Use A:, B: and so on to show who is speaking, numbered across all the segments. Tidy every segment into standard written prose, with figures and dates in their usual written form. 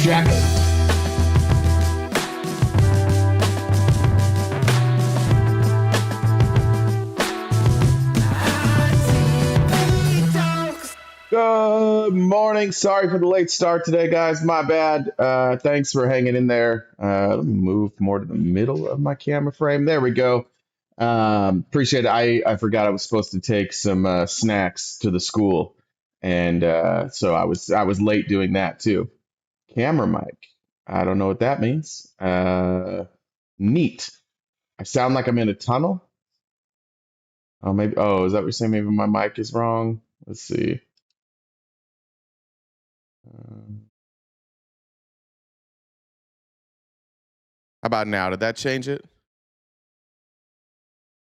A: jacket. Good morning. Sorry for the late start today, guys. My bad. Thanks for hanging in there. Let me move more to the middle of my camera frame. There we go. Appreciate it. I forgot I was supposed to take some snacks to the school, and so I was late doing that too. Camera mic. I don't know what that means. Neat. I sound like I'm in a tunnel. Oh, maybe. Oh, is that what you're saying? Maybe my mic is wrong. Let's see.
B: How about now? Did that change it?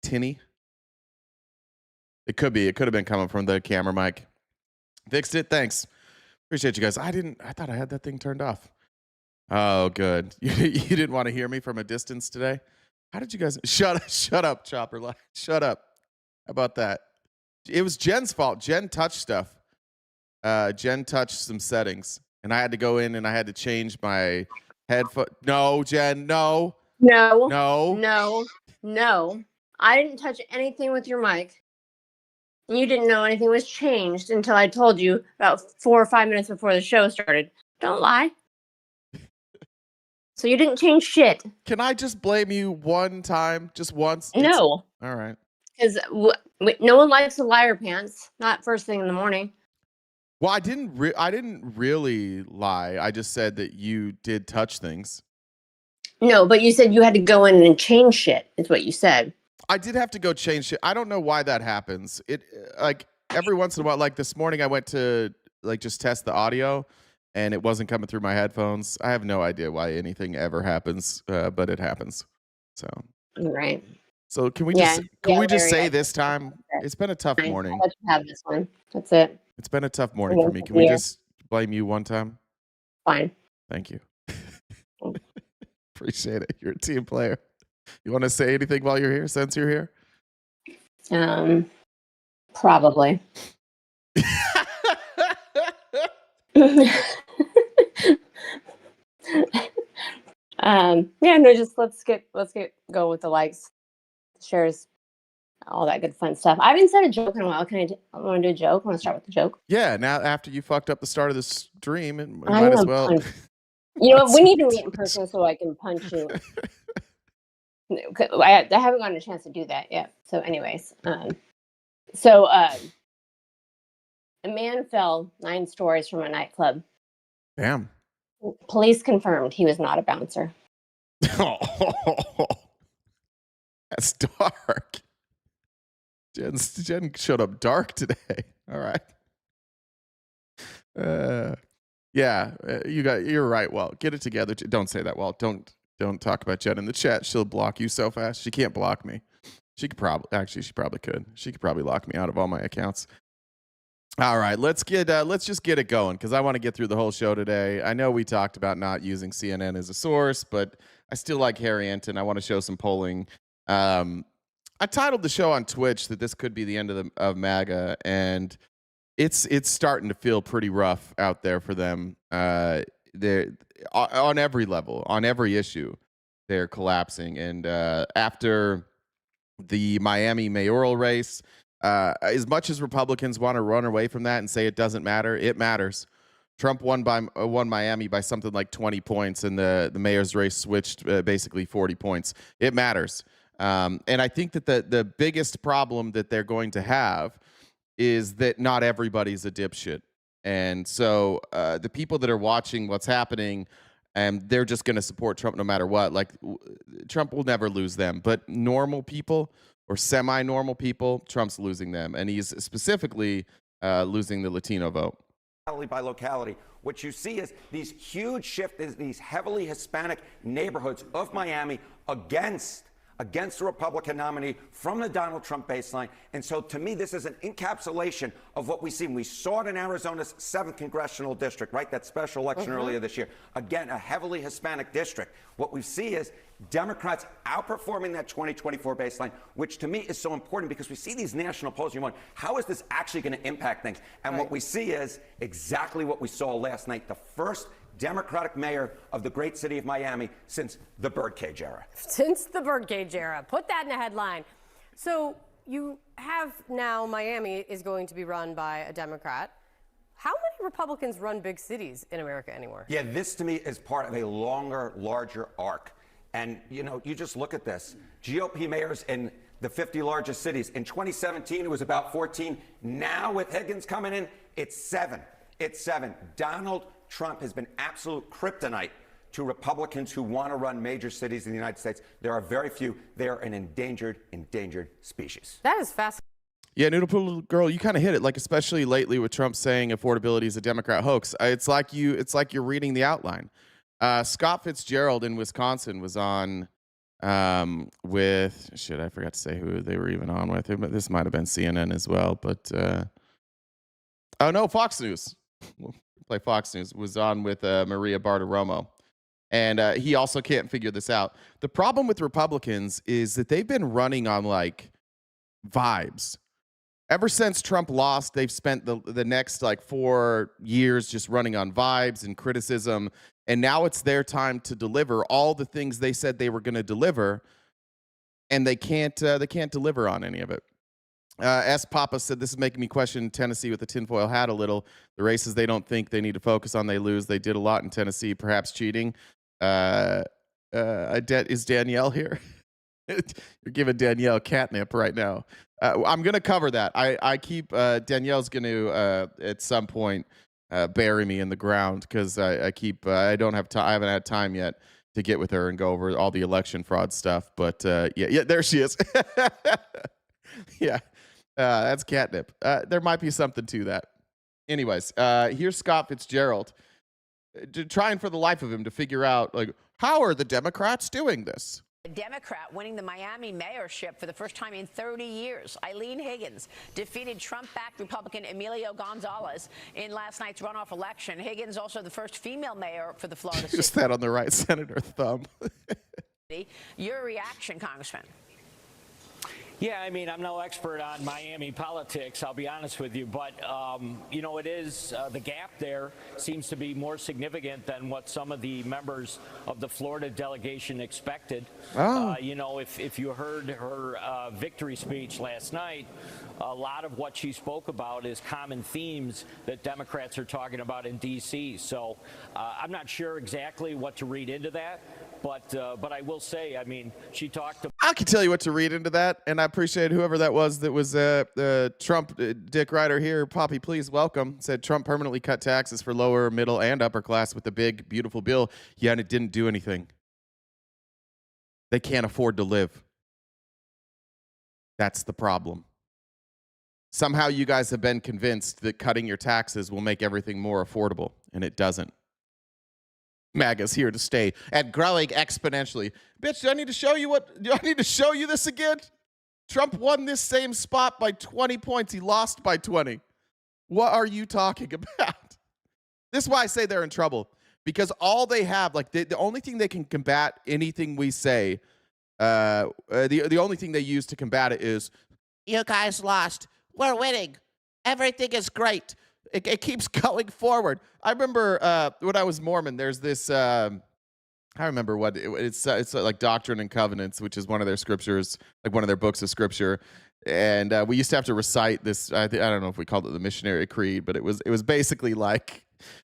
B: Tinny? It could be. It could have been coming from the camera mic. Fixed it. Thanks. Appreciate you guys. I thought I had that thing turned off. Oh, good. You didn't want to hear me from a distance today? How did you guys... Shut up, Chopper. Shut up. How about that? It was Jen's fault. Jen touched stuff. Jen touched some settings. And I had to go in and I had to change my headphone. No, Jen, no.
C: No. I didn't touch anything with your mic. You didn't know anything was changed until I told you about 4 or 5 minutes before the show started. Don't lie. So you didn't change shit.
B: Can I just blame you one time? Just once?
C: No.
B: All right.
C: Because no one likes a liar pants. Not first thing in the morning.
B: Well, I didn't really lie. I just said that you did touch things.
C: No, but you said you had to go in and change shit, is what you said.
B: I did have to go change shit. I don't know why that happens. It like every once in a while, like this morning I went to like just test the audio and it wasn't coming through my headphones. I have no idea why anything ever happens, but it happens. So
C: right.
B: So can we just say this time? It's been a tough morning.
C: I'll let you have this one. That's it.
B: It's been a tough morning for me. Can we just blame you one time?
C: Fine.
B: Thank you. Appreciate it. You're a team player. You want to say anything while you're here, since you're here?
C: Probably. Just let's go with the likes, shares, all that good fun stuff. I haven't said a joke in a while. I want to do a joke? I want to start with the joke.
B: Yeah, now after you fucked up the start of the stream, it might as well.
C: You know what? We need to meet in person so I can punch you. I haven't gotten a chance to do that yet. So anyways, a man fell 9 stories from a nightclub.
B: Damn.
C: Police confirmed he was not a bouncer.
B: Oh, that's dark. Jen showed up dark today. All right. You're right. Well, get it together. Don't say that. Well, don't talk about Jen in the chat. She'll block you so fast. She can't block me. She probably could. She could probably lock me out of all my accounts. All right, let's just get it going because I want to get through the whole show today. I know we talked about not using CNN as a source, but I still like Harry Enton. I want to show some polling. I titled the show on Twitch that this could be the end of MAGA, and it's starting to feel pretty rough out there for them. They're on every level, on every issue, they're collapsing. And after the Miami mayoral race, as much as Republicans want to run away from that and say it doesn't matter, it matters. Trump won Miami by something like 20 points, and the mayor's race switched basically 40 points. It matters. And I think that the biggest problem that they're going to have is that not everybody's a dipshit. And so the people that are watching what's happening, they're just going to support Trump no matter what. Like, Trump will never lose them. But normal people or semi-normal people, Trump's losing them. And he's specifically losing the Latino vote.
D: By locality, what you see is these huge shifts in these heavily Hispanic neighborhoods of Miami against the Republican nominee from the Donald Trump baseline. And so to me, this is an encapsulation of what we see. We saw it in Arizona's 7th congressional district, right? That special election earlier this year. Again, a heavily Hispanic district. What we see is Democrats outperforming that 2024 baseline, which to me is so important because we see these national polls. You wonder, how is this actually going to impact things? And what we see is exactly what we saw last night. The first Democratic mayor of the great city of Miami since the birdcage era.
E: Since the birdcage era. Put that in a headline. So you have now Miami is going to be run by a Democrat. How many Republicans run big cities in America anymore?
D: Yeah, this to me is part of a longer, larger arc. And, you know, you just look at this. GOP mayors in the 50 largest cities. In 2017, it was about 14. Now with Higgins coming in, it's 7. It's 7. Donald Trump has been absolute kryptonite to Republicans who want to run major cities in the United States. There are very few. They are an endangered species.
E: That is fascinating.
B: Yeah, Noodle Poodle Girl, you kind of hit it. Like, especially lately with Trump saying affordability is a Democrat hoax. It's like you're reading the outline. Scott Fitzgerald in Wisconsin was on with I forgot to say who they were even on with. This might have been CNN as well, but oh no, Fox News. We'll play Fox News. Was on with Maria Bartiromo, and he also can't figure this out. The problem with Republicans is that they've been running on like vibes. Ever since Trump lost, they've spent the next like 4 years just running on vibes and criticism. And now it's their time to deliver all the things they said they were going to deliver. And they can't deliver on any of it. S. Papa said, this is making me question Tennessee with the tinfoil hat a little. The races they don't think they need to focus on, they lose. They did a lot in Tennessee, perhaps cheating. Is Danielle here? You're giving Danielle catnip right now. I'm going to cover that. I keep Danielle's going to at some point bury me in the ground because I don't have time. I haven't had time yet to get with her and go over all the election fraud stuff. But yeah, there she is. Yeah, that's catnip. There might be something to that. Anyways, here's Scott Fitzgerald trying for the life of him to figure out, like, how are the Democrats doing this?
F: A Democrat winning the Miami mayorship for the first time in 30 years. Eileen Higgins defeated Trump-backed Republican Emilio Gonzalez in last night's runoff election. Higgins also the first female mayor for the Florida city.
B: Just that on the right senator thumb.
F: Your reaction, Congressman?
G: Yeah, I mean, I'm no expert on Miami politics, I'll be honest with you, but, you know, it is, the gap there seems to be more significant than what some of the members of the Florida delegation expected.
B: Oh.
G: You know, if you heard her victory speech last night, a lot of what she spoke about is common themes that Democrats are talking about in D.C. So I'm not sure exactly what to read into that. But I will say, I mean, she talked about...
B: I can tell you what to read into that, and I appreciate whoever that was Trump, Dick Ryder here. Poppy, please welcome. Said Trump permanently cut taxes for lower, middle, and upper class with a big, beautiful bill, yeah, and it didn't do anything. They can't afford to live. That's the problem. Somehow you guys have been convinced that cutting your taxes will make everything more affordable, and it doesn't. MAGA's here to stay and growing exponentially. Bitch, do I need to show you this again? Trump won this same spot by 20 points. He lost by 20. What are you talking about? This is why I say they're in trouble. Because all they have, like the only thing they can combat anything we say, the only thing they use to combat it is, you guys lost. We're winning. Everything is great. It keeps going forward. I remember when I was Mormon, there's this, I remember what it's like Doctrine and Covenants, which is one of their scriptures, like one of their books of scripture. And we used to have to recite this. I don't know if we called it the Missionary Creed, but it was basically like,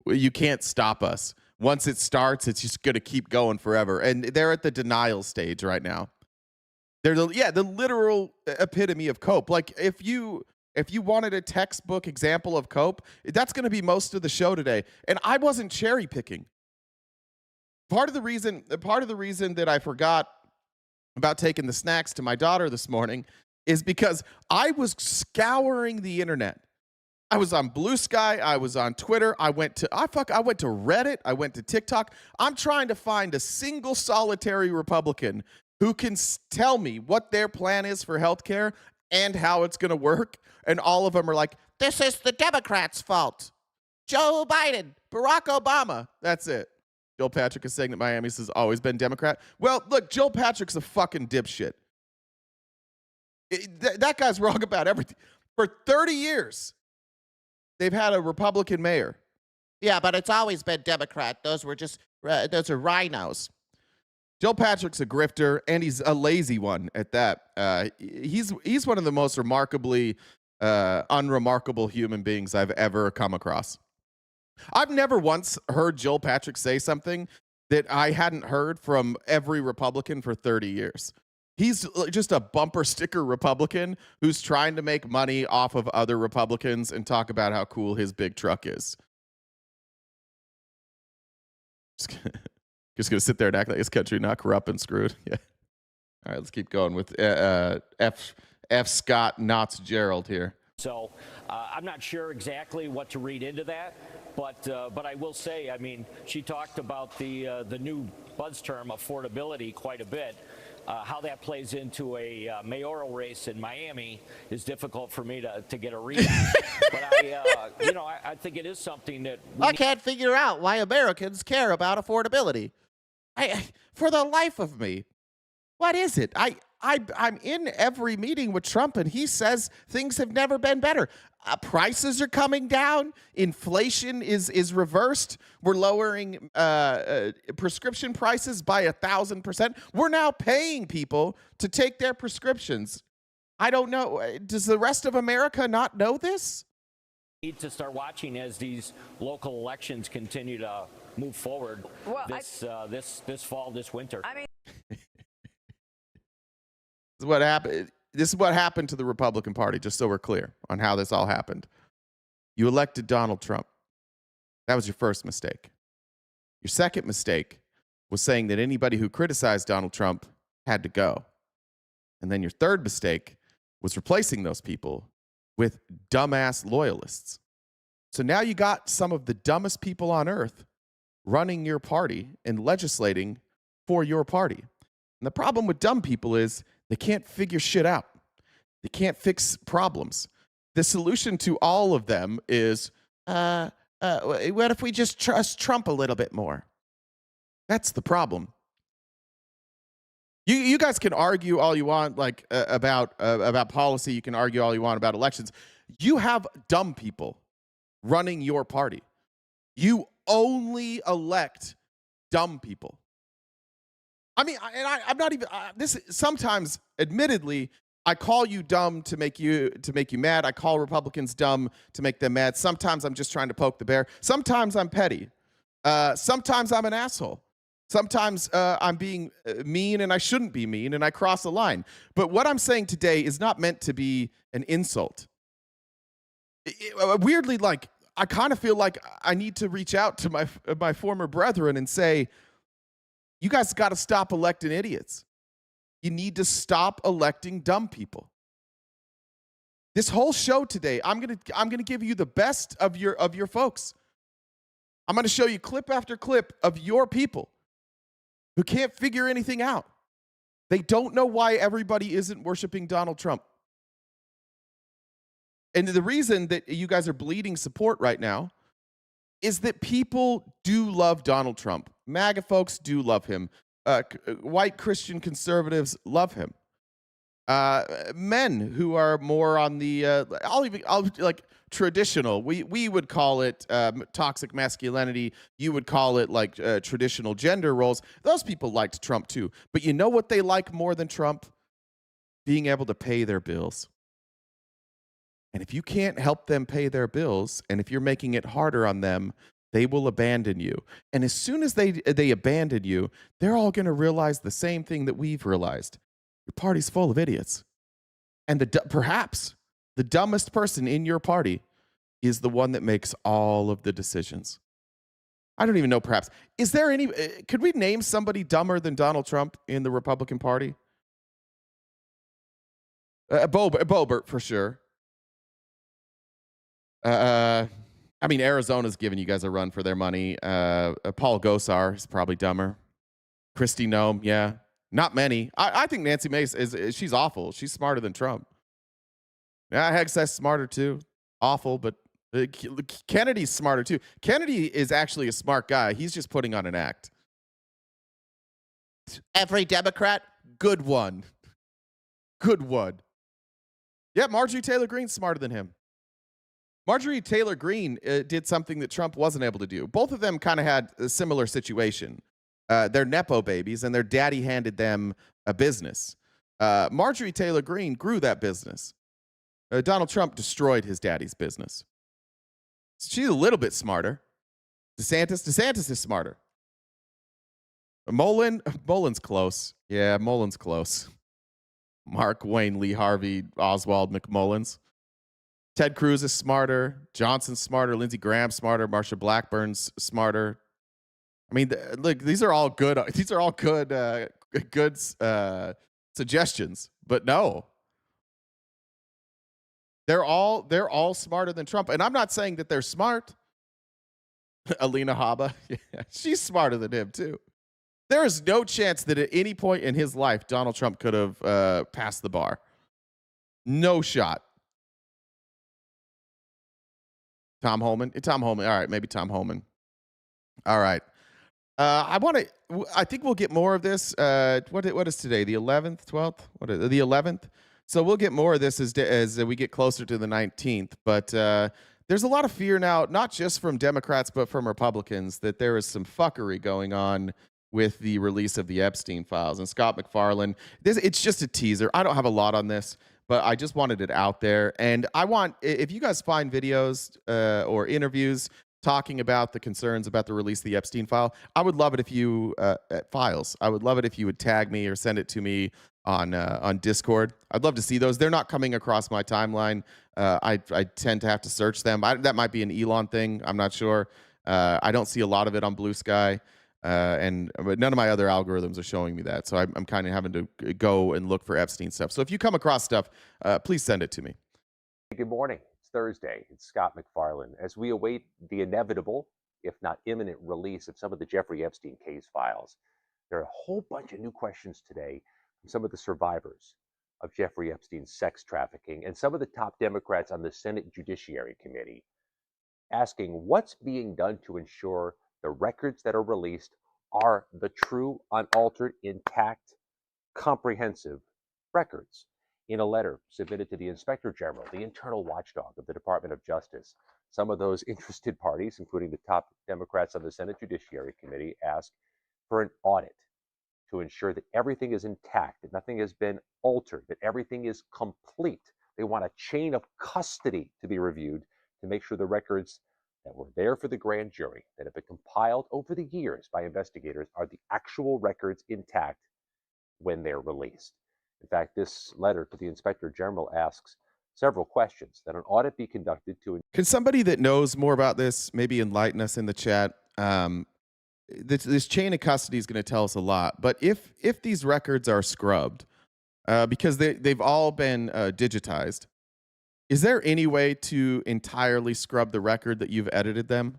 B: you can't stop us. Once it starts, it's just going to keep going forever. And they're at the denial stage right now. They're the literal epitome of cope. Like if you wanted a textbook example of cope, that's going to be most of the show today. And I wasn't cherry picking. Part of the reason that I forgot about taking the snacks to my daughter this morning is because I was scouring the internet. I was on Blue Sky. I was on Twitter. I went to Reddit. I went to TikTok. I'm trying to find a single solitary Republican who can tell me what their plan is for healthcare and how it's going to work. And all of them are like, this is the Democrats' fault. Joe Biden, Barack Obama. That's it. Joel Patrick is saying that Miami has always been Democrat. Well, look, Joel Patrick's a fucking dipshit. That guy's wrong about everything. For 30 years, they've had a Republican mayor.
H: Yeah, but it's always been Democrat. Those are rhinos.
B: Joe Patrick's a grifter, and he's a lazy one at that. He's one of the most remarkably unremarkable human beings I've ever come across. I've never once heard Joel Patrick say something that I hadn't heard from every Republican for 30 years. He's just a bumper sticker Republican who's trying to make money off of other Republicans and talk about how cool his big truck is. Just gonna sit there and act like this country not corrupt and screwed. Yeah. All right, let's keep going with F. Scott Knotts Gerald here.
G: So I'm not sure exactly what to read into that, but I will say, I mean, she talked about the new buzz term affordability quite a bit. How that plays into a mayoral race in Miami is difficult for me to get a read on. But I think it is something that
H: I can't figure out why Americans care about affordability. For the life of me, what is it? I'm in every meeting with Trump, and he says things have never been better. Prices are coming down. Inflation is reversed. We're lowering prescription prices by 1,000%. We're now paying people to take their prescriptions. I don't know. Does the rest of America not know this?
G: need to start watching as these local elections continue to move forward this fall, this winter.
F: I mean,
B: This is what happened. This is what happened to the Republican Party, just so we're clear on how this all happened. You elected Donald Trump. That was your first mistake. Your second mistake was saying that anybody who criticized Donald Trump had to go. And then your third mistake was replacing those people with dumbass loyalists. So now you got some of the dumbest people on earth running your party and legislating for your party. And the problem with dumb people is they can't figure shit out. They can't fix problems. The solution to all of them is, what if we just trust Trump a little bit more? That's the problem. You guys can argue all you want, like about policy. You can argue all you want about elections. You have dumb people running your party. You only elect dumb people. I mean, I'm not even. This sometimes, admittedly, I call you dumb to make you mad. I call Republicans dumb to make them mad. Sometimes I'm just trying to poke the bear. Sometimes I'm petty. Sometimes I'm an asshole. Sometimes I'm being mean and I shouldn't be mean and I cross a line. But what I'm saying today is not meant to be an insult. Weirdly, like, I kind of feel like I need to reach out to my former brethren and say, you guys got to stop electing idiots. You need to stop electing dumb people. This whole show today, I'm gonna give you the best of your folks. I'm gonna show you clip after clip of your people who can't figure anything out. They don't know why everybody isn't worshiping Donald Trump. And the reason that you guys are bleeding support right now is that people do love Donald Trump. MAGA folks do love him. White Christian conservatives love him. Men who are more on the like traditional. We would call it toxic masculinity. You would call it like traditional gender roles. Those people liked Trump too. But you know what they like more than Trump? Being able to pay their bills. And if you can't help them pay their bills, and if you're making it harder on them, they will abandon you. And as soon as they abandon you, they're all going to realize the same thing that we've realized. Your party's full of idiots. And perhaps the dumbest person in your party is the one that makes all of the decisions. I don't even know, perhaps. Is there any, could we name somebody dumber than Donald Trump in the Republican Party? Boebert, for sure. I mean, Arizona's giving you guys a run for their money. Paul Gosar is probably dumber. Kristi Noem, yeah. Not many. I think Nancy Mace she's awful. She's smarter than Trump. Yeah, Hegseth's smarter too. Awful, but Kennedy's smarter too. Kennedy is actually a smart guy. He's just putting on an act.
H: Every Democrat,
B: Good one. Good one. Yeah, Marjorie Taylor Greene's smarter than him. Marjorie Taylor Greene did something that Trump wasn't able to do. Both of them kind of had a similar situation. They're Nepo babies, and their daddy handed them a business. Marjorie Taylor Greene grew that business. Donald Trump destroyed his daddy's business. She's a little bit smarter. DeSantis is smarter. Mullen's close. Yeah, Mullen's close. Mark, Wayne, Lee Harvey, Oswald, McMullins. Ted Cruz is smarter. Johnson's smarter. Lindsey Graham's smarter. Marsha Blackburn's smarter. I mean, look, these are all good. These are all good suggestions. But no, they're all smarter than Trump. And I'm not saying that they're smart. Alina Habba, yeah, she's smarter than him too. There is no chance that at any point in his life Donald Trump could have passed the bar. No shot. Tom Holman. All right, maybe Tom Holman. All right. I think we'll get more of this. What is today? The 11th, 12th? What is it? The 11th? So we'll get more of this as we get closer to the 19th. But there's a lot of fear now, not just from Democrats, but from Republicans, that there is some fuckery going on with the release of the Epstein files. And Scott McFarlane, it's just a teaser. I don't have a lot on this, but I just wanted it out there. And I want, if you guys find videos or interviews talking about the concerns about the release of the Epstein file, I would love it if you, files, I would love it if you would tag me or send it to me on Discord. I'd love to see those. They're not coming across my timeline. I tend to have to search them. That might be an Elon thing. I'm not sure. I don't see a lot of it on Blue Sky. But none of my other algorithms are showing me that. So I'm kind of having to go and look for Epstein stuff. So if you come across stuff, please send it to me.
I: Good morning. It's Thursday. It's Scott McFarlane. As we await the inevitable, if not imminent, release of some of the Jeffrey Epstein case files, there are a whole bunch of new questions today from some of the survivors of Jeffrey Epstein's sex trafficking and some of the top Democrats on the Senate Judiciary Committee asking what's being done to ensure the records that are released are the true, unaltered, intact, comprehensive records. In a letter submitted to the Inspector General, the internal watchdog of the Department of Justice, some of those interested parties, including the top Democrats on the Senate Judiciary Committee, asked for an audit to ensure that everything is intact, that nothing has been altered, that everything is complete. They want a chain of custody to be reviewed to make sure the records that were there for the grand jury, that have been compiled over the years by investigators, are the actual records intact when they're released. In fact, this letter to the Inspector General asks several questions, that an audit be conducted to...
B: Can somebody that knows more about this maybe enlighten us in the chat? This chain of custody is going to tell us a lot. But if these records are scrubbed, because they've all been digitized, is there any way to entirely scrub the record that you've edited them?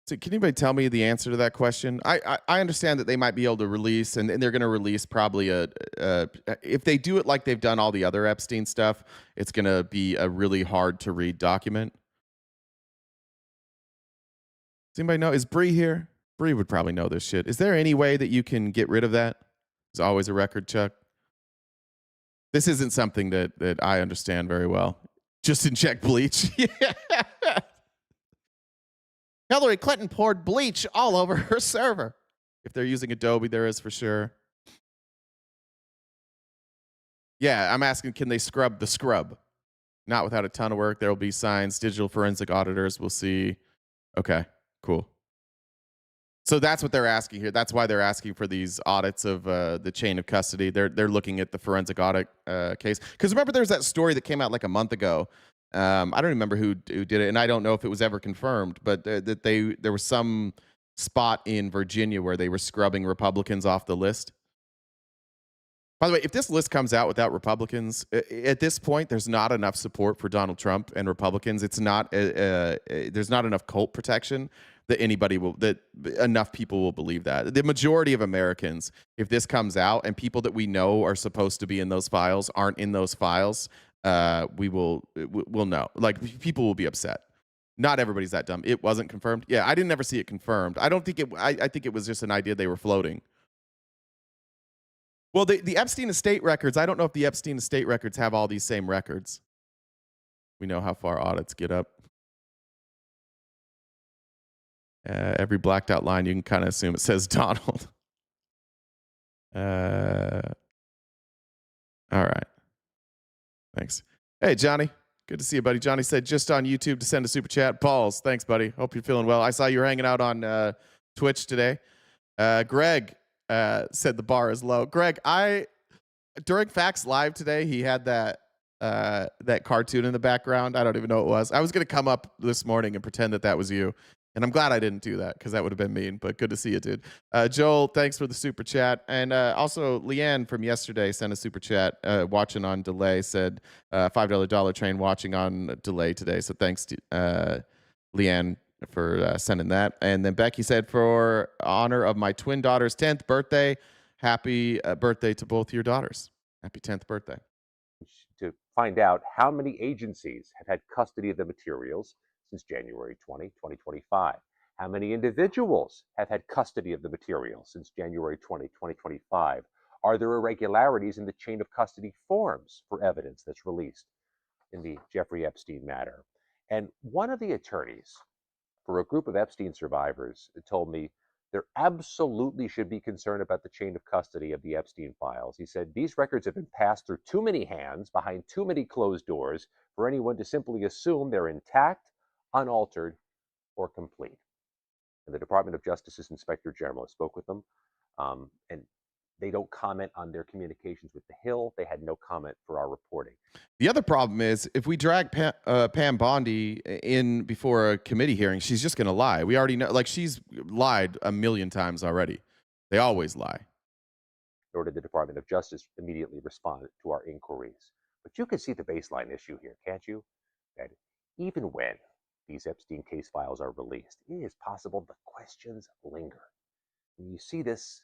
B: So can anybody tell me the answer to that question? I understand that they might be able to release, and they're going to release probably if they do it like they've done all the other Epstein stuff, it's going to be a really hard to read document. Does anybody know? Is Bree here? Bree would probably know this shit. Is there any way that you can get rid of that? There's always a record, Chuck. This isn't something that I understand very well. Just inject bleach. Yeah. Hillary Clinton poured bleach all over her server. If they're using Adobe, there is for sure. Yeah, I'm asking, can they scrub the scrub? Not without a ton of work. There will be signs. Digital forensic auditors will see. Okay, cool. So that's what they're asking here. That's why they're asking for these audits of the chain of custody. They're looking at the forensic audit case. Because remember, there's that story that came out like a month ago. I don't remember who did it, and I don't know if it was ever confirmed, but that there was some spot in Virginia where they were scrubbing Republicans off the list. By the way, if this list comes out without Republicans, at this point, there's not enough support for Donald Trump and Republicans. It's not there's not enough cult protection that enough people will believe that. The majority of Americans, if this comes out and people that we know are supposed to be in those files aren't in those files, we'll know. Like, people will be upset. Not everybody's that dumb. It wasn't confirmed. Yeah, I didn't ever see it confirmed. I don't think I think it was just an idea they were floating. Well, the Epstein estate records, I don't know if the Epstein estate records have all these same records. We know how far audits get up. Every blacked out line, you can kind of assume it says Donald. All right. Thanks. Hey, Johnny. Good to see you, buddy. Johnny said just on YouTube to send a super chat. Balls. Thanks, buddy. Hope you're feeling well. I saw you were hanging out on Twitch today. Greg said the bar is low. Greg, during Facts Live today, he had that cartoon in the background. I don't even know what it was. I was going to come up this morning and pretend that was you. And I'm glad I didn't do that because that would have been mean, but good to see you, dude. Joel, thanks for the super chat. And also, Leanne from yesterday sent a super chat, watching on delay, said $5 Dollar Train watching on delay today. So thanks to Leanne for sending that. And then Becky said, for honor of my twin daughter's 10th birthday, happy birthday to both your daughters. Happy 10th birthday.
I: To find out how many agencies have had custody of the materials since January 2025. How many individuals have had custody of the material since January 2025? Are there irregularities in the chain of custody forms for evidence that's released in the Jeffrey Epstein matter? And one of the attorneys for a group of Epstein survivors told me there absolutely should be concern about the chain of custody of the Epstein files. He said, these records have been passed through too many hands, behind too many closed doors, for anyone to simply assume they're intact, unaltered, or complete. And the Department of Justice's Inspector General spoke with them, and they don't comment on their communications with the Hill. They had no comment for our reporting.
B: The other problem is if we drag Pam Bondi in before a committee hearing, she's just going to lie. We already know, like, she's lied a million times already. They always lie.
I: Nor did the Department of Justice immediately respond to our inquiries. But you can see the baseline issue here, can't you? That even when these Epstein case files are released, it is possible the questions linger. And you see this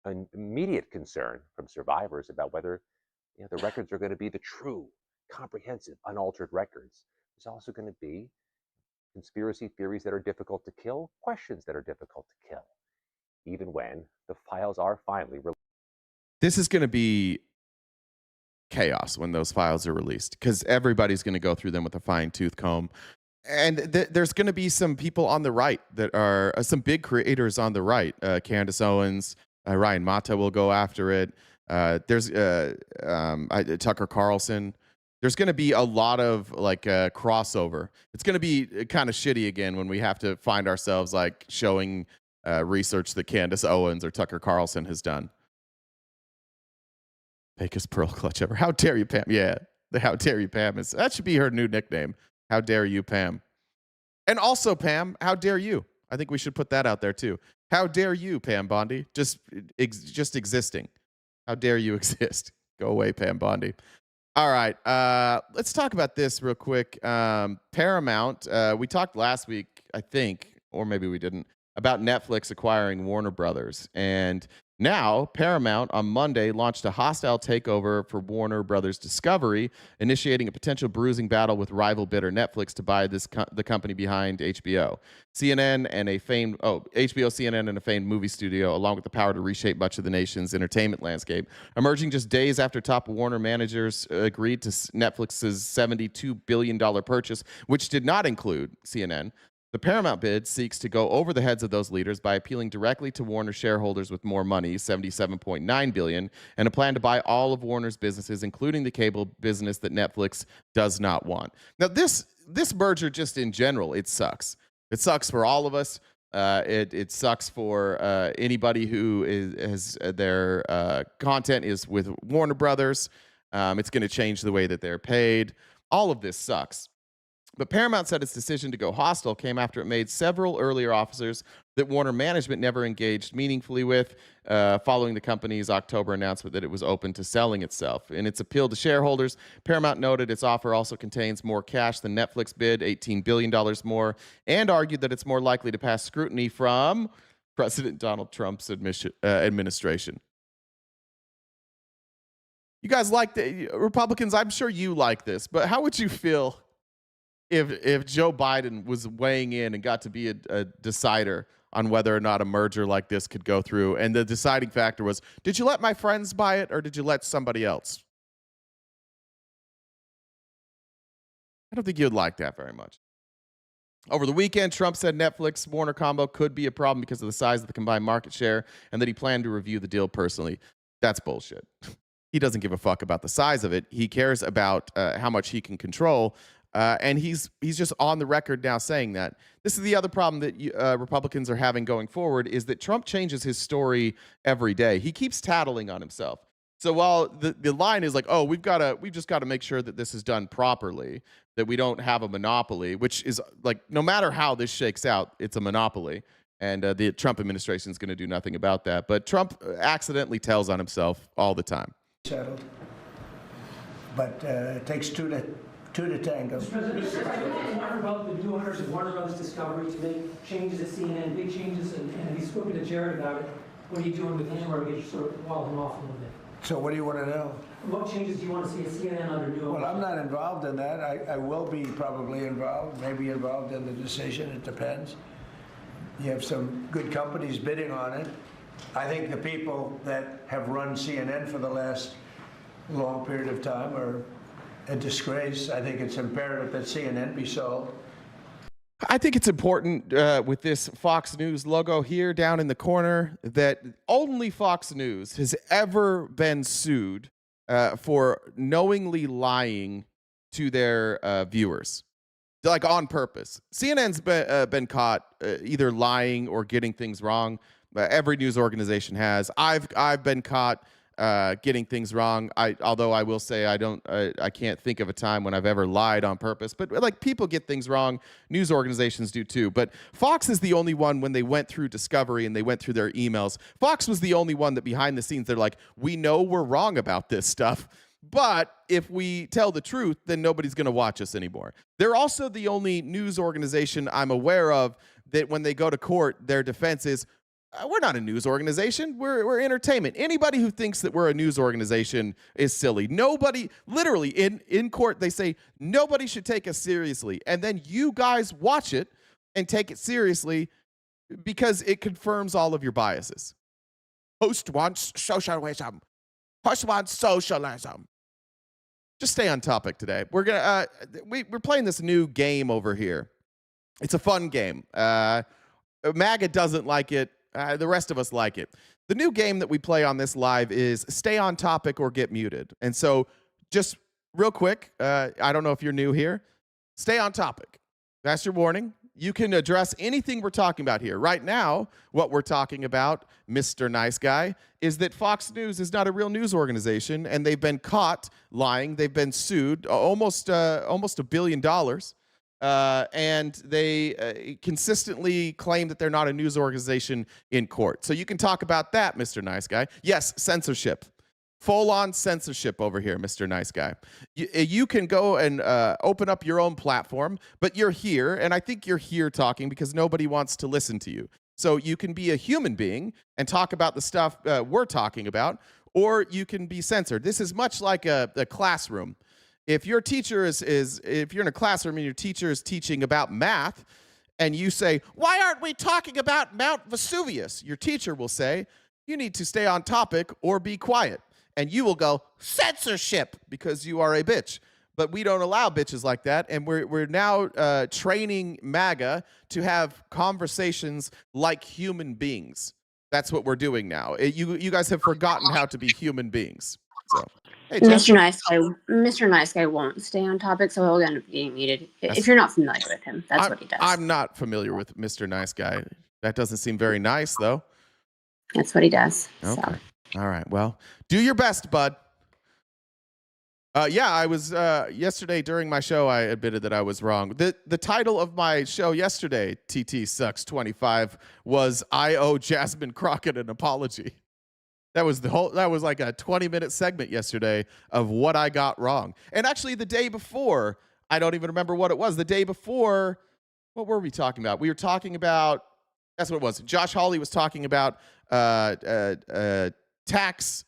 I: an immediate concern from survivors about whether the records are going to be the true, comprehensive, unaltered records. There's also going to be conspiracy theories that are difficult to kill, questions that are difficult to kill, even when the files are finally released.
B: This is going to be chaos when those files are released because everybody's going to go through them with a fine-tooth comb. And there's going to be some people on the right that are some big creators on the right. Candace Owens, Ryan Mata will go after it. There's Tucker Carlson. There's going to be a lot of crossover. It's going to be kind of shitty again when we have to find ourselves showing research that Candace Owens or Tucker Carlson has done. Fakest pearl clutch ever. How dare you, Pam? Yeah, the how dare you, Pam that should be her new nickname. How dare you, Pam? And also, Pam, how dare you? I think we should put that out there too. How dare you, Pam Bondi? Just existing. How dare you exist? Go away, Pam Bondi. All right, let's talk about this real quick. Paramount, we talked last week, I think, or maybe we didn't, about Netflix acquiring Warner Brothers. And now, Paramount on Monday launched a hostile takeover for Warner Brothers Discovery, initiating a potential bruising battle with rival bidder Netflix to buy the company behind HBO. CNN and a famed HBO, CNN, and a famed movie studio, along with the power to reshape much of the nation's entertainment landscape, emerging just days after top Warner managers agreed to Netflix's $72 billion purchase, which did not include CNN. The Paramount bid seeks to go over the heads of those leaders by appealing directly to Warner shareholders with more money, $77.9 billion, and a plan to buy all of Warner's businesses, including the cable business that Netflix does not want. Now, this merger, just in general, it sucks. It sucks for all of us. It sucks for anybody who has their content is with Warner Brothers. It's going to change the way that they're paid. All of this sucks. But Paramount said its decision to go hostile came after it made several earlier offers that Warner management never engaged meaningfully with, following the company's October announcement that it was open to selling itself. In its appeal to shareholders, Paramount noted its offer also contains more cash than Netflix bid, $18 billion more, and argued that it's more likely to pass scrutiny from President Donald Trump's administration. You guys like the Republicans? I'm sure you like this, but how would you feel if Joe Biden was weighing in and got to be a decider on whether or not a merger like this could go through, and the deciding factor was, did you let my friends buy it or did you let somebody else? I don't think you'd like that very much. Over the weekend, Trump said Netflix Warner combo could be a problem because of the size of the combined market share and that he planned to review the deal personally. That's bullshit. He doesn't give a fuck about the size of it. He cares about how much he can control. And he's just on the record now saying that. This is the other problem that Republicans are having going forward, is that Trump changes his story every day. He keeps tattling on himself. So while the line is like, oh, we've just got to make sure that this is done properly, that we don't have a monopoly, which is like, no matter how this shakes out, it's a monopoly. And the Trump administration is going to do nothing about that. But Trump accidentally tells on himself all the time.
J: Settled. But it takes two to tango.
K: Mr. President, Warner Brothers, the new owners of Warner Brothers Discovery to make changes at CNN, big changes, and have you spoken to Jared about it? What are you doing with him, or get you sort of wall him off a little bit?
J: So what do you want to know?
K: What changes do you want to see at CNN under new owners?
J: Well, I'm not involved in that. I will be probably involved, maybe involved in the decision. It depends. You have some good companies bidding on it. I think the people that have run CNN for the last long period of time are a disgrace. I think it's imperative that CNN be sold.
B: I think it's important with this Fox News logo here down in the corner that only Fox News has ever been sued for knowingly lying to their viewers, like on purpose. CNN's been caught either lying or getting things wrong. Every news organization has. I've been caught getting things wrong. Although I will say I can't think of a time when I've ever lied on purpose. But like, people get things wrong. News organizations do too. But Fox is the only one, when they went through Discovery and they went through their emails, Fox was the only one that behind the scenes, they're like, we know we're wrong about this stuff, but if we tell the truth, then nobody's going to watch us anymore. They're also the only news organization I'm aware of that when they go to court, their defense is, we're not a news organization. We're entertainment. Anybody who thinks that we're a news organization is silly. Nobody, literally in court, they say nobody should take us seriously. And then you guys watch it and take it seriously because it confirms all of your biases. Host wants socialism. Host wants socialism. Just stay on topic today. We're playing this new game over here. It's a fun game. MAGA doesn't like it. The rest of us like it. The new game that we play on this live is stay on topic or get muted. And so just real quick, I don't know if you're new here, stay on topic. That's your warning. You can address anything we're talking about here. Right now, what we're talking about, Mr. Nice Guy, is that Fox News is not a real news organization, and they've been caught lying. They've been sued almost $1 billion. And they consistently claim that they're not a news organization in court. So you can talk about that, Mr. Nice Guy. Yes, censorship. Full-on censorship over here, Mr. Nice Guy. You can go and open up your own platform, but you're here, and I think you're here talking because nobody wants to listen to you. So you can be a human being and talk about the stuff we're talking about, or you can be censored. This is much like a classroom. If your teacher if you're in a classroom and your teacher is teaching about math and you say, why aren't we talking about Mount Vesuvius? Your teacher will say, you need to stay on topic or be quiet. And you will go, censorship, because you are a bitch. But we don't allow bitches like that. And we're now training MAGA to have conversations like human beings. That's what we're doing now. You guys have forgotten how to be human beings. So. Hey,
C: Mr. Nice Guy won't stay on topic, so he'll end up being muted. If you're not familiar with him, that's what he does.
B: I'm not familiar with Mr. Nice Guy. That doesn't seem very nice, though.
C: That's what he does.
B: Okay.
C: So.
B: All right. Well, do your best, bud. Yeah, I was yesterday during my show, I admitted that I was wrong. The title of my show yesterday, TT Sucks 25, was I Owe Jasmine Crockett an Apology. That was like a 20-minute segment yesterday of what I got wrong. And actually the day before, I don't even remember what it was. The day before, what were we talking about? We were talking about, that's what it was. Josh Hawley was talking about tax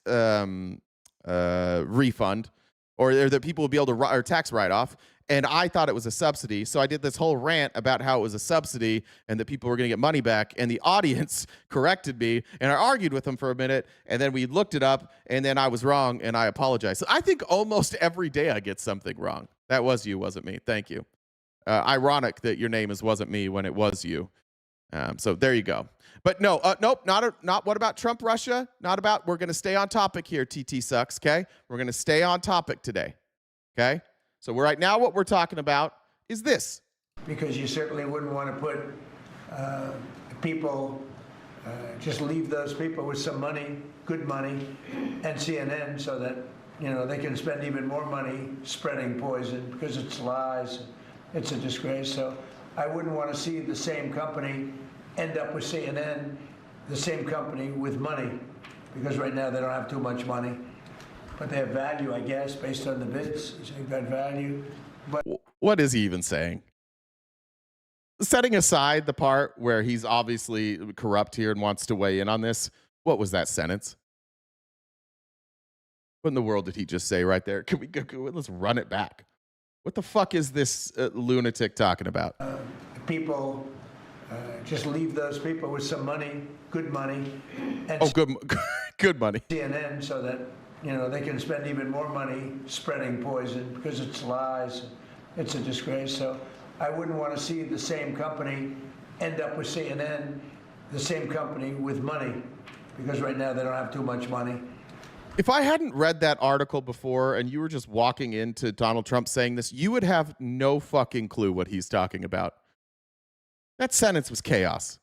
B: refund, or that people will be able to, or tax write-off. and I thought it was a subsidy. So I did this whole rant about how it was a subsidy and that people were going to get money back. And the audience corrected me, and I argued with them for a minute, and then we looked it up, and then I was wrong, and I apologized. So I think almost every day I get something wrong. That was you, wasn't me. Thank you. Ironic that your name wasn't me when it was you. So there you go. But no, nope, not what about Trump, Russia? Not about, we're going to stay on topic here, TT Sucks, okay? We're going to stay on topic today, okay? So right now what we're talking about is this.
J: Because you certainly wouldn't want to put people, just leave those people with some money, good money, and CNN so that, you know, they can spend even more money spreading poison because it's lies. It's a disgrace. So I wouldn't want to see the same company end up with CNN, the same company with money, because right now they don't have too much money. But they have value, I guess, based on the bids. They've got value. But
B: what is he even saying? Setting aside the part where he's obviously corrupt here and wants to weigh in on this, what was that sentence? What in the world did he just say right there? Can we go? Let's run it back. What the fuck is this lunatic talking about?
J: People, just leave those people with some money, good money. And
B: good money.
J: CNN so that, you know, they can spend even more money spreading poison because it's lies. It's a disgrace. So I wouldn't want to see the same company end up with CNN, the same company with money, because right now they don't have too much money.
B: If I hadn't read that article before and you were just walking into Donald Trump saying this, you would have no fucking clue what he's talking about. That sentence was chaos.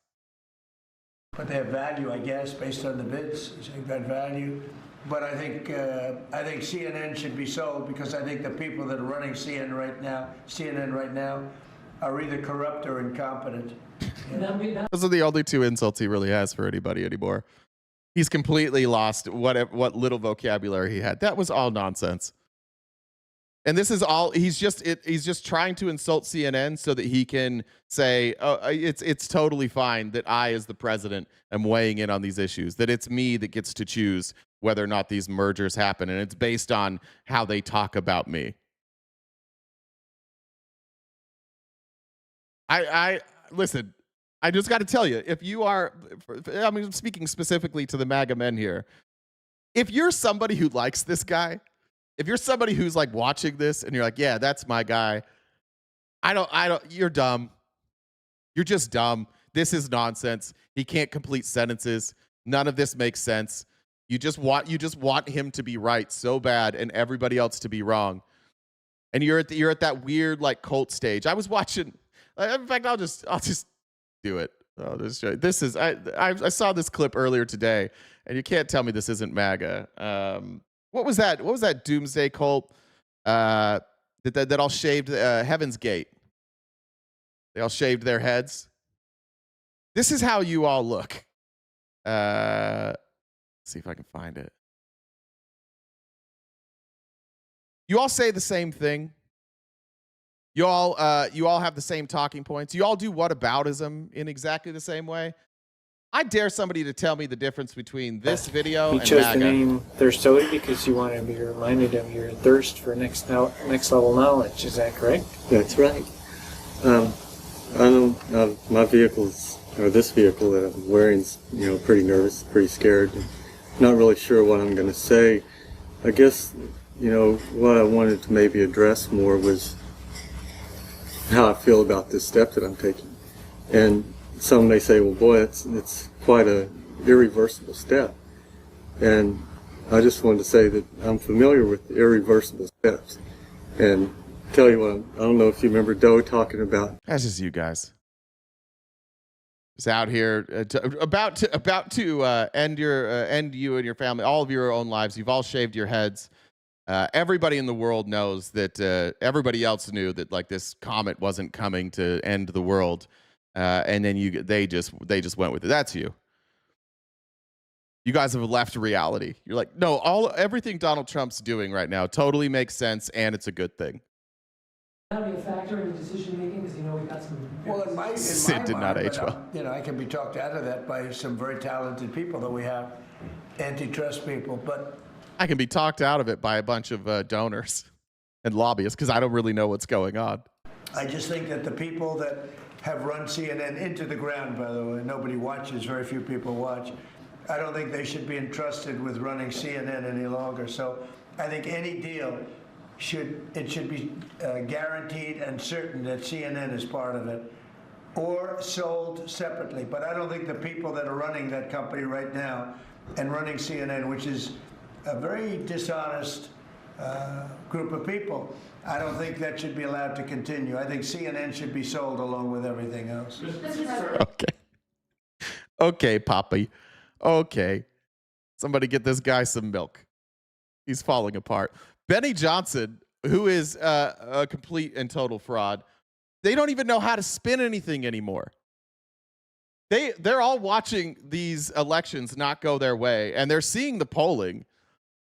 J: But they have value, I guess, based on the bids. They've got value. But I think CNN should be sold because I think the people that are running CNN right now are either corrupt or incompetent.
B: Those are the only two insults he really has for anybody anymore. He's completely lost what little vocabulary he had. That was all nonsense. And this is all he's just trying to insult CNN so that he can say, "Oh, it's totally fine that I, as the president, am weighing in on these issues. That it's me that gets to choose whether or not these mergers happen, and it's based on how they talk about me." I listen. I just got to tell you, if you are, I mean, speaking specifically to the MAGA men here, if you're somebody who likes this guy, if you're somebody who's like watching this and you're like, yeah, that's my guy, you're dumb. You're just dumb. This is nonsense. He can't complete sentences. None of this makes sense. You just want him to be right so bad and everybody else to be wrong. And you're at that weird like cult stage. I was watching, in fact, I'll just do it. I'll just show you. This is I saw this clip earlier today, and you can't tell me this isn't MAGA. What was that? What was that doomsday cult that all shaved Heaven's Gate? They all shaved their heads. This is how you all look. Let's see if I can find it. You all say the same thing. You all have the same talking points. You all do whataboutism in exactly the same way. I dare somebody to tell me the difference between this video and
L: You chose
B: MAGA.
L: the name Thirstody because you wanted to be reminded of your thirst for next level knowledge. Is that correct?
M: That's right. I know my vehicle's, or this vehicle that I'm wearing is, pretty nervous, pretty scared. Not really sure what I'm going to say. I guess, what I wanted to maybe address more was how I feel about this step that I'm taking. And some may say, well, boy, it's quite a irreversible step. And I just wanted to say that I'm familiar with irreversible steps. And tell you what, I don't know if you remember Doe talking about.
B: That's just you guys. Just out here about to end you and your family, all of your own lives. You've all shaved your heads. Everybody in the world knows that everybody else knew that like this comet wasn't coming to end the world, and then they just went with it. That's you. You guys have left reality. You're like, no, everything Donald Trump's doing right now totally makes sense, and it's a good thing.
K: That be a factor in the decision making because we've got some.
J: Well, in my
B: Sid did not age well.
J: I can be talked out of that by some very talented people that we have, antitrust people, but.
B: I can be talked out of it by a bunch of donors. and lobbyists because I don't really know what's going on.
J: I just think that the people that have run CNN into the ground, by the way, nobody watches, very few people watch. I don't think they should be entrusted with running CNN any longer. So I think any deal should be guaranteed and certain that CNN is part of it, or sold separately. But I don't think the people that are running that company right now and running CNN, which is a very dishonest group of people, I don't think that should be allowed to continue. I think CNN should be sold along with everything else.
B: Okay, Poppy. Okay. Somebody get this guy some milk. He's falling apart. Benny Johnson, who is a complete and total fraud, they don't even know how to spin anything anymore. They're all watching these elections not go their way, and they're seeing the polling,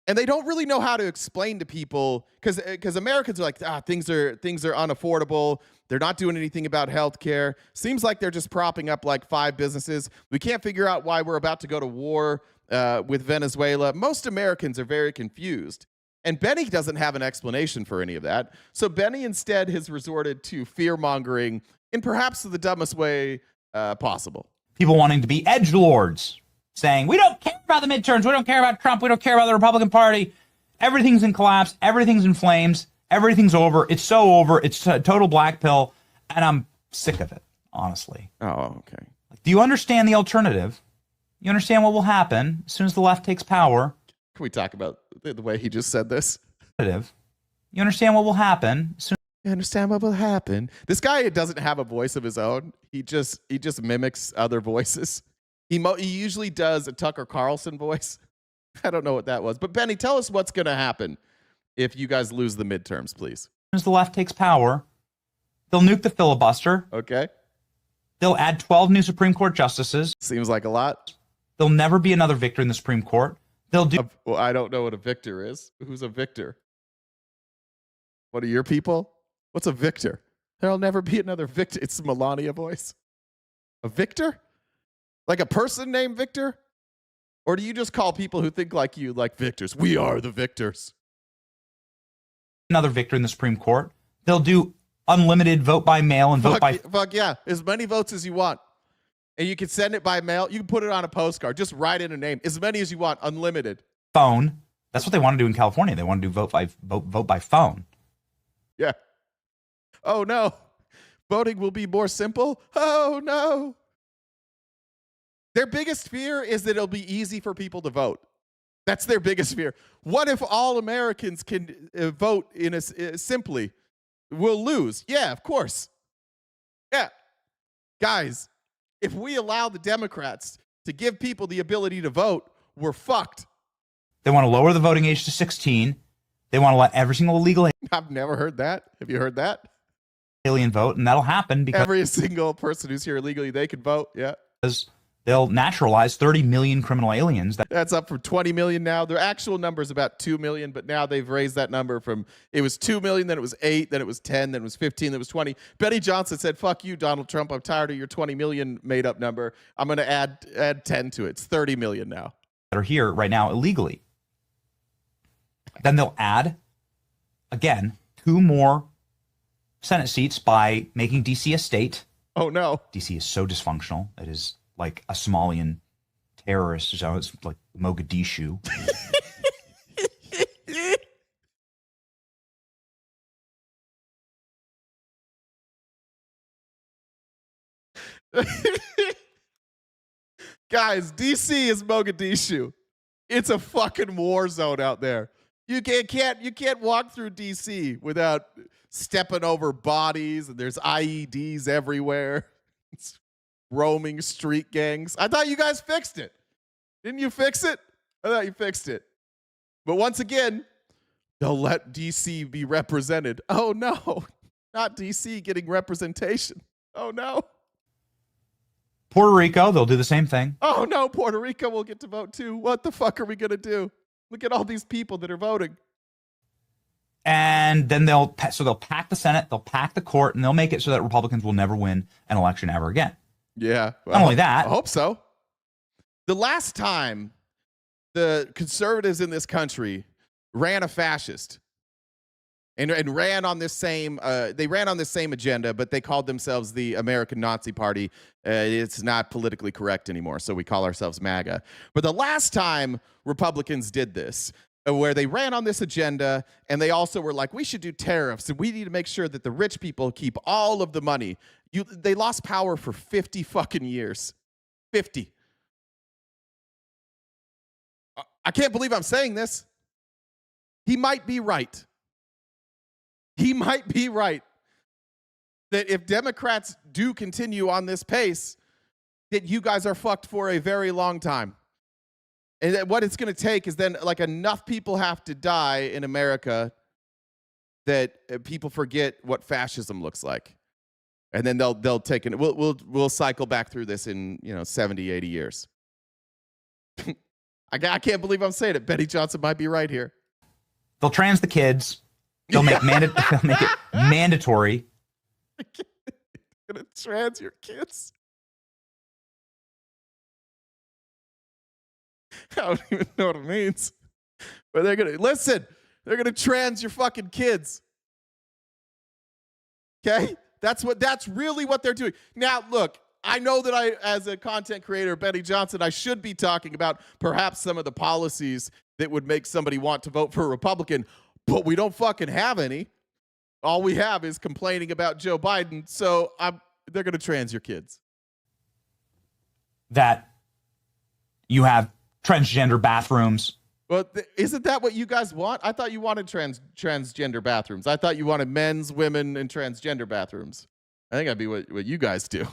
B: and they don't really know how to explain to people, because Americans are like, things are unaffordable. They're not doing anything about healthcare. Seems like they're just propping up like 5 businesses. We can't figure out why we're about to go to war with Venezuela. Most Americans are very confused. And Benny doesn't have an explanation for any of that. So Benny instead has resorted to fear-mongering in perhaps the dumbest way possible.
N: People wanting to be edgelords, saying, we don't care about the midterms, we don't care about Trump, we don't care about the Republican Party. Everything's in collapse, everything's in flames, everything's over, it's so over, it's a total black pill, and I'm sick of it, honestly.
B: Oh, okay.
N: Do you understand the alternative? You understand what will happen as soon as the left takes power?
B: Can we talk about the way he just said this?
N: You understand what will happen as soon
B: You understand what will happen? This guy doesn't have a voice of his own. He just mimics other voices. He usually does a Tucker Carlson voice. I don't know what that was. But Benny, tell us what's going to happen if you guys lose the midterms, please.
N: as the left takes power, they'll nuke the filibuster.
B: Okay.
N: They'll add 12 new Supreme Court justices.
B: Seems like a lot.
N: There'll never be another victor in the Supreme Court. They'll do.
B: Well, I don't know what a victor is. Who's a victor? What are your people? What's a victor? There'll never be another victor. It's Melania voice. A victor? Like a person named Victor? Or do you just call people who think like you like victors? We are the victors.
N: Another victor in the Supreme Court. They'll do unlimited vote by mail and vote by...
B: Fuck yeah. As many votes as you want. And you can send it by mail. You can put it on a postcard. Just write in a name. As many as you want. Unlimited.
N: Phone. That's what they want to do in California. They want to do vote by phone.
B: Yeah. Oh, no. Voting will be more simple. Oh, no. Their biggest fear is that it'll be easy for people to vote. That's their biggest fear. What if all Americans can vote in simply? We'll lose. Yeah, of course. Yeah. Guys, if we allow the Democrats to give people the ability to vote, we're fucked.
N: They want to lower the voting age to 16. They want to let every single illegal
B: I've never heard that. Have you heard that?
N: Alien vote, and that'll happen because
B: every single person who's here illegally, they can vote. Yeah.
N: They'll naturalize 30 million criminal aliens.
B: That's up from 20 million now. The actual number is about 2 million, but now they've raised that number from, it was 2 million, then it was 8, then it was 10, then it was 15, then it was 20. Benny Johnson said, fuck you, Donald Trump. I'm tired of your 20 million made up number. I'm going to add 10 to it. It's 30 million now.
N: That are here right now illegally. Then they'll add, again, 2 more Senate seats by making D.C. a state.
B: Oh, no.
N: D.C. is so dysfunctional. It is like a Somalian terrorist zone. It's like Mogadishu.
B: Guys, DC is Mogadishu. It's a fucking war zone out there. You can't walk through DC without stepping over bodies, and there's IEDs everywhere. It's roaming street gangs. I thought you guys fixed it. Didn't you fix it? I thought you fixed it. But once again, they'll let DC be represented. Oh no, not DC getting representation. Oh no.
N: Puerto Rico, they'll do the same thing.
B: Oh no, Puerto Rico will get to vote too. What the fuck are we going to do? Look at all these people that are voting.
N: And then they'll pack the Senate, they'll pack the court, and they'll make it so that Republicans will never win an election ever again.
B: Yeah.
N: Well, not only that.
B: I hope so. The last time the conservatives in this country ran a fascist, and ran on this same agenda, but they called themselves the American Nazi Party. It's not politically correct anymore, so we call ourselves MAGA. But the last time Republicans did this, where they ran on this agenda, and they also were like, we should do tariffs, and we need to make sure that the rich people keep all of the money. They lost power for 50 fucking years. 50. I can't believe I'm saying this. He might be right. He might be right that if Democrats do continue on this pace, that you guys are fucked for a very long time. And that what it's going to take is then like enough people have to die in America that people forget what fascism looks like. And then they'll take it. We'll cycle back through this in 70, 80 years. I can't believe I'm saying it. Betty Johnson might be right here.
N: They'll trans the kids. They'll make, they'll make it mandatory.
B: They're going to trans your kids. I don't even know what it means. But they're going to trans your fucking kids. Okay? That's really what they're doing. Now, look, I know that as a content creator, Betty Johnson, I should be talking about perhaps some of the policies that would make somebody want to vote for a Republican, but we don't fucking have any. All we have is complaining about Joe Biden, so they're going to trans your kids.
N: That you have transgender bathrooms.
B: Well, isn't that what you guys want? I thought you wanted transgender bathrooms. I thought you wanted men's, women, and transgender bathrooms. I think that'd be what you guys do.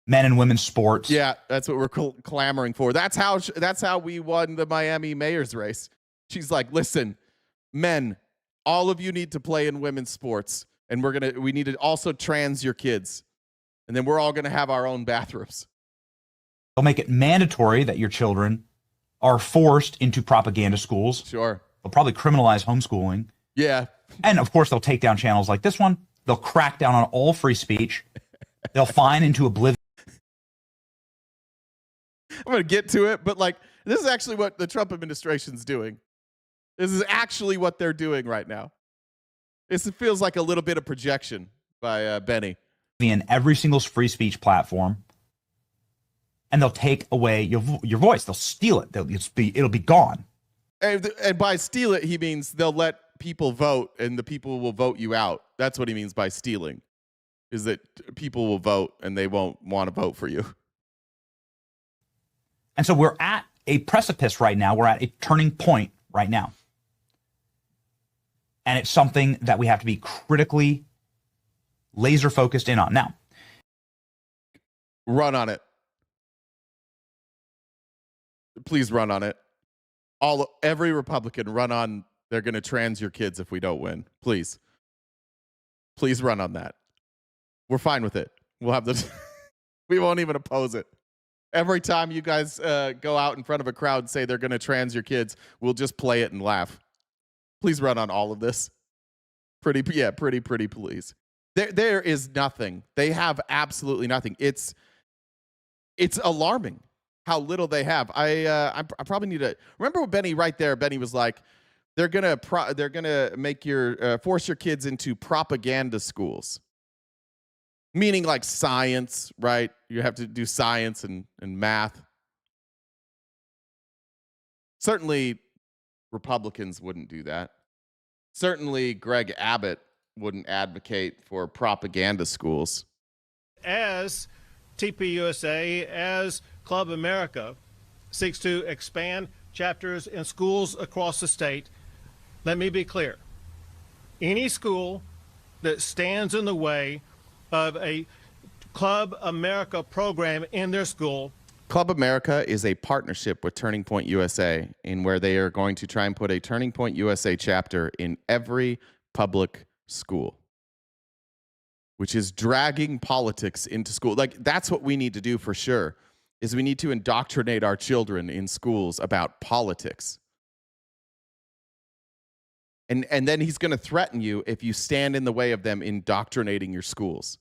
N: Men and women's sports.
B: Yeah, that's what we're clamoring for. That's how we won the Miami mayor's race. She's like, listen, men, all of you need to play in women's sports, and we need to also trans your kids, and then we're all gonna have our own bathrooms.
N: They'll make it mandatory that your children are forced into propaganda schools.
B: Sure.
N: They'll probably criminalize homeschooling.
B: Yeah.
N: And of course, they'll take down channels like this one. They'll crack down on all free speech. They'll fine into oblivion.
B: I'm going to get to it, but this is actually what the Trump administration's doing. This is actually what they're doing right now. This feels like a little bit of projection by Benny.
N: In every single free speech platform. And they'll take away your voice. They'll steal it. It'll be gone.
B: And by steal it, he means they'll let people vote, and the people will vote you out. That's what he means by stealing, is that people will vote, and they won't want to vote for you.
N: And so we're at a precipice right now. We're at a turning point right now. And it's something that we have to be critically laser focused in on. Now,
B: run on it. Please run on it. Every Republican run on. They're going to trans your kids if we don't win. Please run on that. We're fine with it. We'll have this. We won't even oppose it. Every time you guys go out in front of a crowd and say they're going to trans your kids, we'll just play it and laugh. Please run on all of this. Pretty please. There is nothing. They have absolutely nothing. It's alarming how little they have. I probably need to remember what Benny right there. Benny was like, they're gonna make force your kids into propaganda schools, meaning like science, right? You have to do science and math. Certainly, Republicans wouldn't do that. Certainly, Greg Abbott wouldn't advocate for propaganda schools.
O: As TPUSA, as Club America seeks to expand chapters in schools across the state, let me be clear. Any school that stands in the way of a Club America program in their school.
B: Club America is a partnership with Turning Point USA, in where they are going to try and put a Turning Point USA chapter in every public school, which is dragging politics into school. Like, that's what we need to do for sure, is we need to indoctrinate our children in schools about politics. And then he's going to threaten you if you stand in the way of them indoctrinating your schools.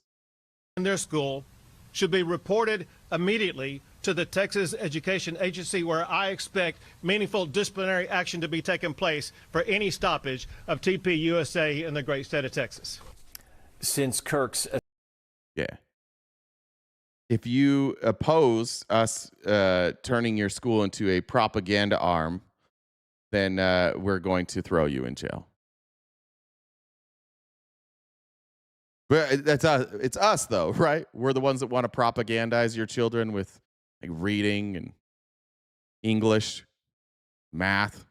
O: In their school should be reported immediately to the Texas Education Agency, where I expect meaningful disciplinary action to be taken place for any stoppage of TPUSA in the great state of Texas.
P: Since Kirk's...
B: Yeah. If you oppose us turning your school into a propaganda arm, then we're going to throw you in jail. But that's us. It's us, though, right? We're the ones that want to propagandize your children with like reading and English, math,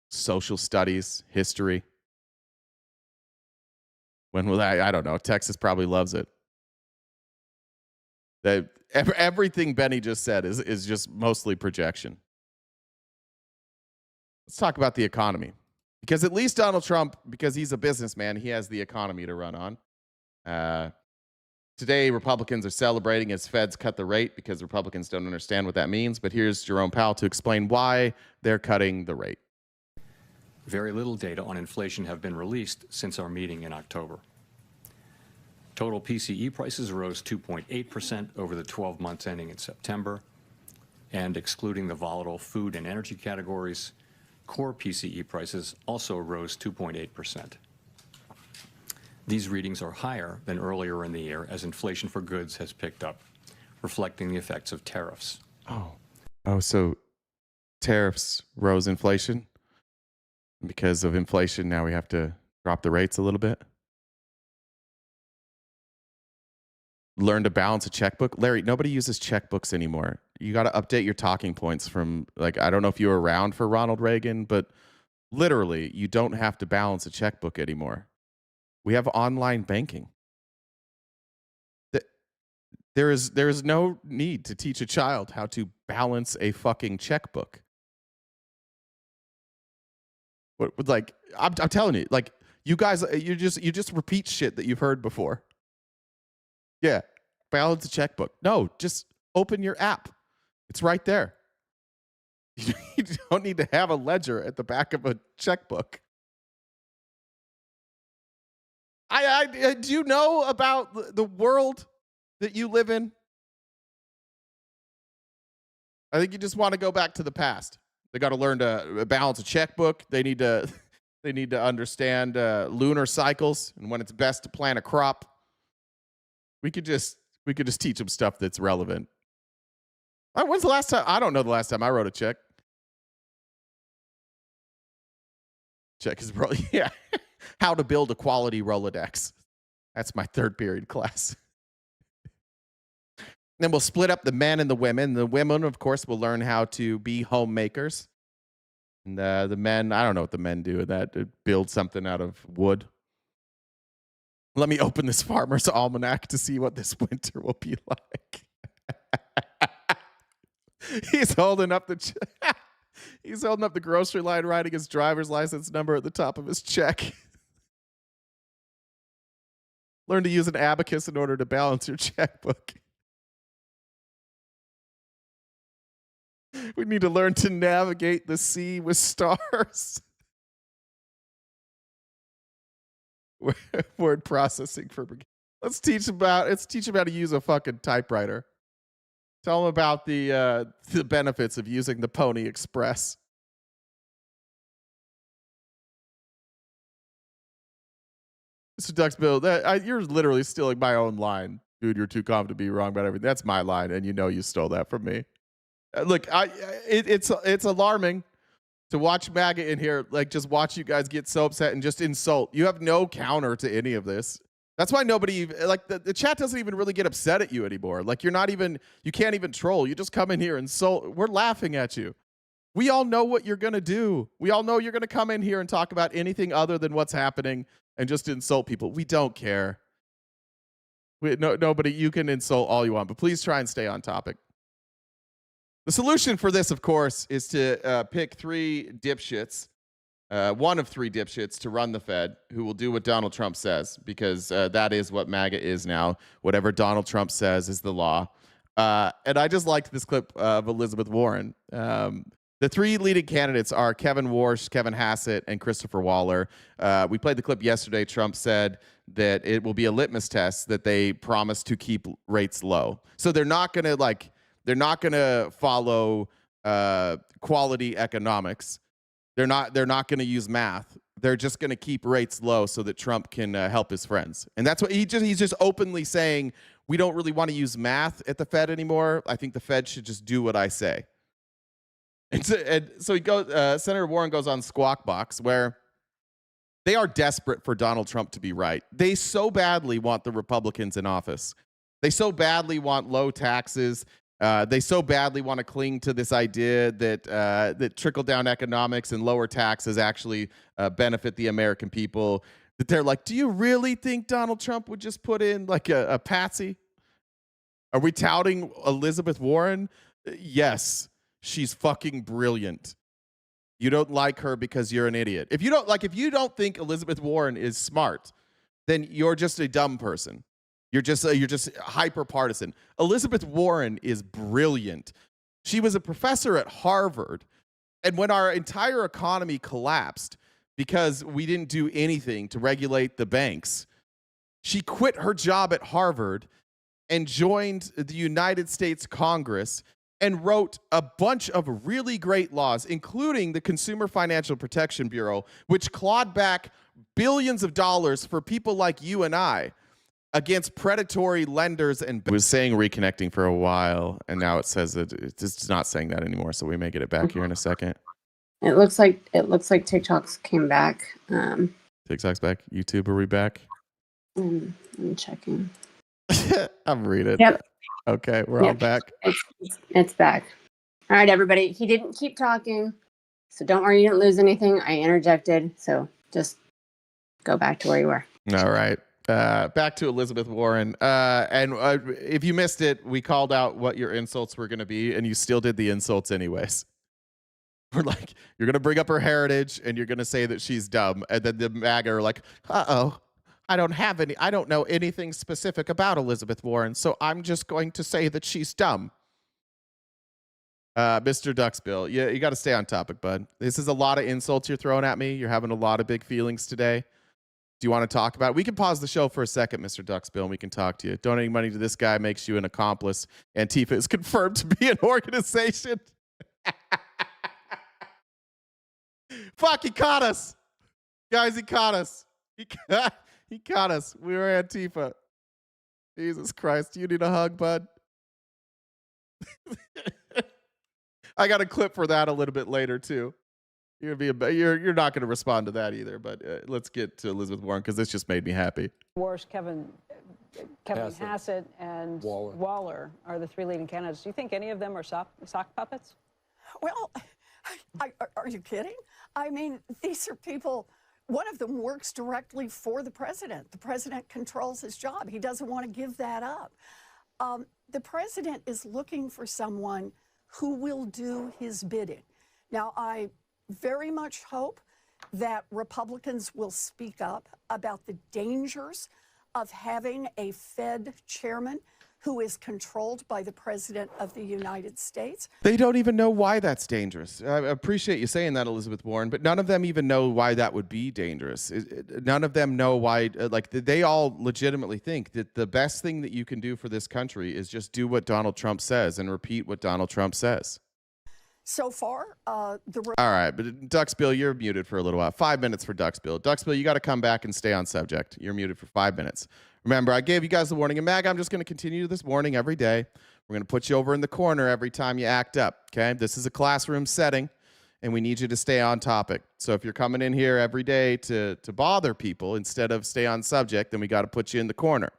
B: social studies, history. When will that? I don't know. Texas probably loves it. Everything Benny just said is just mostly projection. Let's talk about the economy. Because at least Donald Trump, because he's a businessman, he has the economy to run on. Today, Republicans are celebrating as feds cut the rate because Republicans don't understand what that means. But here's Jerome Powell to explain why they're cutting the rate.
Q: Very little data on inflation have been released since our meeting in October. Total PCE prices rose 2.8% over the 12 months ending in September. And excluding the volatile food and energy categories, core PCE prices also rose 2.8%. These readings are higher than earlier in the year as inflation for goods has picked up, reflecting the effects of tariffs.
B: Oh, so tariffs rose inflation? Because of inflation, now we have to drop the rates a little bit? Learn to balance a checkbook? Larry, nobody uses checkbooks anymore. You got to update your talking points from, like, I don't know if you were around for Ronald Reagan, but literally, you don't have to balance a checkbook anymore. We have online banking. There is no need to teach a child how to balance a fucking checkbook. But like, I'm telling you, like, you guys, you just repeat shit that you've heard before. Yeah, balance a checkbook. No, just open your app. It's right there. You don't need to have a ledger at the back of a checkbook. Do you know about the world that you live in? I think you just want to go back to the past. They got to learn to balance a checkbook. They need to understand lunar cycles and when it's best to plant a crop. We could just teach them stuff that's relevant. When's the last time? I don't know the last time I wrote a check. Check is probably, yeah. How to build a quality Rolodex. That's my third period class. Then we'll split up the men and the women. The women, of course, will learn how to be homemakers. And the men, I don't know what the men do with that. Build something out of wood. Let me open this Farmer's Almanac to see what this winter will be like. He's holding up the grocery line, writing his driver's license number at the top of his check. Learn to use an abacus in order to balance your checkbook. We need to learn to navigate the sea with stars. Word processing for. Let's teach them how to use a fucking typewriter. Tell them about the benefits of using the Pony Express. Mr. Duxbill, you're literally stealing my own line. Dude, you're too confident to be wrong about everything. That's my line, and you know you stole that from me. Look, it's alarming to watch MAGA in here, like, just watch you guys get so upset and just insult. You have no counter to any of this. That's why nobody, like, the chat doesn't even really get upset at you anymore. Like, you can't even troll. You just come in here and insult. We're laughing at you. We all know what you're going to do. We all know you're going to come in here and talk about anything other than what's happening and just insult people. We don't care. Nobody, you can insult all you want, but please try and stay on topic. The solution for this, of course, is to pick three dipshits, one of three dipshits to run the Fed who will do what Donald Trump says, because that is what MAGA is now. Whatever Donald Trump says is the law. And I just liked this clip of Elizabeth Warren. The three leading candidates are Kevin Warsh, Kevin Hassett, and Christopher Waller. We played the clip yesterday. Trump said that it will be a litmus test that they promise to keep rates low. So they're not going to, like, They're not going to follow quality economics. They're not going to use math. They're just going to keep rates low so that Trump can help his friends. And that's what he's just openly saying. We don't really want to use math at the Fed anymore. I think the Fed should just do what I say. And so he goes. Senator Warren goes on Squawk Box, where they are desperate for Donald Trump to be right. They so badly want the Republicans in office. They so badly want low taxes. They so badly want to cling to this idea that trickle-down economics and lower taxes actually benefit the American people. That they're like, do you really think Donald Trump would just put in like a patsy? Are we touting Elizabeth Warren? Yes, she's fucking brilliant. You don't like her because you're an idiot. If you don't think Elizabeth Warren is smart, then you're just a dumb person. You're just hyper partisan. Elizabeth Warren is brilliant. She was a professor at Harvard, and when our entire economy collapsed because we didn't do anything to regulate the banks, she quit her job at Harvard and joined the United States Congress and wrote a bunch of really great laws, including the Consumer Financial Protection Bureau, which clawed back billions of dollars for people like you and I against predatory lenders. And it was saying reconnecting for a while, and now it says that it's not saying that anymore. So we may get it back here in a second.
C: It looks like TikTok's came back.
B: TikTok's back. YouTube, are we back?
C: I'm checking.
B: I'm reading.
C: Yep.
B: Okay, we're all back.
C: It's back. All right, everybody. He didn't keep talking, so don't worry, you didn't lose anything. I interjected, so just go back to where you were.
B: All right. Back to Elizabeth Warren. And if you missed it, we called out what your insults were going to be, and you still did the insults anyways. We're like, you're going to bring up her heritage, and you're going to say that she's dumb. And then the MAGA are like, uh-oh, I don't know anything specific about Elizabeth Warren, so I'm just going to say that she's dumb. Mr. Duxbill, you got to stay on topic, bud. This is a lot of insults you're throwing at me. You're having a lot of big feelings today. Do you want to talk about it? We can pause the show for a second, Mr. Duxbill, and we can talk to you. Donating money to this guy makes you an accomplice. Antifa is confirmed to be an organization. Fuck, he caught us. Guys, he caught us. He caught us. We were Antifa. Jesus Christ. You need a hug, bud? I got a clip for that a little bit later, too. You're not going to respond to that either, but let's get to Elizabeth Warren because this just made me happy.
R: Kevin Hassett and Waller are the three leading candidates. Do you think any of them are sock puppets?
S: Well, are you kidding? I mean, these are people. One of them works directly for the president. The president controls his job. He doesn't want to give that up. The president is looking for someone who will do his bidding. Now, I very much hope that Republicans will speak up about the dangers of having a Fed chairman who is controlled by the President of the United States.
B: They don't even know why that's dangerous. I appreciate you saying that, Elizabeth Warren, but none of them even know why that would be dangerous. None of them know why, they all legitimately think that the best thing that you can do for this country is just do what Donald Trump says and repeat what Donald Trump says.
S: So far,
B: all right, but Duxbill, you're muted for a little while. 5 minutes for Duxbill. Duxbill, you got to come back and stay on subject. You're muted for 5 minutes. Remember, I gave you guys the warning. And Mag, I'm just going to continue this warning every day. We're going to put you over in the corner every time you act up, okay? This is a classroom setting, and we need you to stay on topic. So if you're coming in here every day to bother people instead of stay on subject, then we got to put you in the corner.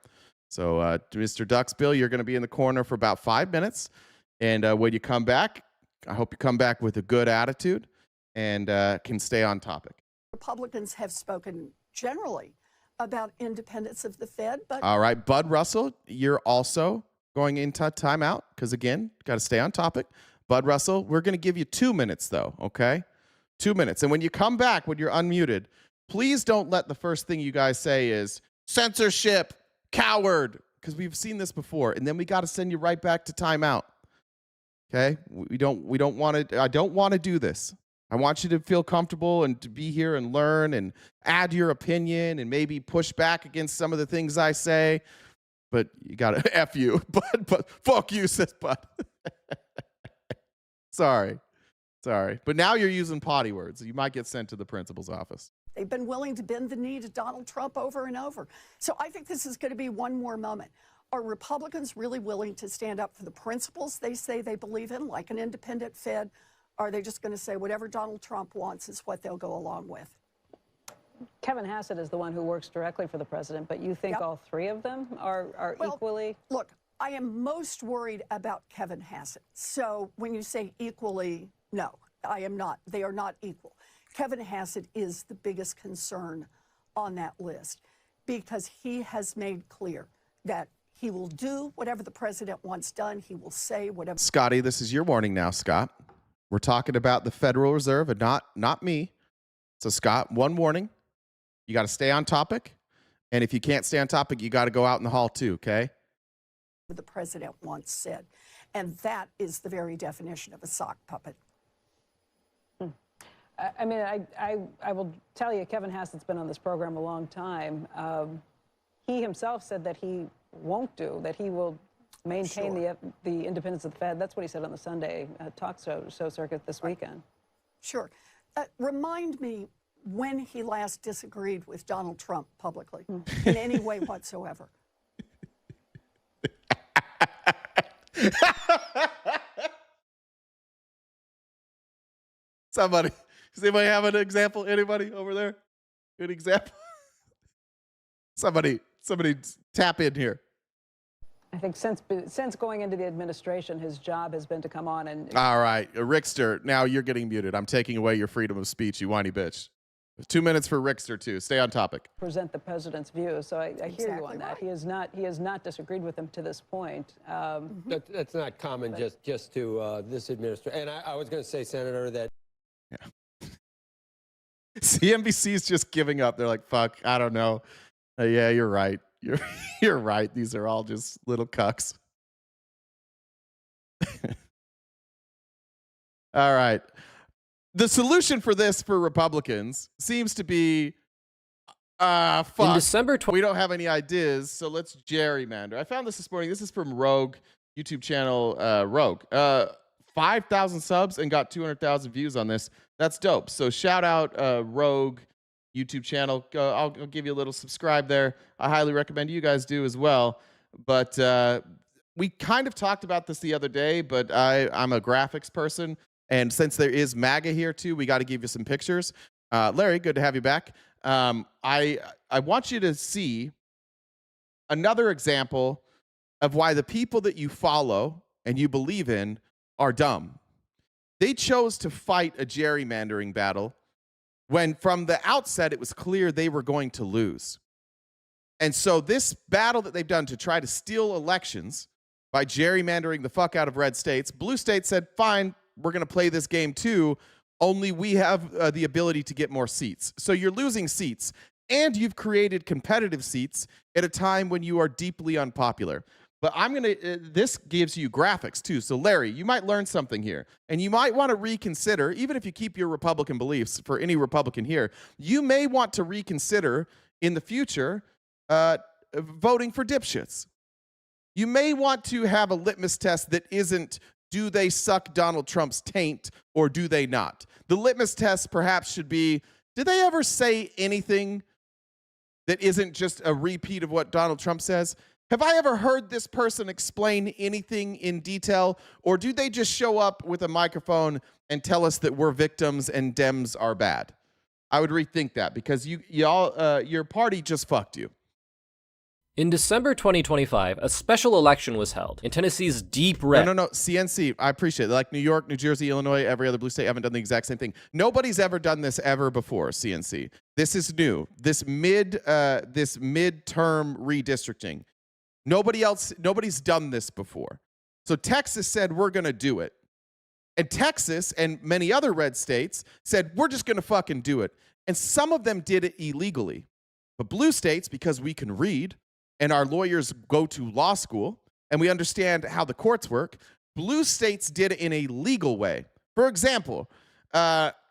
B: So, Mr. Duxbill, you're going to be in the corner for about 5 minutes. And when you come back, I hope you come back with a good attitude and can stay on topic.
S: Republicans have spoken generally about independence of the Fed. But
B: all right, Bud Russell, you're also going into timeout because, again, got to stay on topic. Bud Russell, we're going to give you 2 minutes, though, okay? 2 minutes. And when you come back, when you're unmuted, please don't let the first thing you guys say is censorship, coward, because we've seen this before. And then we got to send you right back to timeout. Okay? We don't want to. I don't want to do this. I want you to feel comfortable and to be here and learn and add your opinion and maybe push back against some of the things I say. But you got to F you. But fuck you, says Bud. Sorry. But now you're using potty words. You might get sent to the principal's office.
S: They've been willing to bend the knee to Donald Trump over and over. So I think this is going to be one more moment. Are Republicans really willing to stand up for the principles they say they believe in, like an independent Fed? Or are they just going to say whatever Donald Trump wants is what they'll go along with?
R: Kevin Hassett is the one who works directly for the president, but you think all three of them are equally?
S: Look, I am most worried about Kevin Hassett. So when you say equally, no, I am not. They are not equal. Kevin Hassett is the biggest concern on that list because he has made clear that he will do whatever the president wants done. He will say whatever.
B: Scotty, this is your warning now, Scott. We're talking about the Federal Reserve and not me. So, Scott, one warning. You got to stay on topic. And if you can't stay on topic, you got to go out in the hall too, okay?
S: The president once said. And that is the very definition of a sock puppet.
R: I mean, I will tell you, Kevin Hassett's been on this program a long time. He himself said that he won't do, that he will maintain the independence of the Fed. That's what he said on the Sunday talk show circuit this weekend.
S: Sure. Remind me when he last disagreed with Donald Trump publicly in any way whatsoever.
B: Somebody. Does anybody have an example? Anybody over there? Good example? Somebody tap in here.
R: I think since going into the administration, his job has been to come on and...
B: All right. Rickster, now you're getting muted. I'm taking away your freedom of speech, you whiny bitch. 2 minutes for Rickster, too. Stay on topic.
R: Present the president's view. So I hear you on that. Right. He has not disagreed with him to this point.
T: That's not common just to this administration. And I was going to say, Senator, that...
B: Yeah. CNBC is just giving up. They're like, fuck, I don't know. Yeah, you're right. You're right. These are all just little cucks. All right. The solution for this for Republicans seems to be, fuck.
U: In December
B: we don't have any ideas, so let's gerrymander. I found this morning. This is from Rogue, YouTube channel Rogue. 5,000 subs and got 200,000 views on this. That's dope. So shout out Rogue YouTube channel. I'll give you a little subscribe there. I highly recommend you guys do as well. But we kind of talked about this the other day, but I'm a graphics person. And since there is MAGA here too, we got to give you some pictures. Larry, good to have you back. I want you to see another example of why the people that you follow and you believe in are dumb. They chose to fight a gerrymandering battle when from the outset it was clear they were going to lose. And so this battle that they've done to try to steal elections by gerrymandering the fuck out of red states, blue states said, fine, we're going to play this game too, only we have the ability to get more seats. So you're losing seats, and you've created competitive seats at a time when you are deeply unpopular. But this gives you graphics too. So Larry, you might learn something here. And you might want to reconsider, even if you keep your Republican beliefs for any Republican here, you may want to reconsider in the future voting for dipshits. You may want to have a litmus test that isn't, do they suck Donald Trump's taint or do they not? The litmus test perhaps should be, did they ever say anything that isn't just a repeat of what Donald Trump says? Have I ever heard this person explain anything in detail, or do they just show up with a microphone and tell us that we're victims and Dems are bad? I would rethink that because your party just fucked you.
U: In December 2025, a special election was held in Tennessee's deep red.
B: No, CNC, I appreciate it. Like New York, New Jersey, Illinois, every other blue state haven't done the exact same thing. Nobody's ever done this ever before, CNC. This is new. This midterm redistricting. Nobody's done this before. So Texas said, we're going to do it. And Texas and many other red states said, we're just going to fucking do it. And some of them did it illegally. But blue states, because we can read and our lawyers go to law school and we understand how the courts work, blue states did it in a legal way. For example,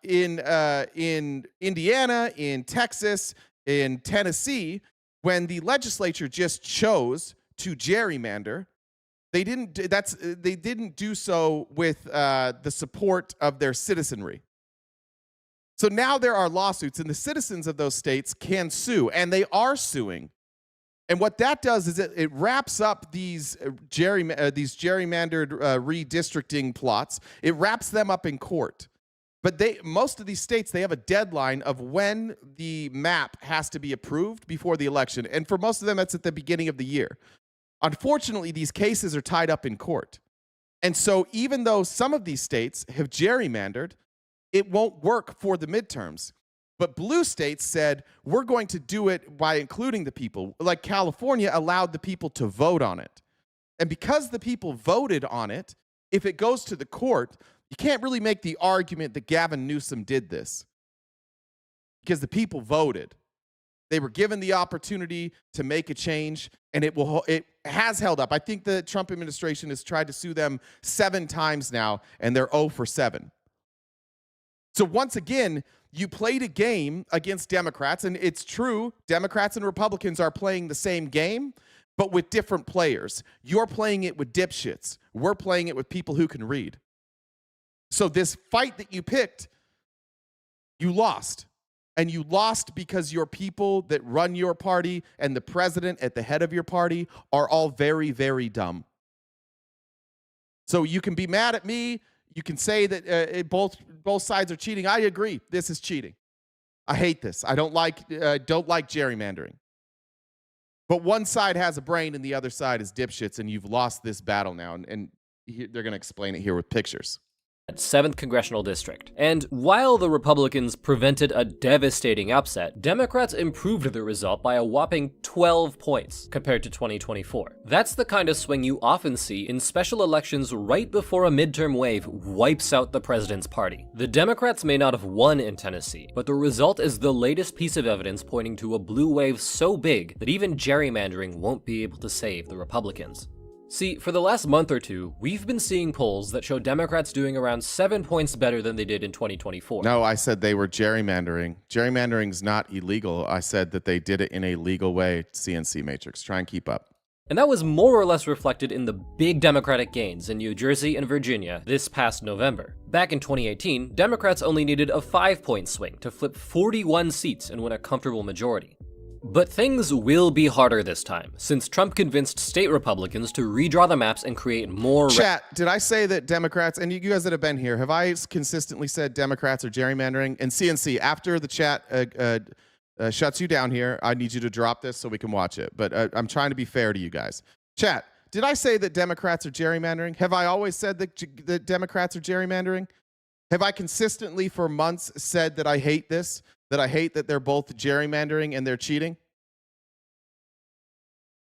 B: in Indiana, in Texas, in Tennessee, when the legislature just chose to gerrymander, They didn't do so with the support of their citizenry. So now there are lawsuits, and the citizens of those states can sue, and they are suing. And what that does is it wraps up these gerrymandered redistricting plots. It wraps them up in court. But most of these states, they have a deadline of when the map has to be approved before the election. And for most of them, that's at the beginning of the year. Unfortunately, these cases are tied up in court. And so even though some of these states have gerrymandered, it won't work for the midterms. But blue states said, we're going to do it by including the people. Like California allowed the people to vote on it. And because the people voted on it, if it goes to the court, you can't really make the argument that Gavin Newsom did this. Because the people voted. They were given the opportunity to make a change, and it has held up. I think the Trump administration has tried to sue them 7 times now, and they're 0 for 7. So once again, you played a game against Democrats, and it's true, Democrats and Republicans are playing the same game, but with different players. You're playing it with dipshits. We're playing it with people who can read. So this fight that you picked, you lost. And you lost because your people that run your party and the president at the head of your party are all very, very dumb. So you can be mad at me. You can say that both sides are cheating. I agree. This is cheating. I hate this. I don't like gerrymandering. But one side has a brain and the other side is dipshits, and you've lost this battle now. And they're going to explain it here with pictures.
U: 7th Congressional District. And while the Republicans prevented a devastating upset, Democrats improved the result by a whopping 12 points compared to 2024. That's the kind of swing you often see in special elections right before a midterm wave wipes out the president's party. The Democrats may not have won in Tennessee, but the result is the latest piece of evidence pointing to a blue wave so big that even gerrymandering won't be able to save the Republicans. See, for the last month or two, we've been seeing polls that show Democrats doing around 7 points better than they did in 2024.
B: No, I said they were gerrymandering. Gerrymandering's not illegal. I said that they did it in a legal way, CNC matrix. Try and keep up.
U: And that was more or less reflected in the big Democratic gains in New Jersey and Virginia this past November. Back in 2018, Democrats only needed a 5-point swing to flip 41 seats and win a comfortable majority. But things will be harder this time, since Trump convinced state Republicans to redraw the maps and create more...
B: Chat, did I say that Democrats, and you guys that have been here, have I consistently said Democrats are gerrymandering? And CNC, after the chat shuts you down here, I need you to drop this so we can watch it. But I'm trying to be fair to you guys. Chat, did I say that Democrats are gerrymandering? Have I always said that Democrats are gerrymandering? Have I consistently for months said that I hate this? That I hate that they're both gerrymandering and they're cheating?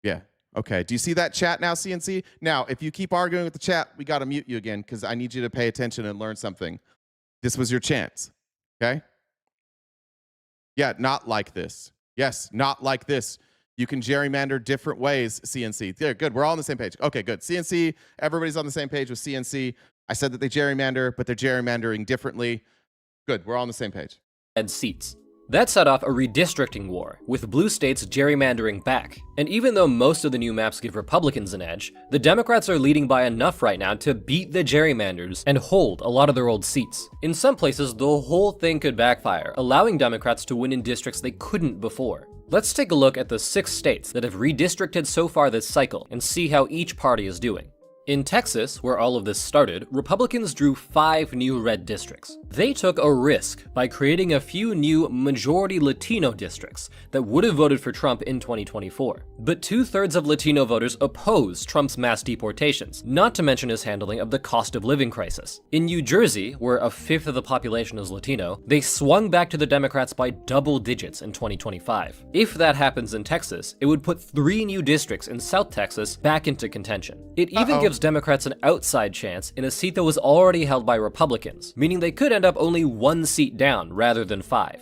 B: Yeah. Okay. Do you see that chat now, CNC? Now, if you keep arguing with the chat, we got to mute you again because I need you to pay attention and learn something. This was your chance. Okay? Yeah, not like this. Yes, not like this. You can gerrymander different ways, CNC. There, good. We're all on the same page. Okay, good. CNC, everybody's on the same page with CNC. I said that they gerrymander, but they're gerrymandering differently. Good. We're all on the same page.
U: And seats. That set off a redistricting war, with blue states gerrymandering back. And even though most of the new maps give Republicans an edge, the Democrats are leading by enough right now to beat the gerrymanders and hold a lot of their old seats. In some places, the whole thing could backfire, allowing Democrats to win in districts they couldn't before. Let's take a look at the 6 states that have redistricted so far this cycle and see how each party is doing. In Texas, where all of this started, Republicans drew 5 new red districts. They took a risk by creating a few new majority Latino districts that would have voted for Trump in 2024. But 2/3 of Latino voters oppose Trump's mass deportations, not to mention his handling of the cost of living crisis. In New Jersey, where 1/5 of the population is Latino, they swung back to the Democrats by double digits in 2025. If that happens in Texas, it would put 3 new districts in South Texas back into contention. It even gives Democrats an outside chance in a seat that was already held by Republicans, meaning they could end up only 1 seat down rather than 5.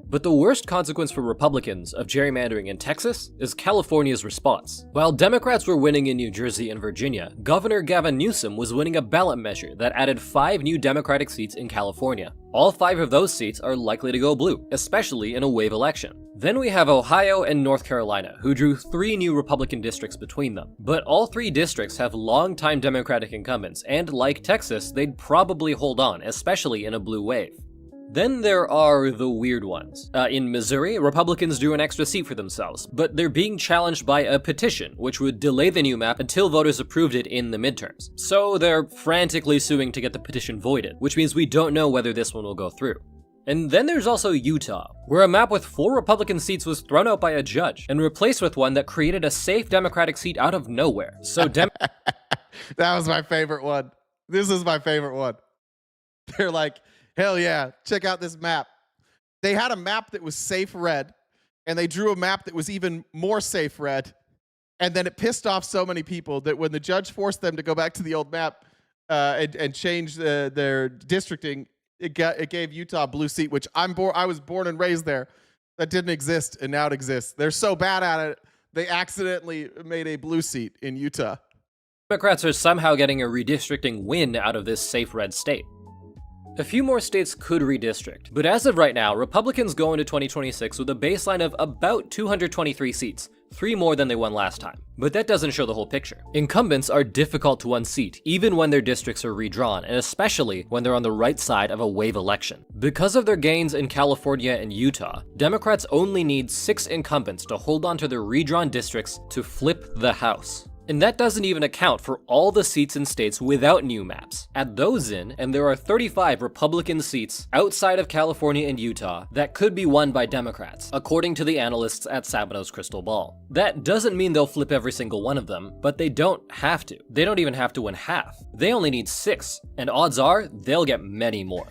U: But the worst consequence for Republicans of gerrymandering in Texas is California's response. While Democrats were winning in New Jersey and Virginia, Governor Gavin Newsom was winning a ballot measure that added 5 new Democratic seats in California. All 5 of those seats are likely to go blue, especially in a wave election. Then we have Ohio and North Carolina, who drew 3 new Republican districts between them. But all 3 districts have long-time Democratic incumbents, and like Texas, they'd probably hold on, especially in a blue wave. Then there are the weird ones. In Missouri, Republicans drew an extra seat for themselves, but they're being challenged by a petition, which would delay the new map until voters approved it in the midterms. So they're frantically suing to get the petition voided, which means we don't know whether this one will go through. And then there's also Utah, where a map with 4 Republican seats was thrown out by a judge and replaced with one that created a safe Democratic seat out of nowhere. So
B: That was my favorite one. This is my favorite one. They're like, hell yeah, check out this map. They had a map that was safe red, and they drew a map that was even more safe red, and then it pissed off so many people that when the judge forced them to go back to the old map and change their districting, it gave Utah a blue seat, which I was born and raised there. That didn't exist, and now it exists. They're so bad at it, they accidentally made a blue seat in Utah.
U: Democrats are somehow getting a redistricting win out of this safe red state. A few more states could redistrict, but as of right now, Republicans go into 2026 with a baseline of about 223 seats, 3 more than they won last time. But that doesn't show the whole picture. Incumbents are difficult to unseat, even when their districts are redrawn, and especially when they're on the right side of a wave election. Because of their gains in California and Utah, Democrats only need 6 incumbents to hold on to their redrawn districts to flip the House. And that doesn't even account for all the seats in states without new maps. Add those in, and there are 35 Republican seats outside of California and Utah that could be won by Democrats, according to the analysts at Sabino's Crystal Ball. That doesn't mean they'll flip every single one of them, but they don't have to. They don't even have to win half. They only need 6, and odds are they'll get many more.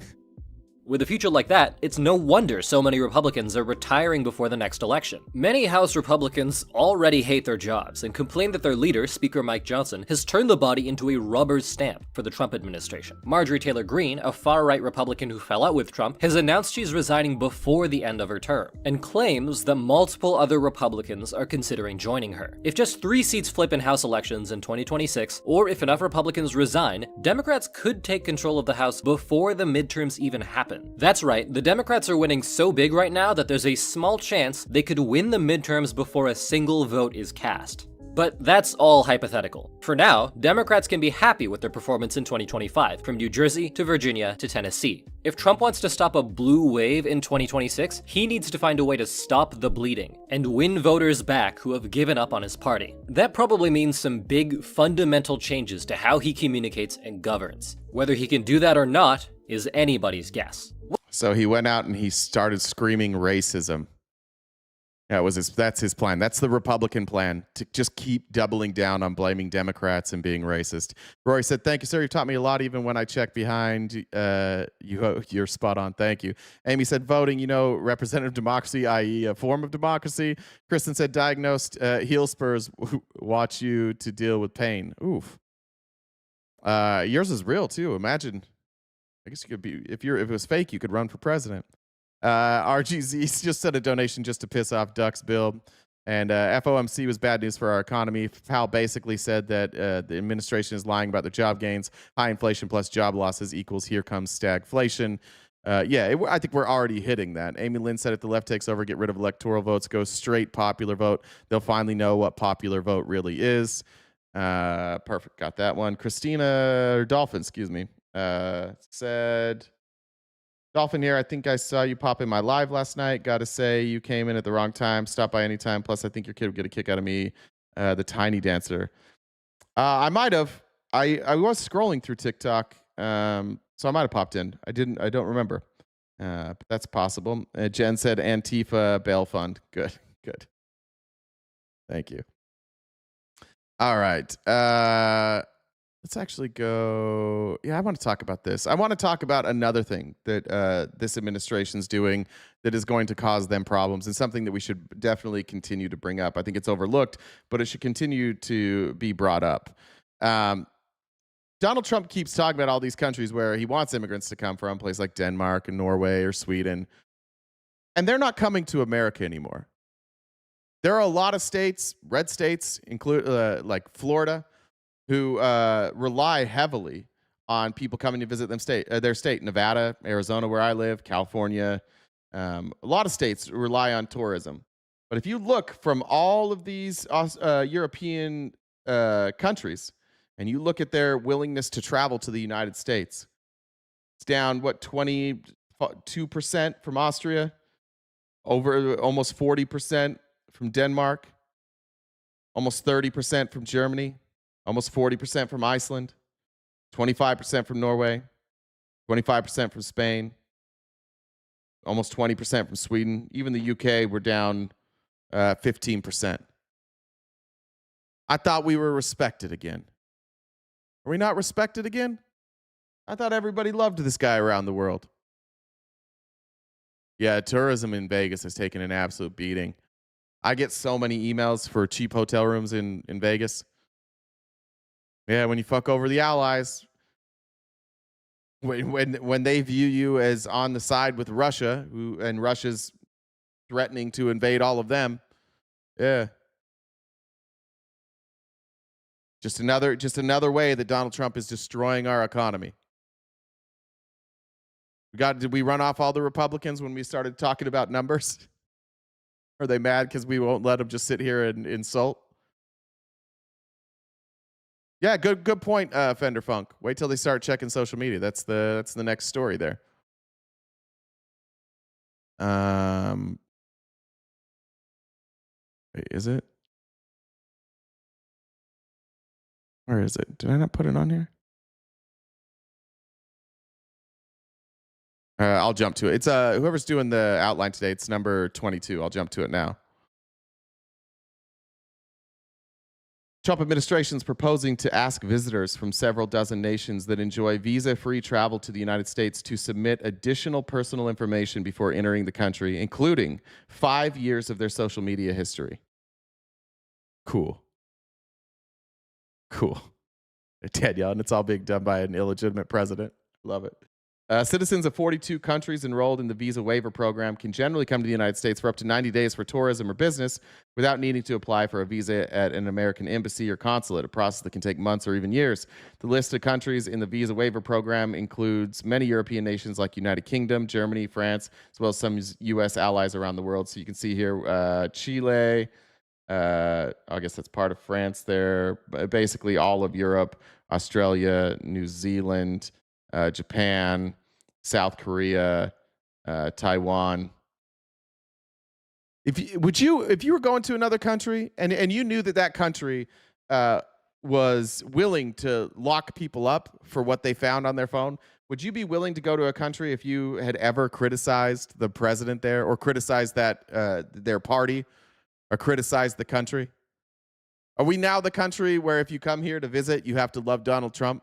U: With a future like that, it's no wonder so many Republicans are retiring before the next election. Many House Republicans already hate their jobs and complain that their leader, Speaker Mike Johnson, has turned the body into a rubber stamp for the Trump administration. Marjorie Taylor Greene, a far-right Republican who fell out with Trump, has announced she's resigning before the end of her term, and claims that multiple other Republicans are considering joining her. If just 3 seats flip in House elections in 2026, or if enough Republicans resign, Democrats could take control of the House before the midterms even happen. That's right, the Democrats are winning so big right now that there's a small chance they could win the midterms before a single vote is cast. But that's all hypothetical. For now, Democrats can be happy with their performance in 2025, from New Jersey to Virginia to Tennessee. If Trump wants to stop a blue wave in 2026, he needs to find a way to stop the bleeding and win voters back who have given up on his party. That probably means some big, fundamental changes to how he communicates and governs. Whether he can do that or not is anybody's guess.
B: So he went out and he started screaming racism. That's his plan. That's the Republican plan, to just keep doubling down on blaming Democrats and being racist. Rory said, "Thank you, sir. You've taught me a lot, even when I check behind. You're spot on. Thank you." Amy said, "Voting, representative democracy, i.e. a form of democracy." Kristen said, "Diagnosed heel spurs watch you to deal with pain." Oof. Yours is real too. Imagine. I guess you could be, if it was fake, you could run for president. RGZ just sent a donation just to piss off Duck's bill. And FOMC was bad news for our economy. Powell basically said that the administration is lying about their job gains. High inflation plus job losses equals here comes stagflation. I think we're already hitting that. Amy Lynn said if the left takes over, get rid of electoral votes, go straight popular vote. They'll finally know what popular vote really is. Perfect. Got that one. Dolphin, said, "Dolphin here. I think I saw you pop in my live last night. Got to say, you came in at the wrong time. Stop by anytime. Plus, I think your kid would get a kick out of me, the tiny dancer." I might have. I was scrolling through TikTok, so I might have popped in. I don't remember. But that's possible. Jen said Antifa bail fund. Good. Thank you. All right. Let's actually go. Yeah, I want to talk about this. I want to talk about another thing that this administration's doing that is going to cause them problems, and something that we should definitely continue to bring up. I think it's overlooked, but it should continue to be brought up. Donald Trump keeps talking about all these countries where he wants immigrants to come from, places like Denmark and Norway or Sweden, and they're not coming to America anymore. There are a lot of states, red states, like Florida, who rely heavily on people coming to visit their state. Nevada, Arizona, where I live, California. A lot of states rely on tourism. But if you look from all of these European countries and you look at their willingness to travel to the United States, it's down, 22% from Austria, over almost 40% from Denmark, almost 30% from Germany, almost 40% from Iceland, 25% from Norway, 25% from Spain, almost 20% from Sweden. Even the UK, we're down 15%. I thought we were respected again. Are we not respected again? I thought everybody loved this guy around the world. Yeah, tourism in Vegas has taken an absolute beating. I get so many emails for cheap hotel rooms in Vegas. Yeah, when you fuck over the allies, when they view you as on the side with Russia, and Russia's threatening to invade all of them, yeah. Just another way that Donald Trump is destroying our economy. Did we run off all the Republicans when we started talking about numbers? Are they mad because we won't let them just sit here and insult? Yeah, good point, Fender Funk. Wait till they start checking social media. That's the next story there. Wait, is it? Where is it? Did I not put it on here? I'll jump to it. It's whoever's doing the outline today. It's number 22. I'll jump to it now. Trump administration is proposing to ask visitors from several dozen nations that enjoy visa-free travel to the United States to submit additional personal information before entering the country, including 5 years of their social media history. Cool. Ted yelling, it's all being done by an illegitimate president. Love it. Citizens of 42 countries enrolled in the visa waiver program can generally come to the United States for up to 90 days for tourism or business without needing to apply for a visa at an American embassy or consulate, a process that can take months or even years. The list of countries in the visa waiver program includes many European nations like United Kingdom, Germany, France, as well as some U.S. allies around the world. So you can see here Chile, I guess that's part of France there, basically all of Europe, Australia, New Zealand, Japan, South Korea, Taiwan. If you were going to another country and you knew that country was willing to lock people up for what they found on their phone, would you be willing to go to a country if you had ever criticized the president there, or criticized their party, or criticized the country? Are we now the country where if you come here to visit, you have to love Donald Trump?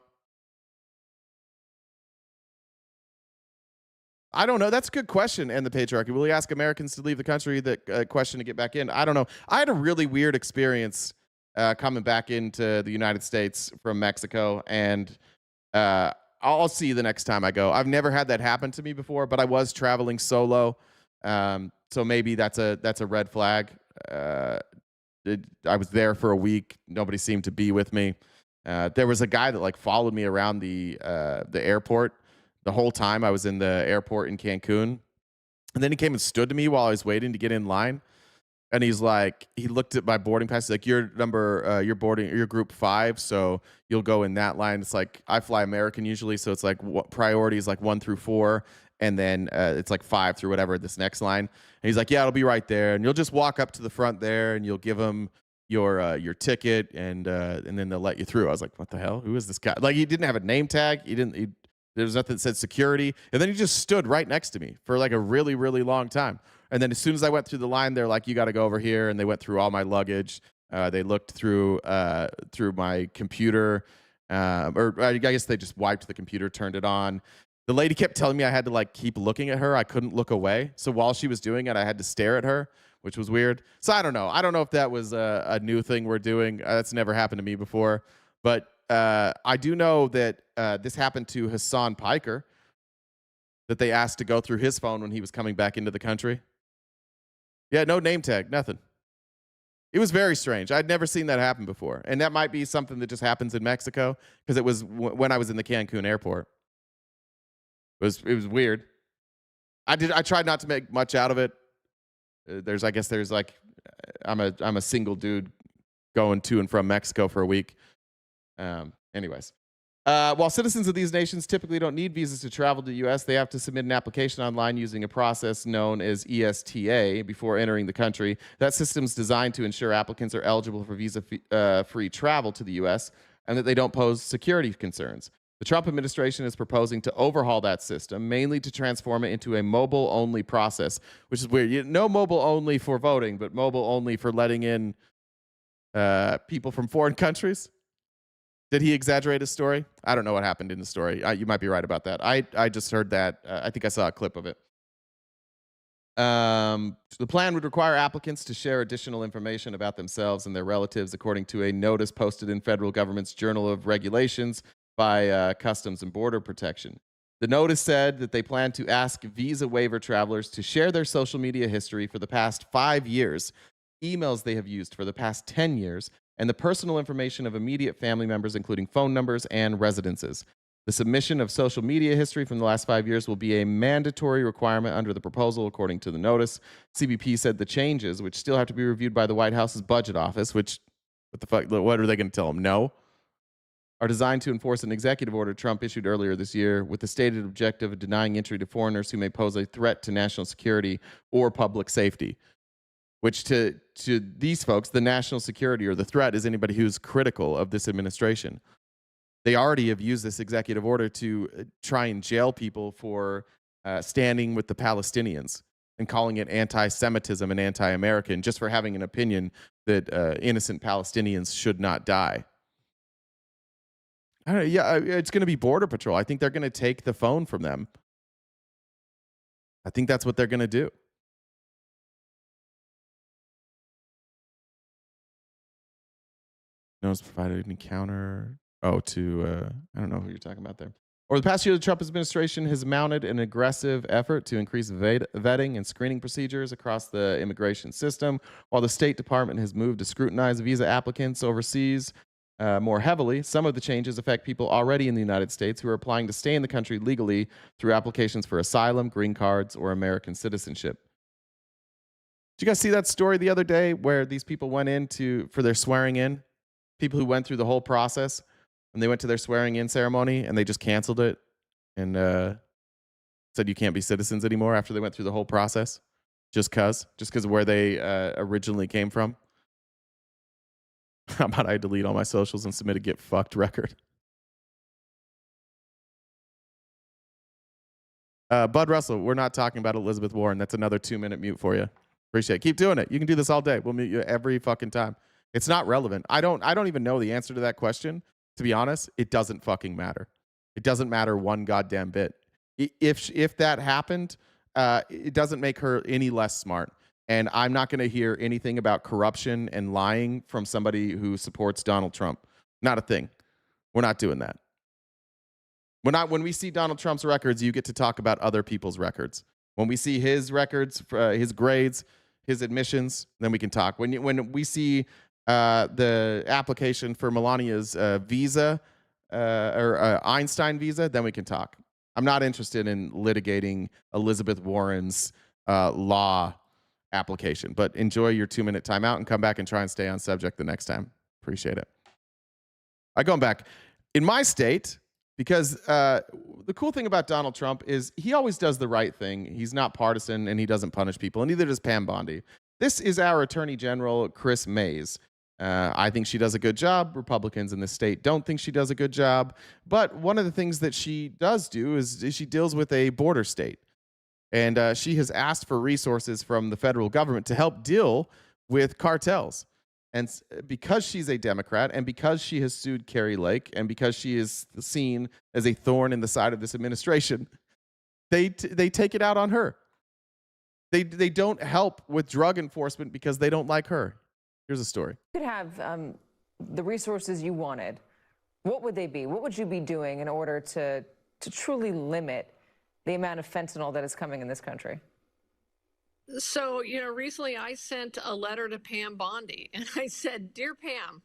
B: I don't know. That's a good question. And the patriarchy. Will he ask Americans to leave the country? That question to get back in. I don't know. I had a really weird experience coming back into the United States from Mexico, and I'll see you the next time I go. I've never had that happen to me before, but I was traveling solo, so maybe that's a red flag. I was there for a week. Nobody seemed to be with me. There was a guy that followed me around the airport the whole time I was in the airport in Cancun. And then he came and stood to me while I was waiting to get in line. And he looked at my boarding pass. He's like, you're group 5, so you'll go in that line. It's like, I fly American usually, so it's like priority is 1 through 4. And then it's 5 through whatever this next line. And he's like, yeah, it'll be right there. And you'll just walk up to the front there and you'll give them your ticket, and then they'll let you through. I was like, what the hell? Who is this guy? He didn't have a name tag. There was nothing that said security. And then he just stood right next to me for a really, really long time. And then as soon as I went through the line, they're like, you got to go over here. And they went through all my luggage. They looked through my computer. Or I guess they just wiped the computer, turned it on. The lady kept telling me I had to keep looking at her. I couldn't look away. So while she was doing it, I had to stare at her, which was weird. So I don't know. I don't know if that was a new thing we're doing. That's never happened to me before. But I do know that this happened to Hassan Piker, that they asked to go through his phone when he was coming back into the country. Yeah, no name tag, nothing. It was very strange. I'd never seen that happen before. And that might be something that just happens in Mexico, because it was when I was in the Cancun airport. It was weird. I tried not to make much out of it. I guess there's like, I'm a single dude going to and from Mexico for a week. Anyways. While citizens of these nations typically don't need visas to travel to the U.S., they have to submit an application online using a process known as ESTA before entering the country. That system is designed to ensure applicants are eligible for visa-free travel to the U.S. and that they don't pose security concerns. The Trump administration is proposing to overhaul that system, mainly to transform it into a mobile-only process, which is weird. No mobile-only for voting, but mobile-only for letting in people from foreign countries. Did he exaggerate his story? I don't know what happened in the story. You might be right about that. I just heard that. I think I saw a clip of it. The plan would require applicants to share additional information about themselves and their relatives, according to a notice posted in federal government's Journal of Regulations by Customs and Border Protection. The notice said that they plan to ask visa waiver travelers to share their social media history for the past 5 years, emails they have used for the past 10 years, and the personal information of immediate family members, including phone numbers and residences. The submission of social media history from the last 5 years will be a mandatory requirement under the proposal, according to the notice. CBP said the changes, which still have to be reviewed by the White House's budget office, which, what the fuck, what are they going to tell them? No? Are designed to enforce an executive order Trump issued earlier this year with the stated objective of denying entry to foreigners who may pose a threat to national security or public safety. Which to these folks, the national security or the threat is anybody who's critical of this administration. They already have used this executive order to try and jail people for standing with the Palestinians and calling it anti-Semitism and anti-American just for having an opinion that innocent Palestinians should not die. I don't know, yeah, it's going to be Border Patrol. I think they're going to take the phone from them. I think that's what they're going to do. Notice provided an encounter. I don't know who you're talking about there. Over the past year, the Trump administration has mounted an aggressive effort to increase vetting and screening procedures across the immigration system, while the State Department has moved to scrutinize visa applicants overseas more heavily. Some of the changes affect people already in the United States who are applying to stay in the country legally through applications for asylum, green cards, or American citizenship. Did you guys see that story the other day where these people went in for their swearing in? People who went through the whole process, and they went to their swearing in ceremony and they just canceled it and said you can't be citizens anymore after they went through the whole process just because of where they originally came from. How about I delete all my socials and submit a get fucked record? Bud Russell, we're not talking about Elizabeth Warren. That's another 2-minute mute for you. Appreciate it. Keep doing it. You can do this all day. We'll mute you every fucking time. It's not relevant. I don't even know the answer to that question. To be honest, it doesn't fucking matter. It doesn't matter one goddamn bit. If that happened, it doesn't make her any less smart. And I'm not going to hear anything about corruption and lying from somebody who supports Donald Trump. Not a thing. We're not doing that. When we see Donald Trump's records, you get to talk about other people's records. When we see his records, his grades, his admissions, then we can talk. When we see the application for Melania's visa or Einstein visa, then we can talk. I'm not interested in litigating Elizabeth Warren's law application, but enjoy your 2-minute timeout and come back and try and stay on subject the next time. Appreciate it. Going back in my state, because the cool thing about Donald Trump is he always does the right thing. He's not partisan and he doesn't punish people, and neither does Pam Bondi. This is our Attorney General, Chris Mays. I think she does a good job. Republicans in this state don't think she does a good job. But one of the things that she does do is she deals with a border state. And she has asked for resources from the federal government to help deal with cartels. And because she's a Democrat and because she has sued Kari Lake and because she is seen as a thorn in the side of this administration, they take it out on her. They don't help with drug enforcement because they don't like her. Here's a story.
A: You could have the resources you wanted. What would they be? What would you be doing in order to truly limit the amount of fentanyl that is coming in this country?
D: So, recently I sent a letter to Pam Bondi and I said, "Dear Pam,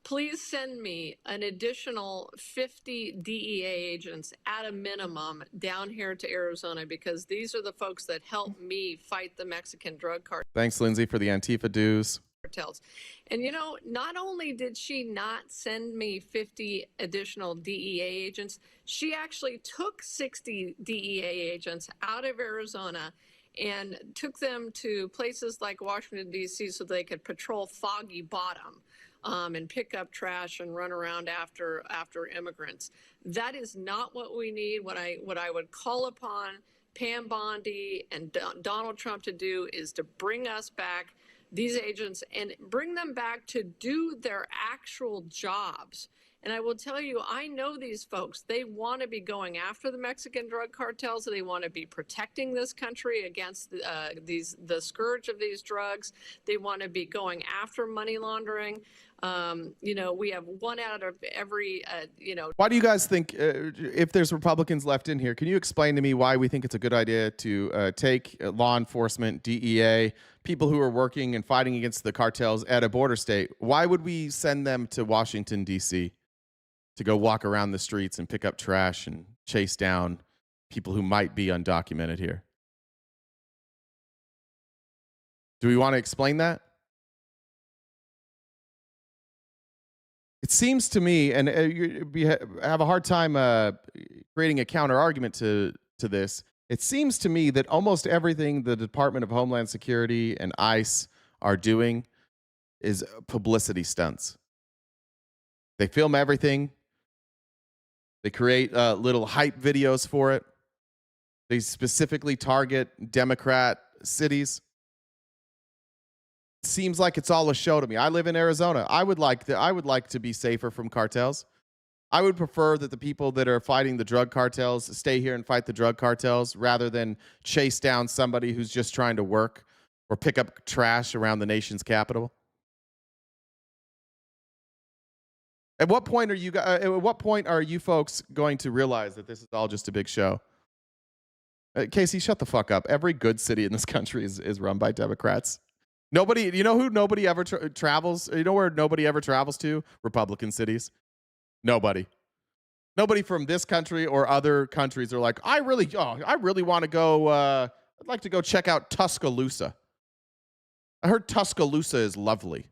D: please send me an additional 50 DEA agents at a minimum down here to Arizona, because these are the folks that help me fight the Mexican drug
B: Thanks, Lindsay, for the Antifa dues.
D: cartels." And not only did she not send me 50 additional DEA agents, she actually took 60 DEA agents out of Arizona and took them to places like Washington, D.C. so they could patrol Foggy Bottom and pick up trash and run around after immigrants. That is not what we need. What I would call upon Pam Bondi and Donald Trump to do is to bring us back these agents and bring them back to do their actual jobs. And I will tell you, I know these folks. They want to be going after the Mexican drug cartels. They want to be protecting this country against the scourge of these drugs. They want to be going after money laundering. We have one out of every,
B: Why do you guys think, if there's Republicans left in here, can you explain to me why we think it's a good idea to take law enforcement, DEA, people who are working and fighting against the cartels at a border state? Why would we send them to Washington, D.C. to go walk around the streets and pick up trash and chase down people who might be undocumented here? Do we want to explain that? It seems to me, and we have a hard time creating a counter argument to this. It seems to me that almost everything the Department of Homeland Security and ICE are doing is publicity stunts. They film everything. They create little hype videos for it. They specifically target Democrat cities. Seems like it's all a show to me. I live in Arizona. I would like to be safer from cartels. I would prefer that the people that are fighting the drug cartels stay here and fight the drug cartels rather than chase down somebody who's just trying to work or pick up trash around the nation's capital. At what point are you folks going to realize that this is all just a big show? Casey, shut the fuck up. Every good city in this country is run by Democrats. Nobody, you know who nobody ever travels? You know where nobody ever travels to? Republican cities. Nobody from this country or other countries are like, I really want to go. I'd like to go check out Tuscaloosa. I heard Tuscaloosa is lovely.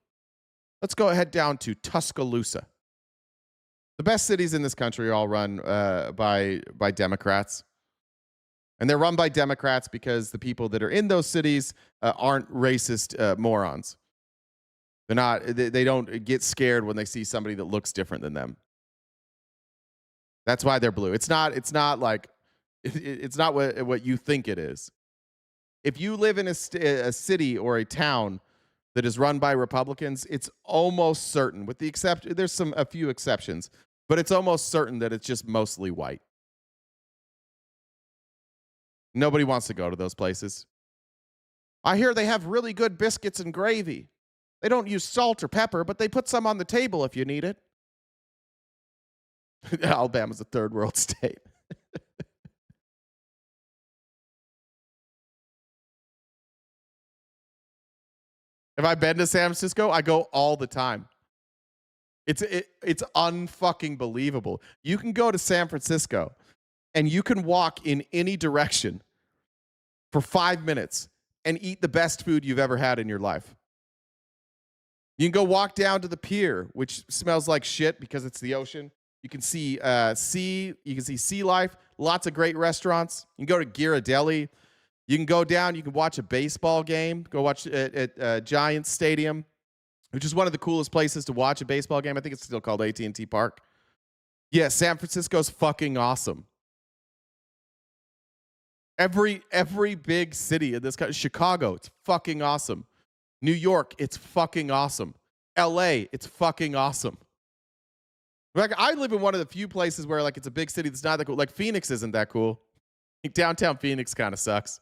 B: Let's go head down to Tuscaloosa. The best cities in this country are all run by Democrats. And they're run by Democrats because the people that are in those cities aren't racist morons. They're not. They don't get scared when they see somebody that looks different than them. That's why they're blue. It's not like it's not what you think it is. If you live in a city or a town that is run by Republicans, it's almost certain, with the exception, there's a few exceptions, but it's almost certain that it's just mostly white. Nobody wants to go to those places. I hear they have really good biscuits and gravy. They don't use salt or pepper, but they put some on the table if you need it. Alabama's a third world state. Have I been to San Francisco? I go all the time. It's unfucking believable. You can go to San Francisco and you can walk in any direction for 5 minutes and eat the best food you've ever had in your life. You can go walk down to the pier, which smells like shit because it's the ocean. You can see sea life, lots of great restaurants. You can go to Ghirardelli. You can go down, you can watch a baseball game, go watch at Giants Stadium, which is one of the coolest places to watch a baseball game. I think it's still called AT&T Park. Yeah, San Francisco's fucking awesome. Every big city in this country, Chicago, it's fucking awesome. New York, it's fucking awesome. LA, it's fucking awesome. Like, I live in one of the few places where like it's a big city that's not that cool. Like Phoenix isn't that cool. Downtown Phoenix kind of sucks.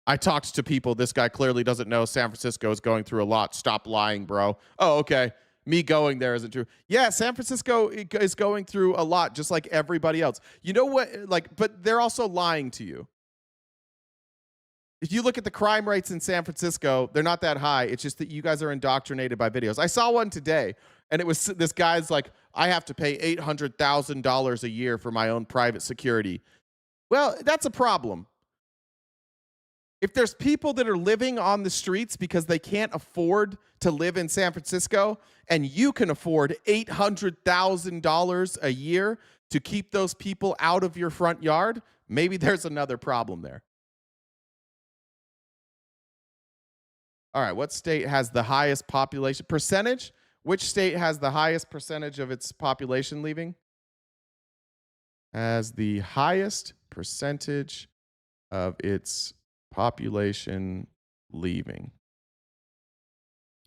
B: I talked to people. This guy clearly doesn't know San Francisco is going through a lot. Stop lying, bro. Oh, okay. Me going there isn't true. Yeah, San Francisco is going through a lot, just like everybody else. You know what? Like, but they're also lying to you. if you look at the crime rates in San Francisco, they're not that high. It's just that you guys are indoctrinated by videos. I saw one today, and it was this guy's like, I have to pay $800,000 a year for my own private security. Well, that's a problem. If there's people that are living on the streets because they can't afford to live in San Francisco, and you can afford $800,000 a year to keep those people out of your front yard, maybe there's another problem there. All right, what state has the highest population percentage? Which state has the highest percentage of its population leaving? Has the highest percentage of its population leaving.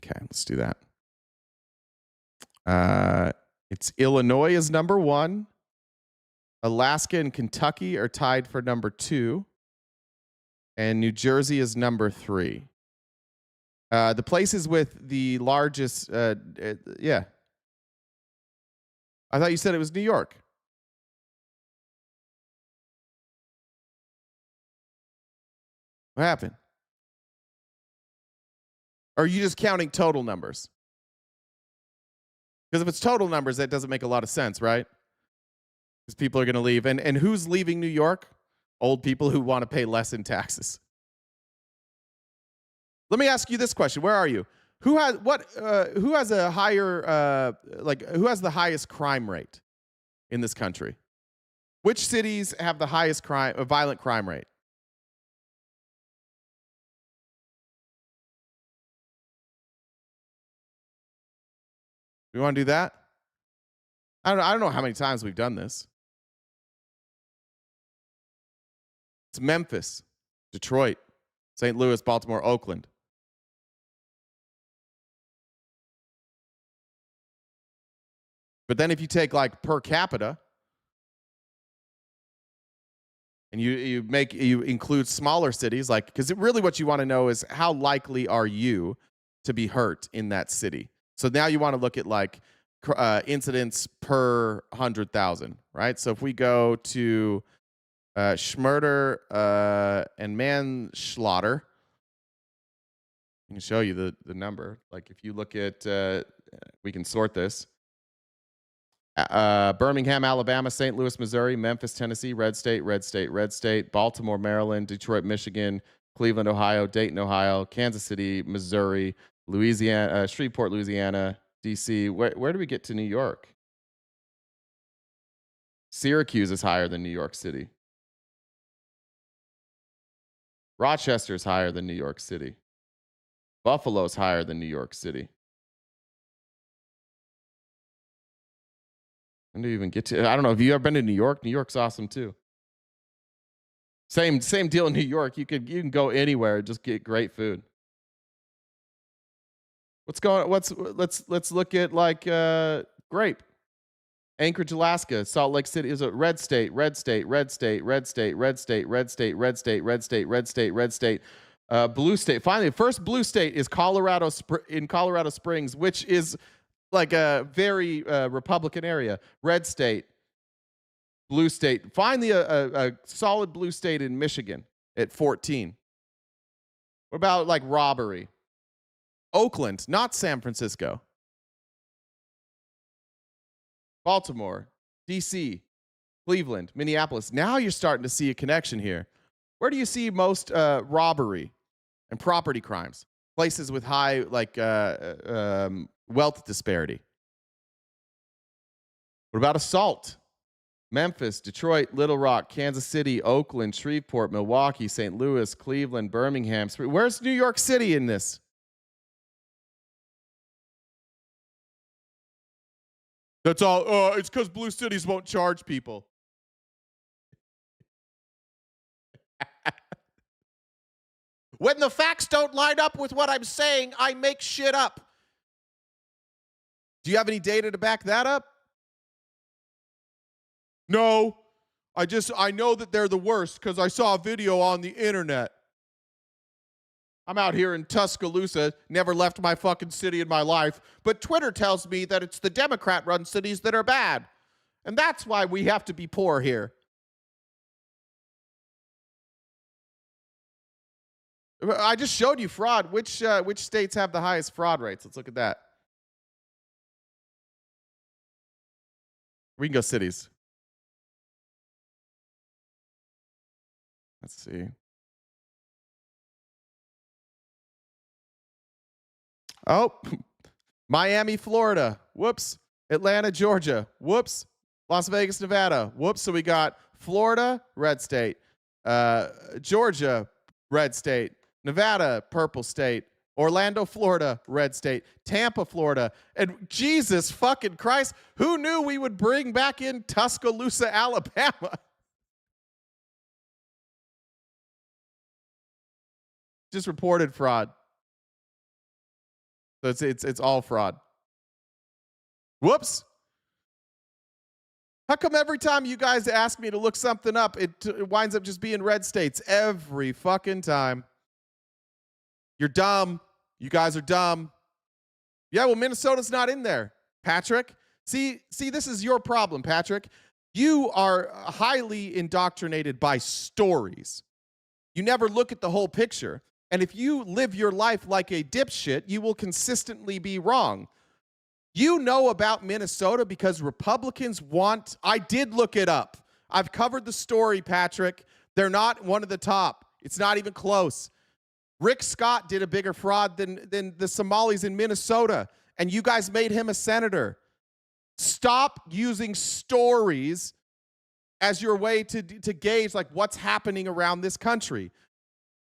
B: Okay, let's do that. It's Illinois is number 1. Alaska and Kentucky are tied for number 2. And New Jersey is number 3. The places with the largest, yeah. I thought you said it was New York. What happened? Or are you just counting total numbers? Because if it's total numbers, that doesn't make a lot of sense, right? Because people are going to leave. And who's leaving New York? Old people who want to pay less in taxes. Let me ask you this question. Where are you? Who has a higher, who has the highest crime rate in this country? Which cities have the highest violent crime rate? We want to do that? I don't know how many times we've done this. It's Memphis, Detroit, St. Louis, Baltimore, Oakland. But then if you take like per capita and you include smaller cities, like, because really what you want to know is how likely are you to be hurt in that city? So now you want to look at like incidents per 100,000, right? So if we go to Schmurder and manslaughter, I can show you the number. Like if you look at, we can sort this. Birmingham, Alabama, St. Louis, Missouri, Memphis, Tennessee, red state, red state, red state, Baltimore, Maryland, Detroit, Michigan, Cleveland, Ohio, Dayton, Ohio, Kansas City, Missouri, Louisiana, Shreveport, Louisiana, DC. Where do we get to New York? Syracuse is higher than New York City. Rochester is higher than New York City. Buffalo is higher than New York City. When do you even get to? I don't know. Have you ever been to New York? New York's awesome too. Same deal in New York. You can go anywhere and just get great food. Let's look at like grape. Anchorage, Alaska, Salt Lake City is a red state, red state, red state, red state, red state, red state, red state, red state, red state, red state, blue state. Finally, the first blue state is Colorado Springs, which is like a very Republican area. Red state, blue state. Finally, a solid blue state in Michigan at 14. What about like robbery? Oakland, not San Francisco. Baltimore, DC, Cleveland, Minneapolis. Now you're starting to see a connection here. Where do you see most robbery and property crimes? Places with high wealth disparity. What about assault? Memphis, Detroit, Little Rock, Kansas City, Oakland, Shreveport, Milwaukee, St. Louis, Cleveland, Birmingham. Where's New York City in this? That's all. It's because blue cities won't charge people. When the facts don't line up with what I'm saying, I make shit up. Do you have any data to back that up? No. I know that they're the worst because I saw a video on the internet. I'm out here in Tuscaloosa, never left my fucking city in my life, but Twitter tells me that it's the Democrat-run cities that are bad. And that's why we have to be poor here. I just showed you fraud. Which states have the highest fraud rates? Let's look at that. We can go cities. Let's see. Oh, Miami, Florida. Whoops. Atlanta, Georgia. Whoops. Las Vegas, Nevada. Whoops. So we got Florida, red state. Georgia, red state. Nevada, purple state. Orlando, Florida, red state. Tampa, Florida. And Jesus fucking Christ, who knew we would bring back in Tuscaloosa, Alabama? Just reported fraud. So it's all fraud. Whoops. How come every time you guys ask me to look something up, it winds up just being red states every fucking time? You're dumb. You guys are dumb. Yeah, well, Minnesota's not in there, Patrick. See, this is your problem, Patrick. You are highly indoctrinated by stories. You never look at the whole picture. And if you live your life like a dipshit, you will consistently be wrong. You know about Minnesota because Republicans want... I did look it up. I've covered the story, Patrick. They're not one of the top. It's not even close. Rick Scott did a bigger fraud than the Somalis in Minnesota, and you guys made him a senator. Stop using stories as your way to gauge like what's happening around this country.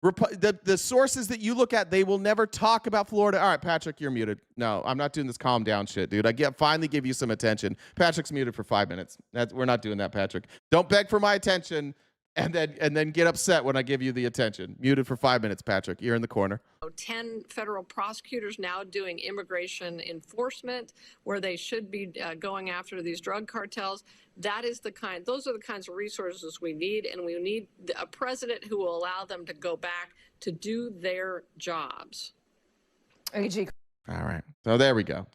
B: The sources that you look at, they will never talk about Florida. All right, Patrick, you're muted. No, I'm not doing this calm down shit, dude. Finally give you some attention. Patrick's muted for 5 minutes. We're not doing that, Patrick. Don't beg for my attention and then get upset when I give you the attention. Muted for 5 minutes, Patrick. You're in the corner.
D: 10 federal prosecutors now doing immigration enforcement where they should be going after these drug cartels. Those are the kinds of resources we need, and we need a president who will allow them to go back to do their jobs.
B: All right. So there we go.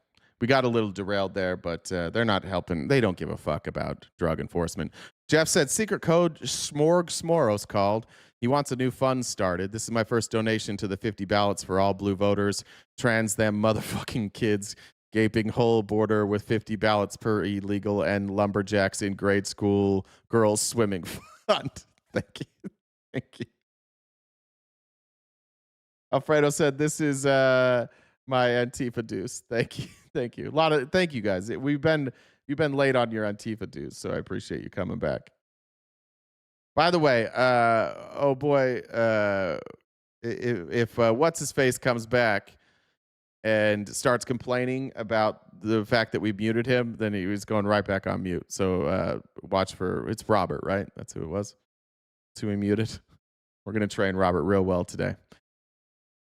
B: We got a little derailed there, but they're not helping. They don't give a fuck about drug enforcement. Jeff said, secret code Smorgs called. He wants a new fund started. This is my first donation to the 50 ballots for all blue voters. Trans them motherfucking kids. Gaping hole border with 50 ballots per illegal and lumberjacks in grade school girls swimming fund. Thank you. Thank you. Alfredo said, this is my Antifa dues. Thank you. Thank you. Thank you guys. You've been late on your Antifa dues, so I appreciate you coming back. By the way, oh boy, if what's his face comes back and starts complaining about the fact that we muted him, then he was going right back on mute. So watch for, it's Robert, right? That's who it was. That's who we muted. We're going to train Robert real well today.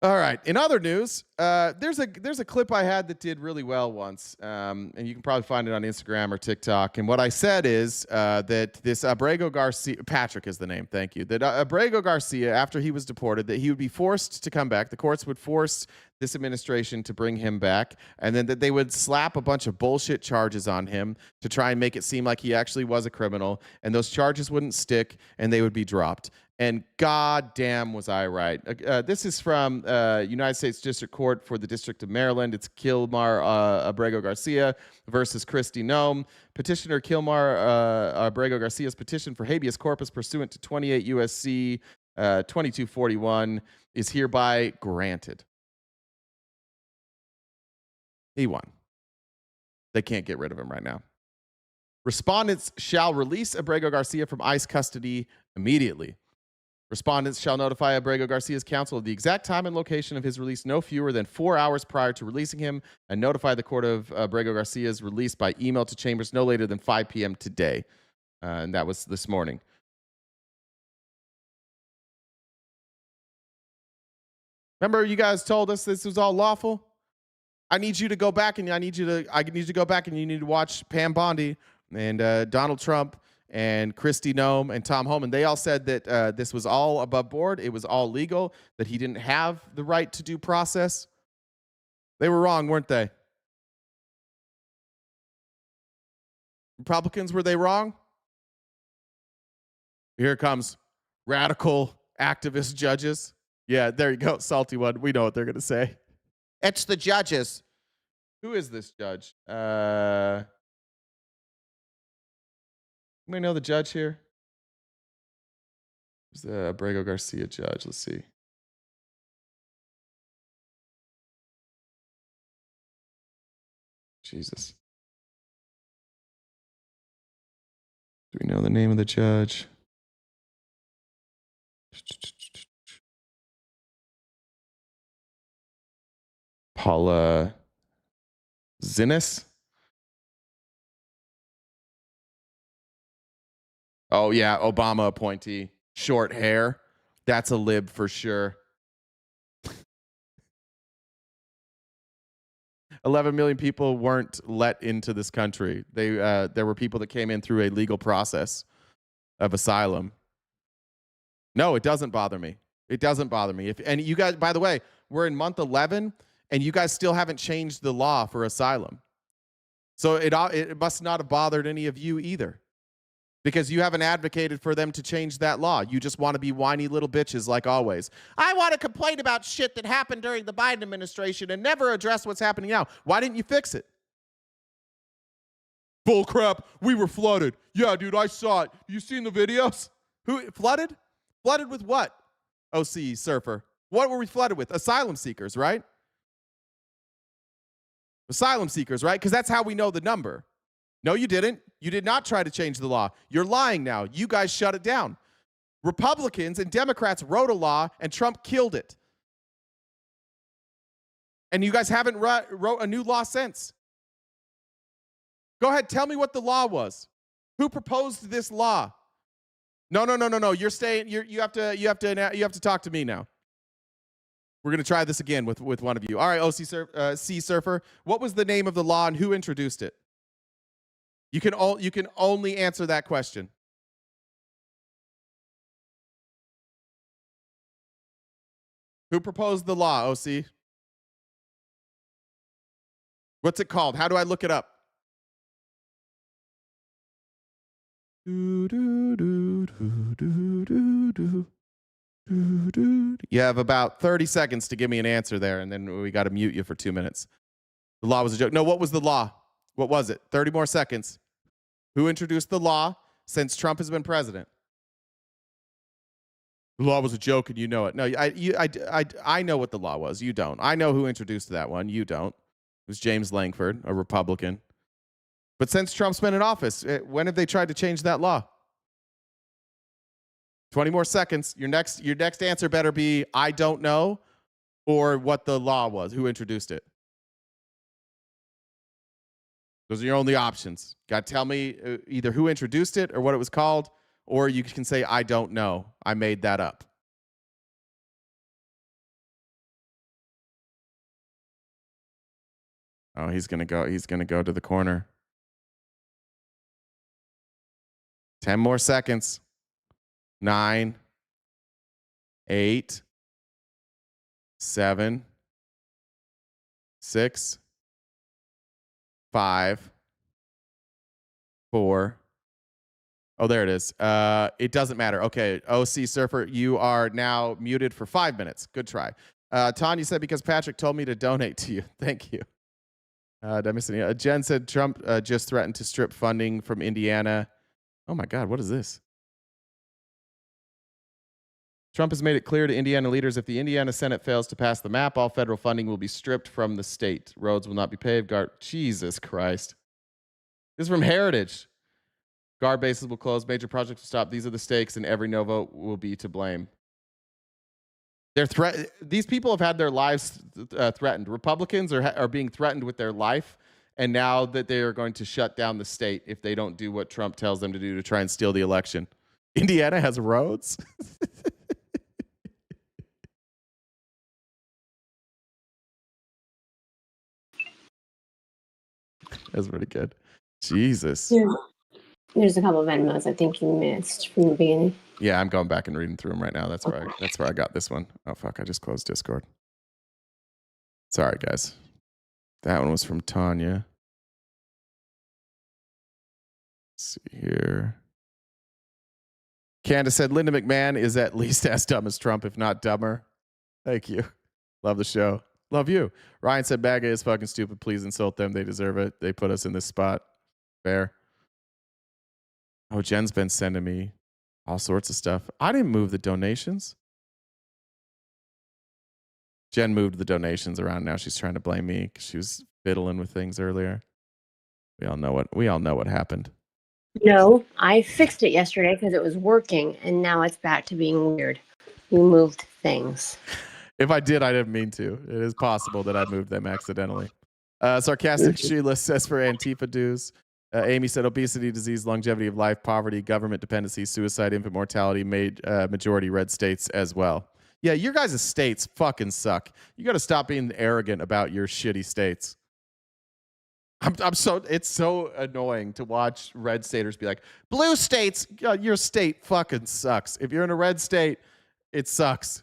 B: All right. In other news, there's a clip I had that did really well once, and you can probably find it on Instagram or TikTok. And what I said is that this Abrego Garcia, Patrick is the name, thank you, that Abrego Garcia, after he was deported, that he would be forced to come back. The courts would force this administration to bring him back, and then that they would slap a bunch of bullshit charges on him to try and make it seem like he actually was a criminal, and those charges wouldn't stick, and they would be dropped. And goddamn was I right. This is from United States District Court for the District of Maryland. It's Kilmar Abrego Garcia versus Kristi Noem. Petitioner Kilmar Abrego Garcia's petition for habeas corpus pursuant to 28 U.S.C. 2241 is hereby granted. He won. They can't get rid of him right now. Respondents shall release Abrego Garcia from ICE custody immediately. Respondents shall notify Abrego Garcia's counsel of the exact time and location of his release no fewer than 4 hours prior to releasing him, and notify the court of Abrego Garcia's release by email to Chambers no later than 5 p.m. today. And that was this morning. Remember, you guys told us this was all lawful? I need you to go back and I need you to go back and you need to watch Pam Bondi and Donald Trump and Kristi Noem and Tom Homan. They all said that this was all above board. It was all legal, that he didn't have the right to due process. They were wrong, weren't they? Republicans, were they wrong? Here it comes. Radical activist judges. Yeah, there you go. Salty one. We know what they're going to say.
H: It's the judges.
B: Who is this judge? Anybody know the judge here? Who's the Abrego Garcia judge? Let's see. Jesus. Do we know the name of the judge? Paula Zinnis? Oh, yeah, Obama appointee. Short hair. That's a lib for sure. 11 million people weren't let into this country. There were people that came in through a legal process of asylum. No, it doesn't bother me. It doesn't bother me. And you guys, by the way, we're in month 11, and you guys still haven't changed the law for asylum. So it must not have bothered any of you either, because you haven't advocated for them to change that law. You just want to be whiny little bitches like always. I want to complain about shit that happened during the Biden administration and never address what's happening now. Why didn't you fix it? Bull crap. We were flooded. Yeah, dude, I saw it. You seen the videos? Who flooded? Flooded with what? OC surfer. What were we flooded with? Asylum seekers, right? Asylum seekers, right? Because that's how we know the number. No, you didn't. You did not try to change the law. You're lying now. You guys shut it down. Republicans and Democrats wrote a law, and Trump killed it. And you guys haven't wrote a new law since. Go ahead, tell me what the law was. Who proposed this law? No. You're staying. You have to talk to me now. We're going to try this again with one of you. All right, C Surfer. What was the name of the law and who introduced it? You can only answer that question. Who proposed the law, OC? What's it called? How do I look it up? You have about 30 seconds to give me an answer there, and then we got to mute you for 2 minutes. The law was a joke. No, what was the law? What was it? 30 more seconds. Who introduced the law since Trump has been president? The law was a joke, and you know it. No, I know what the law was. You don't. I know who introduced that one. You don't. It was James Langford, a Republican. But since Trump's been in office, when have they tried to change that law? 20 more seconds. Your next answer better be I don't know or what the law was, who introduced it. Those are your only options. Got to tell me either who introduced it or what it was called, or you can say I don't know. I made that up. Oh, he's going to go to the corner. 10 more seconds. 9, 8, 7, 6, 5, 4. Oh, there it is. It doesn't matter. Okay, OC Surfer, you are now muted for 5 minutes. Good try. Tanya said, because Patrick told me to donate to you. Thank you. Did I miss any? Jen said, Trump just threatened to strip funding from Indiana. Oh, my God. What is this? Trump has made it clear to Indiana leaders if the Indiana Senate fails to pass the map, all federal funding will be stripped from the state. Roads will not be paved. Jesus Christ. This is from Heritage. Guard bases will close. Major projects will stop. These are the stakes, and every no vote will be to blame. These people have had their lives threatened. Republicans are being threatened with their life, and now that they are going to shut down the state if they don't do what Trump tells them to do to try and steal the election. Indiana has roads? That's pretty good. Jesus.
C: There's a couple of Venmos I think you missed from the beginning.
B: Yeah, I'm going back and reading through them right now. That's where I got this one. Oh, fuck. I just closed Discord. Sorry, guys. That one was from Tanya. Let's see here. Candace said Linda McMahon is at least as dumb as Trump, if not dumber. Thank you. Love the show. Love you. Ryan said BAGA is fucking stupid. Please insult them. They deserve it. They put us in this spot. Fair. Oh, Jen's been sending me all sorts of stuff. I didn't move the donations. Jen moved the donations around. Now she's trying to blame me because she was fiddling with things earlier. We all know what happened.
C: No, I fixed it yesterday because it was working, and now it's back to being weird. You moved things.
B: If I did, I didn't mean to. It is possible that I moved them accidentally. Sarcastic Sheila says for Antifa dues. Amy said obesity, disease, longevity of life, poverty, government dependency, suicide, infant mortality, majority red states as well. Yeah, your guys' states fucking suck. You got to stop being arrogant about your shitty states. It's so annoying to watch red staters be like, blue states, your state fucking sucks. If you're in a red state, it sucks.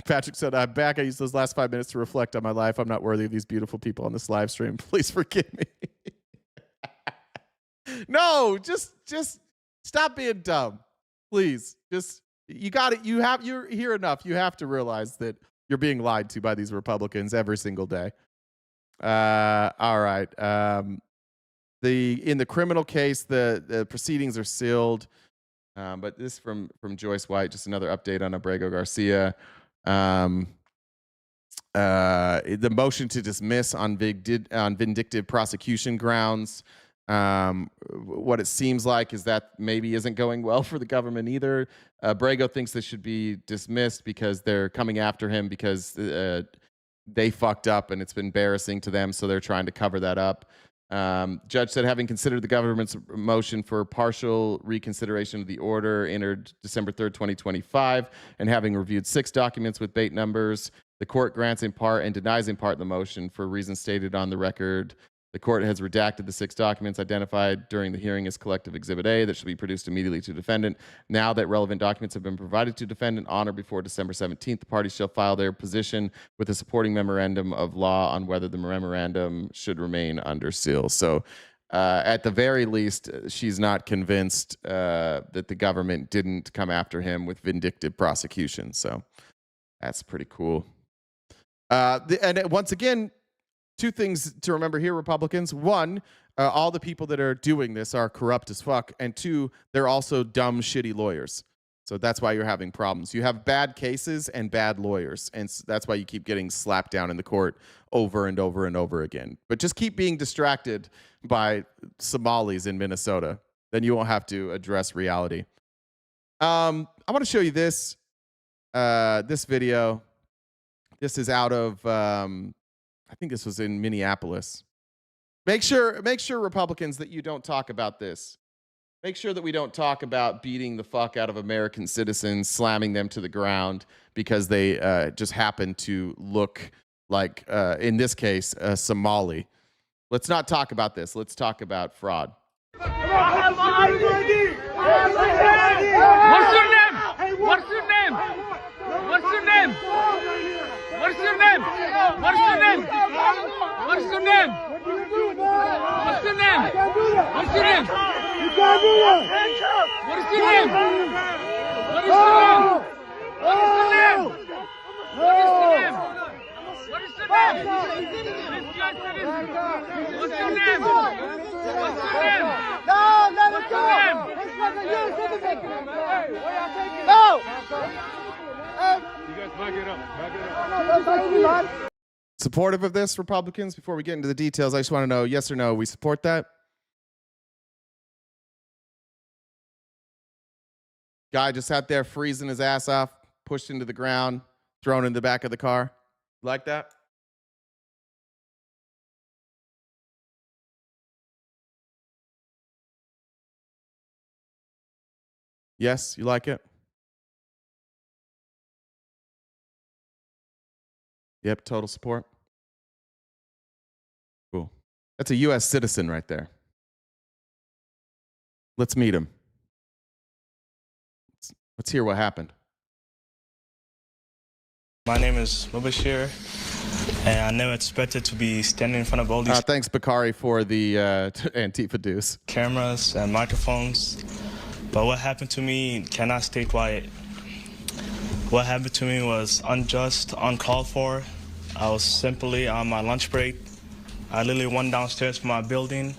B: Patrick said, I'm back. I used those last 5 minutes to reflect on my life. I'm not worthy of these beautiful people on this live stream. Please forgive me. No, just stop being dumb. Please. You got it. You're here enough. You have to realize that you're being lied to by these Republicans every single day. All right. In the criminal case, the proceedings are sealed. But this from Joyce White, just another update on Abrego Garcia. The motion to dismiss on vindictive prosecution grounds. What it seems like is that maybe isn't going well for the government either. Abrego thinks this should be dismissed because they're coming after him because they fucked up and it's been embarrassing to them, so they're trying to cover that up. Judge said, having considered the government's motion for partial reconsideration of the order entered December 3rd, 2025, and having reviewed 6 documents with bait numbers, the court grants in part and denies in part the motion for reasons stated on the record. The court has redacted the 6 documents identified during the hearing as collective Exhibit A that should be produced immediately to defendant. Now that relevant documents have been provided to defendant on or before December 17th, the parties shall file their position with a supporting memorandum of law on whether the memorandum should remain under seal. So at the very least, she's not convinced that the government didn't come after him with vindictive prosecution. So that's pretty cool. And once again, 2 things to remember here, Republicans. 1, all the people that are doing this are corrupt as fuck. And 2, they're also dumb, shitty lawyers. So that's why you're having problems. You have bad cases and bad lawyers. And that's why you keep getting slapped down in the court over and over and over again. But just keep being distracted by Somalis in Minnesota. Then you won't have to address reality. I want to show you this video. This is out of... I think this was in Minneapolis. Make sure, Republicans, that you don't talk about this. Make sure that we don't talk about beating the fuck out of American citizens, slamming them to the ground because they just happen to look like, in this case, a Somali. Let's not talk about this. Let's talk about fraud.
E: What's your name? What's your name? What's your name? What's your name? What's your name? What's your name? What's your name? What's your name? You can't do that. What is your name? What is your name? What is your name? What is your name? What is your name? What's your name? What's your name? No, let it go. It's not a U citizen. No.
B: You guys back it up. Supportive of this, Republicans? Before we get into the details, I just want to know, yes or no, we support that? Guy just sat there freezing his ass off, pushed into the ground, thrown in the back of the car. Like that? Yes, you like it? Yep, total support. Cool. That's a U.S. citizen right there. Let's meet him. Let's hear what happened.
V: My name is Mubashir, and I never expected to be standing in front of all these
B: thanks, Bakari, for the Antifa dues.
V: Cameras and microphones. But what happened to me cannot stay quiet. What happened to me was unjust, uncalled for. I was simply on my lunch break. I literally went downstairs from my building.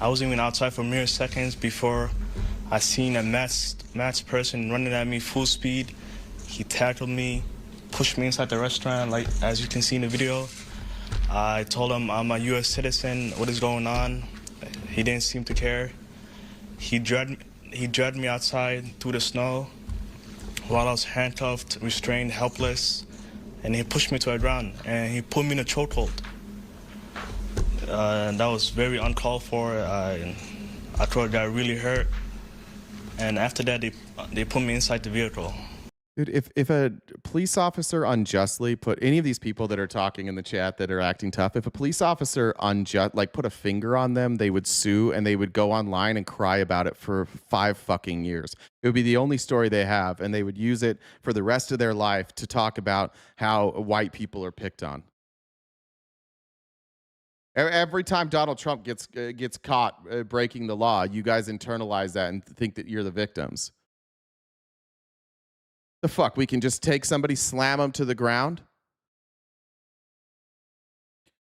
V: I wasn't even outside for mere seconds before I seen a masked person running at me full speed. He tackled me, pushed me inside the restaurant, like as you can see in the video. I told him I'm a U.S. citizen, what is going on? He didn't seem to care. He dragged me outside through the snow while I was handcuffed, restrained, helpless, and he pushed me to the ground, and he put me in a chokehold. That was very uncalled for. I thought I got really hurt, and after that, they put me inside the vehicle.
B: Dude, if a police officer unjustly put any of these people that are talking in the chat that are acting tough, if a police officer put a finger on them, they would sue and they would go online and cry about it for 5 fucking years. It would be the only story they have, and they would use it for the rest of their life to talk about how white people are picked on. Every time Donald Trump gets caught breaking the law, you guys internalize that and think that you're the victims. The fuck? We can just take somebody, slam them to the ground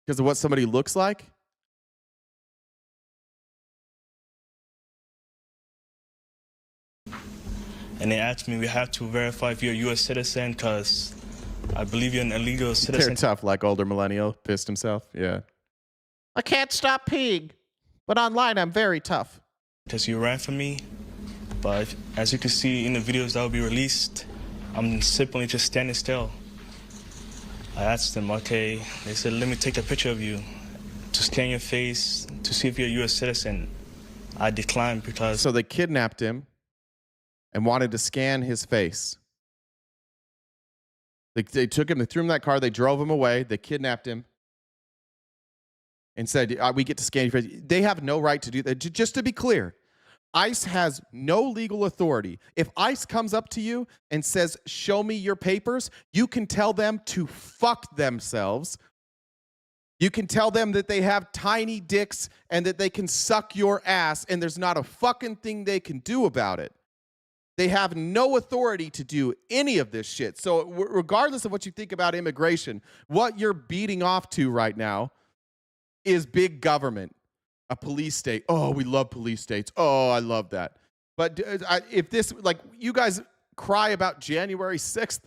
B: because of what somebody looks like?
V: And they asked me, we have to verify if you're a U.S. citizen because I believe you're an illegal citizen.
B: They're tough, like older millennial pissed himself. Yeah.
H: I can't stop peeing, but online I'm very tough.
V: Because you ran from me, but as you can see in the videos that will be released, I'm simply just standing still. I asked them, okay, they said, let me take a picture of you to scan your face to see if you're a U.S. citizen. I declined because...
B: So they kidnapped him and wanted to scan his face. They took him, they threw him in that car, they drove him away, they kidnapped him and said, we get to scan your face. They have no right to do that. Just to be clear, ICE has no legal authority. If ICE comes up to you and says, show me your papers, you can tell them to fuck themselves. You can tell them that they have tiny dicks and that they can suck your ass, and there's not a fucking thing they can do about it. They have no authority to do any of this shit. So regardless of what you think about immigration, what you're beating off to right now is big government. A police state. Oh, we love police states. Oh, I love that. But if this, like, you guys cry about January 6th.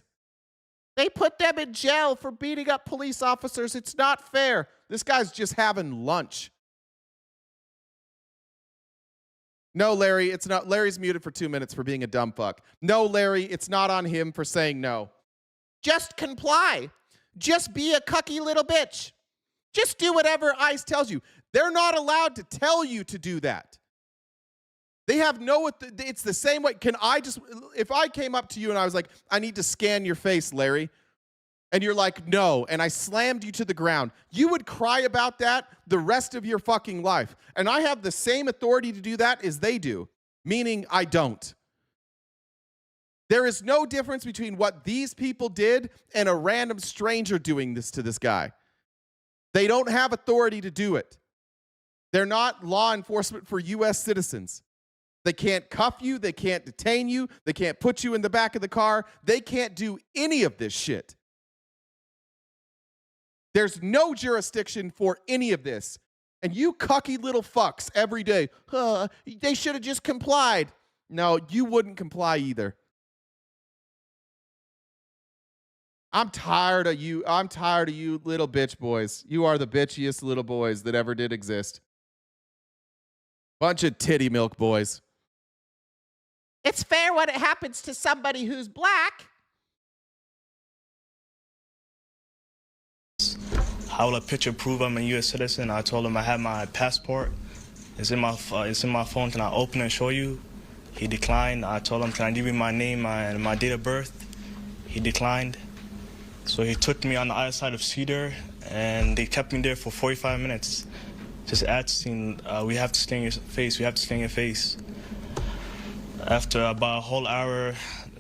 H: They put them in jail for beating up police officers. It's not fair.
B: This guy's just having lunch. No, Larry, it's not. Larry's muted for 2 minutes for being a dumb fuck. No, Larry, it's not on him for saying no.
H: Just comply. Just be a cucky little bitch. Just do whatever ICE tells you.
B: They're not allowed to tell you to do that. They have no, it's the same way. Can I just, if I came up to you and I was like, I need to scan your face, Larry, and you're like, no, and I slammed you to the ground, you would cry about that the rest of your fucking life. And I have the same authority to do that as they do, meaning I don't. There is no difference between what these people did and a random stranger doing this to this guy. They don't have authority to do it. They're not law enforcement for U.S. citizens. They can't cuff you. They can't detain you. They can't put you in the back of the car. They can't do any of this shit. There's no jurisdiction for any of this. And you cucky little fucks every day, they should have just complied. No, you wouldn't comply either. I'm tired of you. I'm tired of you little bitch boys. You are the bitchiest little boys that ever did exist. Bunch of titty milk boys.
H: It's fair when it happens to somebody who's black.
V: How will a picture prove I'm a U.S. citizen? I told him I have my passport. It's in my phone. Can I open it and show you? He declined. I told him, can I give you my name and my date of birth? He declined. So he took me on the other side of Cedar, and they kept me there for 45 minutes. Just asking, we have to scan your face, we have to scan your face. After about a whole hour,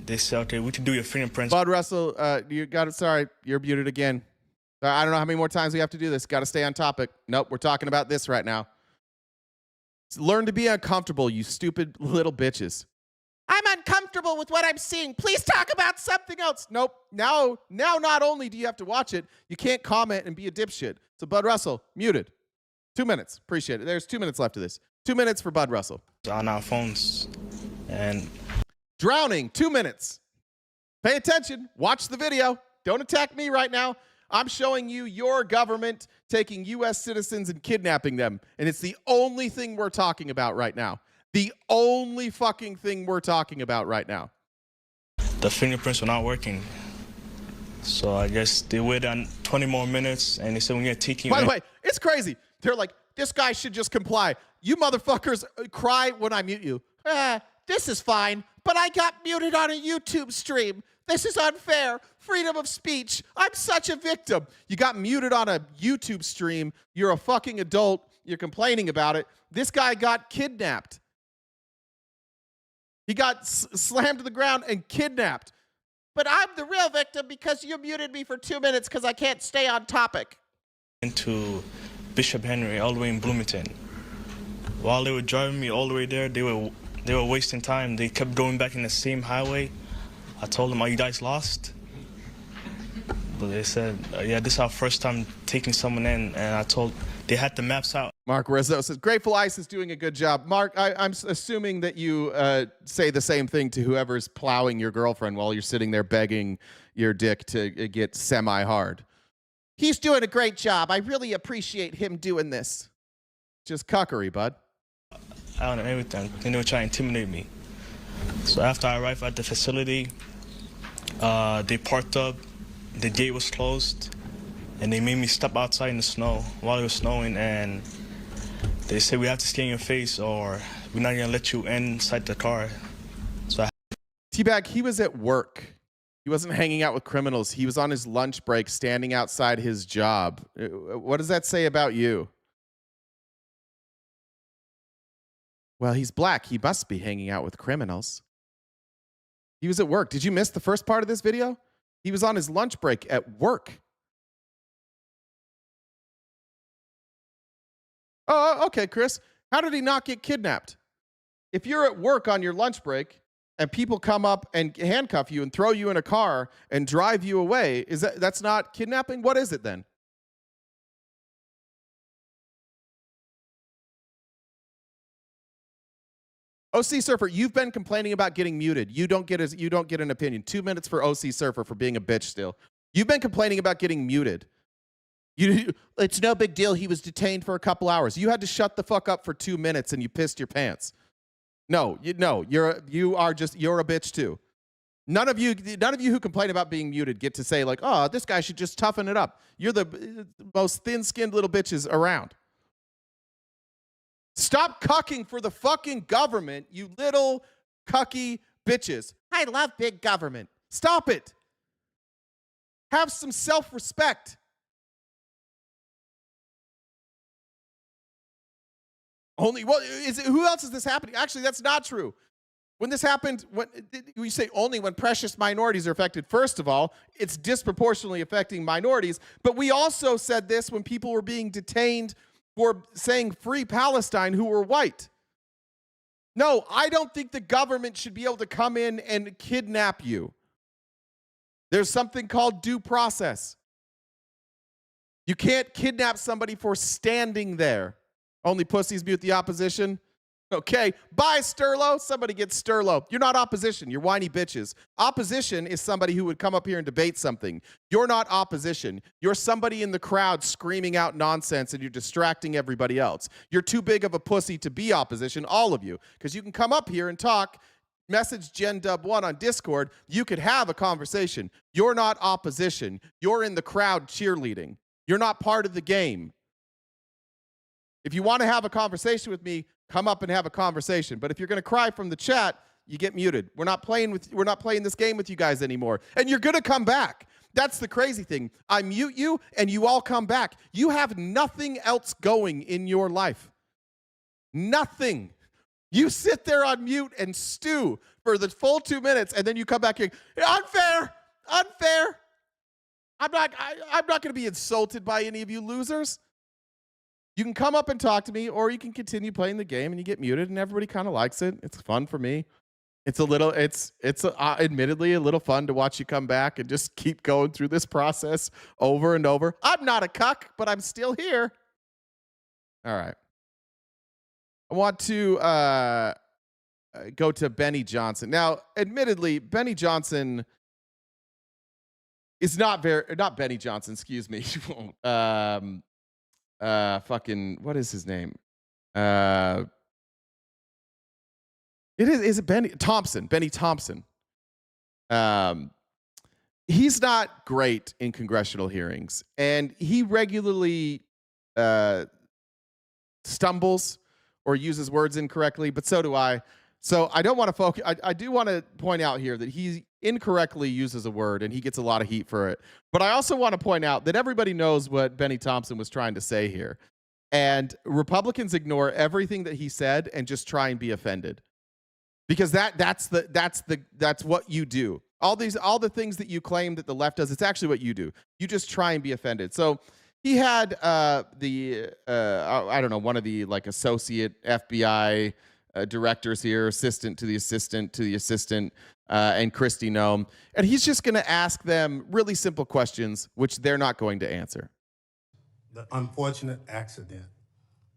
V: they said, okay, we can do your fingerprints.
B: Bud Russell, you got it. Sorry, you're muted again. I don't know how many more times we have to do this. Got to stay on topic. Nope, we're talking about this right now. Learn to be uncomfortable, you stupid little bitches.
H: I'm uncomfortable uncomfortable with what I'm seeing. Please talk about something else. Nope. Now not only do you have to watch it, you can't comment and be a dipshit. So Bud Russell, muted. 2 minutes. Appreciate it. There's 2 minutes left of this. 2 minutes for Bud Russell.
V: On our phones. And
H: drowning, 2 minutes. Pay attention. Watch the video. Don't attack me right now. I'm showing you your government taking U.S. citizens and kidnapping them. And it's the only thing we're talking about right now. The only fucking thing we're talking about right now.
V: the fingerprints were not working. So I guess they waited on 20 more minutes, and they said, we're going to take you in.
H: By the way, it's crazy. They're like, this guy should just comply. You motherfuckers cry when I mute you. This is fine, but I got muted on a YouTube stream. This is unfair. Freedom of speech. I'm such a victim. You got muted on a YouTube stream. You're a fucking adult. You're complaining about it. This guy got kidnapped. He got slammed to the ground and kidnapped. But I'm the real victim because you muted me for 2 minutes because I can't stay on topic.
V: Into Bishop Henry, all the way in Bloomington. While they were driving me all the way there, they were wasting time. They kept going back in the same highway. I told them, are you guys lost? But they said, yeah, this is our first time taking someone in. And I told, they had the maps out.
H: Mark Rizzo says, Grateful Ice is doing a good job. Mark, I'm assuming that you say the same thing to whoever's plowing your girlfriend while you're sitting there begging your dick to get semi-hard. He's doing a great job. I really appreciate him doing this. Just cuckery, bud.
V: Out and everything. They were trying to intimidate me. So after I arrived at the facility, they parked up, the gate was closed, and they made me step outside in the snow while it was snowing, and they said, we have to scan your face or we're not going to let you inside the car. So
H: T-Bag, he was at work. He wasn't hanging out with criminals. He was on his lunch break standing outside his job. What does that say about you? Well, he's black. He must be hanging out with criminals. He was at work. Did you miss the first part of this video? He was on his lunch break at work. Oh, okay, Chris. How did he not get kidnapped? If you're at work on your lunch break and people come up and handcuff you and throw you in a car and drive you away, that's not kidnapping? What is it then? OC Surfer, you've been complaining about getting muted. You don't get an opinion. 2 minutes for OC Surfer for being a bitch still. You've been complaining about getting muted. It's no big deal. He was detained for a couple hours. You had to shut the fuck up for 2 minutes and you pissed your pants. No, you're a bitch too. None of you who complain about being muted get to say like, oh, this guy should just toughen it up. You're the most thin-skinned little bitches around. Stop cucking for the fucking government, you little cucky bitches. I love big government. Stop it. Have some self-respect. Who else is this happening? Actually, that's not true. When this happened, we say only when precious minorities are affected. First of all, it's disproportionately affecting minorities. But we also said this when people were being detained for saying free Palestine who were white. No, I don't think the government should be able to come in and kidnap you. There's something called due process. You can't kidnap somebody for standing there. Only pussies mute the opposition. Okay, bye, Sterlo. Somebody get Sterlo. You're not opposition. You're whiny bitches. Opposition is somebody who would come up here and debate something. You're not opposition. You're somebody in the crowd screaming out nonsense and you're distracting everybody else. You're too big of a pussy to be opposition, all of you, because you can come up here and talk, message GenDub1 on Discord. You could have a conversation. You're not opposition. You're in the crowd cheerleading. You're not part of the game. If you want to have a conversation with me, come up and have a conversation. But if you're going to cry from the chat, you get muted. We're not playing this game with you guys anymore. And you're going to come back. That's the crazy thing. I mute you and you all come back. You have nothing else going in your life. Nothing. You sit there on mute and stew for the full 2 minutes and then you come back here. Unfair. Unfair. I'm not going to be insulted by any of you losers. You can come up and talk to me, or you can continue playing the game and you get muted and everybody kind of likes it. It's fun for me.
B: It's admittedly a little fun to watch you come back and just keep going through this process over and over. I'm not a cuck, but I'm still here. All right. I want to go to Benny Johnson. Now, admittedly, Benny Johnson is not Benny Johnson, excuse me. Fucking, what is his name? Is it Benny Thompson? Benny Thompson. He's not great in congressional hearings, and he regularly stumbles or uses words incorrectly, but so do I. So I don't want to focus. I do want to point out here that he incorrectly uses a word, and he gets a lot of heat for it. But I also want to point out that everybody knows what Benny Thompson was trying to say here. And Republicans ignore everything that he said and just try and be offended. Because that's what you do. All the things that you claim that the left does, it's actually what you do. You just try and be offended. So he had I don't know, one of the like associate FBI directors here, assistant to the assistant to the assistant, and Kristi Noem, and he's just going to ask them really simple questions, which they're not going to answer.
F: The unfortunate accident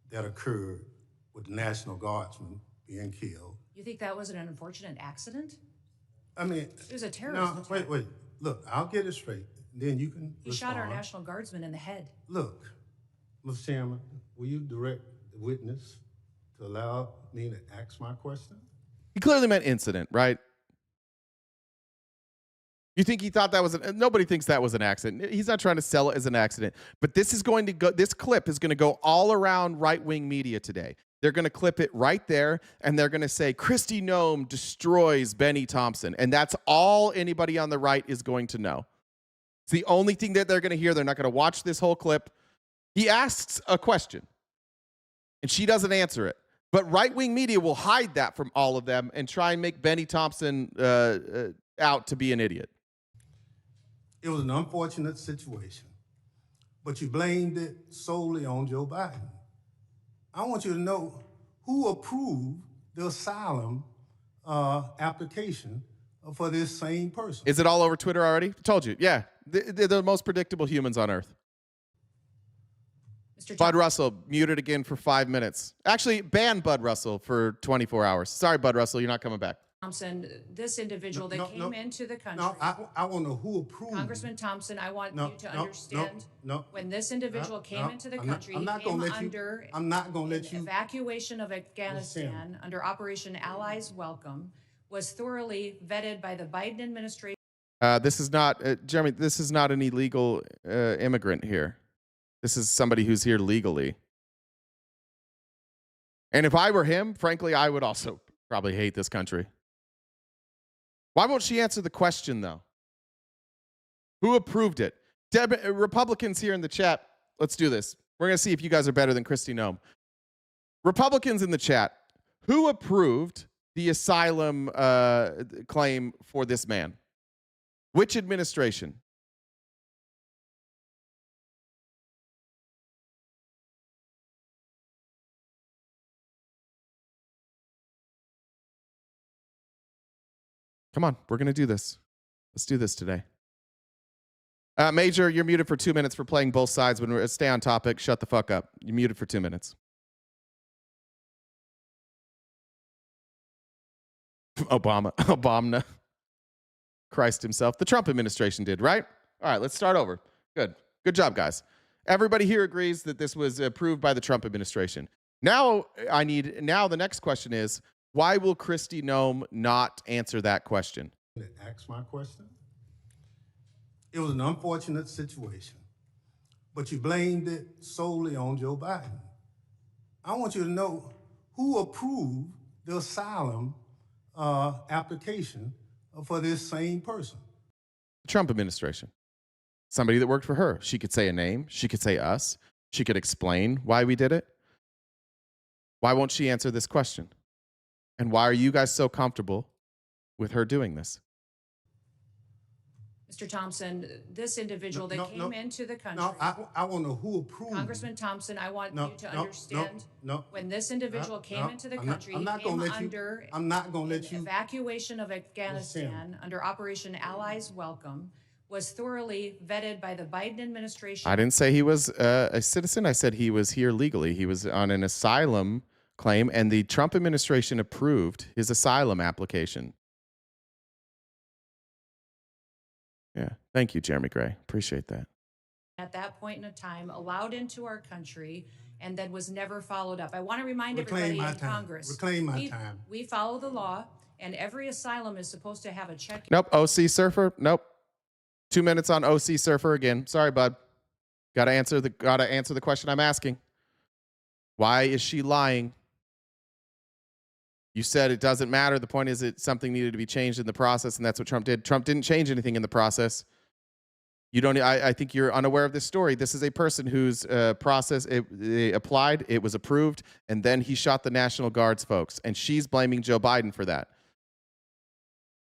F: that occurred with the National Guardsman being killed.
G: You think that was an unfortunate accident?
F: I mean,
G: It was a terrorist attack.
F: wait. Look, I'll get it straight. Then you can
G: He shot our
F: respond.
G: National Guardsman in the head.
F: Look, Mr. Chairman, will you direct the witness to allow me to ask my question?
B: He clearly meant incident, right? You think he thought that was nobody thinks that was an accident. He's not trying to sell it as an accident. But this clip is going to go all around right-wing media today. They're going to clip it right there, and they're going to say, Kristi Noem destroys Benny Thompson. And that's all anybody on the right is going to know. It's the only thing that they're going to hear. They're not going to watch this whole clip. He asks a question, and she doesn't answer it. But right-wing media will hide that from all of them and try and make Benny Thompson out to be an idiot.
F: It was an unfortunate situation, but you blamed it solely on Joe Biden. I want you to know who approved the asylum application for this same person.
B: Is it all over Twitter already? I told you. Yeah. They're the most predictable humans on earth. Bud Russell, muted again for 5 minutes. Actually, ban Bud Russell for 24 hours. Sorry, Bud Russell, you're not coming back.
G: Thompson, this individual that came into the country.
F: No, I want to know who approved.
G: Congressman Thompson, I want you to understand when this individual came into the country, he came under
F: I'm not going to let you.
G: Evacuation of Afghanistan under Operation Allies Welcome, was thoroughly vetted by the Biden administration.
B: This is not, Jeremy, this is not an illegal immigrant here. This is somebody who's here legally. And if I were him, frankly, I would also probably hate this country. Why won't she answer the question, though? Who approved it? Republicans here in the chat, let's do this. We're going to see if you guys are better than Kristi Noem. Republicans in the chat, who approved the asylum claim for this man? Which administration? Come on, we're going to do this. Let's do this today. Major, you're muted for 2 minutes for playing both sides. When we stay on topic, shut the fuck up. You're muted for 2 minutes. Obama. Christ himself. The Trump administration did, right? All right, let's start over. Good job, guys. Everybody here agrees that this was approved by the Trump administration. Now the next question is, why will Kristi Noem not answer that question?
F: Ask my question. It was an unfortunate situation, but you blamed it solely on Joe Biden. I want you to know who approved the asylum application for this same person.
B: The Trump administration. Somebody that worked for her. She could say a name. She could say us. She could explain why we did it. Why won't she answer this question? And why are you guys so comfortable with her doing this?
G: Mr. Thompson, this individual that came into the country.
F: No, I want to know who approved.
G: Congressman Thompson, I want you to understand. When this individual came into the country, he came under
F: I'm not going to let you.
G: Evacuation of Afghanistan under Operation Allies Welcome was thoroughly vetted by the Biden administration.
B: I didn't say he was a citizen. I said he was here legally. He was on an asylum claim, and the Trump administration approved his asylum application. Yeah. Thank you, Jeremy Gray. Appreciate that.
G: At that point in time, allowed into our country, and then was never followed up. I want to remind everybody in Congress.
F: Reclaim my time.
G: We follow the law, and every asylum is supposed to have a check.
B: Nope. OC Surfer. Nope. 2 minutes on OC Surfer again. Sorry, bud. Gotta answer the question I'm asking. Why is she lying? You said it doesn't matter. The point is that something needed to be changed in the process, and that's what Trump did. Trump didn't change anything in the process. You don't. I think you're unaware of this story. This is a person whose process they applied, it was approved, and then he shot the National Guard's folks, and she's blaming Joe Biden for that.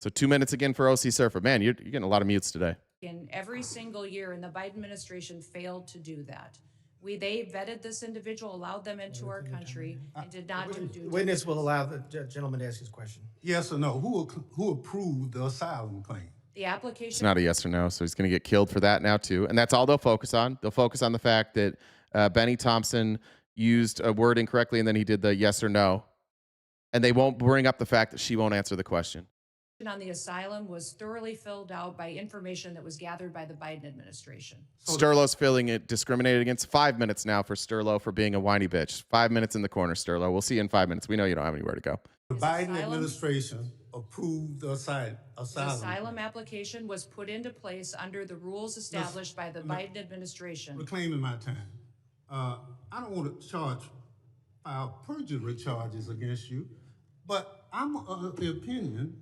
B: So 2 minutes again for OC Surfer. Man, you're getting a lot of mutes today.
G: In every single year, and the Biden administration failed to do that. They vetted this individual, allowed them into our country, and did not do due
I: Witness will allow the gentleman to ask his question.
F: Yes or no? Who approved the asylum claim?
G: The application.
B: It's not a yes or no, so he's going to get killed for that now too. And that's all they'll focus on. They'll focus on the fact that Benny Thompson used a word incorrectly, and then he did the yes or no. And they won't bring up the fact that she won't answer the question.
G: On the asylum was thoroughly filled out by information that was gathered by the Biden administration.
B: Sterlo's feeling it discriminated against. 5 minutes now for Sterlo for being a whiny bitch. 5 minutes in the corner, Sterlo. We'll see you in 5 minutes. We know you don't have anywhere to go.
F: The Biden administration approved the asylum.
G: The asylum application was put into place under the rules established by the Biden administration.
F: Reclaiming my time. I don't want to file perjury charges against you, but I'm of the opinion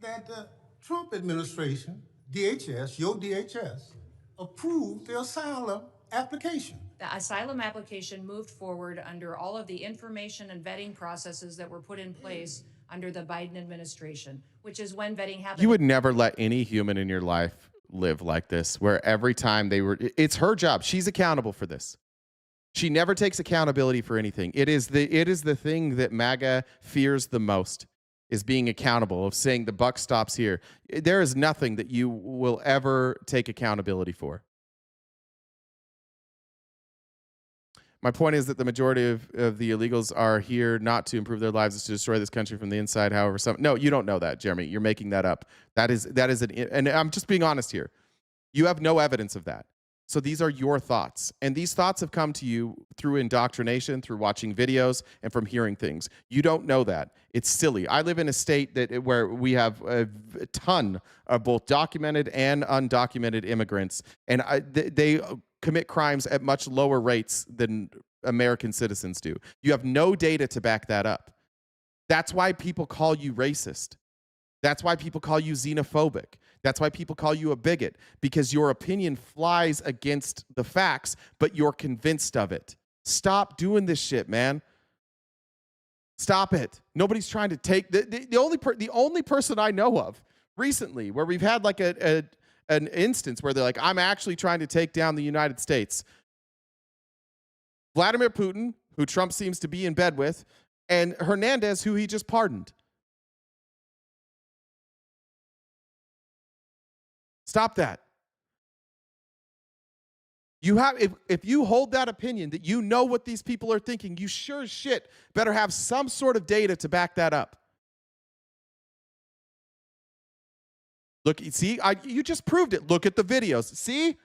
F: that the Trump administration, DHS, your DHS, approved the asylum application.
G: The asylum application moved forward under all of the information and vetting processes that were put in place under the Biden administration, which is when vetting happened.
B: You would never let any human in your life live like this, where every time it's her job. She's accountable for this. She never takes accountability for anything. It is the thing that MAGA fears the most, is being accountable, of saying the buck stops here. There is nothing that you will ever take accountability for. My point is that the majority of the illegals are here not to improve their lives, it's to destroy this country from the inside. However, no, you don't know that, Jeremy. You're making that up. And I'm just being honest here. You have no evidence of that. So these are your thoughts. And these thoughts have come to you through indoctrination, through watching videos, and from hearing things. You don't know that. It's silly. I live in a state where we have a ton of both documented and undocumented immigrants, and they commit crimes at much lower rates than American citizens do. You have no data to back that up. That's why people call you racist. That's why people call you xenophobic. That's why people call you a bigot, because your opinion flies against the facts, but you're convinced of it. Stop doing this shit, man. Stop it. Nobody's trying to take the only person I know of recently where we've had like an instance where they're like, I'm actually trying to take down the United States. Vladimir Putin, who Trump seems to be in bed with, and Hernandez, who he just pardoned. Stop that. You have, if you hold that opinion that you know what these people are thinking, you sure as shit better have some sort of data to back that up. Look, see, you just proved it. Look at the videos. See?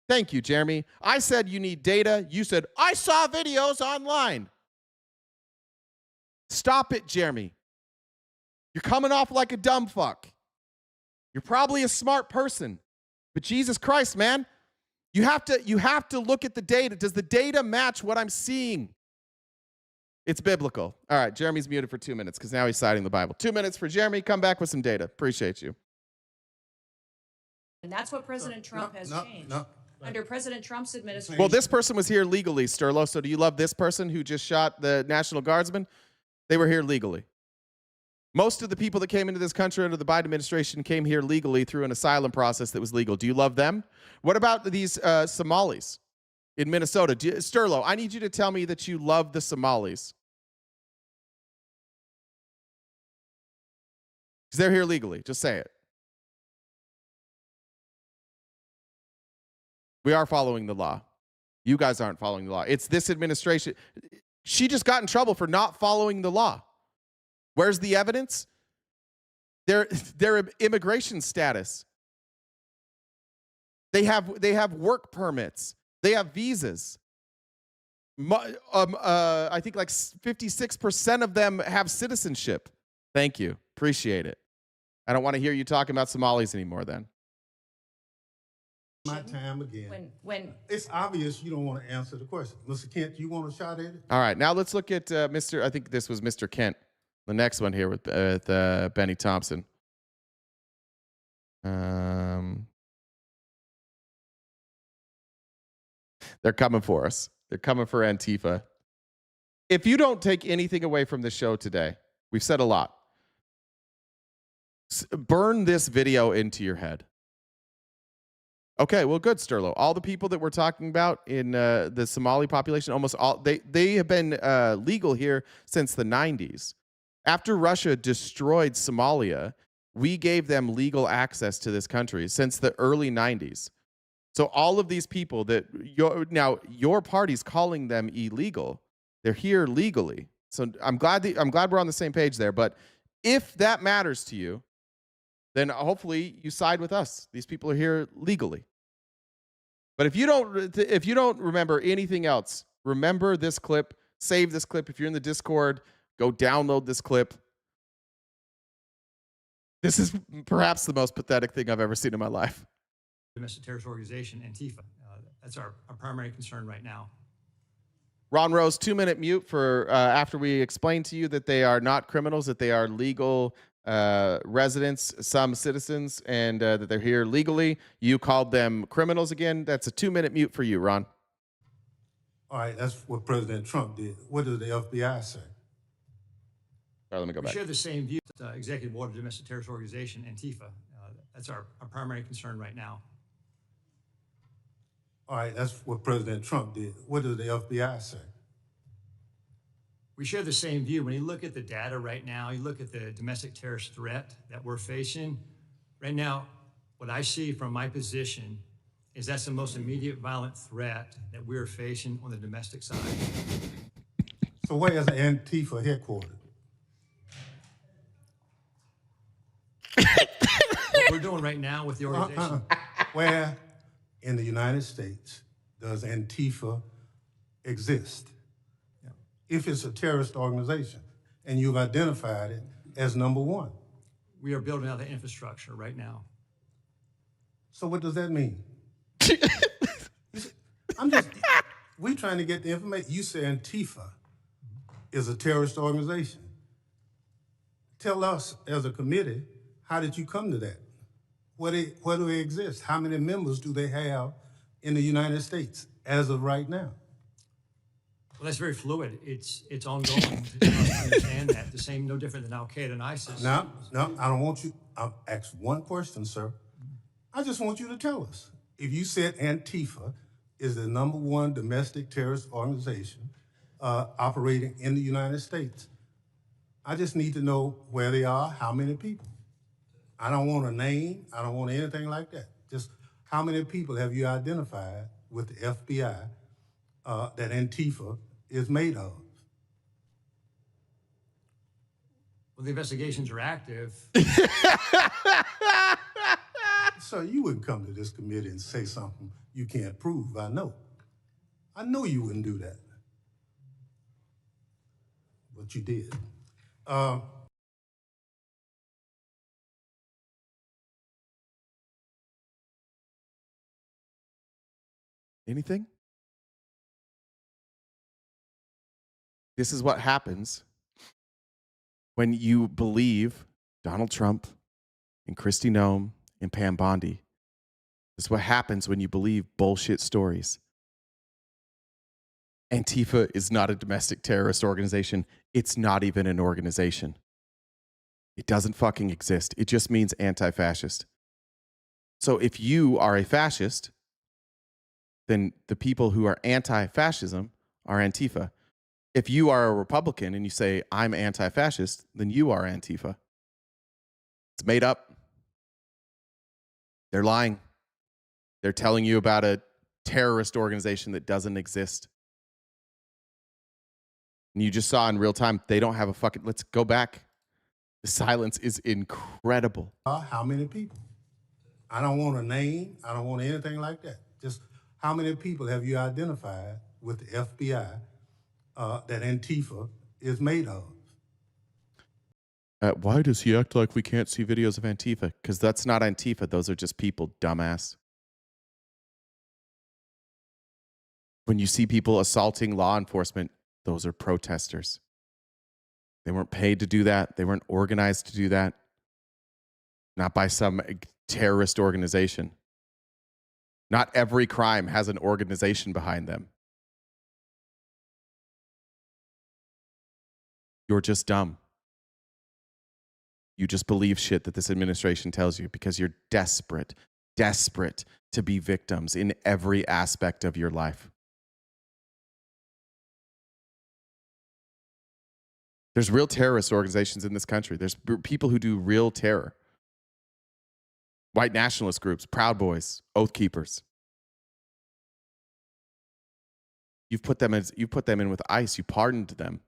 B: Thank you, Jeremy. I said you need data. You said, I saw videos online. Stop it, Jeremy. You're coming off like a dumb fuck. You're probably a smart person, but Jesus Christ, man, you have to look at the data. Does the data match what I'm seeing? It's biblical. All right, Jeremy's muted for 2 minutes because now he's citing the Bible. 2 minutes for Jeremy. Come back with some data. Appreciate you.
G: And that's what President Trump has changed. Under President Trump's administration.
B: Well, this person was here legally, Sterlo. So do you love this person who just shot the National Guardsman? They were here legally. Most of the people that came into this country under the Biden administration came here legally through an asylum process that was legal. Do you love them? What about these Somalis in Minnesota? Sterlo, I need you to tell me that you love the Somalis. Because they're here legally. Just say it. We are following the law. You guys aren't following the law. It's this administration. She just got in trouble for not following the law. Where's the evidence? Their immigration status. They have work permits. They have visas. I think like 56% of them have citizenship. Thank you. Appreciate it. I don't want to hear you talking about Somalis anymore then.
F: My time again.
G: When
F: it's obvious you don't want to answer the question. Mr. Kent, you want a shot at it?
B: All right, now let's look at Mr. I think this was Mr. Kent. The next one here with Benny Thompson. They're coming for us. They're coming for Antifa. If you don't take anything away from the show today, we've said a lot. Burn this video into your head. Okay, well, good, Sterlo. All the people that we're talking about in the Somali population, almost all, they have been legal here since the 90s. After Russia destroyed Somalia, we gave them legal access to this country since the early 90s. So all of these people that your party's calling them illegal, they're here legally. So I'm glad we're on the same page there. But if that matters to you, then hopefully you side with us. These people are here legally. But if you don't remember anything else, remember this clip, save this clip. If you're in the Discord, go download this clip. This is perhaps the most pathetic thing I've ever seen in my life.
L: Domestic terrorist organization, Antifa. That's our primary concern right now.
B: Ron Rose, 2-minute mute for after we explain to you that they are not criminals, that they are legal residents, some citizens, and that they're here legally. You called them criminals again. That's a 2-minute mute for you, Ron.
F: All right, that's what President Trump did. What does the FBI say?
B: All right, let me go back.
L: We share the same view. Executive Order Domestic Terrorist Organization, Antifa. That's our primary concern right now.
F: All right, that's what President Trump did. What does the FBI say?
L: We share the same view. When you look at the data right now, you look at the domestic terrorist threat that we're facing. Right now, what I see from my position is that's the most immediate violent threat that we're facing on the domestic side.
F: So where is Antifa headquartered?
L: What we're doing right now with the organization.
F: Where in the United States does Antifa exist? If it's a terrorist organization and you've identified it as number one.
L: We are building out the infrastructure right now.
F: So what does that mean? We're trying to get the information. You say Antifa is a terrorist organization. Tell us as a committee, how did you come to that? Where do they exist? How many members do they have in the United States as of right now?
L: Well, that's very fluid. It's ongoing to understand that. The same, no different than Al-Qaeda and ISIS.
F: No, I don't want you. I'll ask one question, sir. I just want you to tell us. If you said Antifa is the number one domestic terrorist organization operating in the United States, I just need to know where they are, how many people. I don't want a name. I don't want anything like that. Just how many people have you identified with the FBI that Antifa is made of?
L: Well, the investigations are active.
F: Sir, you wouldn't come to this committee and say something you can't prove. I know. I know you wouldn't do that. But you did.
B: Anything? This is what happens when you believe Donald Trump and Kristi Noem and Pam Bondi. This is what happens when you believe bullshit stories. Antifa is not a domestic terrorist organization. It's not even an organization. It doesn't fucking exist. It just means anti-fascist. So if you are a fascist, then the people who are anti-fascism are Antifa. If you are a Republican and you say, I'm anti-fascist, then you are Antifa. It's made up. They're lying. They're telling you about a terrorist organization that doesn't exist. And you just saw in real time, they don't have a fucking, let's go back. The silence is incredible.
F: How many people? I don't want a name. I don't want anything like that. Just how many people have you identified with the FBI that Antifa is made of?
B: Why does he act like we can't see videos of Antifa? Because that's not Antifa. Those are just people, dumbass. When you see people assaulting law enforcement, those are protesters. They weren't paid to do that. They weren't organized to do that. Not by some terrorist organization. Not every crime has an organization behind them. You're just dumb. You just believe shit that this administration tells you because you're desperate to be victims in every aspect of your life. There's real terrorist organizations in this country. There's people who do real terror. White nationalist groups, Proud Boys, Oath Keepers. You've put them in with ICE. You pardoned them.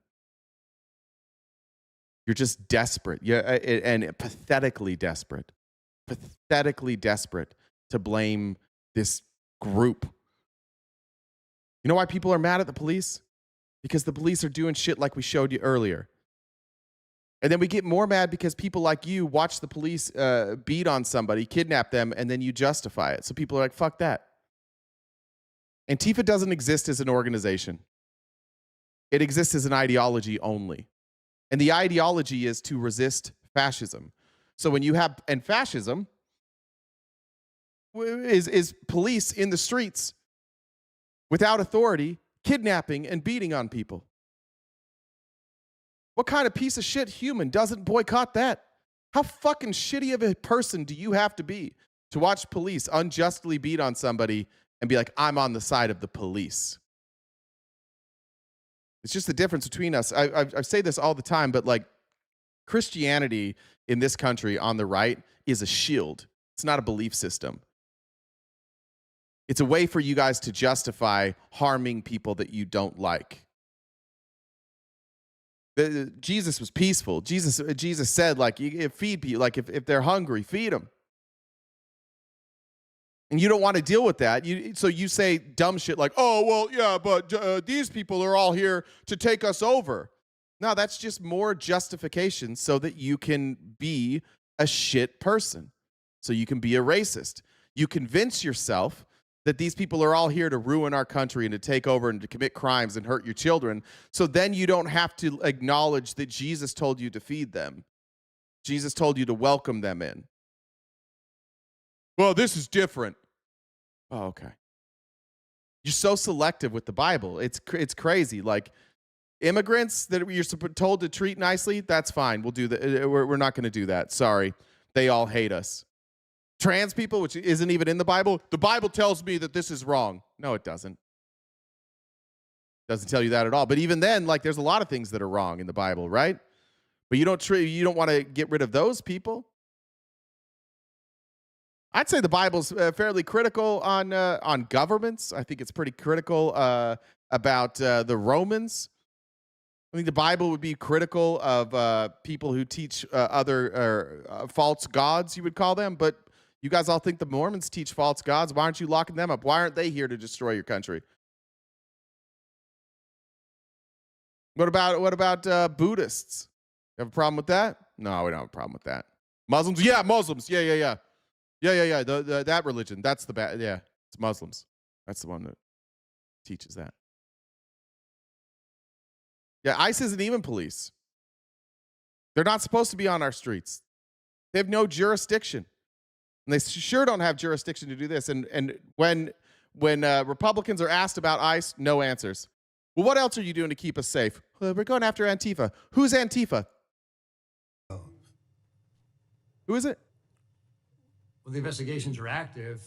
B: You're just desperate. Yeah, and pathetically desperate to blame this group. You know why people are mad at the police? Because the police are doing shit like we showed you earlier. And then we get more mad because people like you watch the police beat on somebody, kidnap them, and then you justify it. So people are like, fuck that. Antifa doesn't exist as an organization. It exists as an ideology only. And the ideology is to resist fascism. So when you have, and fascism is police in the streets without authority, kidnapping and beating on people. What kind of piece of shit human doesn't boycott that? How fucking shitty of a person do you have to be to watch police unjustly beat on somebody and be like, I'm on the side of the police? It's just the difference between us. I say this all the time, but like Christianity in this country on the right is a shield. It's not a belief system. It's a way for you guys to justify harming people that you don't like. Jesus was peaceful. Jesus said, like, you feed people. Like, if they're hungry, feed them. And you don't want to deal with that. So you say dumb shit like, oh, well, yeah, but these people are all here to take us over. No, that's just more justification so that you can be a shit person. So you can be a racist. You convince yourself that these people are all here to ruin our country and to take over and to commit crimes and hurt your children. So then you don't have to acknowledge that Jesus told you to feed them. Jesus told you to welcome them in. Well, this is different. Oh, okay. You're so selective with the Bible. It's crazy. Like immigrants that you're told to treat nicely, that's fine. We'll do that. We're not going to do that. Sorry. They all hate us. Trans people, which isn't even in the Bible tells me that this is wrong. No, it doesn't. It doesn't tell you that at all. But even then, like, there's a lot of things that are wrong in the Bible, right? But you don't want to get rid of those people. I'd say the Bible's fairly critical on governments. I think it's pretty critical about the Romans. I think the Bible would be critical of people who teach other false gods, you would call them. But you guys all think the Mormons teach false gods. Why aren't you locking them up? Why aren't they here to destroy your country? What about Buddhists? You have a problem with that? No, we don't have a problem with that. Muslims? Yeah, Muslims. Yeah. That religion. That's the bad. Yeah, it's Muslims. That's the one that teaches that. Yeah, ICE isn't even police. They're not supposed to be on our streets. They have no jurisdiction. And they sure don't have jurisdiction to do this. And when Republicans are asked about ICE, no answers. Well, what else are you doing to keep us safe? Well, we're going after Antifa. Who's Antifa? Who is it?
L: Well, the investigations are active.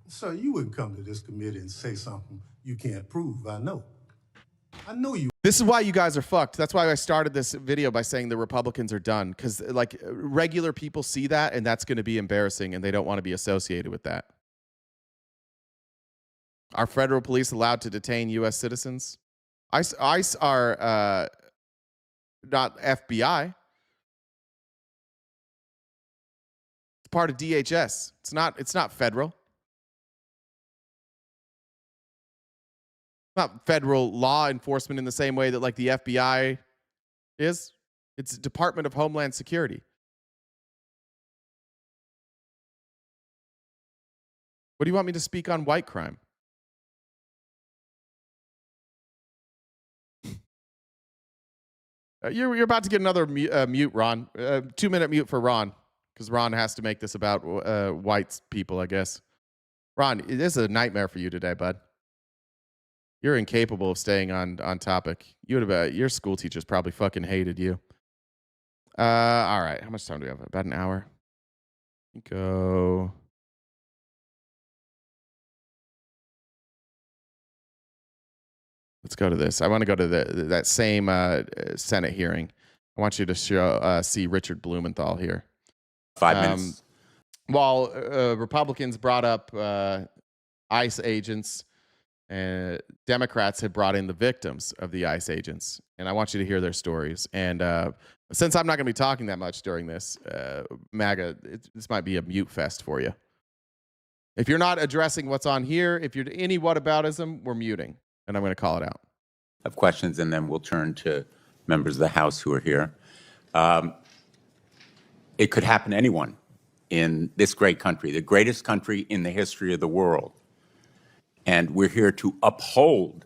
F: So you wouldn't come to this committee and say something you can't prove. I know you.
B: This is why you guys are fucked. That's why I started this video by saying the Republicans are done, because like regular people see that and that's going to be embarrassing and they don't want to be associated with that. Are federal police allowed to detain U.S. citizens? ICE are not FBI. It's part of DHS. It's not federal. Not federal law enforcement in the same way that like the FBI is. It's Department of Homeland Security. What do you want me to speak on white crime? You're about to get another mute, Ron. 2-minute mute for Ron, because Ron has to make this about white people, I guess. Ron, this is a nightmare for you today, bud. You're incapable of staying on topic. Your school teachers probably fucking hated you. All right, how much time do we have? About an hour. Go. Let's go to this. I want to go to that same Senate hearing. I want you to see Richard Blumenthal here.
K: 5 minutes.
B: While Republicans brought up ICE agents, and Democrats had brought in the victims of the ICE agents. And I want you to hear their stories. And since I'm not going to be talking that much during this, MAGA, this might be a mute fest for you. If you're not addressing what's on here, if you're any whataboutism, we're muting. And I'm going to call it out.
K: I have questions, and then we'll turn to members of the House who are here. It could happen to anyone in this great country, the greatest country in the history of the world. And we're here to uphold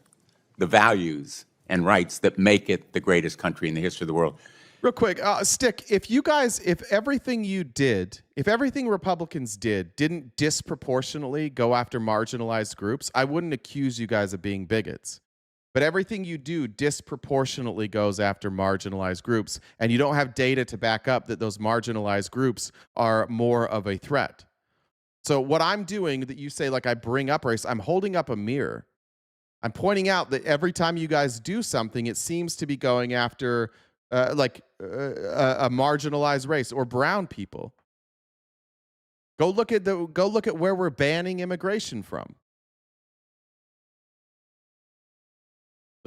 K: the values and rights that make it the greatest country in the history of the world.
B: Real quick, Stick, if everything Republicans didn't disproportionately go after marginalized groups, I wouldn't accuse you guys of being bigots. But everything you do disproportionately goes after marginalized groups, and you don't have data to back up that those marginalized groups are more of a threat. So what I'm doing that you say, like I bring up race, I'm holding up a mirror. I'm pointing out that every time you guys do something, it seems to be going after a marginalized race or brown people. Go look at where we're banning immigration from.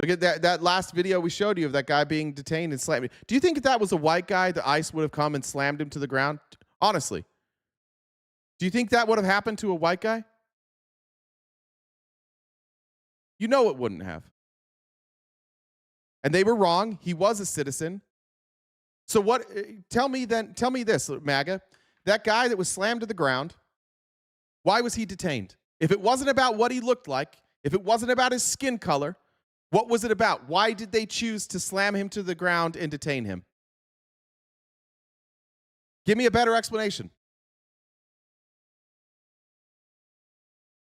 B: Look at that last video we showed you of that guy being detained and slammed. Do you think if that was a white guy, the ICE would have come and slammed him to the ground? Honestly. Do you think that would have happened to a white guy? You know it wouldn't have. And they were wrong. He was a citizen. So what? Tell me this, MAGA. That guy that was slammed to the ground, why was he detained? If it wasn't about what he looked like, if it wasn't about his skin color, what was it about? Why did they choose to slam him to the ground and detain him? Give me a better explanation.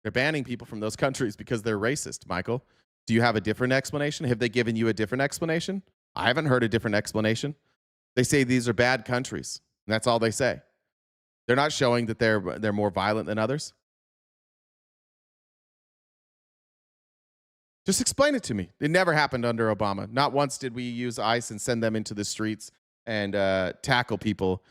B: They're banning people from those countries because they're racist, Michael. Do you have a different explanation? Have they given you a different explanation? I haven't heard a different explanation. They say these are bad countries, and that's all they say. They're not showing that they're more violent than others. Just explain it to me. It never happened under Obama. Not once did we use ICE and send them into the streets and tackle people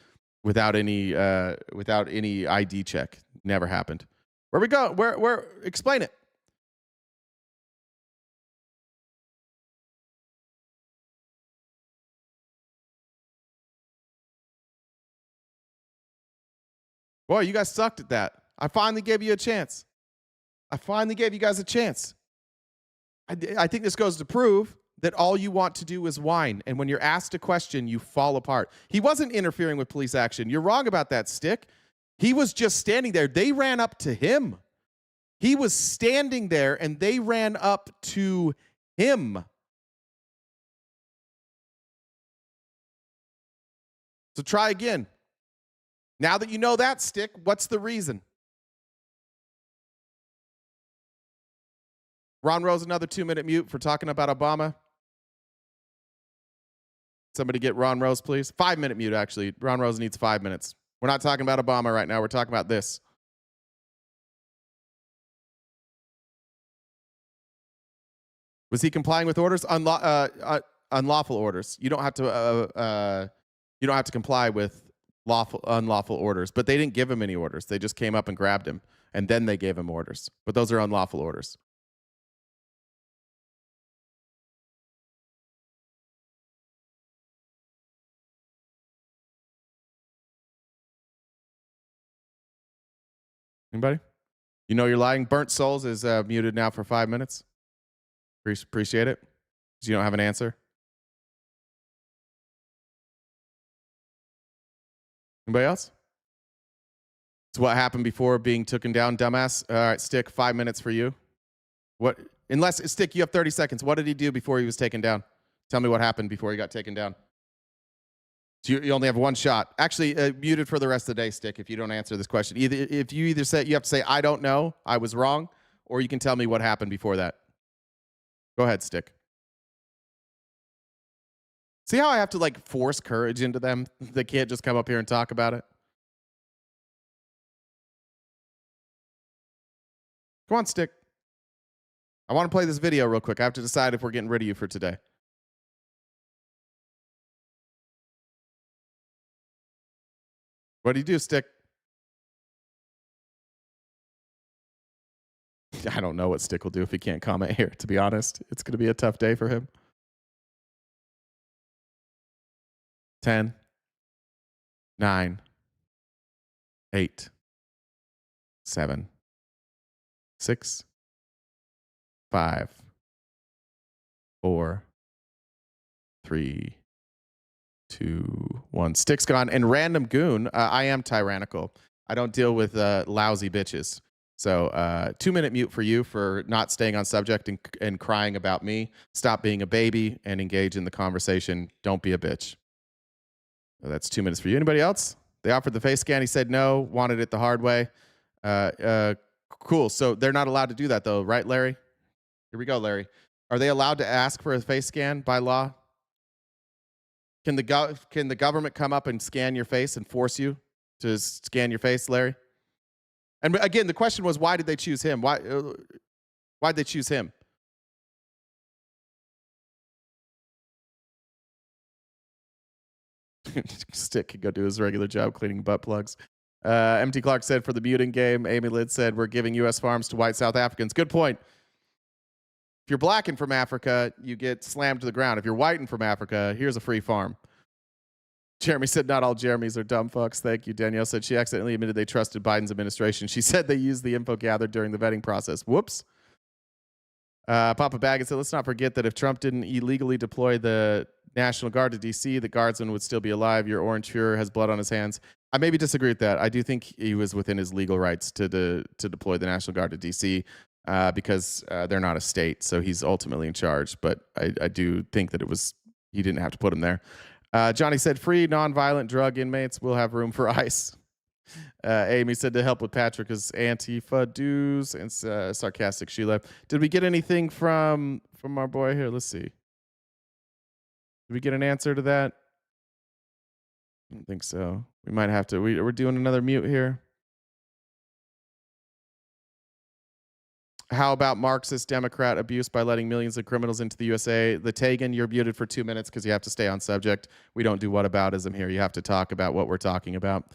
B: without any ID check. Never happened. Where we go? Where? Explain it. Boy, you guys sucked at that. I finally gave you a chance. I finally gave you guys a chance. I think this goes to prove that all you want to do is whine, and when you're asked a question, you fall apart. He wasn't interfering with police action. You're wrong about that, Stick. He was just standing there. They ran up to him. He was standing there, and they ran up to him. So try again. Now that you know that, Stick, what's the reason? Ron Rose, another 2-minute mute for talking about Obama. Somebody get Ron Rose, please. 5-minute mute, actually. Ron Rose needs 5 minutes. We're not talking about Obama right now. We're talking about this. Was he complying with orders? Unlawful orders. You don't have to. You don't have to comply with unlawful orders. But they didn't give him any orders. They just came up and grabbed him, and then they gave him orders. But those are unlawful orders. Anybody? You know you're lying. Burnt Souls is muted now for 5 minutes. Appreciate it. Because you don't have an answer. Anybody else? It's what happened before being taken down, dumbass. All right, Stick, 5 minutes for you. What? Unless, Stick, you have 30 seconds. What did he do before he was taken down? Tell me what happened before he got taken down. So you only have one shot. Actually, muted for the rest of the day, Stick, if you don't answer this question. If you either say, you have to say, I don't know, I was wrong, or you can tell me what happened before that. Go ahead, Stick. See how I have to like force courage into them? They can't just come up here and talk about it. Come on, Stick. I want to play this video real quick. I have to decide if we're getting rid of you for today. What do you do, Stick? I don't know what Stick will do if he can't comment here, to be honest. It's going to be a tough day for him. 10, 9, 8, 7, 6, 5, 4, 3, 2, 1. Stick's gone. And Random Goon, I am tyrannical. I don't deal with lousy bitches. So 2-minute mute for you for not staying on subject and crying about me. Stop being a baby and engage in the conversation. Don't be a bitch. So that's 2 minutes for you. Anybody else? They offered the face scan. He said no, wanted it the hard way. Cool. So they're not allowed to do that though, right, Larry? Here we go, Larry. Are they allowed to ask for a face scan by law? Can the government come up and scan your face and force you to scan your face, Larry? And again, the question was, why did they choose him? Why'd they choose him? Stick could go do his regular job cleaning butt plugs. MT Clark said for the muting game. Amy Lid said we're giving U.S. farms to white South Africans. Good point. If you're black and from Africa, you get slammed to the ground. If you're white and from Africa, here's a free farm. Jeremy said not all Jeremys are dumb fucks. Thank you. Danielle said she accidentally admitted they trusted Biden's administration. She said they used the info gathered during the vetting process. Whoops. Papa Baggett said, let's not forget that if Trump didn't illegally deploy the National Guard to D.C., the guardsman would still be alive. Your orange Fuhrer has blood on his hands. I maybe disagree with that. I do think he was within his legal rights to deploy the National Guard to D.C. Because they're not a state, so he's ultimately in charge. But I do think that he didn't have to put him there. Johnny said, free nonviolent drug inmates will have room for ICE. Amy said to help with Patrick is Antifa dues and sarcastic Sheila. Did we get anything from our boy here? Let's see. Did we get an answer to that? I don't think so. We might have to. We're doing another mute here. How about Marxist Democrat abuse by letting millions of criminals into the USA? The Tagan, you're muted for 2 minutes because you have to stay on subject. We don't do whataboutism here. You have to talk about what we're talking about.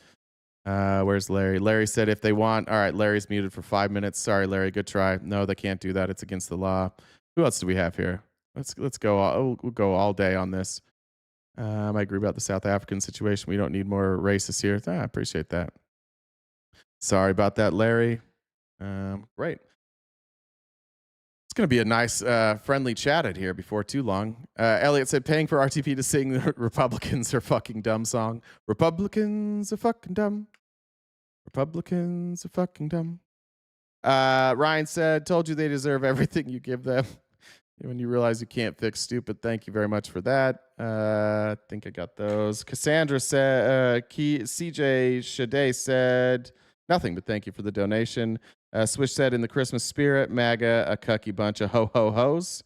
B: Where's Larry? Larry said if they want. All right, Larry's muted for 5 minutes. Sorry, Larry. Good try. No, they can't do that. It's against the law. Who else do we have here? Let's go. We'll go all day on this. I agree about the South African situation. We don't need more racists here. I appreciate that. Sorry about that, Larry. Great. It's going to be a nice, friendly chat in here before too long. Elliot said, paying for RTP to sing the Republicans are fucking dumb song. Republicans are fucking dumb. Republicans are fucking dumb. Ryan said, told you they deserve everything you give them. When you realize you can't fix stupid. Thank you very much for that. I think I got those. Cassandra said, CJ Shade said, nothing, but thank you for the donation. Swish said, in the Christmas spirit, MAGA, a cucky bunch of ho-ho-hos.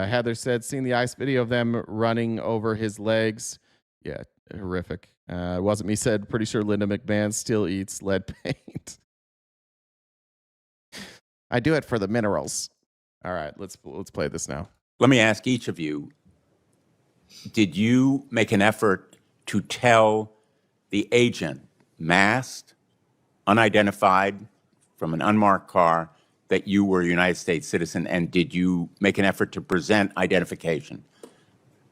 B: Heather said, seen the ICE video of them running over his legs. Yeah, horrific. It wasn't me said, pretty sure Linda McMahon still eats lead paint. I do it for the minerals. All right, let's play this now.
K: Let me ask each of you, did you make an effort to tell the agent, masked, unidentified, from an unmarked car, that you were a United States citizen, and did you make an effort to present identification?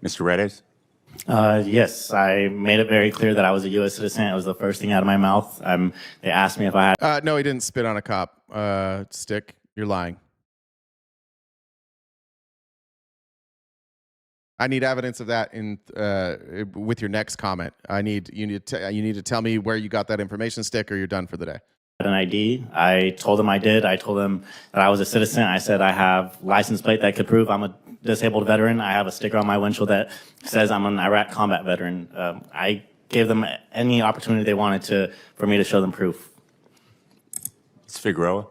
K: Mr. Redes?
J: Yes, I made it very clear that I was a U.S. citizen. It was the first thing out of my mouth. They asked me if I had...
B: No, he didn't spit on a cop. Stick, you're lying. I need evidence of that in with your next comment. You need to tell me where you got that information, Stick, or you're done for the day.
J: an ID. I told them I did. I told them that I was a citizen. I said I have license plate that could prove I'm a disabled veteran. I have a sticker on my windshield that says I'm an Iraq combat veteran. I gave them any opportunity they wanted for me to show them proof.
K: Ms. Figueroa?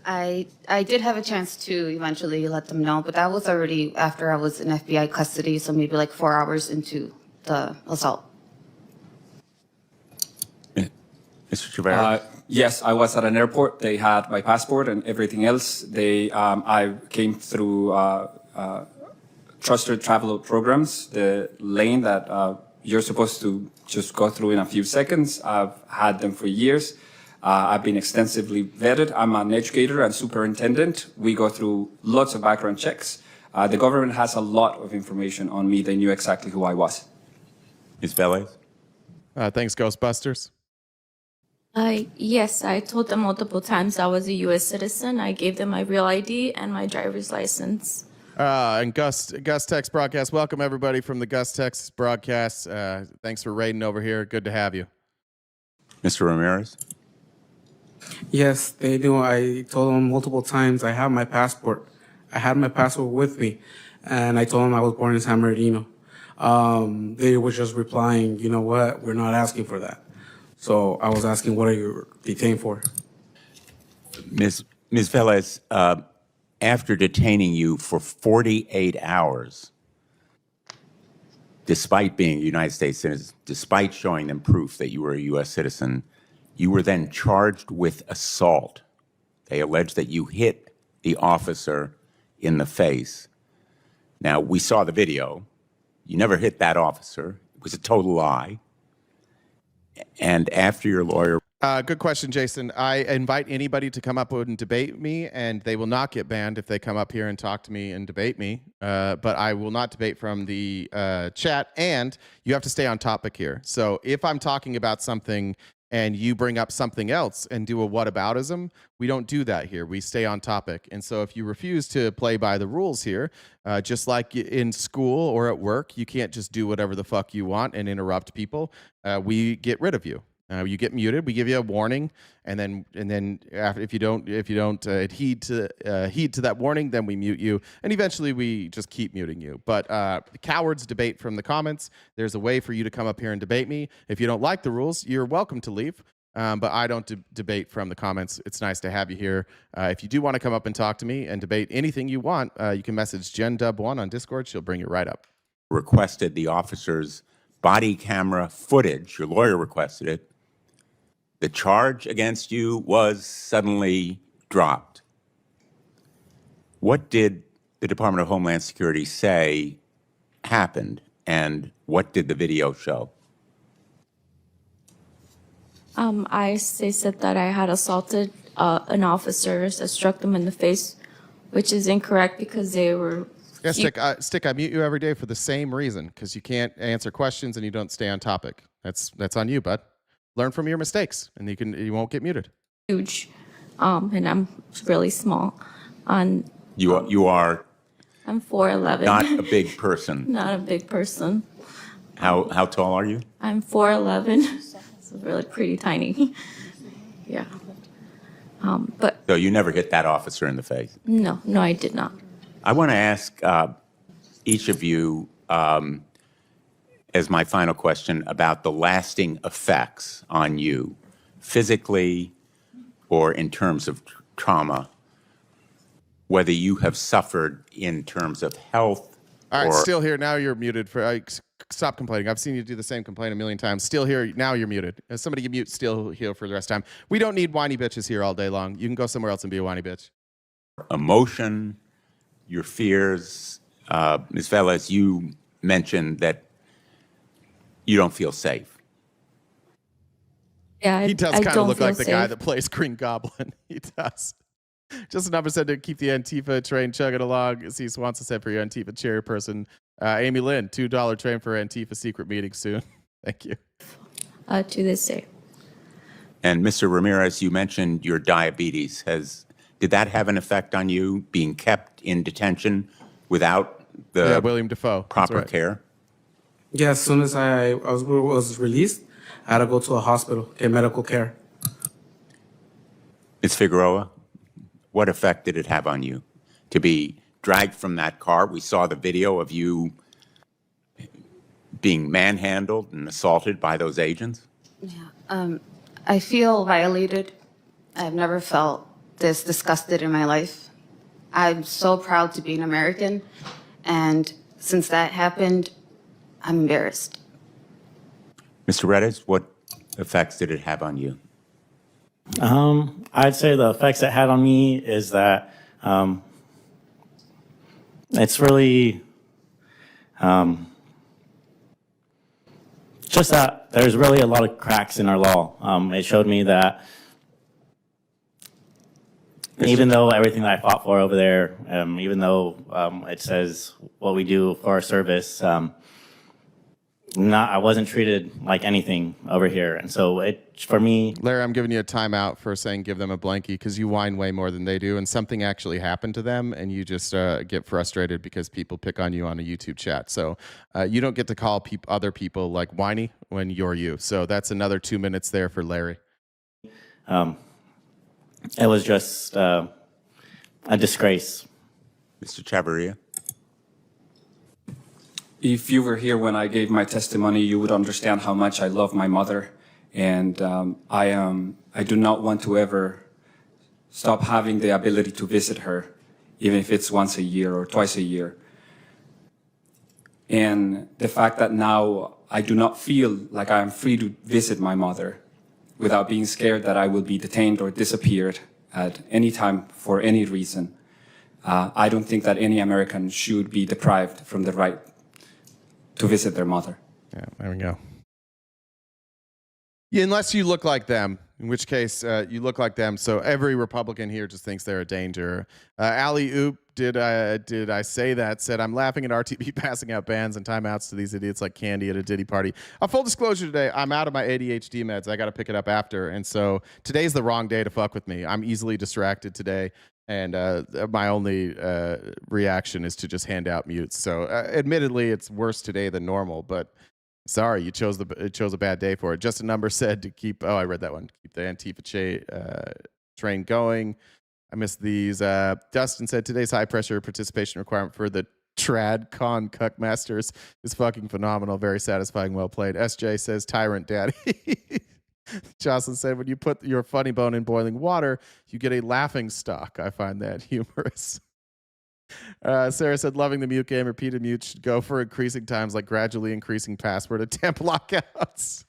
M: I did have a chance to eventually let them know, but that was already after I was in FBI custody, so maybe like 4 hours into the assault.
K: Mr. Trevero?
W: Yes, I was at an airport. They had my passport and everything else. I came through trusted travel programs, the lane that you're supposed to just go through in a few seconds. I've had them for years. I've been extensively vetted. I'm an educator and superintendent. We go through lots of background checks. The government has a lot of information on me. They knew exactly who I was.
K: Ms. Velez?
B: Thanks, Ghostbusters.
X: Yes, I told them multiple times I was a U.S. citizen. I gave them my real ID and my driver's license.
B: And Gus Tex broadcast. Welcome, everybody, from the Gus Tex broadcast. Thanks for raiding over here. Good to have you.
K: Mr. Ramirez?
Y: Yes, they do. I told them multiple times I have my passport. I had my passport with me, and I told them I was born in San Bernardino. They were just replying, you know what, we're not asking for that. So I was asking, what are you detained for?
K: Ms. Velez, after detaining you for 48 hours, despite being a United States citizen, despite showing them proof that you were a U.S. citizen, you were then charged with assault. They allege that you hit the officer in the face. Now, we saw the video. You never hit that officer. It was a total lie. And after your lawyer...
B: Good question, Jason. I invite anybody to come up and debate me, and they will not get banned if they come up here and talk to me and debate me. But I will not debate from the chat, and you have to stay on topic here. So if I'm talking about something and you bring up something else and do a whataboutism, we don't do that here. We stay on topic. And so if you refuse to play by the rules here, just like in school or at work, you can't just do whatever the fuck you want and interrupt people. We get rid of you. You get muted. We give you a warning, and then after, if you don't heed to that warning, then we mute you, and eventually we just keep muting you. But cowards debate from the comments. There's a way for you to come up here and debate me. If you don't like the rules, you're welcome to leave. But I don't debate from the comments. It's nice to have you here. If you do want to come up and talk to me and debate anything you want, you can message JenDub1 on Discord. She'll bring it right up.
K: Requested the officer's body camera footage. Your lawyer requested it. The charge against you was suddenly dropped. What did the Department of Homeland Security say happened, and what did the video show?
X: They said that I had assaulted an officer that struck them in the face, which is incorrect because they were...
B: Yeah, Stick, I mute you every day for the same reason, because you can't answer questions and you don't stay on topic. That's on you, bud. Learn from your mistakes, and you won't get muted.
X: Huge, and I'm really small.
K: You are.
X: I'm 4'11".
K: Not a big person.
X: Not a big person.
K: How tall are you?
X: I'm 4'11". So really pretty tiny. Yeah. But
K: So you never hit that officer in the face?
X: no, I did not.
K: I want to ask each of you, as my final question, about the lasting effects on you, physically or in terms of trauma, whether you have suffered in terms of health.
B: All right,
K: or,
B: still here. Now you're muted. Stop complaining. I've seen you do the same complaint a million times. Still here. Now you're muted. Somebody can mute still here for the rest of the time. We don't need whiny bitches here all day long. You can go somewhere else and be a whiny bitch.
K: Emotion, your fears. Ms. Velez, you mentioned that you don't feel safe.
X: Yeah,
B: He does kind of look like the guy that plays Green Goblin. He does. Just a number said to keep the Antifa train chugging along. See Swanson said for your Antifa chairperson. Amy Lynn, $2 train for Antifa secret meeting soon. Thank you.
X: To this day.
K: And Mr. Ramirez, you mentioned your diabetes. Did that have an effect on you being kept in detention without the
B: William Dafoe.
K: proper care?
Y: Yeah, as soon as I was released, I had to go to a hospital, get medical care.
K: Ms. Figueroa, what effect did it have on you to be dragged from that car? We saw the video of you being manhandled and assaulted by those agents.
M: Yeah, I feel violated. I've never felt this disgusted in my life. I'm so proud to be an American, and since that happened, I'm embarrassed.
K: Mr. Reddish, what effects did it have on you?
J: I'd say the effects it had on me is that it's really just that there's really a lot of cracks in our law. It showed me that even though everything that I fought for over there, even though it says what we do for our service, I wasn't treated like anything over here. And so for me...
B: Larry, I'm giving you a timeout for saying give them a blankie because you whine way more than they do, and something actually happened to them, and you just get frustrated because people pick on you on a YouTube chat. So you don't get to call other people like whiny when you're you. So that's another 2 minutes there for Larry.
J: It was just a disgrace.
K: Mr. Chavarria?
W: If you were here when I gave my testimony, you would understand how much I love my mother. And I do not want to ever stop having the ability to visit her, even if it's once a year or twice a year. And the fact that now I do not feel like I am free to visit my mother without being scared that I will be detained or disappeared at any time for any reason. I don't think that any American should be deprived from the right to visit their mother.
B: Yeah, there we go. Yeah, unless you look like them, in which case you look like them. So every Republican here just thinks they're a danger. Alley Oop, did I say that? Said, I'm laughing at RTB passing out bans and timeouts to these idiots like candy at a Diddy party. Full disclosure today, I'm out of my ADHD meds. I got to pick it up after. And so today's the wrong day to fuck with me. I'm easily distracted today. And my only reaction is to just hand out mutes. So admittedly, it's worse today than normal, but sorry, you chose a bad day for it. Just a number said to keep, I read that one, keep the Antifa train going. I missed these. Dustin said today's high pressure participation requirement for the Trad Con Cuck Masters is fucking phenomenal. Very satisfying. Well played. SJ says Tyrant Daddy. Jocelyn said, when you put your funny bone in boiling water, you get a laughing stock. I find that humorous. Sarah said, loving the mute game. Repeated mute should go for increasing times, like gradually increasing password attempt lockouts.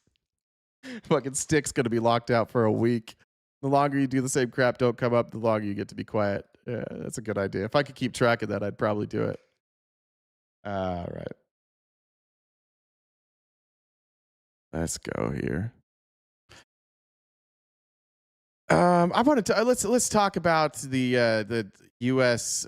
B: Fucking Stick's going to be locked out for a week. The longer you do the same crap, don't come up, the longer you get to be quiet. Yeah, that's a good idea. If I could keep track of that, I'd probably do it. All right. Let's go here. I wanted to let's talk about the U.S.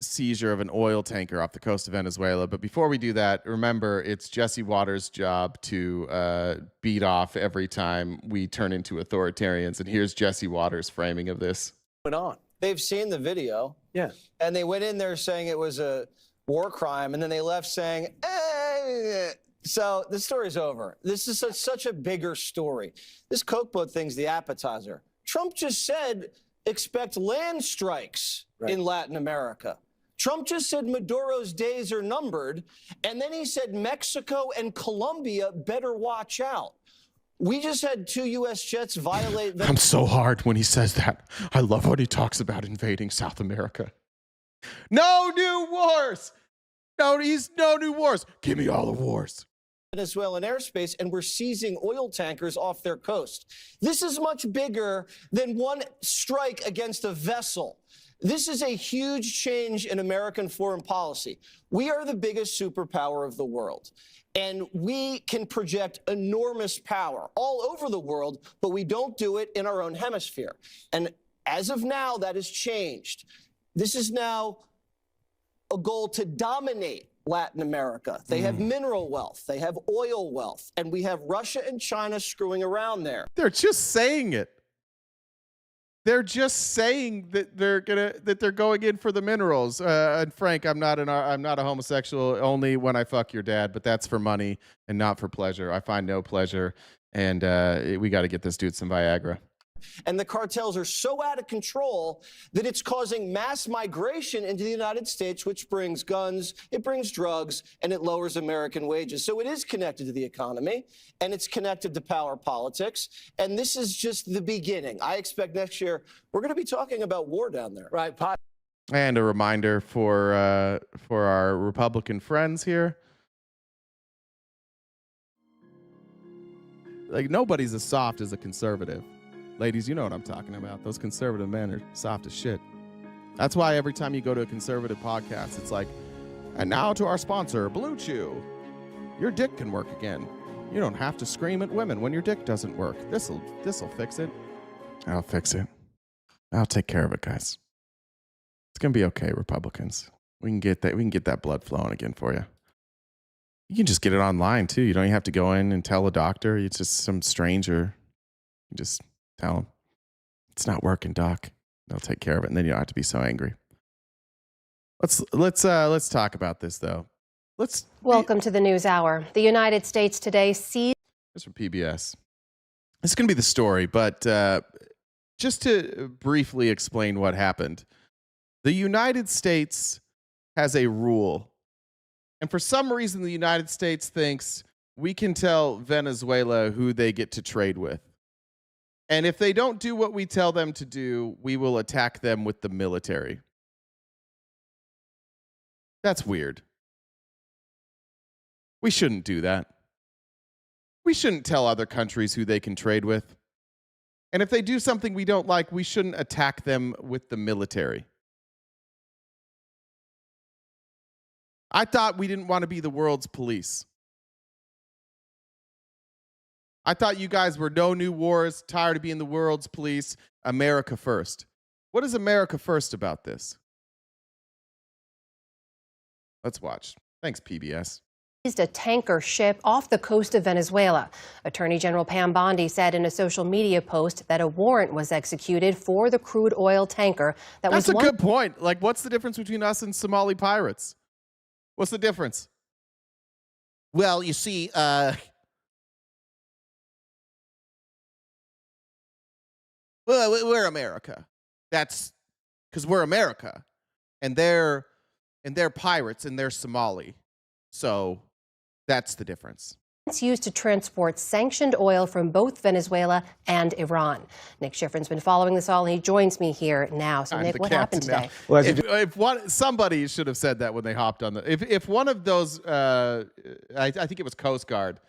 B: Seizure of an oil tanker off the coast of Venezuela. But before we do that, remember it's Jesse Waters' job to beat off every time we turn into authoritarians. And here's Jesse Waters' framing of this.
N: Went on. They've seen the video. Yeah. And they went in there saying it was a war crime, and then they left saying, eh. So the story's over. This is such a bigger story. This Coke boat thing's the appetizer. Trump just said expect land strikes in Latin America. Trump just said Maduro's days are numbered, and then he said Mexico and Colombia better watch out. We just had 2 U.S. jets violate.
B: I'm so hard when he says that. I love when he talks about invading South America. No new wars. No new wars. Give me all the wars.
N: Venezuelan airspace, and we're seizing oil tankers off their coast. This is much bigger than one strike against a vessel. This is a huge change in American foreign policy. We are the biggest superpower of the world, and we can project enormous power all over the world, but we don't do it in our own hemisphere. And as of now, that has changed. This is now a goal to dominate Latin America. They have mineral wealth. They have oil wealth. And we have Russia and China screwing around there.
B: They're just saying it. They're just saying that they're going in for the minerals. And Frank, I'm not a homosexual only when I fuck your dad, but that's for money and not for pleasure. I find no pleasure, and we got to get this dude some Viagra.
N: And the cartels are so out of control that it's causing mass migration into the United States, which brings guns, it brings drugs, and it lowers American wages. So it is connected to the economy, and it's connected to power politics. And this is just the beginning. I expect next year we're going to be talking about war down there.
T: Right.
B: And a reminder for our Republican friends here. Like, nobody's as soft as a conservative. Ladies, you know what I'm talking about. Those conservative men are soft as shit. That's why every time you go to a conservative podcast, it's like, and now to our sponsor, Blue Chew. Your dick can work again. You don't have to scream at women when your dick doesn't work. This'll fix it. I'll fix it. I'll take care of it, guys. It's gonna be okay, Republicans. We can get that blood flowing again for you. You can just get it online too. You don't even have to go in and tell a doctor. It's just some stranger. You just tell them, it's not working, doc. They'll take care of it, and then you don't have to be so angry. Let's talk about this though.
O: Welcome to the News Hour. The United States today seized.
B: This is from PBS. This is going to be the story, but just to briefly explain what happened, the United States has a rule, and for some reason, the United States thinks we can tell Venezuela who they get to trade with. And if they don't do what we tell them to do, we will attack them with the military. That's weird. We shouldn't do that. We shouldn't tell other countries who they can trade with. And if they do something we don't like, we shouldn't attack them with the military. I thought we didn't want to be the world's police. I thought you guys were no new wars, tired of being the world's police, America first. What is America first about this? Let's watch. Thanks, PBS.
O: A tanker ship off the coast of Venezuela. Attorney General Pam Bondi said in a social media post that a warrant was executed for the crude oil tanker that was.
B: That's a good point. Like, what's the difference between us and Somali pirates? What's the difference?
H: Well, you see, we're America. That's because we're America, and they're pirates and they're Somali. So that's the difference.
O: It's used to transport sanctioned oil from both Venezuela and Iran. Nick Schifrin's been following this all, and he joins me here now. So, Nick, what happened today?
B: Well, somebody should have said that when they hopped on the. If one of those, I think it was Coast Guard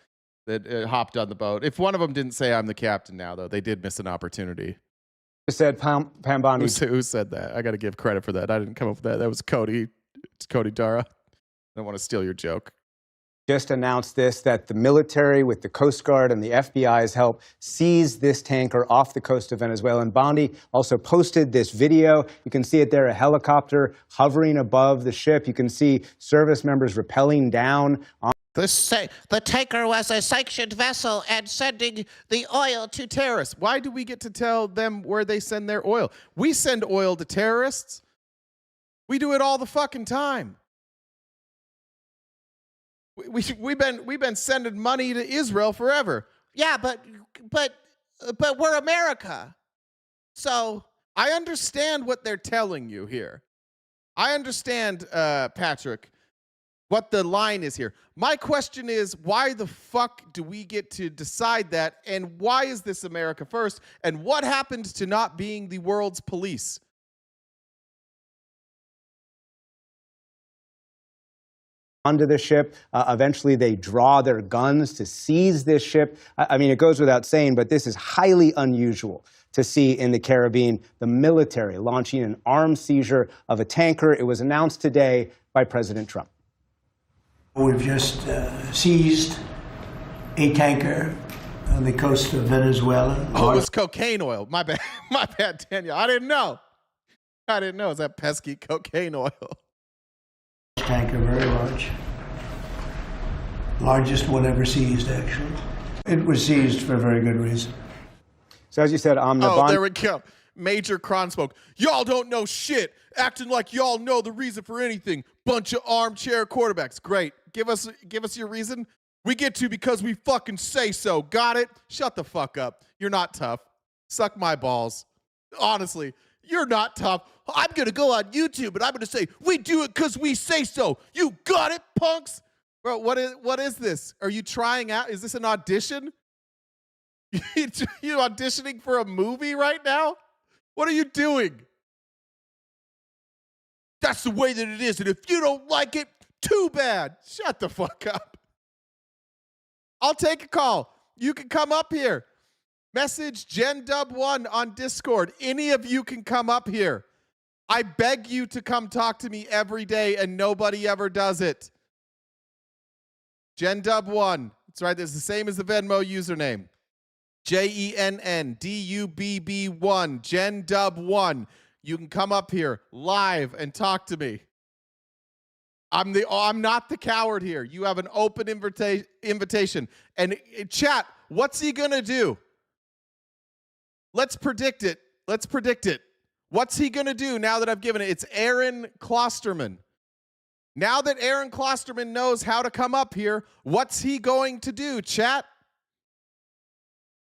B: that hopped on the boat. If one of them didn't say I'm the captain now, though, they did miss an opportunity.
P: Said Pam Bondi.
B: Who said that? I got to give credit for that. I didn't come up with that. That was Cody. It's Cody Dara. I don't want to steal your joke.
P: Just announced this, that the military with the Coast Guard and the FBI's help seized this tanker off the coast of Venezuela. And Bondi also posted this video. You can see it there, a helicopter hovering above the ship. You can see service members rappelling down on.
H: The tanker was a sanctioned vessel and sending the oil to
B: terrorists. Why do we get to tell them where they send their oil? We send oil to terrorists. We do it all the fucking time. We've been sending money to Israel forever.
H: Yeah, but we're America.
B: So I understand what they're telling you here. I understand, Patrick. what the line is here. My question is, why the fuck do we get to decide that? And why is this America first? And what happened to not being the world's police?
P: Onto the ship. Eventually, they draw their guns to seize this ship. I mean, it goes without saying, but this is highly unusual to see in the Caribbean, the military launching an armed seizure of a tanker. It was announced today by President Trump.
A: We've just seized a tanker on the coast of Venezuela.
B: Oh, it was cocaine oil. My bad. My bad, Daniel. I didn't know. Is that pesky cocaine oil?
A: Tanker, very large. Largest one ever seized, actually. It was seized for a very good reason.
P: So as you said,
B: there we go. Major Kronsmoke. Y'all don't know shit. Acting like y'all know the reason for anything. Bunch of armchair quarterbacks. Great. Give us your reason. We get to because we fucking say so. Got it? Shut the fuck up. You're not tough. Suck my balls. Honestly, you're not tough. I'm going to go on YouTube and I'm going to say, we do it because we say so. You got it, punks? Bro, what is this? Are you trying out? Is this an audition? You auditioning for a movie right now? What are you doing? That's the way that it is. And if you don't like it, too bad. Shut the fuck up. I'll take a call. You can come up here. Message GenDub1 on Discord. Any of you can come up here. I beg you to come talk to me every day, and nobody ever does it. GenDub1. That's right. That's the same as the Venmo username. JENNDUBB1. GenDub1. You can come up here live and talk to me. I'm not the coward here. You have an open invitation. And chat, what's he going to do? Let's predict it. What's he going to do now that I've given it? It's Aaron Klosterman. Now that Aaron Klosterman knows how to come up here, what's he going to do, chat?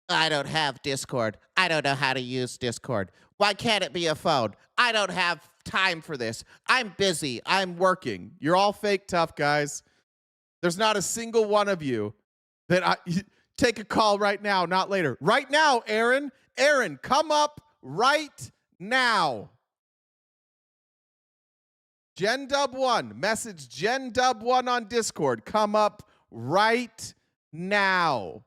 H: I don't have Discord. I don't know how to use Discord. Why can't it be a phone? I don't have time for this. I'm busy.
B: I'm working. You're all fake tough guys. There's not a single one of you that take a call right now, not later. Right now, Aaron. Aaron, come up right now. GenDub1. Message GenDub1 on Discord. Come up right now.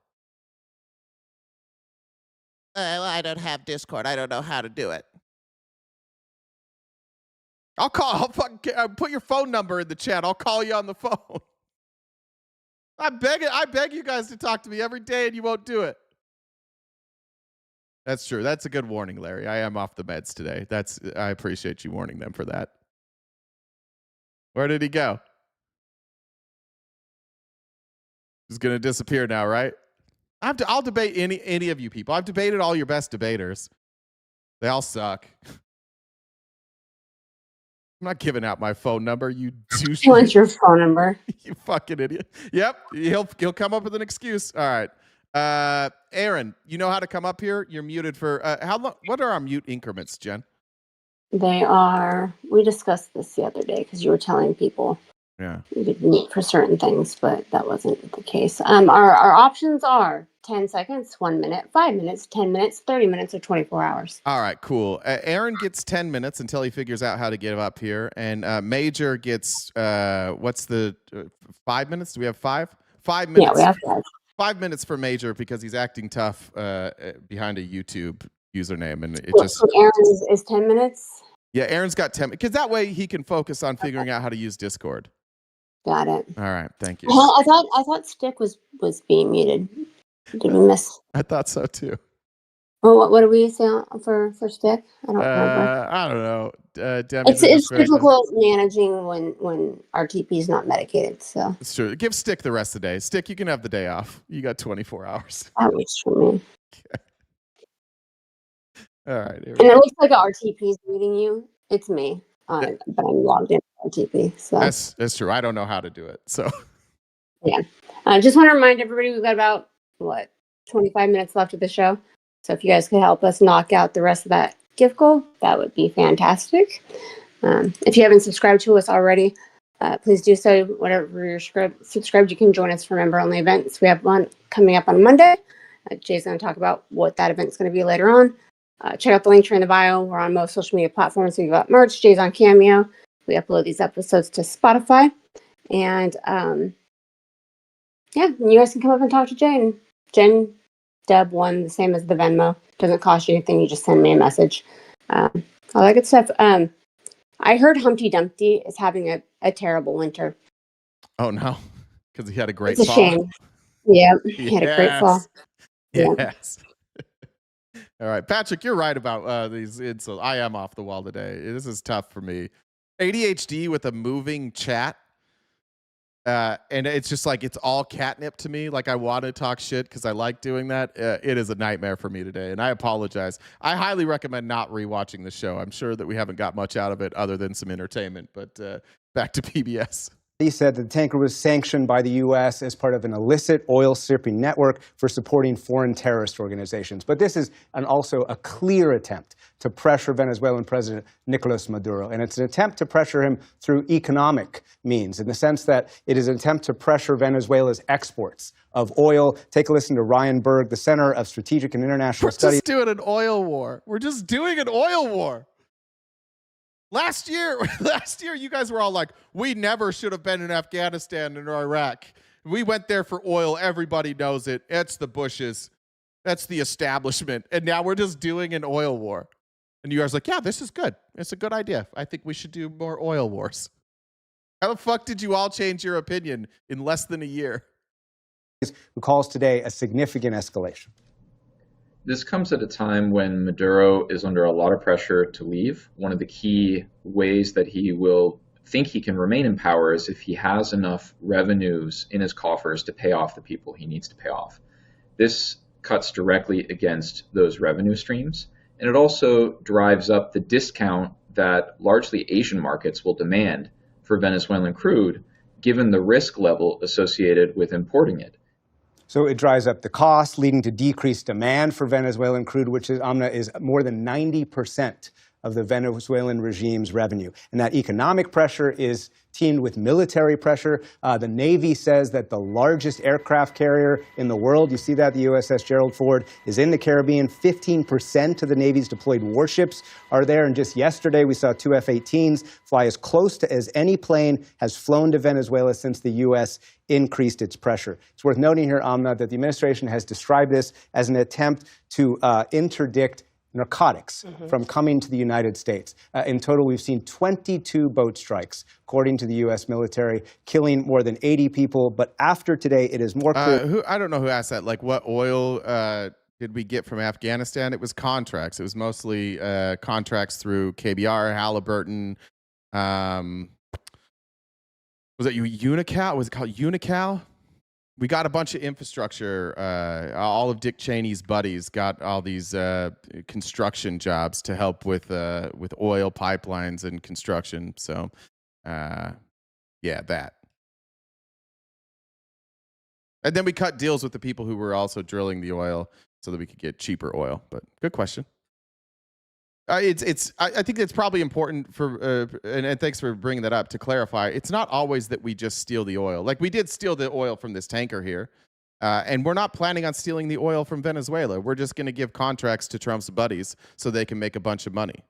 H: Well, I don't have Discord. I don't know how to do it.
B: I'll put your phone number in the chat. I'll call you on the phone. I beg you guys to talk to me every day and you won't do it. That's true. That's a good warning, Larry. I am off the meds today. I appreciate you warning them for that. Where did he go? He's going to disappear now, right? I'll debate any of you people. I've debated all your best debaters. They all suck. I'm not giving out my phone number, you douche.
C: He wants your phone number.
B: You fucking idiot. Yep, he'll come up with an excuse. All right. Aaron, you know how to come up here? You're muted for how long? What are our mute increments, Jen?
C: They are. We discussed this the other day because you were telling people
B: Yeah.
C: you could mute for certain things, but that wasn't the case. Our options are 10 seconds, 1 minute, 5 minutes, 10 minutes, 30 minutes, or 24 hours.
B: All right, cool. Aaron gets 10 minutes until he figures out how to get up here. And Major gets, what's the 5 minutes? Do we have 5? 5 minutes.
C: Yeah, we have 5.
B: 5 minutes for Major because he's acting tough behind a YouTube username. And it
C: So Aaron is 10 minutes?
B: Yeah, Aaron's got 10 because that way he can focus on figuring out how to use Discord.
C: Got it.
B: All right, thank you.
C: Well, I thought Stick was being muted. Did we miss?
B: I thought so too.
C: Well, what did we say for Stick? I don't remember.
B: I don't know. Demi,
C: It's difficult managing when our TP is not medicated. So
B: it's true. Give Stick the rest of the day. Stick, you can have the day off. You got 24 hours.
C: That works for me.
B: Okay. All right.
C: And it looks like our TP is meeting you. It's me, but I'm logged in RTP. So
B: that's true. I don't know how to do it. So
C: yeah, I just want to remind everybody we've got about 25 minutes left of the show. So if you guys could help us knock out the rest of that gift goal, that would be fantastic. If you haven't subscribed to us already, Please do so. Whatever you're subscribed, you can join us for member-only events. We have one coming up on Monday. Jay's going to talk about what that event's going to be later on. Check out the link tree in the bio. We're on most social media platforms. We've got merch. Jay's on Cameo. We upload these episodes to Spotify. And yeah, and you guys can come up and talk to Jay. And Jen, Deb, one, the same as the Venmo. Doesn't cost you anything. You just send me a message. All that good stuff. I heard Humpty Dumpty is having a terrible winter.
B: Oh no, because he had a great
C: It's a
B: fall.
C: shame. Yeah, he had a great fall.
B: Yes. All right, Patrick, you're right about these insults. I am off the wall today. This is tough for me. ADHD with a moving chat. And it's just like, it's all catnip to me. Like, I want to talk shit because I like doing that. It is a nightmare for me today, and I apologize. I highly recommend not rewatching the show. I'm sure that we haven't got much out of it other than some entertainment, but back to PBS.
P: He said that the tanker was sanctioned by the U.S. as part of an illicit oil stripping network for supporting foreign terrorist organizations. But this is also a clear attempt to pressure Venezuelan President Nicolas Maduro. And it's an attempt to pressure him through economic means, in the sense that it is an attempt to pressure Venezuela's exports of oil. Take a listen to Ryan Berg, the Center of Strategic and International Studies.
B: We're just doing an oil war. We're just doing an oil war. Last year, you guys were all like, we never should have been in Afghanistan and Iraq. We went there for oil. Everybody knows it. It's the Bushes. That's the establishment. And now we're just doing an oil war. And you guys are like, yeah, this is good. It's a good idea. I think we should do more oil wars. How the fuck did you all change your opinion in less than a year?
P: Who calls today a significant escalation.
D: This comes at a time when Maduro is under a lot of pressure to leave. One of the key ways that he will think he can remain in power is if he has enough revenues in his coffers to pay off the people he needs to pay off. This cuts directly against those revenue streams, and it also drives up the discount that largely Asian markets will demand for Venezuelan crude, given the risk level associated with importing it.
P: So it drives up the cost, leading to decreased demand for Venezuelan crude, which is, Amna, is more than 90% of the Venezuelan regime's revenue. And that economic pressure is teamed with military pressure. The Navy says that the largest aircraft carrier in the world, you see that, the USS Gerald Ford, is in the Caribbean. 15% of the Navy's deployed warships are there. And just yesterday, we saw two F-18s fly as close to as any plane has flown to Venezuela since the U.S. increased its pressure. It's worth noting here, Amna, that the administration has described this as an attempt to interdict narcotics from coming to the United States. In total, we've seen 22 boat strikes, according to the U.S. military, killing more than 80 people. But after today, it is more clear.
B: I don't know who asked that. Like, what oil did we get from Afghanistan? It was contracts. It was mostly contracts through KBR, Halliburton. Was it Unical? Was it called Unical? We got a bunch of infrastructure. All of Dick Cheney's buddies got all these construction jobs to help with oil pipelines and construction. So, yeah, that. And then we cut deals with the people who were also drilling the oil so that we could get cheaper oil. But good question. I think it's probably important for, and thanks for bringing that up, to clarify. It's not always that we just steal the oil. Like, we did steal the oil from this tanker here, and we're not planning on stealing the oil from Venezuela. We're just going to give contracts to Trump's buddies so they can make a bunch of money.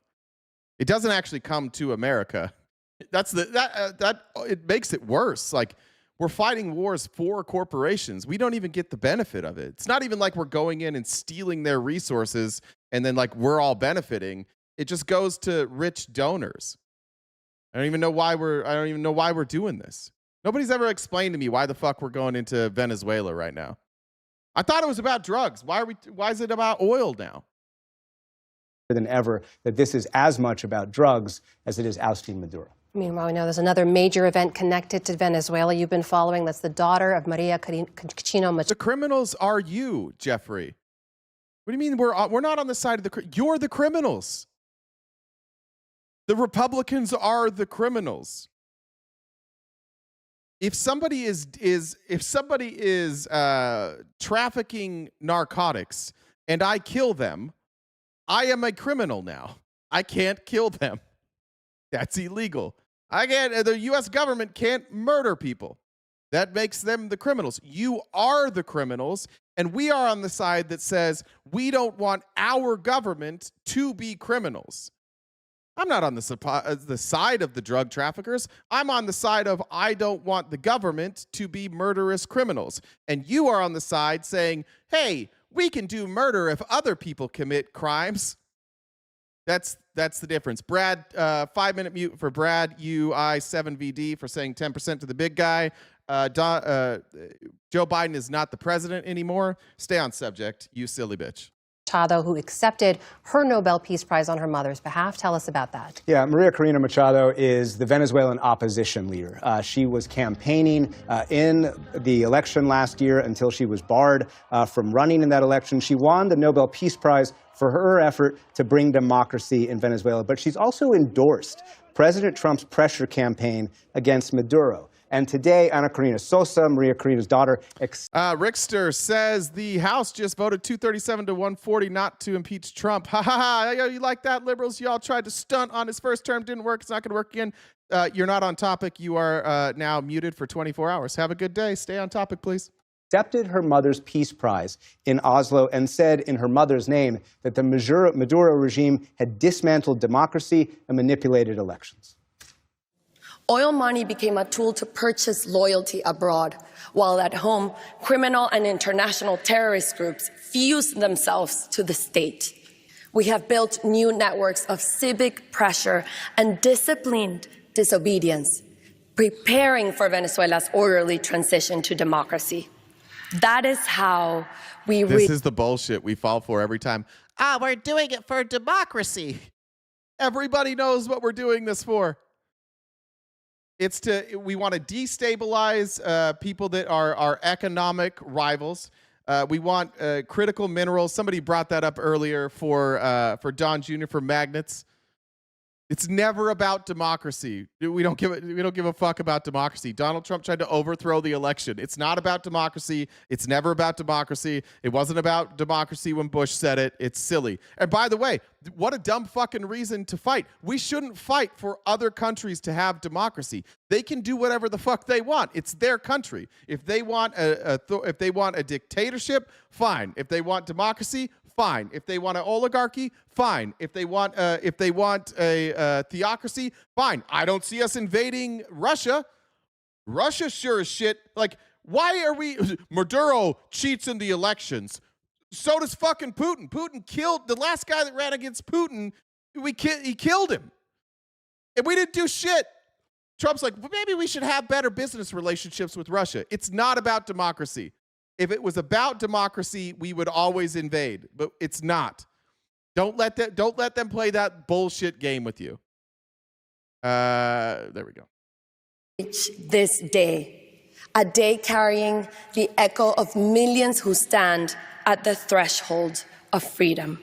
B: It doesn't actually come to America. It makes it worse. Like, we're fighting wars for corporations. We don't even get the benefit of it. It's not even like we're going in and stealing their resources and then like we're all benefiting. It just goes to rich donors. I don't even know why we're doing this. Nobody's ever explained to me why the fuck we're going into Venezuela right now. I thought it was about drugs. Why is it about oil now?
P: Than ever that this is as much about drugs as it is ousting Maduro.
O: Meanwhile, we know there's another major event connected to Venezuela you've been following. That's the daughter of Maria Cachino Machado.
B: The criminals are you, Jeffrey. What do you mean we're not on the side of you're the criminals. The Republicans are the criminals. If somebody is trafficking narcotics and I kill them, I am a criminal now. I can't kill them. That's illegal. The U.S. government can't murder people. That makes them the criminals. You are the criminals, and we are on the side that says we don't want our government to be criminals. I'm not on the side of the drug traffickers. I'm on the side of I don't want the government to be murderous criminals. And you are on the side saying, hey, we can do murder if other people commit crimes. That's the difference. Brad, 5-minute mute for Brad, UI7VD for saying 10% to the big guy. Joe Biden is not the president anymore. Stay on subject, you silly bitch.
O: Machado, who accepted her Nobel Peace Prize on her mother's behalf. Tell us about that.
P: Yeah, Maria Corina Machado is the Venezuelan opposition leader. She was campaigning in the election last year until she was barred from running in that election. She won the Nobel Peace Prize for her effort to bring democracy in Venezuela. But she's also endorsed President Trump's pressure campaign against Maduro. And today, Ana Karina Sosa, Maria Corina's daughter...
B: Rickster says the House just voted 237 to 140 not to impeach Trump. Ha ha ha. You like that, liberals? Y'all tried to stunt on his first term. Didn't work. It's not going to work again. You're not on topic. You are now muted for 24 hours. Have a good day. Stay on topic, please.
P: Accepted her mother's Peace Prize in Oslo and said in her mother's name that the Maduro regime had dismantled democracy and manipulated elections.
E: Oil money became a tool to purchase loyalty abroad, while at home, criminal and international terrorist groups fused themselves to the state. We have built new networks of civic pressure and disciplined disobedience, preparing for Venezuela's orderly transition to democracy. That is how we...
B: This is the bullshit we fall for every time. We're doing it for democracy. Everybody knows what we're doing this for. We want to destabilize people that are our economic rivals. We want critical minerals. Somebody brought that up earlier for Don Jr. for magnets. It's never about democracy. We don't give a fuck about democracy. Donald Trump tried to overthrow the election. It's not about democracy. It's never about democracy. It wasn't about democracy when Bush said it. It's silly. And by the way, what a dumb fucking reason to fight. We shouldn't fight for other countries to have democracy. They can do whatever the fuck they want. It's their country. If they want a dictatorship, fine. If they want democracy, fine. If they want an oligarchy, fine. If they want a theocracy, fine. I don't see us invading Russia. Russia sure as shit. Like, why are we... Maduro cheats in the elections. So does fucking Putin. Putin killed... The last guy that ran against Putin, he killed him. And we didn't do shit. Trump's like, well, maybe we should have better business relationships with Russia. It's not about democracy. If it was about democracy, we would always invade, but it's not. Don't let them play that bullshit game with you. There we go.
E: This day, a day carrying the echo of millions who stand at the threshold of freedom.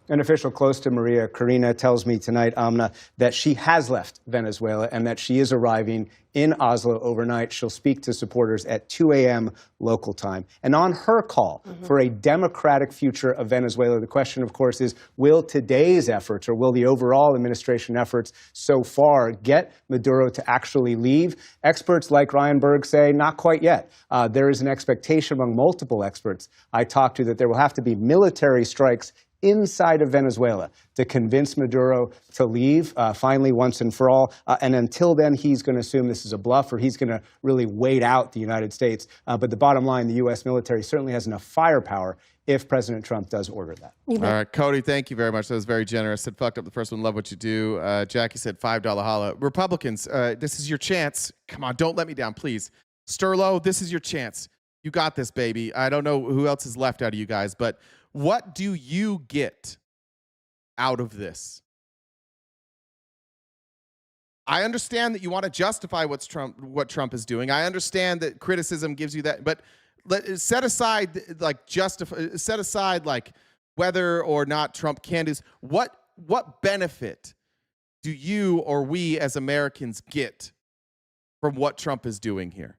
P: An official close to Maria Corina tells me tonight, Amna, that she has left Venezuela and that she is arriving in Oslo overnight. She'll speak to supporters at 2 a.m. local time. And on her call for a democratic future of Venezuela, the question, of course, is will today's efforts or will the overall administration efforts so far get Maduro to actually leave? Experts like Ryan Berg say not quite yet. There is an expectation among multiple experts I talked to that there will have to be military strikes inside of Venezuela to convince Maduro to leave finally once and for all. And until then, he's going to assume this is a bluff or he's going to really wait out the United States. But the bottom line, the U.S. military certainly has enough firepower if President Trump does order that.
B: All right, Cody, thank you very much. That was very generous. Said, fucked up the first one. Love what you do. Jackie said, $5 holla. Republicans, this is your chance. Come on, don't let me down, please. Sterlo, this is your chance. You got this, baby. I don't know who else is left out of you guys, but what do you get out of this? I understand that you want to justify what Trump is doing. I understand that criticism gives you that, but set aside whether or not Trump can do. What benefit do you or we as Americans get from what Trump is doing here?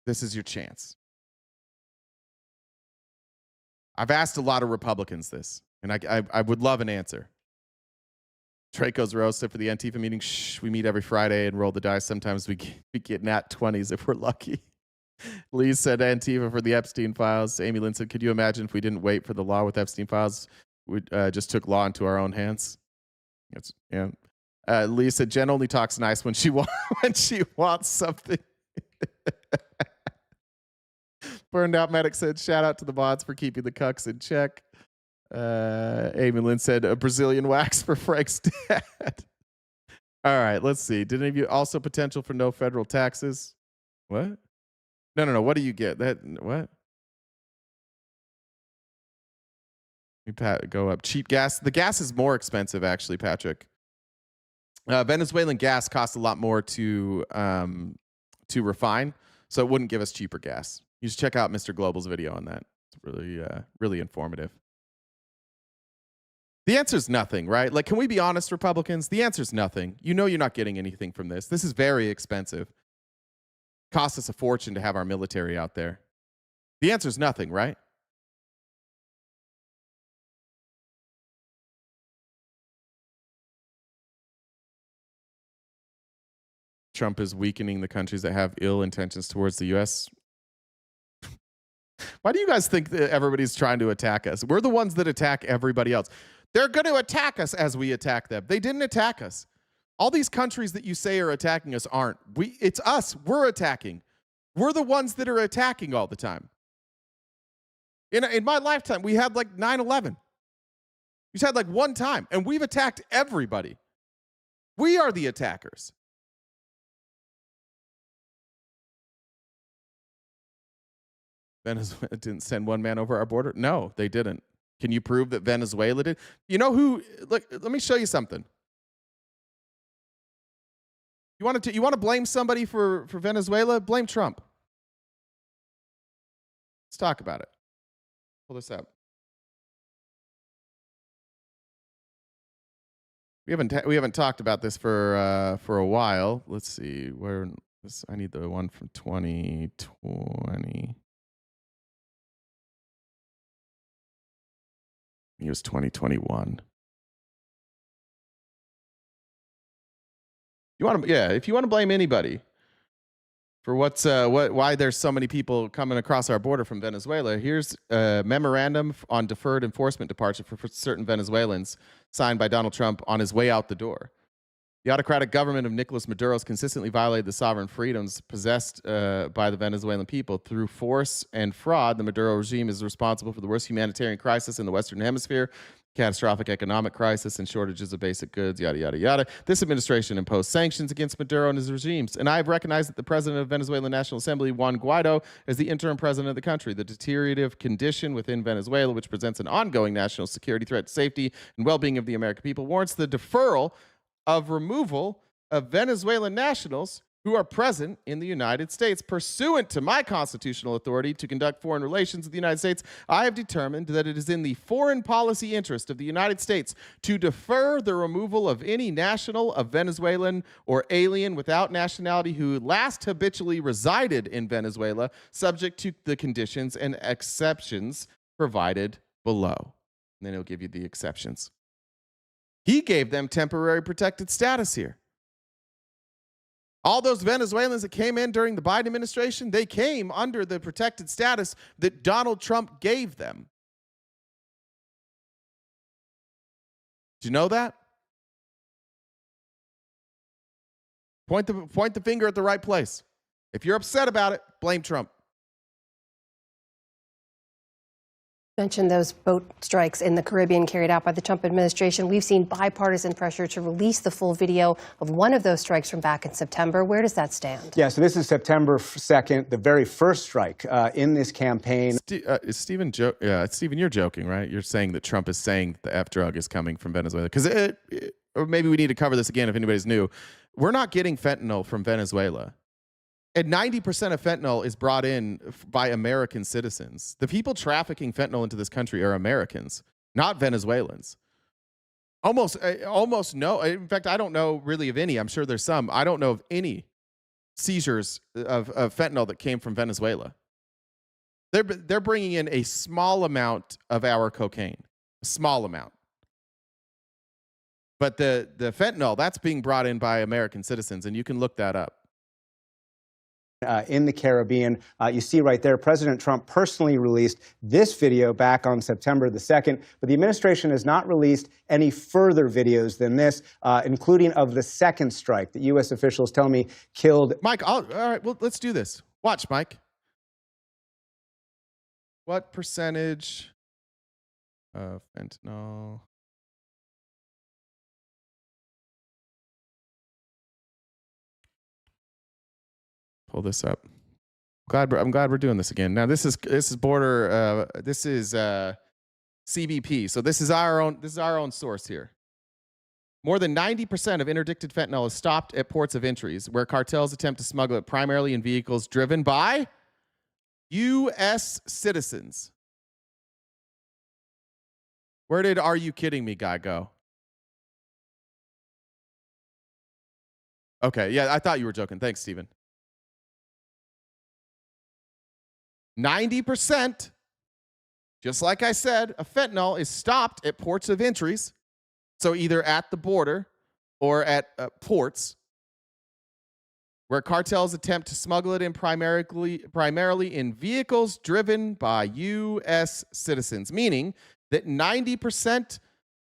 B: This is your chance. I've asked a lot of Republicans this. And I would love an answer. Draco's roasted for the Antifa meeting. Shh, we meet every Friday and roll the dice. Sometimes we get nat 20s if we're lucky. Lee said Antifa for the Epstein files. Amy Lynn said, could you imagine if we didn't wait for the law with Epstein files? We just took law into our own hands. Yeah. Lee said, Jen only talks nice when she wants something. Burned Out Medic said, shout out to the mods for keeping the cucks in check. Amy Lynn said, a Brazilian wax for Frank's dad. All right, let's see. Did any of you also potential for no federal taxes? What? No. What do you get? What? Go up. Cheap gas. The gas is more expensive, actually, Patrick. Venezuelan gas costs a lot more to refine, so it wouldn't give us cheaper gas. You should check out Mr. Global's video on that. It's really, really informative. The answer is nothing, right? Like, can we be honest, Republicans? The answer is nothing. You know you're not getting anything from this. This is very expensive. Costs us a fortune to have our military out there. The answer is nothing, right? Trump is weakening the countries that have ill intentions towards the U.S. Why do you guys think that everybody's trying to attack us? We're the ones that attack everybody else. They're going to attack us as we attack them. They didn't attack us. All these countries that you say are attacking us aren't. It's us. We're attacking. We're the ones that are attacking all the time. In my lifetime, we had like 9/11. We had like one time, and we've attacked everybody. We are the attackers. Venezuela didn't send one man over our border? No, they didn't. Can you prove that Venezuela did? You know who? Look, let me show you something. You want to blame somebody for Venezuela? Blame Trump. Let's talk about it. Pull this up. We haven't talked about this for a while. Let's see where this. I need the one from 2020. It was 2021. If you want to blame anybody for why there's so many people coming across our border from Venezuela, here's a memorandum on deferred enforcement departure for certain Venezuelans signed by Donald Trump on his way out the door. The autocratic government of Nicolas Maduro has consistently violated the sovereign freedoms possessed by the Venezuelan people. Through force and fraud, the Maduro regime is responsible for the worst humanitarian crisis in the Western Hemisphere, catastrophic economic crisis, and shortages of basic goods, yada, yada, yada. This administration imposed sanctions against Maduro and his regimes, and I have recognized that the president of Venezuelan National Assembly, Juan Guaido, is the interim president of the country. The deteriorative condition within Venezuela, which presents an ongoing national security threat to safety and well-being of the American people, warrants the deferral of removal of Venezuelan nationals who are present in the United States. Pursuant to my constitutional authority to conduct foreign relations with the United States, I have determined that it is in the foreign policy interest of the United States to defer the removal of any national of Venezuelan or alien without nationality who last habitually resided in Venezuela, subject to the conditions and exceptions provided below. And then it'll give you the exceptions. He gave them temporary protected status here. All those Venezuelans that came in during the Biden administration, they came under the protected status that Donald Trump gave them. Do you know that? Point the finger at the right place. If you're upset about it, blame Trump.
O: Mentioned those boat strikes in the Caribbean carried out by the Trump administration. We've seen bipartisan pressure to release the full video of one of those strikes from back in September. Where does that stand?
P: Yeah, so this is September 2nd, the very first strike in this campaign.
B: Stephen, you're joking, right? You're saying that Trump is saying the F drug is coming from Venezuela. Because or maybe we need to cover this again if anybody's new. We're not getting fentanyl from Venezuela. And 90% of fentanyl is brought in by American citizens. The people trafficking fentanyl into this country are Americans, not Venezuelans. Almost no. In fact, I don't know really of any. I'm sure there's some. I don't know of any seizures of fentanyl that came from Venezuela. They're bringing in a small amount of our cocaine. a small amount. But the fentanyl, that's being brought in by American citizens, and you can look that up.
P: In the Caribbean. You see right there, President Trump personally released this video back on September the 2nd, but the administration has not released any further videos than this, including of the second strike that U.S. officials tell me killed.
B: Mike, all right, well, let's do this. Watch, Mike. What percentage of fentanyl? Pull this up. I'm glad we're doing this again. Now this is border. This is CBP. So this is our own source here. More than 90% of interdicted fentanyl is stopped at ports of entries, where cartels attempt to smuggle it primarily in vehicles driven by U.S. citizens. Where did "Are you kidding me" guy go? Okay, yeah, I thought you were joking. Thanks, Steven. 90%, just like I said, of fentanyl is stopped at ports of entries. So either at the border or at ports where cartels attempt to smuggle it in primarily in vehicles driven by U.S. citizens, meaning that 90%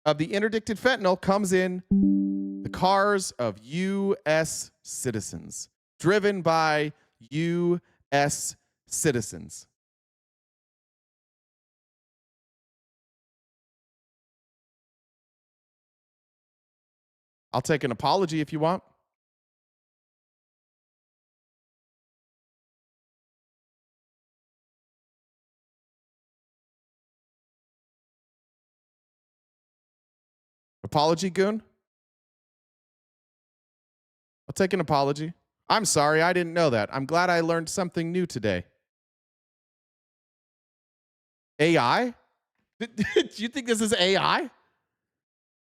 B: of the interdicted fentanyl comes in the cars of U.S. citizens, driven by U.S. citizens. I'll take an apology if you want. Apology, goon? I'll take an apology. I'm sorry, I didn't know that. I'm glad I learned something new today. AI? Do you think this is AI?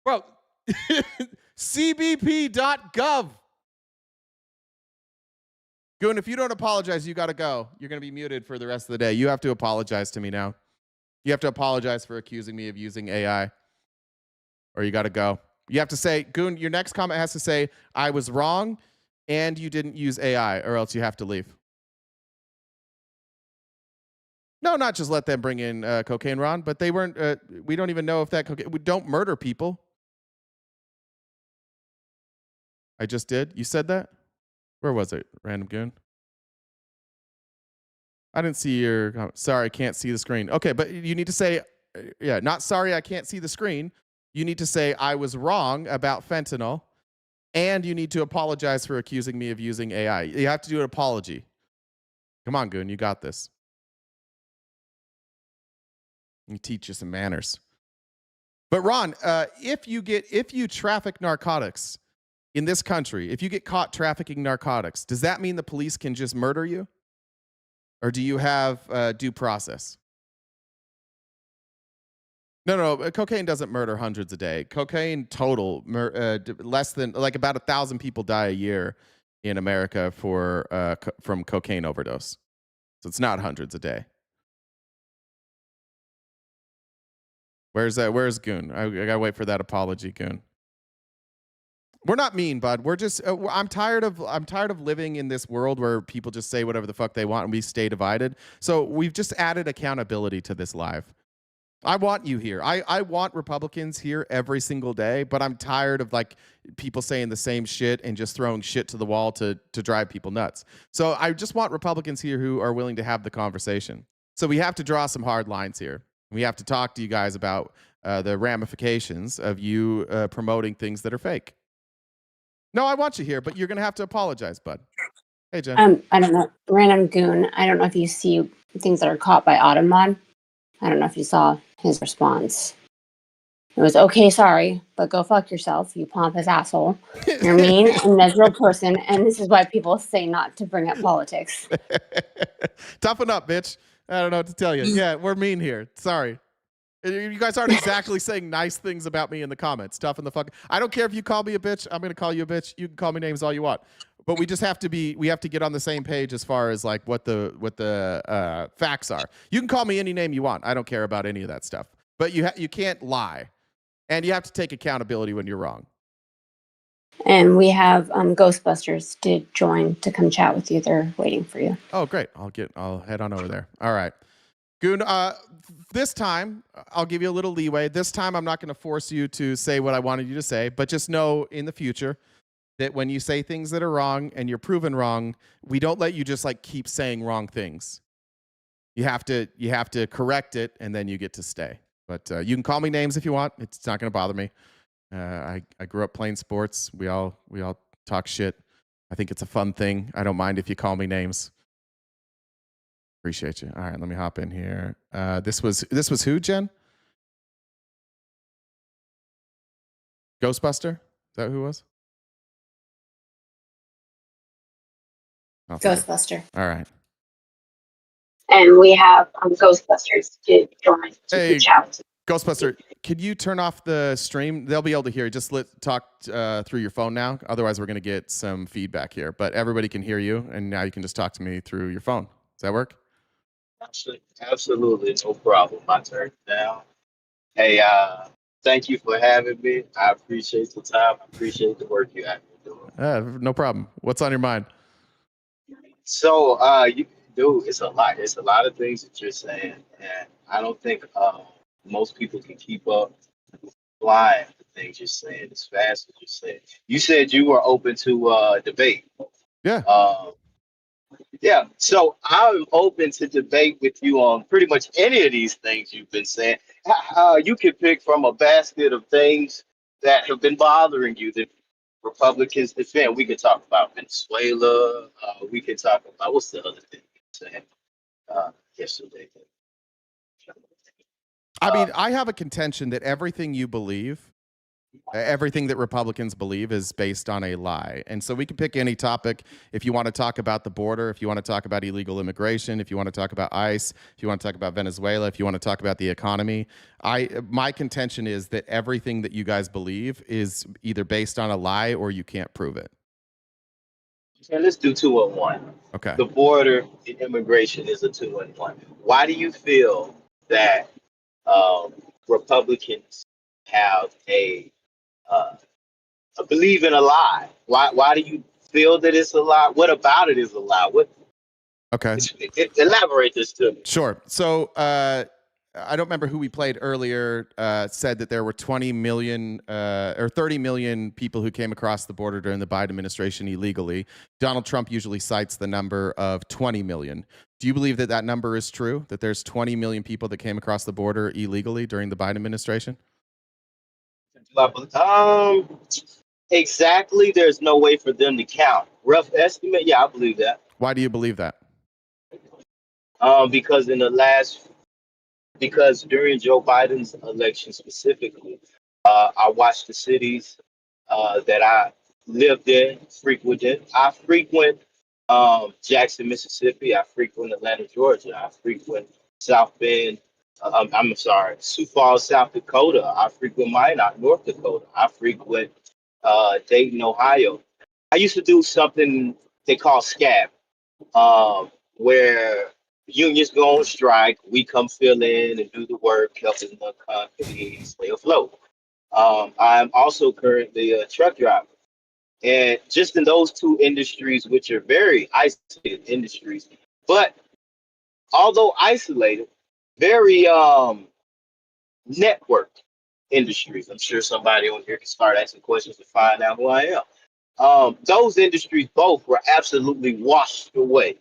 B: Bro, cbp.gov. Goon, if you don't apologize, you got to go. You're going to be muted for the rest of the day. You have to apologize to me now. You have to apologize for accusing me of using AI. Or you got to go. You have to say, Goon, your next comment has to say, I was wrong and you didn't use AI, or else you have to leave. No, not just let them bring in cocaine, Ron, but they weren't, we don't even know if that cocaine, we don't murder people. I just did? You said that? Where was it, random goon? I didn't see your comment. Sorry, I can't see the screen. Okay, but you need to say, yeah, not sorry, I can't see the screen. You need to say, I was wrong about fentanyl, and you need to apologize for accusing me of using AI. You have to do an apology. Come on, goon, you got this. Let me teach you some manners. But Ron, if you traffic narcotics in this country, if you get caught trafficking narcotics, does that mean the police can just murder you? Or do you have due process? No, cocaine doesn't murder hundreds a day. Cocaine total, less than, like about 1,000 people die a year in America from cocaine overdose. So it's not hundreds a day. Where's Goon? I gotta wait for that apology, Goon. We're not mean, bud. We're just, I'm tired of living in this world where people just say whatever the fuck they want and we stay divided. So we've just added accountability to this live. I want you here. I want Republicans here every single day, but I'm tired of like people saying the same shit and just throwing shit to the wall to drive people nuts. So I just want Republicans here who are willing to have the conversation. So we have to draw some hard lines here. We have to talk to you guys about the ramifications of you promoting things that are fake. No, I want you here, but you're going to have to apologize, bud. Hey, Jen.
C: I don't know. Random goon. I don't know if you see things that are caught by Automod. I don't know if you saw his response. It was, okay, sorry, but go fuck yourself, you pompous asshole. You're mean and miserable person, and this is why people say not to bring up politics.
B: Toughen up, bitch. I don't know what to tell you. Yeah, we're mean here. Sorry. You guys aren't exactly saying nice things about me in the comments. Toughen the fuck. I don't care if you call me a bitch. I'm going to call you a bitch. You can call me names all you want. But we just have to get on the same page as far as like what the facts are. You can call me any name you want. I don't care about any of that stuff. but you can't lie, and you have to take accountability when you're wrong.
C: And we have Ghostbusters did join to come chat with you. They're waiting for you.
B: Oh, great. I'll head on over there. All right. Goon, this time, I'll give you a little leeway. This time, I'm not going to force you to say what I wanted you to say, but just know in the future that when you say things that are wrong and you're proven wrong, we don't let you just like keep saying wrong things. You have to correct it, and then you get to stay. But you can call me names if you want. It's not going to bother me. I grew up playing sports. We all talk shit. I think it's a fun thing. I don't mind if you call me names. Appreciate you. All right, let me hop in here. This was who, Jen? Ghostbuster? Is that who it was? Oh,
C: Ghostbuster.
B: all right.
C: And we have Ghostbusters did join to
B: Hey,
C: reach out.
B: Ghostbuster, can you turn off the stream? They'll be able to hear you. Just talk through your phone now. Otherwise, we're going to get some feedback here. But everybody can hear you, and now you can just talk to me through your phone. Does that work?
Q: Absolutely, no problem. My turn now. Hey, thank you for having me. I appreciate the time. I appreciate the work you have been doing.
B: No problem. What's on your mind?
Q: So, dude, it's a lot. It's a lot of things that you're saying, and I don't think most people can keep up flying the things you're saying as fast as you said. You said you were open to debate.
B: Yeah.
Q: Yeah, so I'm open to debate with you on pretty much any of these things you've been saying. You can pick from a basket of things that have been bothering you that Republicans defend. We could talk about Venezuela. We could talk about what's the other thing you said yesterday.
B: I mean, I have a contention that everything you believe, everything that Republicans believe is based on a lie. And so we can pick any topic. If you want to talk about the border, if you want to talk about illegal immigration, if you want to talk about ICE, if you want to talk about Venezuela, if you want to talk about the economy, my contention is that everything that you guys believe is either based on a lie or you can't prove it.
Q: Okay, let's do 2-in-1.
B: Okay.
Q: The border, the immigration is a 2-in-1. Why do you feel that Republicans have a believe in a lie? Why do you feel that it's a lie? What about it is a lie?
B: Okay.
Q: Elaborate this to me.
B: Sure. So I don't remember who we played earlier said that there were 20 million or 30 million people who came across the border during the Biden administration illegally. Donald Trump usually cites the number of 20 million. Do you believe that that number is true, that there's 20 million people that came across the border illegally during the Biden administration?
Q: Exactly. There's no way for them to count. Rough estimate. Yeah, I believe that.
B: Why do you believe that?
Q: Because during Joe Biden's election specifically, I watched the cities that I lived in, frequented. I frequent Jackson, Mississippi. I frequent Atlanta, Georgia. I frequent South Bend. Sioux Falls, South Dakota. I frequent Minot, North Dakota. I frequent Dayton, Ohio. I used to do something they call SCAB, where unions go on strike, we come fill in and do the work, helping the company stay afloat. I'm also currently a truck driver. And just in those two industries, which are very isolated industries, but although isolated, very networked industries. I'm sure somebody on here can start asking questions to find out who I am. Those industries both were absolutely washed away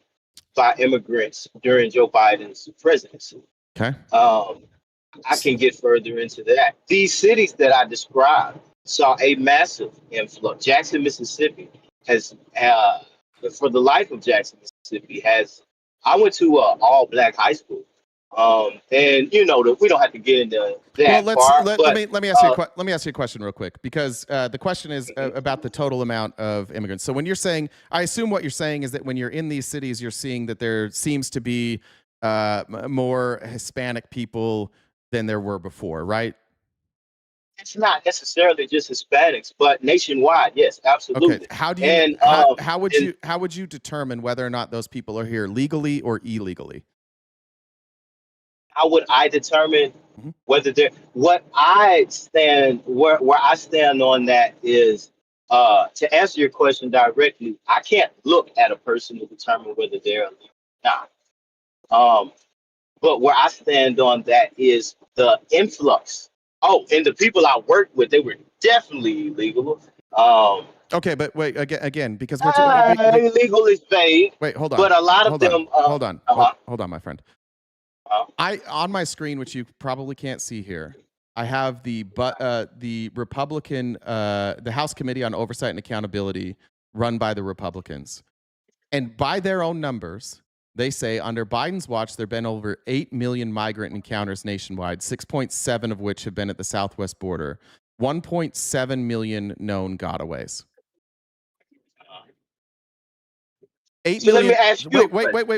Q: by immigrants during Joe Biden's presidency.
B: Okay.
Q: I can get further into that. These cities that I described saw a massive influx. Jackson, Mississippi has, for the life of Jackson, Mississippi, I went to an all-black high school. And you know we don't have to get into that.
B: Well, let me ask you a question real quick, because the question is about the total amount of immigrants. So when you're saying, I assume what you're saying is that when you're in these cities, you're seeing that there seems to be more Hispanic people than there were before, right?
Q: It's not necessarily just Hispanics, but nationwide, yes, absolutely.
B: Okay. How do you how would you determine whether or not those people are here legally or illegally?
Q: how would I determine whether they're what I stand where I stand on that is to answer your question directly, I can't look at a person to determine whether they're illegal or not. But where I stand on that is the influx. Oh, and the people I worked with, they were definitely illegal.
B: Okay, but wait again because
Q: illegal is vague.
B: Wait, hold on.
Q: But a lot of them.
B: Hold on, my friend. On my screen, which you probably can't see here, I have the Republican, the House Committee on Oversight and Accountability, run by the Republicans, and by their own numbers, they say under Biden's watch there have been over 8 million migrant encounters nationwide, 6.7 of which have been at the southwest border, 1.7 million known gotaways. 8 million.
Q: Let me ask you.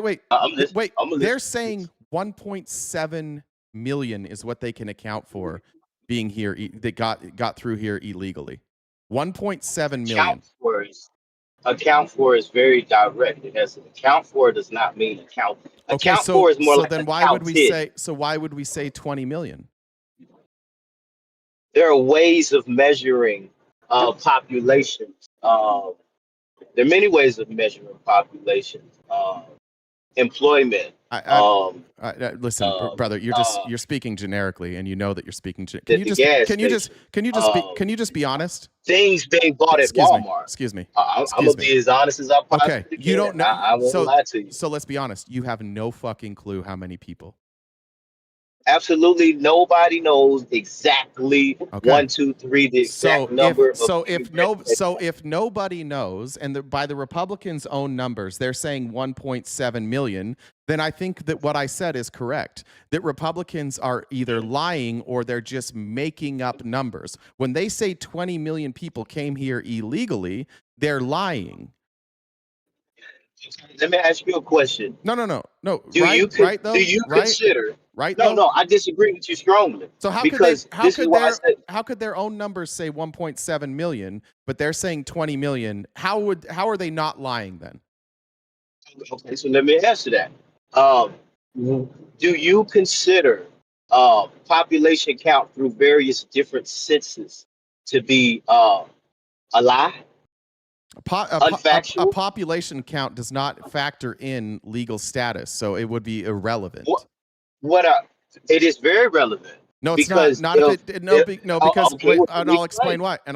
B: Wait. They're saying 1.7 million is what they can account for being here that got through here illegally. 1.7 million.
Q: Account for is very direct. It has account for does not mean account. Account for is more like
B: then why would we say 20 million?
Q: There are ways of measuring populations. There are many ways of measuring population. Employment.
B: Listen, brother, you're speaking generically, and you know that you're speaking. Can you just be honest?
Q: Things being bought at Walmart.
B: Excuse me.
Q: I'm gonna be as honest as I possibly can.
B: You don't know.
Q: I won't lie to you.
B: So let's be honest. You have no fucking clue how many people.
Q: Absolutely, nobody knows exactly 1, 2, 3 the exact number.
B: If nobody knows, and by the Republicans' own numbers, they're saying 1.7 million, then I think that what I said is correct. That Republicans are either lying or they're just making up numbers. When they say 20 million people came here illegally, they're lying.
Q: Let me ask you a question.
B: No.
Q: Do you consider?
B: Right?
Q: No, I disagree with you strongly.
B: So how could their own numbers say 1.7 million, but they're saying 20 million? How are they not lying then?
Q: Okay, so let me answer that. Do you consider population count through various different census to be a lie?
B: A population count does not factor in legal status, so it would be irrelevant.
Q: It is very relevant.
B: No, it's not. And I'll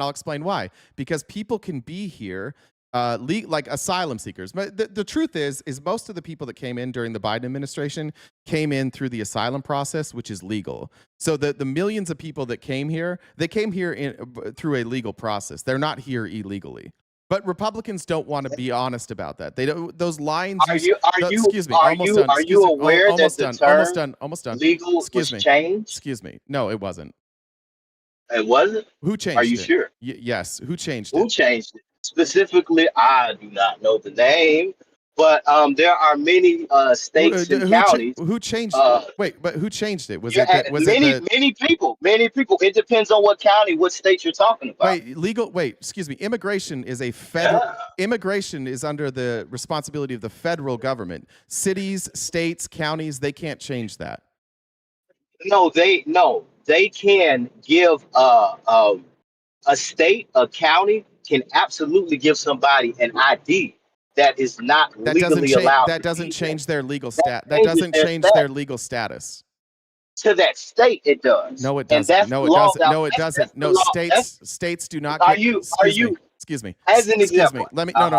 B: explain why. Because people can be here, like asylum seekers. But the truth is most of the people that came in during the Biden administration came in through the asylum process, which is legal. So the millions of people that came here, they came here through a legal process. They're not here illegally. But Republicans don't want to be honest about that. They don't. Those lines. Excuse me.
Q: Are you aware that the term
B: almost done.
Q: Legal was changed?
B: Excuse me. No, it wasn't.
Q: It wasn't?
B: Who changed it?
Q: Are you sure?
B: Yes. Who changed it?
Q: Who changed it? Specifically, I do not know the name, but there are many states and counties.
B: Who changed it? Wait, but who changed it?
Q: Many people. It depends on what county, what state you're talking about.
B: Excuse me. Immigration is a federal. Immigration is under the responsibility of the federal government. Cities, states, counties, they can't change that.
Q: No, they can give a state, a county can absolutely give somebody an ID that is not legally allowed.
B: That doesn't change their legal status. That doesn't change their legal status.
Q: To that state, it does.
B: No, it doesn't. No, it doesn't. No, it doesn't. No, states do not. Excuse me.
Q: As an example.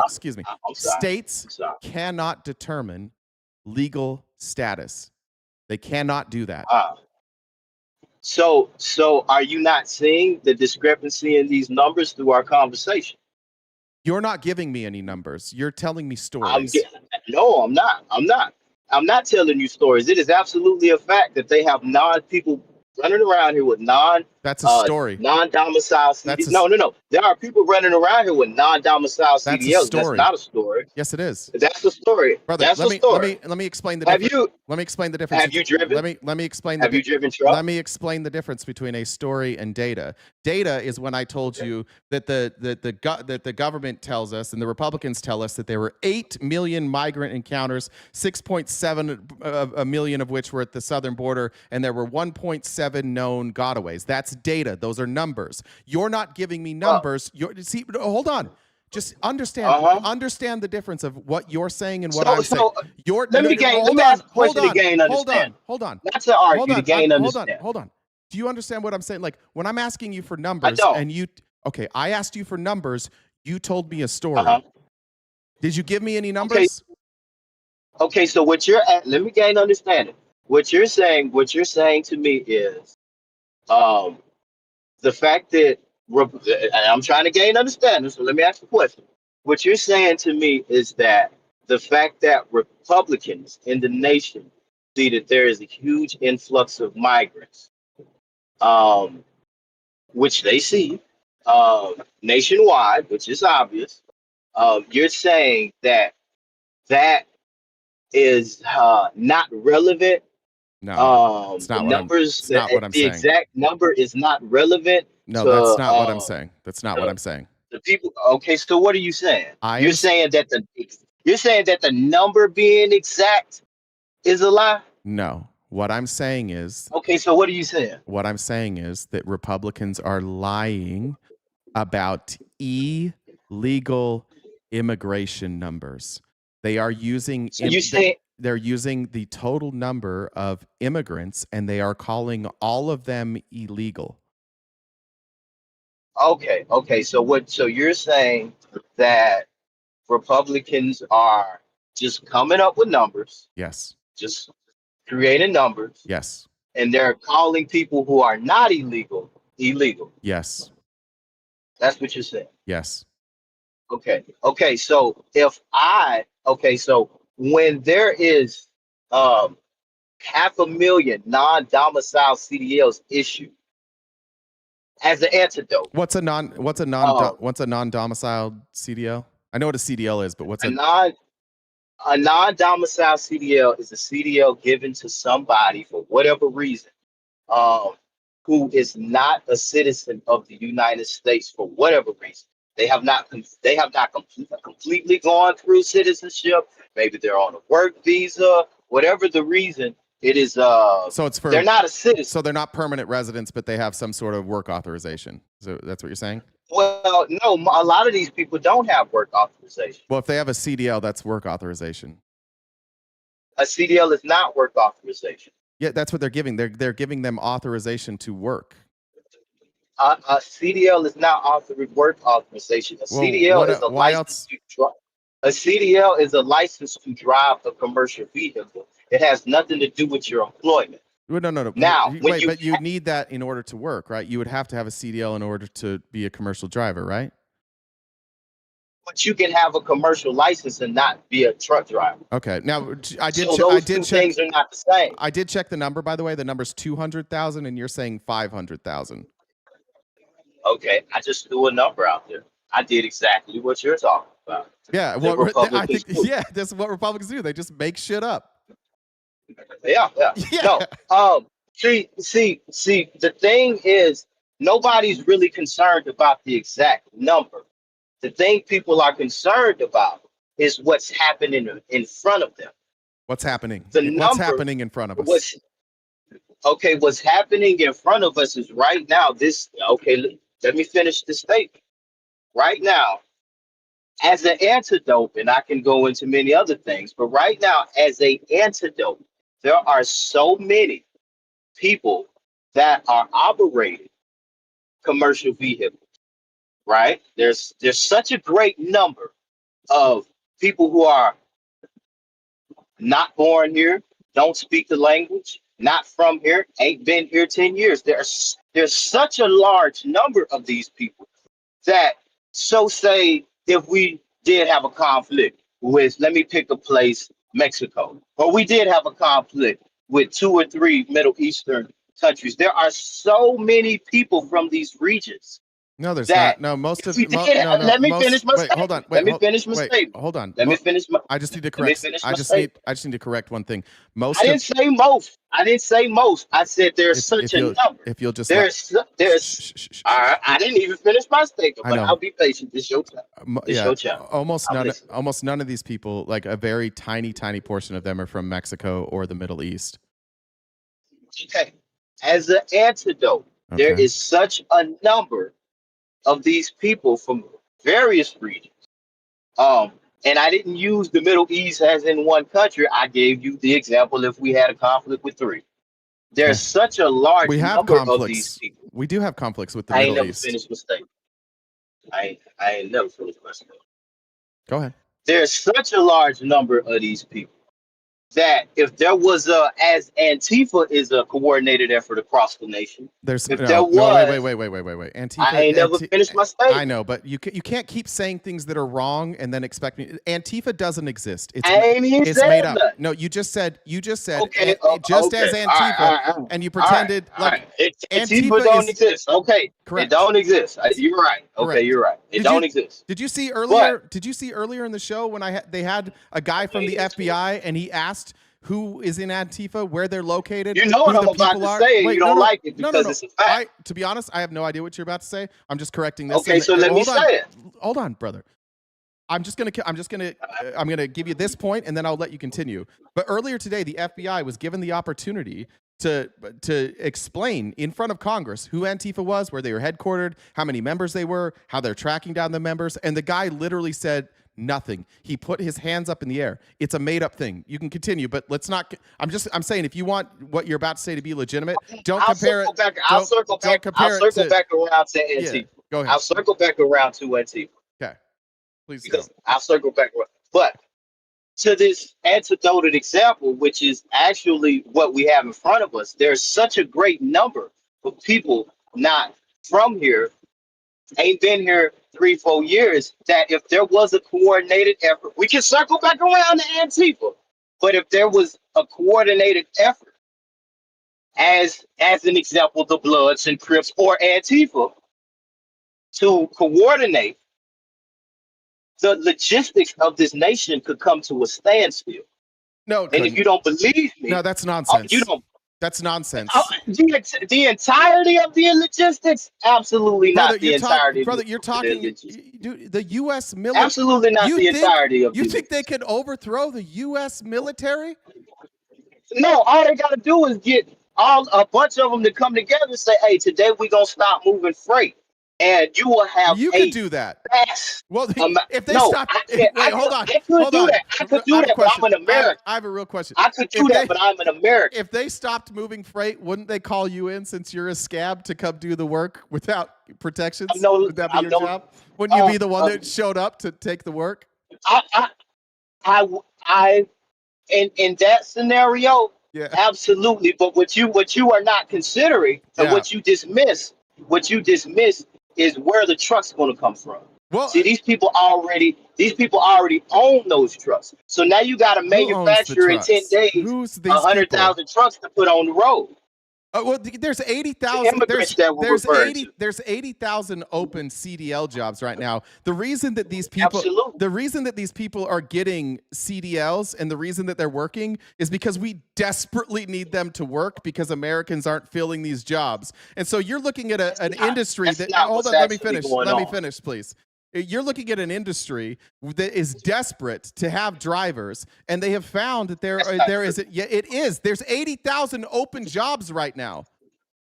B: Excuse me. States cannot determine legal status. They cannot do that.
Q: So are you not seeing the discrepancy in these numbers through our conversation?
B: You're not giving me any numbers. You're telling me stories.
Q: No, I'm not. I'm not telling you stories. It is absolutely a fact that they have people running around here with
B: That's a story.
Q: Non-domicile
B: That's
Q: CDLs. No. There are people running around here with non-domicile
B: That's a
Q: CDLs.
B: story.
Q: That's not a story.
B: Yes, it is.
Q: That's a story.
B: Brother,
Q: That's
B: let
Q: a
B: me
Q: story.
B: let me explain the
Q: Have
B: difference.
Q: you
B: Let me explain the difference.
Q: have you driven?
B: Let me explain
Q: Have you driven truck?
B: Let me explain the difference between a story and data. Data is when I told you that the government tells us and the Republicans tell us that there were 8 million migrant encounters, 6.7 million of which were at the southern border, and there were 1.7 known gotaways. That's data. Those are numbers. You're not giving me numbers. See, hold on. Just understand the difference of what you're saying and what I'm saying.
Q: Let me ask a question to gain understanding.
B: Hold on.
Q: Not to argue, to gain understanding.
B: Hold on. Do you understand what I'm saying? Like when I'm asking you for numbers and I asked you for numbers, you told me a story. Did you give me any numbers?
Q: Okay, so what you're at, let me gain understanding. What you're saying to me is the fact that I'm trying to gain understanding, so let me ask the question. What you're saying to me is that the fact that Republicans in the nation see that there is a huge influx of migrants, which they see nationwide, which is obvious. You're saying that is not relevant.
B: No, it's not
Q: the
B: what
Q: numbers.
B: it's not what I'm
Q: the
B: saying.
Q: exact number is not relevant.
B: No,
Q: to,
B: that's not what I'm saying. That's not what I'm saying.
Q: The people. Okay, so what are you saying?
B: You're
Q: saying that the number being exact is a lie.
B: No. What I'm saying is.
Q: Okay, so what are you saying?
B: What I'm saying is that Republicans are lying about illegal immigration numbers. They are using.
Q: So you say
B: they're using the total number of immigrants, and they are calling all of them illegal.
Q: Okay. So you're saying that Republicans are just coming up with numbers,
B: Yes.
Q: just creating numbers,
B: Yes.
Q: and they're calling people who are not illegal.
B: Yes.
Q: That's what you're saying.
B: Yes.
Q: Okay. So so when there is 500,000 non-domicile CDLs issued as an antidote.
B: What's a non-domiciled CDL? I know what a CDL is, but what's
Q: a non-domicile CDL is a CDL given to somebody for whatever reason, who is not a citizen of the United States for whatever reason. They have not completely gone through citizenship. Maybe they're on a work visa. Whatever the reason, it is.
B: So it's for.
Q: They're not a citizen.
B: So they're not permanent residents, but they have some sort of work authorization. So that's what you're saying?
Q: Well, no. A lot of these people don't have work authorization.
B: Well, if they have a CDL, that's work authorization.
Q: A CDL is not work authorization.
B: Yeah, that's what they're giving. They're giving them authorization to work.
Q: A CDL is not work authorization. A CDL is a license to drive. A CDL is a license to drive a commercial vehicle. It has nothing to do with your employment.
B: No.
Q: Now,
B: but you need that in order to work, right? You would have to have a CDL in order to be a commercial driver, right?
Q: But you can have a commercial license and not be a truck driver.
B: Okay. Now, I did.
Q: Those two things are not the same.
B: I did check the number, by the way. The number's 200,000, and you're saying 500,000.
Q: Okay, I just threw a number out there. I did exactly what you're talking about.
B: Yeah, I think that's what Republicans do. They just make shit up.
Q: Yeah. No. See. The thing is, nobody's really concerned about the exact number. The thing people are concerned about is what's happening in front of them.
B: What's happening?
Q: What's
B: happening in front of us?
Q: What's happening in front of us is right now. Let me finish this statement. Right now, as an antidote, and I can go into many other things, but right now, as an antidote, there are so many people that are operating commercial vehicles, right? There's such a great number of people who are not born here, don't speak the language, not from here, ain't been here 10 years. There's such a large number of these people that, so say if we did have a conflict with, let me pick a place, Mexico, or we did have a conflict with 2 or 3 Middle Eastern countries. There are so many people from these regions.
B: No, there's
Q: that
B: not. No, most of
Q: if we did-
B: no, no,
Q: let me
B: most,
Q: finish my
B: wait,
Q: statement.
B: hold on.
Q: Let
B: Wait,
Q: me finish my
B: wait,
Q: statement.
B: hold on.
Q: Let me finish my.
B: I just need to
Q: Let me
B: correct.
Q: finish
B: I
Q: my
B: just
Q: statement.
B: need to correct one thing. Most
Q: I
B: of
Q: didn't say most. I didn't say most. I said there's
B: if
Q: such a number.
B: if you'll just
Q: There's. I didn't even finish my statement,
B: I
Q: but
B: know.
Q: I'll be patient. This your time. This
B: yeah,
Q: your time.
B: almost
Q: I'm
B: none.
Q: listening.
B: Almost none of these people, like a very tiny portion of them, are from Mexico or the Middle East.
Q: Okay. As an antidote, there
B: Okay.
Q: is such a number of these people from various regions. And I didn't use the Middle East as in one country. I gave you the example if we had a conflict with three. There's such a large
B: We have
Q: number of these
B: conflicts.
Q: people.
B: We do have conflicts with the
Q: I ain't
B: Middle
Q: never
B: East.
Q: finished my statement. I ain't never finished my statement.
B: Go ahead.
Q: There's such a large number of these people that if there was as Antifa is a coordinated effort across the nation,
B: There's
Q: if
B: no,
Q: there
B: no,
Q: was,
B: wait. Antifa.
Q: I ain't never finished my statement.
B: I know, but you can't keep saying things that are wrong and then expect me. Antifa doesn't exist. It's
Q: I ain't even
B: it's
Q: said
B: made up.
Q: nothing.
B: No, you just said
Q: Okay,
B: just
Q: okay.
B: as Antifa, and you pretended like
Q: Antifa don't exist. Okay,
B: correct.
Q: It don't exist. You're right. Okay,
B: Correct.
Q: you're right. It don't exist.
B: Did you see earlier? Did you see earlier in the show when they had a guy from the FBI and he asked who is in Antifa, where they're located?
Q: You know what
B: who
Q: I'm
B: the
Q: about
B: people
Q: to
B: are?
Q: say, and
B: Wait,
Q: you don't like it
B: no,
Q: because it's a fact.
B: To be honest, I have no idea what you're about to say. I'm just correcting this.
Q: Okay, so let me say it.
B: Hold on, brother. I'm gonna give you this point, and then I'll let you continue. But earlier today, the FBI was given the opportunity to explain in front of Congress who Antifa was, where they were headquartered, how many members they were, how they're tracking down the members, and the guy literally said nothing. He put his hands up in the air. It's a made up thing. You can continue, but let's not. I'm saying if you want what you're about to say to be legitimate, don't compare it.
Q: I'll circle back around to Antifa.
B: Yeah, go ahead.
Q: I'll circle back around to Antifa.
B: Okay, please.
Q: Because I'll circle back around. But to this antidoted example, which is actually what we have in front of us, there's such a great number of people not from here, ain't been here 3-4 years, that if there was a coordinated effort, we can circle back around to Antifa. But if there was a coordinated effort, as an example, the Bloods and Crips or Antifa, to coordinate, the logistics of this nation could come to a standstill.
B: No,
Q: and if you don't believe me,
B: no, that's nonsense.
Q: You don't.
B: That's nonsense.
Q: The entirety of the logistics? Absolutely not the entirety.
B: Brother, you're talking the U.S. military.
Q: Absolutely not the entirety of.
B: You think they could overthrow the U.S. military?
Q: No, all they got to do is get a bunch of them to come together and say, "Hey, today we're gonna stop moving freight." And you will have.
B: You could do that. Well, if they stop, wait, hold on.
Q: I could do that. I could do that, but I'm an American.
B: I have a real question.
Q: I could do that, but I'm an American.
B: If they stopped moving freight, wouldn't they call you in since you're a scab to come do the work without protections? Would that be your job? Wouldn't you be the one that showed up to take the work?
Q: In that scenario,
B: yeah,
Q: absolutely. But what you are not considering, and what you dismiss is where the truck's going to come from. Well, see, these people already own those trucks. So now you got to manufacture in 10 days 100,000 trucks to put on the road.
B: Well, there's 80,000. There's 80,000 open CDL jobs right now. The reason that these people are getting CDLs and the reason that they're working is because we desperately need them to work because Americans aren't filling these jobs. And so you're looking at an industry that. Hold on, let me finish. Let me finish, please. You're looking at an industry that is desperate to have drivers, and they have found that there is. Yeah, it is. There's 80,000 open jobs right now.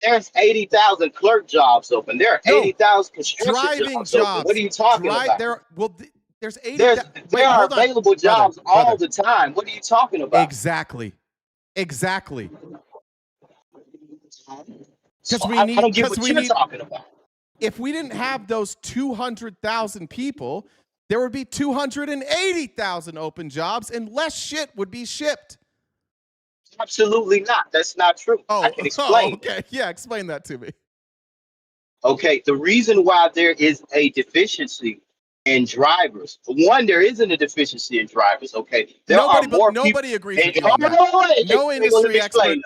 Q: There's 80,000 clerk jobs open. There are 80,000 construction jobs open. What are you talking about?
B: There's 80.
Q: There are available jobs all the time. What are you talking about?
B: Exactly. Because
Q: I don't get what you're talking about.
B: If we didn't have those 200,000 people, there would be 280,000 open jobs and less shit would be shipped.
Q: Absolutely not. That's not true. I can explain.
B: Okay. Yeah, explain that to me.
Q: Okay. The reason why there is a deficiency in drivers. For one, there isn't a deficiency in drivers. Okay, there are more people.
B: Nobody agrees with you on that.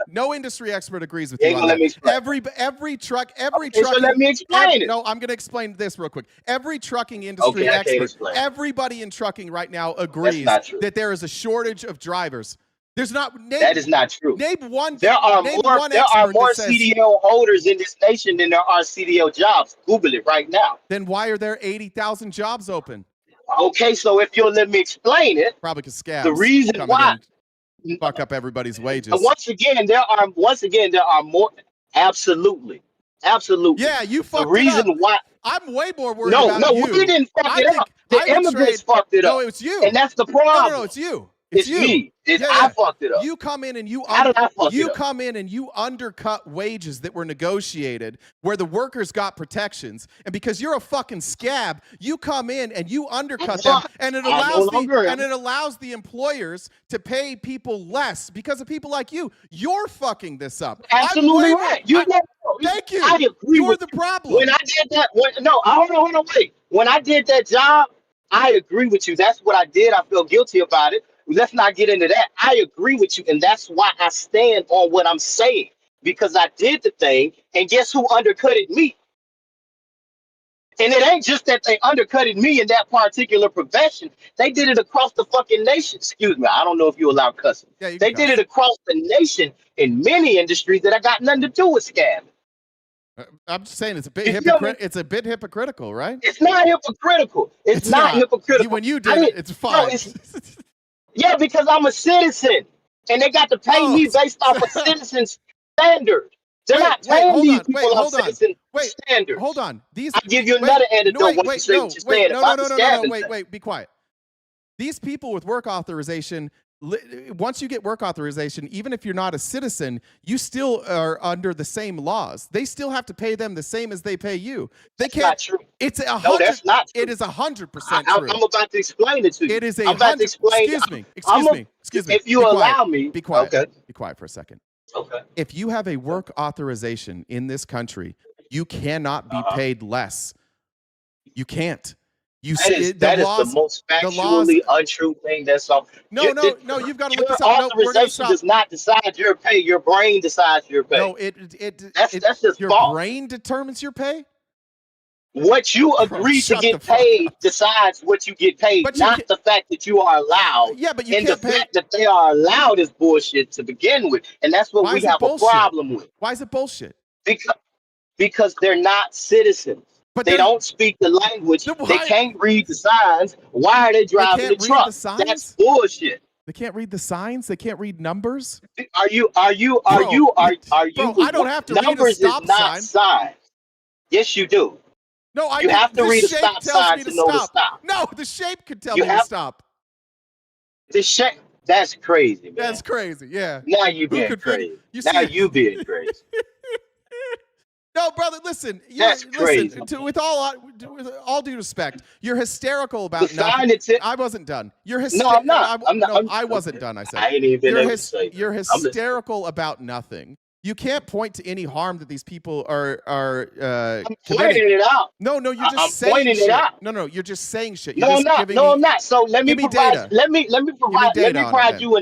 B: No industry expert agrees with you on that. Every truck.
Q: So let me explain it.
B: No, I'm going to explain this real quick. Every trucking industry expert, everybody in trucking right now agrees that there is a shortage of drivers. There's not.
Q: That is not true.
B: Name one.
Q: There are more CDL holders in this nation than there are CDL jobs. Google it right now.
B: Then why are there 80,000 jobs open?
Q: Okay, so if you'll let me explain it,
B: probably because scabs.
Q: The reason why
B: fuck up everybody's wages.
Q: Once again, there are more. Absolutely.
B: Yeah, you fucked
Q: the reason
B: it up.
Q: why.
B: I'm way more worried about you.
Q: No, we didn't fuck it up. The immigrants fucked it up.
B: No, it was you.
Q: And that's the problem.
B: No, it's you.
Q: It's me. I fucked it up.
B: You come in and you come in and you undercut wages that were negotiated where the workers got protections, and because you're a fucking scab, you come in and you undercut them, and it allows the employers to pay people less because of people like you. You're fucking this up.
Q: Absolutely right.
B: Thank you.
Q: I agree.
B: You're the problem.
Q: When I did that, hold on, wait. When I did that job, I agree with you. That's what I did. I feel guilty about it. Let's not get into that. I agree with you, and that's why I stand on what I'm saying, because I did the thing, and guess who undercutted me? And it ain't just that they undercutted me in that particular profession. They did it across the fucking nation. Excuse me. I don't know if you allow cussing.
B: Yeah,
Q: they did it across the nation in many industries that I got nothing to do with scamming.
B: I'm just saying it's a bit It's a bit hypocritical, right?
Q: It's not hypocritical. It's not hypocritical.
B: When you did it, it's fine.
Q: Yeah, because I'm a citizen, and they got to pay me based off of citizen standard. They're not paying these people on citizen standards.
B: Hold on.
Q: I'll give you another anecdote.
B: Wait, be quiet. These people with work authorization, once you get work authorization, even if you're not a citizen, you still are under the same laws. They still have to pay them the same as they pay you. That's not
Q: true.
B: It's
Q: that's not true.
B: It is 100% true.
Q: I'm about to explain it to you.
B: It is
Q: I'm about to explain.
B: Excuse me.
Q: If you allow me.
B: Be quiet.
Q: Okay.
B: Be quiet for a second.
Q: Okay.
B: If you have a work authorization in this country, you cannot be paid less. You can't.
Q: That is the most factually untrue thing that's on.
B: No, you've got to look this up.
Q: Authorization does not decide your pay. Your brain decides your pay.
B: No,
Q: that's just
B: your
Q: false.
B: brain determines your pay.
Q: What you agree to get paid decides what you get paid, not the fact that you are allowed.
B: Yeah, but you
Q: and
B: can't
Q: the fact that they are allowed is bullshit to begin with, and that's what we have a problem with.
B: Why is it bullshit?
Q: Because they're not citizens. But they don't speak the language. They can't read the signs. Why are they driving the truck? That's bullshit.
B: They can't read the signs. They can't read numbers.
Q: Are you?
B: Bro, I don't have to read a stop
Q: sign. Yes, you do.
B: No,
Q: you have to read a stop sign to know to stop.
B: No, the shape could tell me to stop.
Q: The shape. That's crazy, man.
B: That's crazy. Yeah.
Q: Now you being crazy. Now you being crazy.
B: No, brother, listen.
Q: That's crazy.
B: With all due respect, you're hysterical about nothing. I wasn't done. You're hysterical.
Q: No, I'm not.
B: I wasn't done. I said.
Q: I ain't even able to say.
B: You're hysterical about nothing. You can't point to any harm that these people are
Q: I'm pointing it out.
B: No, you're just saying shit. No, you're just saying shit.
Q: I'm not. So let me provide. Let me provide you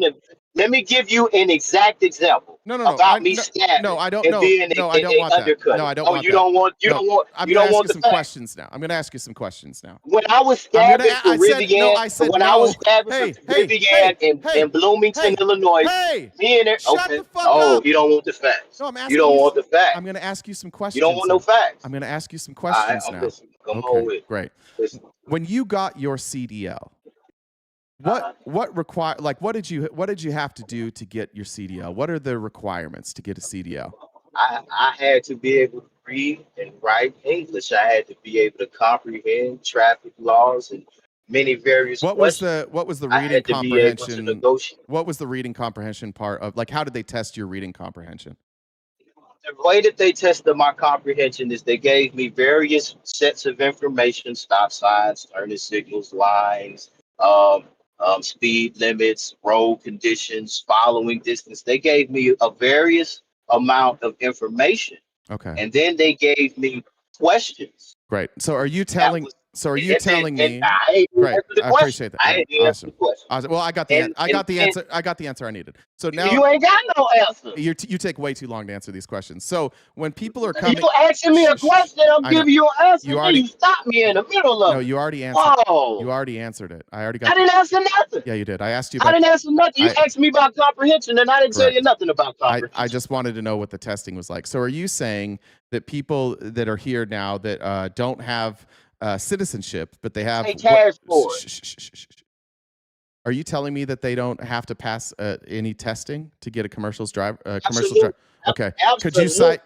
Q: Let me give you an exact example about me scamming.
B: No, I don't.
Q: And being
B: I don't want that. No, I don't want that.
Q: You don't want.
B: I'm going to ask you some questions now. I'm going to ask you some questions now.
Q: When I was scamming for Rivian, I was scamming for Rivian in Bloomington, Illinois.
B: Shut the fuck up.
Q: You don't want the facts.
B: No, I'm asking
Q: you don't want the facts.
B: I'm going to ask you some questions.
Q: You don't want no facts.
B: I'm going to ask you some questions now.
Q: Come on with it.
B: Great. When you got your CDL, what did you have to do to get your CDL? What are the requirements to get a CDL?
Q: I had to be able to read and write English. I had to be able to comprehend traffic laws and many various questions.
B: What was the reading comprehension? What was the reading comprehension part of, like, how did they test your reading comprehension?
Q: The way that they tested my comprehension is they gave me various sets of information: stop signs, turning signals, lines, speed limits, road conditions, following distance. They gave me a various amount of information.
B: Okay.
Q: And then they gave me questions.
B: Great. So are you telling So are you telling me?
Q: I ain't
B: Right,
Q: answer the
B: I
Q: question.
B: appreciate that.
Q: I
B: Yeah,
Q: ain't answer
B: awesome.
Q: the question.
B: Awesome. Well, I got the answer. I got the answer I needed. So now
Q: You ain't got no answer.
B: you take way too long to answer these questions. So when people are coming,
Q: You asking me a question, I'm
B: I know.
Q: giving you an answer,
B: You
Q: then
B: already-
Q: you stop me in the middle of
B: No,
Q: it.
B: you already answered.
Q: Whoa.
B: You already answered it. I already got.
Q: I didn't answer nothing.
B: Yeah, you did. I asked you
Q: I
B: about.
Q: didn't answer nothing. You asked me about comprehension, and I didn't tell you
B: Correct.
Q: nothing about comprehension.
B: I just wanted to know what the testing was like. So are you saying that people that are here now that don't have citizenship, but they have
Q: They cash for it.
B: Are you telling me that they don't have to pass any testing to get a commercial drive? Okay. Could you cite?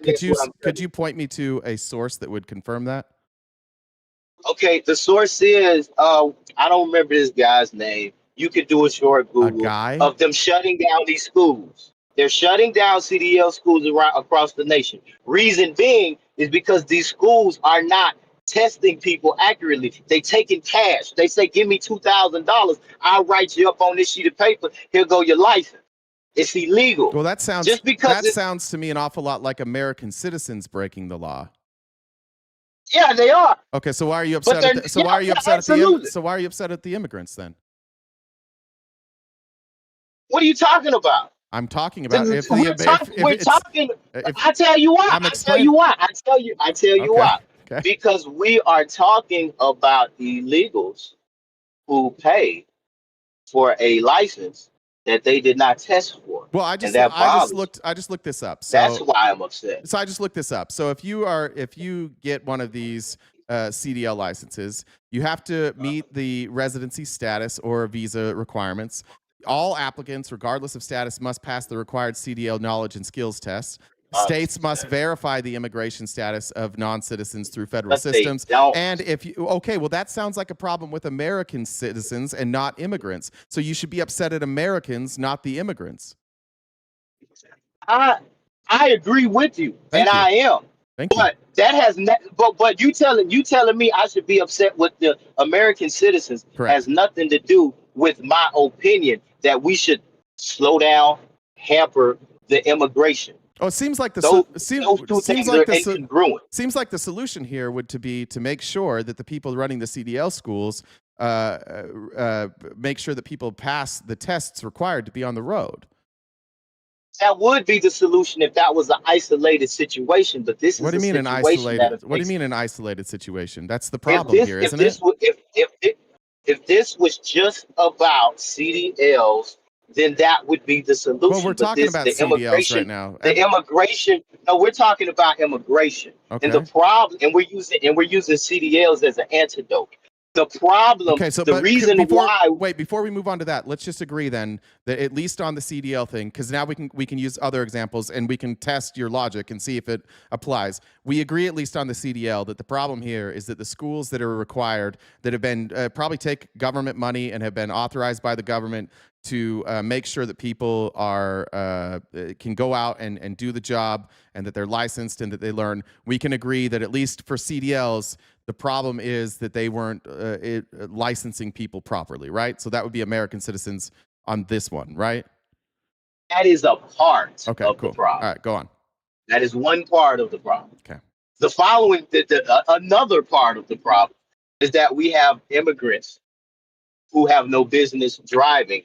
B: Could you point me to a source that would confirm that?
Q: Okay, the source is I don't remember this guy's name. You could do a short Google of them shutting down these schools. They're shutting down CDL schools across the nation. Reason being is because these schools are not testing people accurately. They taking cash. They say, "Give me $2,000. I'll write you up on this sheet of paper. Here go your license." It's illegal.
B: Well, that sounds
Q: just because
B: that sounds to me an awful lot like American citizens breaking the law.
Q: Yeah, they are.
B: Okay, so why are you upset? Why are you upset at the immigrants then?
Q: What are you talking about?
B: I'm talking about if
Q: I tell you why. I tell you why.
B: Okay.
Q: Because we are talking about illegals who pay for a license that they did not test for.
B: Well, I just looked this up. So
Q: that's why I'm upset.
B: So I just looked this up. So if you get one of these CDL licenses, you have to meet the residency status or visa requirements. All applicants, regardless of status, must pass the required CDL knowledge and skills test. States must verify the immigration status of non-citizens through federal systems. And well, that sounds like a problem with American citizens and not immigrants. So you should be upset at Americans, not the immigrants.
Q: I agree with you, I am. But that has but you telling me I should be upset with the American citizens has nothing to do with my opinion that we should slow down, hamper the immigration.
B: Oh, it seems like seems like the solution here would be to make sure that the people running the CDL schools make sure that people pass the tests required to be on the road.
Q: That would be the solution if that was an isolated situation, but this is
B: what do you mean an isolated? What do you mean an isolated situation? That's the problem here, isn't it?
Q: If this was just about CDLs, then that would be the solution.
B: Well, we're talking about CDLs right now.
Q: The immigration. No, we're talking about immigration.
B: Okay.
Q: And the problem, and we're using CDLs as an antidote. The problem,
B: before we move on to that, let's just agree then that at least on the CDL thing, because now we can use other examples and we can test your logic and see if it applies. We agree at least on the CDL that the problem here is that the schools that are required, that have been probably take government money and have been authorized by the government to make sure that people can go out and do the job and that they're licensed and that they learn. We can agree that at least for CDLs, the problem is that they weren't licensing people properly, right? So that would be American citizens on this one, right?
Q: That is a part of
B: cool.
Q: the problem.
B: All right, go on.
Q: That is one part of the problem.
B: Okay.
Q: The following, another part of the problem is that we have immigrants who have no business driving.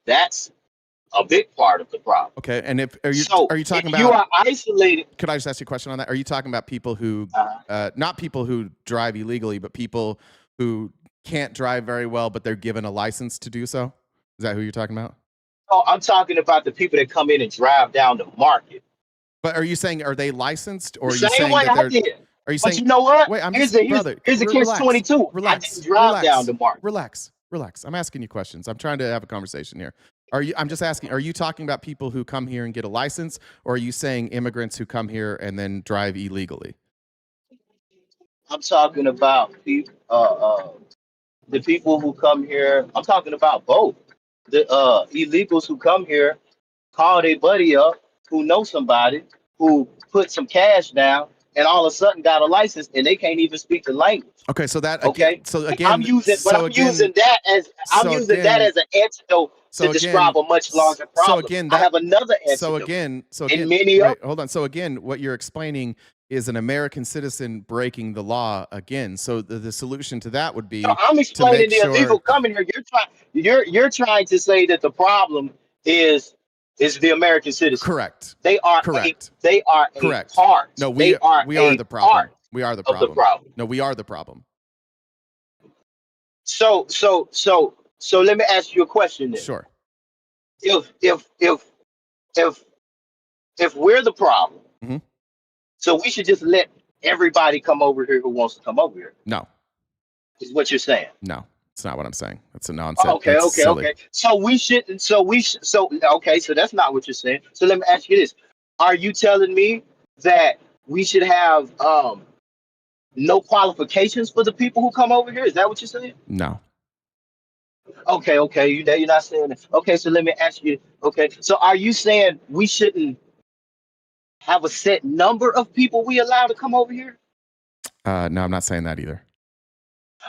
Q: That's a big part of the problem.
B: Okay, and are you talking about?
Q: You are isolated.
B: Could I just ask you a question on that? Are you talking about people who, not people who drive illegally, but people who can't drive very well, but they're given a license to do so? Is that who you're talking about?
Q: Oh, I'm talking about the people that come in and drive down the market.
B: But are you saying, are they licensed, or are you
Q: Same
B: saying
Q: way
B: that
Q: I
B: they're?
Q: did.
B: Are you
Q: But
B: saying?
Q: you know what?
B: Wait,
Q: here's a catch-22.
B: Relax.
Q: I didn't drive down the market.
B: Relax. I'm asking you questions. I'm trying to have a conversation here. I'm just asking, are you talking about people who come here and get a license, or are you saying immigrants who come here and then drive illegally?
Q: I'm talking about the people who come here. I'm talking about both. The illegals who come here, call their buddy up, who know somebody, who put some cash down, and all of a sudden got a license, and they can't even speak the language.
B: Okay, so that
Q: okay. I'm using that as an antidote to describe a much larger problem. I have another antidote.
B: So again,
Q: in many
B: right, hold on. So again, what you're explaining is an American citizen breaking the law again. So the solution to that would be
Q: No, I'm
B: to
Q: explaining
B: make
Q: the
B: sure.
Q: illegal coming here. You're trying to say that the problem is the American citizen.
B: Correct.
Q: They are
B: Correct.
Q: they are a
B: Correct.
Q: part.
B: No,
Q: they are
B: we are
Q: a
B: the problem.
Q: part
B: We are the
Q: of the
B: problem.
Q: problem.
B: No, we are the problem.
Q: So let me ask you a question then.
B: Sure.
Q: If we're the problem,
B: Mhm.
Q: so we should just let everybody come over here who wants to come over here.
B: No.
Q: Is what you're saying?
B: No, it's not what I'm saying. That's a nonsense.
Q: Okay,
B: That's
Q: okay,
B: silly.
Q: okay. So we shouldn't. So okay. So that's not what you're saying. So let me ask you this: are you telling me that we should have no qualifications for the people who come over here? Is that what you're saying?
B: No.
Q: Okay, okay. You're not saying that. Okay, so let me ask you. Okay, so are you saying we shouldn't have a set number of people we allow to come over here?
B: No, I'm not saying that either.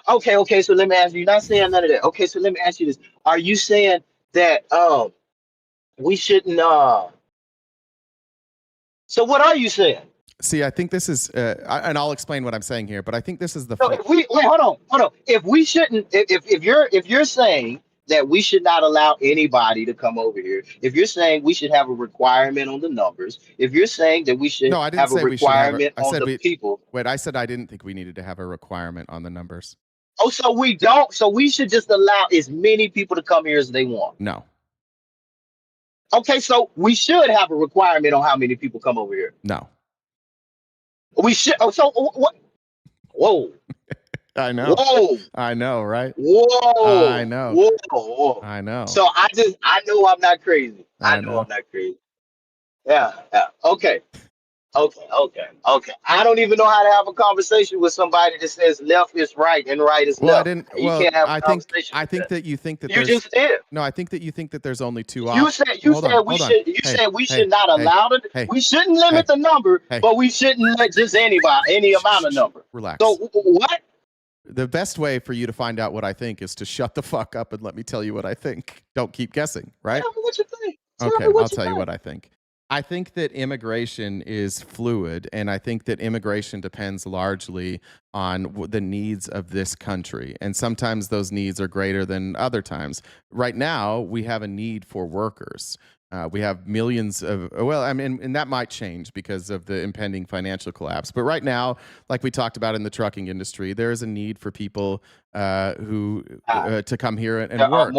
Q: Okay, okay. So let me ask you. You're not saying none of that. Okay, so let me ask you this: are you saying that we shouldn't? So what are you saying?
B: See, I think this is, and I'll explain what I'm saying here, but I think this is the.
Q: So if we wait, hold on. If we shouldn't, if you're saying that we should not allow anybody to come over here, if you're saying we should have a requirement on the numbers, if you're saying that we should
B: No, I didn't
Q: have a
B: say we should have.
Q: requirement
B: I
Q: on
B: said
Q: the people.
B: Wait, I said I didn't think we needed to have a requirement on the numbers.
Q: Oh, so we don't. So we should just allow as many people to come here as they want.
B: No.
Q: Okay, so we should have a requirement on how many people come over here.
B: No.
Q: We should. Oh, so what? Whoa.
B: I know.
Q: Whoa.
B: I know, right?
Q: Whoa.
B: I know.
Q: Whoa.
B: I know.
Q: So I know I'm not crazy. I know I'm not crazy. Yeah. Okay. I don't even know how to have a conversation with somebody that says left is right and right is
B: Well, I
Q: left.
B: didn't.
Q: You
B: Well,
Q: can't have a
B: I think.
Q: conversation
B: I
Q: with
B: think that you think that
Q: You
B: there's.
Q: just did.
B: No, I think that you think that there's only two
Q: You
B: options.
Q: said
B: Hold on,
Q: we
B: hold on.
Q: should. You
B: Hey,
Q: said we
B: hey,
Q: should not
B: hey,
Q: allow it.
B: hey,
Q: We shouldn't limit
B: hey,
Q: the number,
B: hey.
Q: but we shouldn't let just any amount of number.
B: Relax.
Q: So what?
B: The best way for you to find out what I think is to shut the fuck up and let me tell you what I think. Don't keep guessing, right?
Q: Tell me what you think.
B: Okay, I'll tell you what I think. I think that immigration is fluid, and I think that immigration depends largely on the needs of this country. And sometimes those needs are greater than other times. Right now, we have a need for workers. We have millions of, well, I mean, and that might change because of the impending financial collapse. But right now, like we talked about in the trucking industry, there is a need for people to come here and
Q: There
B: work.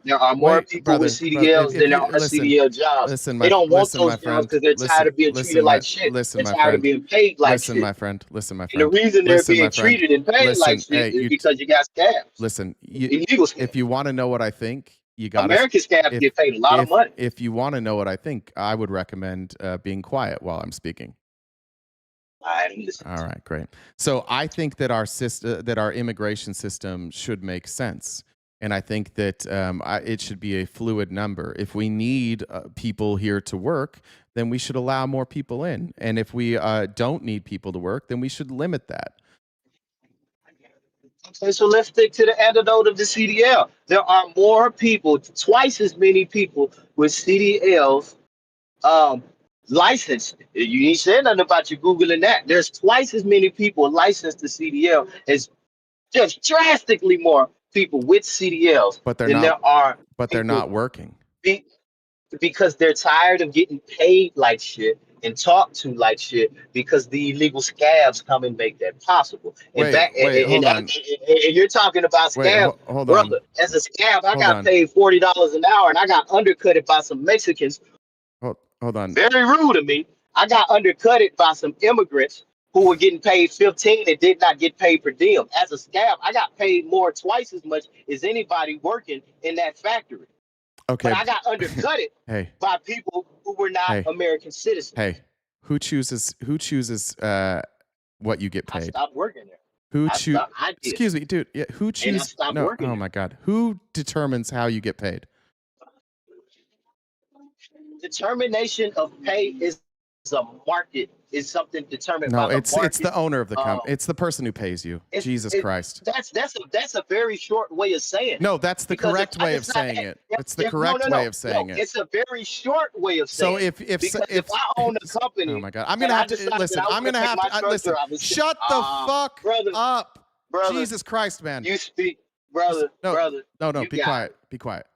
Q: There are more people with CDLs than there are CDL jobs. They don't want those jobs because they're tired of being treated like shit. They're tired of being paid like shit.
B: Listen, my
Q: And
B: friend.
Q: the reason they're
B: Listen,
Q: being
B: my friend.
Q: treated and paid like
B: Listen,
Q: shit
B: hey,
Q: is because you got scabs.
B: Listen,
Q: Illegal scabs.
B: if you want to know what I think, you got
Q: American scabs get paid a lot of money.
B: If you want to know what I think, I would recommend being quiet while I'm speaking. All right, great. So I think that our immigration system should make sense, and I think that it should be a fluid number. If we need people here to work, then we should allow more people in, and if we don't need people to work, then we should limit that.
Q: Okay, so let's stick to the antidote of the CDL. There are more people, twice as many people with CDLs licensed. You ain't said nothing about you Googling that. There's twice as many people licensed to CDL as just drastically more people with CDLs
B: But they're
Q: than
B: not.
Q: there are.
B: But they're not working.
Q: Because they're tired of getting paid like shit and talked to like shit because the illegal scabs come and make that possible.
B: Wait, hold on.
Q: And you're talking about scabs,
B: hold
Q: brother.
B: on.
Q: As a scab, I
B: Hold
Q: got
B: on.
Q: paid $40 an hour and I got undercutted by some Mexicans.
B: Hold on.
Q: Very rude of me. I got undercutted by some immigrants who were getting paid $15 and did not get paid per diem. As a scab, I got paid twice as much as anybody working in that factory.
B: Okay.
Q: But I got undercutted
B: Hey.
Q: by people who were not American citizens.
B: Hey, who chooses what you get
Q: I
B: paid?
Q: stopped working there.
B: Who
Q: I did.
B: Excuse me, dude. Yeah, who chooses?
Q: stopped
B: No,
Q: working
B: oh
Q: there.
B: my God. Who determines how you get paid?
Q: Determination of pay is a market. It's something determined
B: No,
Q: by the
B: it's
Q: market.
B: the owner of the company. It's the person who pays you. Jesus Christ.
Q: That's a very short way of saying it.
B: No, that's the
Q: Because
B: correct way of saying it. It's the correct way of saying it.
Q: It's a very short way of saying
B: So if
Q: I own a company,
B: oh my God, I'm gonna have to listen. I'm gonna have to listen. Shut the fuck up,
Q: brother.
B: Jesus Christ, man.
Q: You speak, brother.
B: No,
Q: you
B: be
Q: got
B: quiet.
Q: it.
B: Be quiet.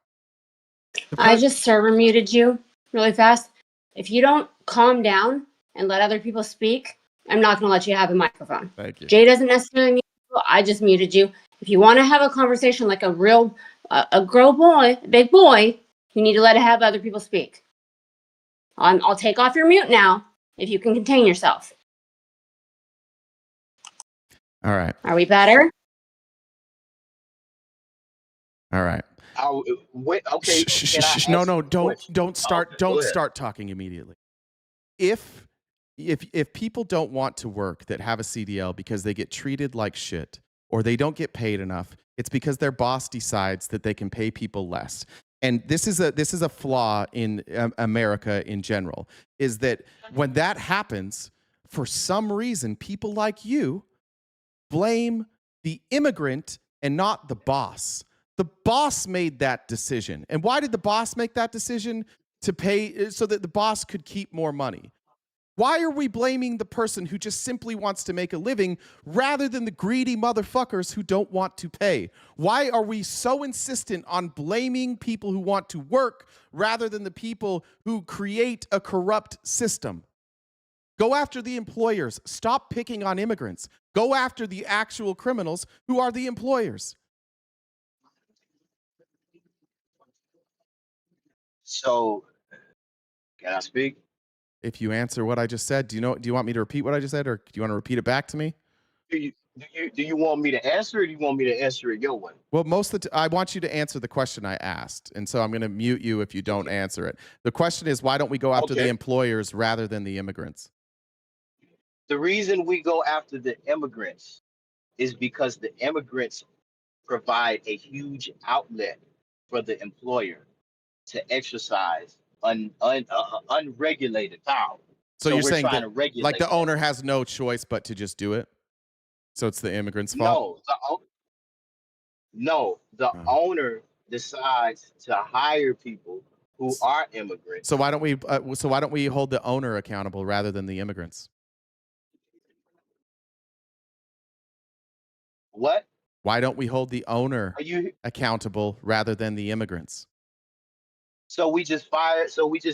C: I just server muted you really fast. If you don't calm down and let other people speak, I'm not going to let you have a microphone.
B: Thank you.
C: Jay doesn't necessarily mute you. I just muted you. If you want to have a conversation like a real, a girl boy, a big boy, you need to let have other people speak. I'll take off your mute now if you can contain yourself.
B: All right.
C: Are we better?
B: All right.
Q: Okay.
B: No, don't start talking immediately. If people don't want to work that have a CDL because they get treated like shit or they don't get paid enough, it's because their boss decides that they can pay people less. And this is a flaw in America in general, is that when that happens, for some reason, people like you blame the immigrant and not the boss. The boss made that decision. And why did the boss make that decision? To pay so that the boss could keep more money. Why are we blaming the person who just simply wants to make a living rather than the greedy motherfuckers who don't want to pay? Why are we so insistent on blaming people who want to work rather than the people who create a corrupt system? Go after the employers. Stop picking on immigrants. Go after the actual criminals who are the employers.
Q: So, can I speak?
B: If you answer what I just said, do you want me to repeat what I just said, or do you want to repeat it back to me?
Q: Do you want me to answer it, or do you want me to answer it your way?
B: Well, I want you to answer the question I asked, and so I'm going to mute you if you don't answer it. The question is, why don't we go after the employers rather than the immigrants?
Q: The reason we go after the immigrants is because the immigrants provide a huge outlet for the employer to exercise unregulated power.
B: So you're
Q: we're
B: saying
Q: trying
B: that
Q: to regulate
B: like the
Q: that.
B: owner has no choice but to just do it? So it's the immigrant's fault?
Q: No, the owner decides to hire people who are immigrants.
B: So why don't we hold the owner accountable rather than the immigrants?
Q: What?
B: Why don't we hold the owner accountable rather than the immigrants?
Q: So we just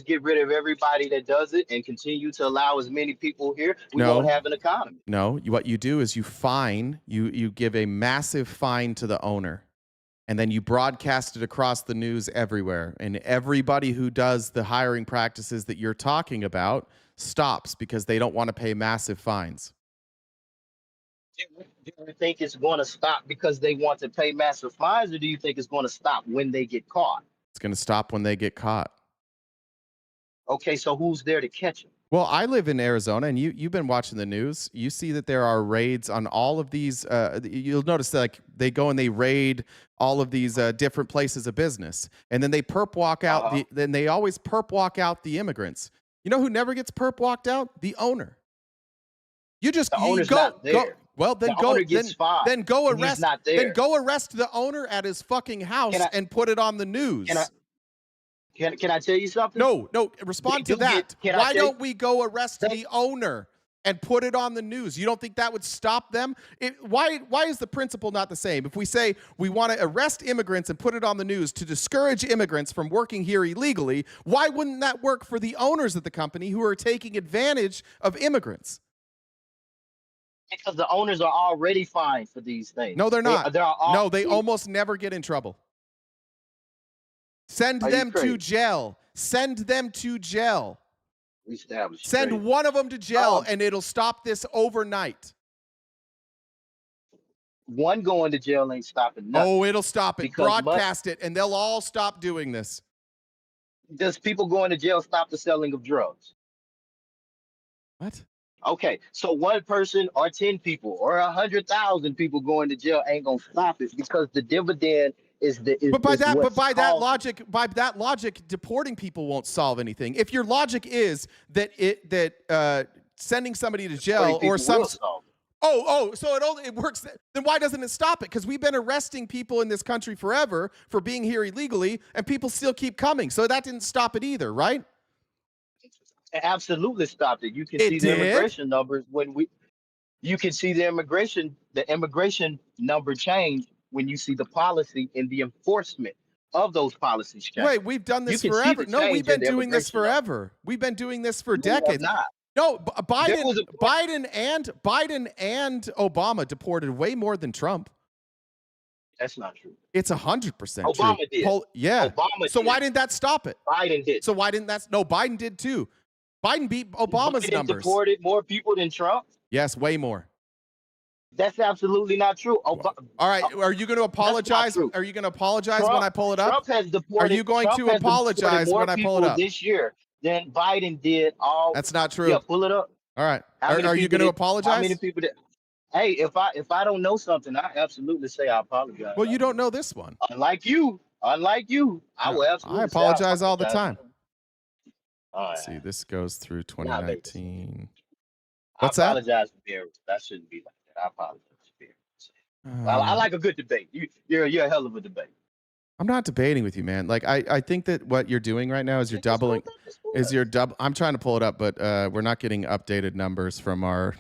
Q: get rid of everybody that does it and continue to allow as many people here. We won't have an economy.
B: No, what you do is you give a massive fine to the owner, and then you broadcast it across the news everywhere. And everybody who does the hiring practices that you're talking about stops because they don't want to pay massive fines.
Q: Do you think it's going to stop because they want to pay massive fines, or do you think it's going to stop when they get caught?
B: It's going to stop when they get caught.
Q: Okay, so who's there to catch them?
B: Well, I live in Arizona, and you've been watching the news. You see that there are raids on all of these. You'll notice that like they go and they raid all of these different places of business, and then they perp walk out. Then they always perp walk out the immigrants. You know who never gets perp walked out? The owner. You just go. Well, then go arrest. Then go arrest the owner at his fucking house and put it on the news.
Q: Can I tell you something?
B: No. Respond to that. Why don't we go arrest the owner and put it on the news? You don't think that would stop them? Why is the principle not the same? If we say we want to arrest immigrants and put it on the news to discourage immigrants from working here illegally, why wouldn't that work for the owners of the company who are taking advantage of immigrants?
Q: Because the owners are already fined for these things.
B: No, they're not. They almost never get in trouble. Send them to jail. Send them to jail. Send one of them to jail, and it'll stop this overnight.
Q: One going to jail ain't stopping nothing.
B: Oh, it'll stop it. Broadcast it, and they'll all stop doing this.
Q: Does people going to jail stop the selling of drugs?
B: What?
Q: Okay, so one person or 10 people or 100,000 people going to jail ain't gonna stop it because the dividend
B: But by that
Q: what's
B: logic, deporting people won't solve anything. If your logic is that sending somebody to jail or some so it works, then why doesn't it stop it? Because we've been arresting people in this country forever for being here illegally, and people still keep coming. So that didn't stop it either, right?
Q: It absolutely stopped it. You can
B: It
Q: see
B: did?
Q: the immigration numbers you can see the immigration number change when you see the policy and the enforcement of those policies change.
B: Wait, we've done this
Q: You can see
B: forever.
Q: the
B: No,
Q: change
B: we've been
Q: in the
B: doing this
Q: immigration
B: forever. We've been doing this for
Q: No, you have
B: decades.
Q: not.
B: No,
Q: There was
B: Biden and Obama deported way more than Trump.
Q: That's not true.
B: It's 100%
Q: Obama
B: true.
Q: did.
B: Yeah.
Q: Obama
B: So
Q: did.
B: why didn't that stop it?
Q: Biden did.
B: So why didn't that? No, Biden did too. Biden beat Obama's
Q: Biden
B: numbers.
Q: deported more people than Trump.
B: Yes, way more.
Q: That's absolutely not true.
B: All right, are you going to apologize?
Q: true.
B: Are you going to apologize
Q: Trump-
B: when I pull it up?
Q: Trump has deported.
B: Are you going
Q: Trump
B: to
Q: has deported
B: apologize
Q: more
B: when I pull it
Q: people
B: up?
Q: this year than Biden did all?
B: That's not true.
Q: Yeah, pull it up.
B: All right.
Q: How many
B: Are you
Q: people
B: going to
Q: did- How
B: apologize?
Q: many people did? Hey, if I don't know something, I absolutely say I apologize.
B: Well, you don't know this one.
Q: Unlike you, I will absolutely.
B: I
Q: say
B: apologize all the time.
Q: All right.
B: Let's see, this goes through 2019.
Q: I
B: What's that?
Q: apologize for being. That shouldn't be like that. I apologize for being. Well, I like a good debate. You're a hell of a debate.
B: I'm not debating with you, man. Like I think that what you're doing right now is you're doubling. I'm trying to pull it up, but we're not getting updated numbers from our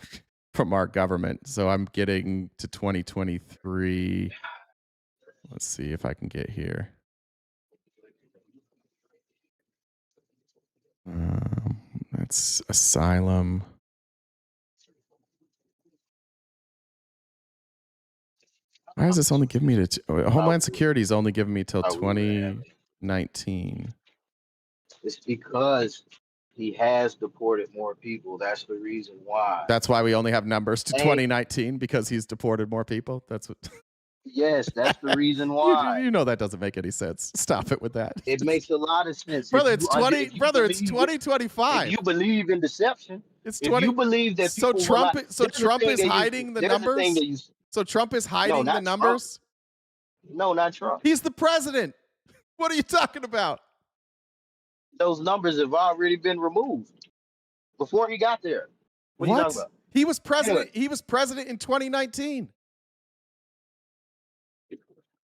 B: government. So I'm getting to 2023. Let's see if I can get here. That's asylum. Why is this only giving me to Homeland Security is only giving me till 2019?
Q: It's because he has deported more people. That's the reason why.
B: That's why we only have numbers to 2019 because he's deported more people. That's what.
Q: Yes, that's the reason why.
B: You know that doesn't make any sense. Stop it with that.
Q: It makes a lot of sense,
B: brother.
Q: If
B: It's
Q: you
B: 20.
Q: if you
B: Brother, it's
Q: believe-
B: 2025.
Q: If you believe in deception,
B: It's
Q: if
B: 20.
Q: you believe that
B: So
Q: people will
B: Trump.
Q: not-
B: So
Q: there's a
B: Trump
Q: thing
B: is
Q: that you-
B: hiding the
Q: there's a thing
B: numbers.
Q: that you-
B: So Trump is hiding
Q: not
B: the
Q: Trump.
B: numbers.
Q: No, not Trump.
B: He's the president. What are you talking about?
Q: Those numbers have already been removed before he got there. What are you talking about?
B: He was president.
Q: Anyway.
B: He was president in 2019.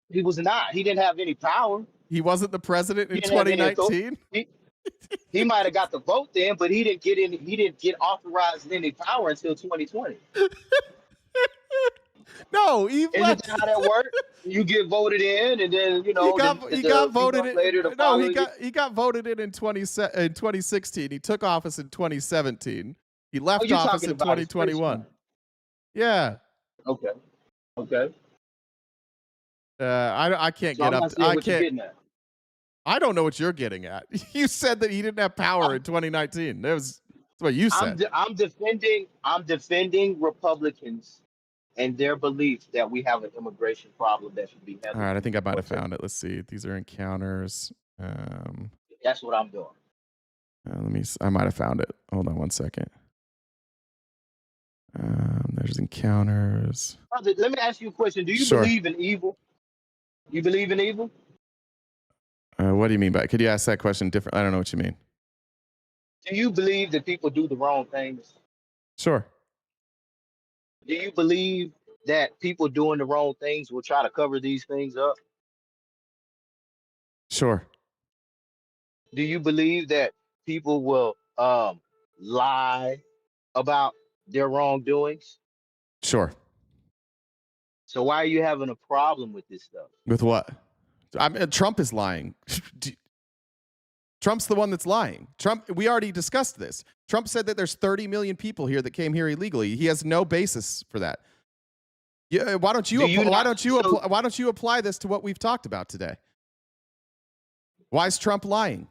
Q: He was not. He didn't have any power.
B: He wasn't the president in
Q: He didn't have any
B: 2019.
Q: He might have got the vote then, but he didn't get any. He didn't get authorized any power until 2020.
B: No, he
Q: Isn't that how that works? You get voted in, and then
B: he got voted in. No, he got voted in 2016. He took office in 2017. He left
Q: you're
B: office
Q: talking
B: in
Q: about his first
B: 2021. Yeah.
Q: Okay.
B: I can't
Q: So
B: get
Q: I'm
B: up.
Q: not seeing
B: I
Q: what you're
B: can't.
Q: getting at.
B: I don't know what you're getting at. You said that he didn't have power in 2019. That's what you said.
Q: I'm defending Republicans and their belief that we have an immigration problem that should be handled.
B: All right, I think I might have found it. Let's see. These are encounters.
Q: That's what I'm doing.
B: I might have found it. Hold on one second. There's encounters.
Q: Brother, let me ask you a question. Do you
B: Sure.
Q: believe in evil? You believe in evil?
B: What do you mean by? Could you ask that question different? I don't know what you mean.
Q: Do you believe that people do the wrong things?
B: Sure.
Q: Do you believe that people doing the wrong things will try to cover these things up?
B: Sure.
Q: Do you believe that people will lie about their wrongdoings?
B: Sure.
Q: So why are you having a problem with this stuff?
B: With what? Trump is lying. Trump's the one that's lying. Trump. We already discussed this. Trump said that there's 30 million people here that came here illegally. He has no basis for that. Yeah. Why don't you apply this to what we've talked about today? Why is Trump lying?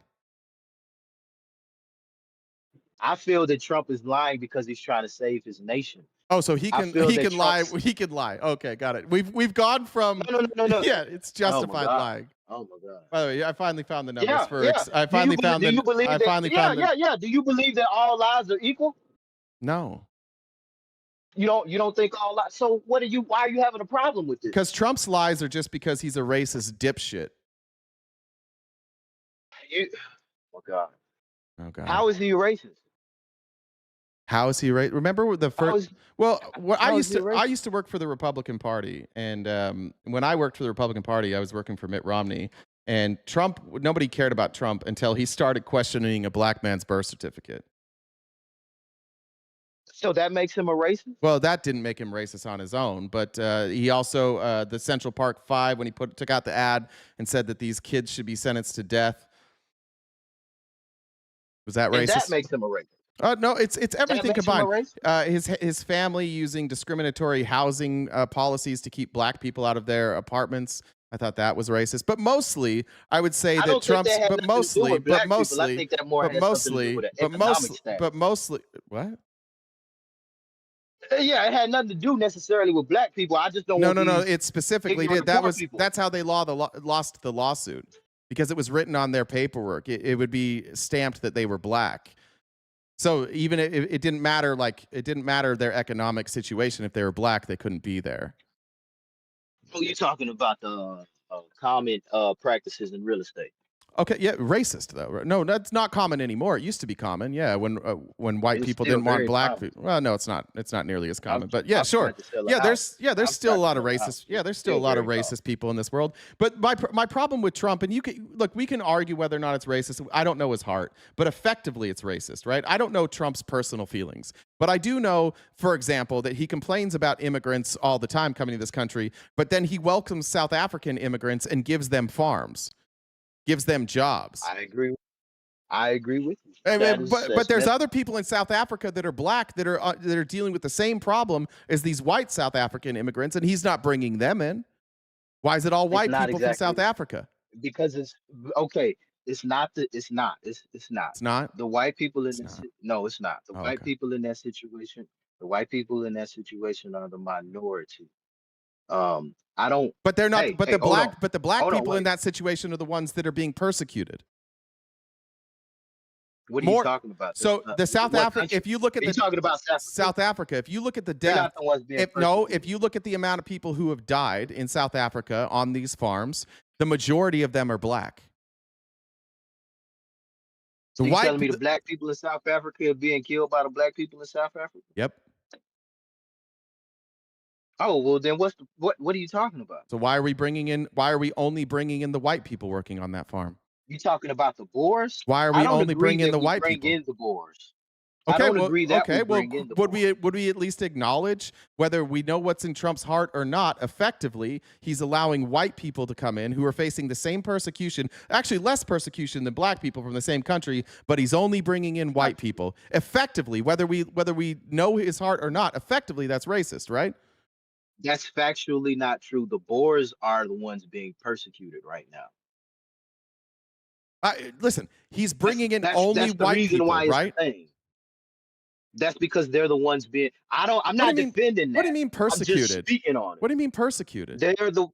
Q: I feel that Trump is lying because he's trying to save his nation.
B: Oh, so he can lie. He can lie. Okay, got it. We've gone from
Q: no.
B: Yeah, it's justified lying.
Q: Oh my God.
B: By the way, I finally found the numbers
Q: Yeah.
B: I finally found
Q: Do
B: them.
Q: you believe
B: I
Q: that?
B: finally found them.
Q: Yeah. Do you believe that all lives are equal?
B: No.
Q: You don't think all that. So why are you having a problem with this?
B: Because Trump's lies are just because he's a racist dipshit.
Q: Oh God.
B: Oh God.
Q: How is he a racist?
B: How is he right? Remember the first? Well, what I
Q: how
B: used
Q: is he
B: to I used to work for the Republican Party, and when I worked for the Republican Party, I was working for Mitt Romney, and Trump. Nobody cared about Trump until he started questioning a black man's birth certificate.
Q: So that makes him a racist?
B: Well, that didn't make him racist on his own, but he also the Central Park Five, when he took out the ad and said that these kids should be sentenced to death. Was that racist?
Q: And that makes him a racist.
B: No, it's everything combined.
Q: His
B: His family using discriminatory housing policies to keep black people out of their apartments. I thought that was racist, but mostly I would say that Trump's. But mostly, what?
Q: Yeah, it had nothing to do necessarily with black people. I just don't.
B: No. It specifically did. That's how they lost the lawsuit, because it was written on their paperwork. It would be stamped that they were black. So even if it didn't matter, it didn't matter their economic situation. If they were black, they couldn't be there.
Q: So you're talking about the common practices in real estate.
B: Okay, yeah, racist though. No, that's not common anymore. It used to be common, yeah, when white people didn't want black people. Well, no, it's not. It's not nearly as common. But yeah, sure. Yeah, there's still a lot of racist. Yeah, there's still a lot of racist people in this world. But my problem with Trump, and we can argue whether or not it's racist. I don't know his heart, but effectively it's racist, right? I don't know Trump's personal feelings, but I do know, for example, that he complains about immigrants all the time coming to this country, but then he welcomes South African immigrants and gives them farms. Gives them jobs.
Q: I agree with you.
B: But there's other people in South Africa that are black that are dealing with the same problem as these white South African immigrants, and he's not bringing them in. Why is it all white people from South Africa?
Q: Because it's okay. It's not. It's not.
B: It's not.
Q: The white people in this. No, it's not. The white people in that situation. The white people in that situation are the minority. I don't.
B: But they're not. The black people in that situation are the ones that are being persecuted.
Q: What are you talking about?
B: So the South Africa. If you look at
Q: talking about
B: South Africa, if you look at the death, if you look at the amount of people who have died in South Africa on these farms, the majority of them are black.
Q: So you telling me the black people in South Africa are being killed by the black people in South Africa?
B: Yep.
Q: Oh, well then what are you talking about?
B: So why are we only bringing in the white people working on that farm?
Q: You talking about the Boers?
B: Why are we only bringing in the white people?
Q: Bring in the Boers.
B: Okay,
Q: I don't agree that we bring in the Boers.
B: Would we at least acknowledge, whether we know what's in Trump's heart or not, effectively he's allowing white people to come in who are facing the same persecution, actually less persecution than black people from the same country, but he's only bringing in white people. Effectively, whether we know his heart or not, effectively that's racist, right?
Q: That's factually not true. The Boers are the ones being persecuted right now.
B: Listen, he's bringing in only white people, right?
Q: That's because they're the ones being. I'm not defending that.
B: What do you mean persecuted?
Q: I'm just speaking on it.
B: What do you mean persecuted?
Q: They're the.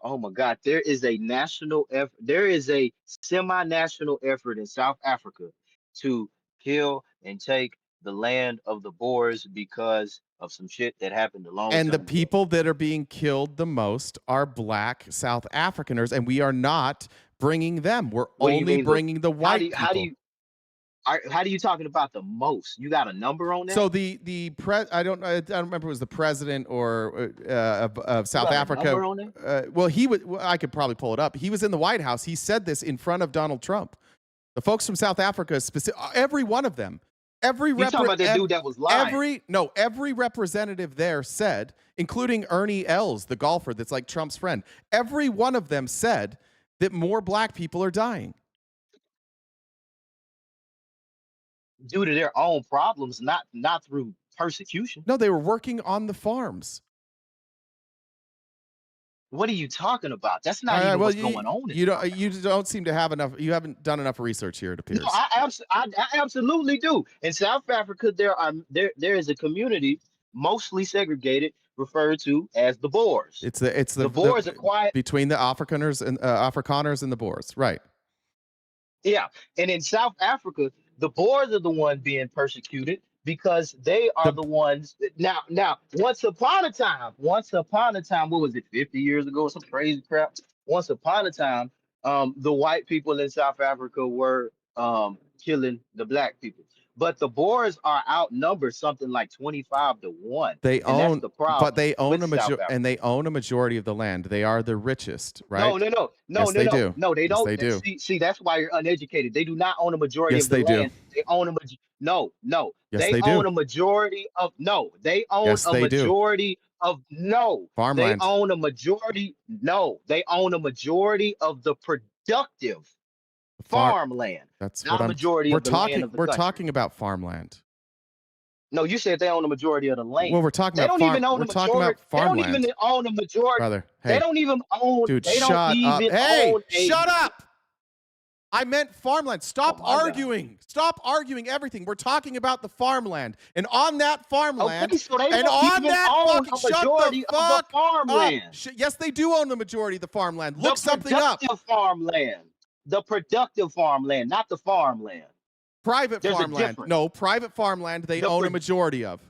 Q: Oh my God! There is a national effort. There is a semi-national effort in South Africa to kill and take the land of the Boers because of some shit that happened a long time
B: ago.
Q: And the
B: people that are being killed the most are black South Africaners, and we are not bringing them. We're only bringing the white people.
Q: How do you talking about the most? You got a number on that?
B: So I don't remember if it was the president or of South Africa. I could probably pull it up. He was in the White House. He said this in front of Donald Trump. The folks from South Africa, every one of them. Every
Q: talking about that dude that was lying.
B: Every representative there said, including Ernie Els, the golfer that's like Trump's friend, every one of them said that more black people are dying.
Q: Due to their own problems, not through persecution.
B: No, they were working on the farms.
Q: What are you talking about? That's not even what's going on.
B: You don't seem to have enough. You haven't done enough research here, it appears.
Q: No, I absolutely do. In South Africa, there is a community mostly segregated, referred to as the Boers.
B: It's the
Q: Boers are quiet
B: between the Afrikaners and the Boers, right?
Q: Yeah, and in South Africa, the Boers are the one being persecuted because they are the ones that, now once upon a time, what was it, 50 years ago, some crazy crap? Once upon a time, the white people in South Africa were killing the black people. But the Boers are outnumbered something like 25-1.
B: They
Q: and that's
B: own,
Q: the problem.
B: but they own
Q: with
B: a
Q: South Africa.
B: and they own a majority of the land. They are the richest, right?
Q: No,
B: Yes, they do.
Q: No, they
B: Yes,
Q: don't.
B: they do.
Q: See, that's why you're uneducated. They do not own a majority
B: Yes,
Q: of the
B: they do.
Q: land. They own a no.
B: Yes,
Q: they
B: they do.
Q: own a majority of They own
B: Yes,
Q: a
B: they do.
Q: majority of
B: Farmland.
Q: They own a majority. No, they own a majority of the productive farmland.
B: That's
Q: not
B: what
Q: a majority of the land of the
B: We're
Q: country.
B: talking about farmland.
Q: No, you said they own a majority of the land.
B: Well, we're talking
Q: They
B: about
Q: don't even
B: farm-
Q: own
B: we're
Q: the
B: talking
Q: majority.
B: about
Q: They don't
B: farmland.
Q: even own a majority.
B: Brother,
Q: They
B: hey.
Q: don't even own.
B: Dude,
Q: they
B: shut
Q: don't
B: up.
Q: even
B: Hey,
Q: own a
B: shut up. I meant farmland. Stop
Q: Oh, my God.
B: arguing. Stop arguing everything. We're talking about the farmland. And on that farmland,
Q: Okay, so they
B: and
Q: don't
B: on
Q: even
B: that
Q: own
B: fucking
Q: a
B: shut
Q: majority
B: the
Q: of the
B: fuck
Q: farmland.
B: up. Yes, they do own the majority of the farmland. Look
Q: The
B: something up.
Q: productive farmland. The productive farmland, not the farmland.
B: Private
Q: There's a
B: farmland.
Q: difference.
B: No, private farmland they own a majority of.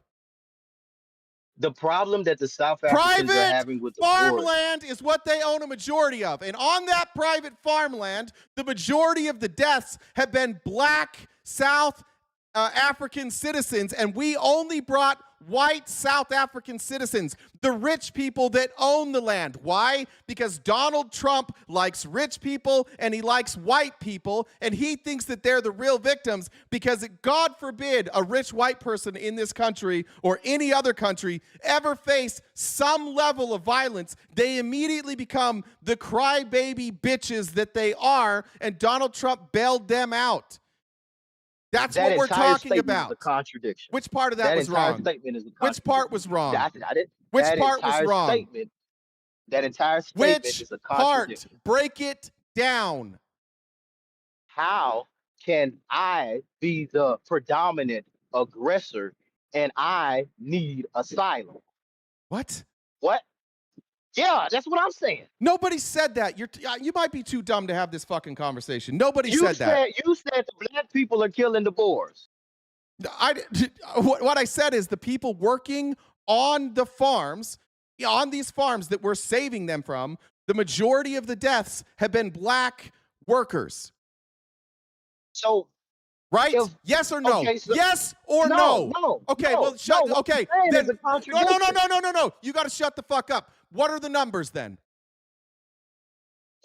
Q: The problem that the South Africans are having with the Boers.
B: Farmland is what they own a majority of. And on that private farmland, the majority of the deaths have been black South African citizens, and we only brought white South African citizens, the rich people that own the land. Why? Because Donald Trump likes rich people and he likes white people, and he thinks that they're the real victims because, God forbid, a rich white person in this country or any other country ever face some level of violence, they immediately become the crybaby bitches that they are, and Donald Trump bailed them out. That's
Q: That
B: what we're
Q: entire
B: talking
Q: statement
B: about.
Q: is a contradiction.
B: Which part of that was
Q: entire
B: wrong?
Q: Statement is a
B: Which part was wrong?
Q: Which
B: Which part was wrong?
Q: That entire statement
B: Which
Q: is a
B: part?
Q: contradiction.
B: Break it down.
Q: How can I be the predominant aggressor and I need asylum?
B: What?
Q: What? Yeah, that's what I'm saying.
B: Nobody said that. You might be too dumb to have this fucking conversation. Nobody said that.
Q: You said the black people are killing the Boers.
B: What I said is the people working on the farms, on these farms that we're saving them from, the majority of the deaths have been black workers.
Q: So,
B: right? Yes or no?
Q: Okay, so,
B: yes or no?
Q: No.
B: Okay,
Q: no,
B: well, shut.
Q: no,
B: Okay, then. No. You got to shut the fuck up. What are the numbers then?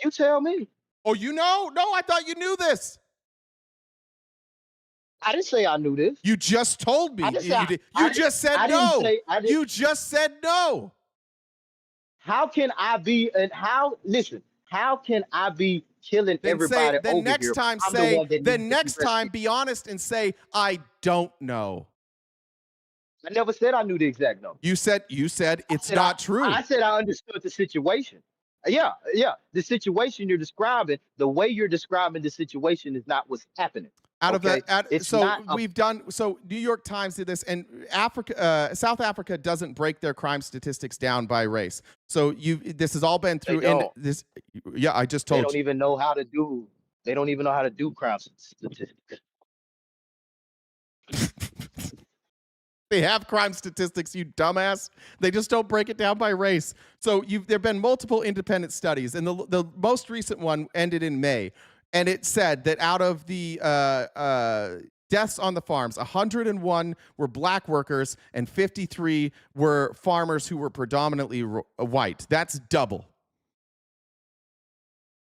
Q: You tell me.
B: Oh, you know? No, I thought you knew this.
Q: I didn't say I knew this.
B: You just told me. You just said no. You just said no.
Q: How can I be how can I be killing everybody
B: then
Q: over
B: next
Q: here?
B: time
Q: I'm the
B: say,
Q: one that
B: then
Q: needs to
B: next
Q: be
B: time be honest and say, I don't know.
Q: I never said I knew the exact number.
B: You said it's not true.
Q: I said I understood the situation. Yeah. The situation you're describing, the way you're describing the situation is not what's happening.
B: New York Times did this, and South Africa doesn't break their crime statistics down by race. So this has all been through this. Yeah, I just told you.
Q: They don't even know how to do crime statistics.
B: They have crime statistics, you dumbass. They just don't break it down by race. So there have been multiple independent studies, and the most recent one ended in May. And it said that out of the deaths on the farms, 101 were black workers and 53 were farmers who were predominantly white. That's double.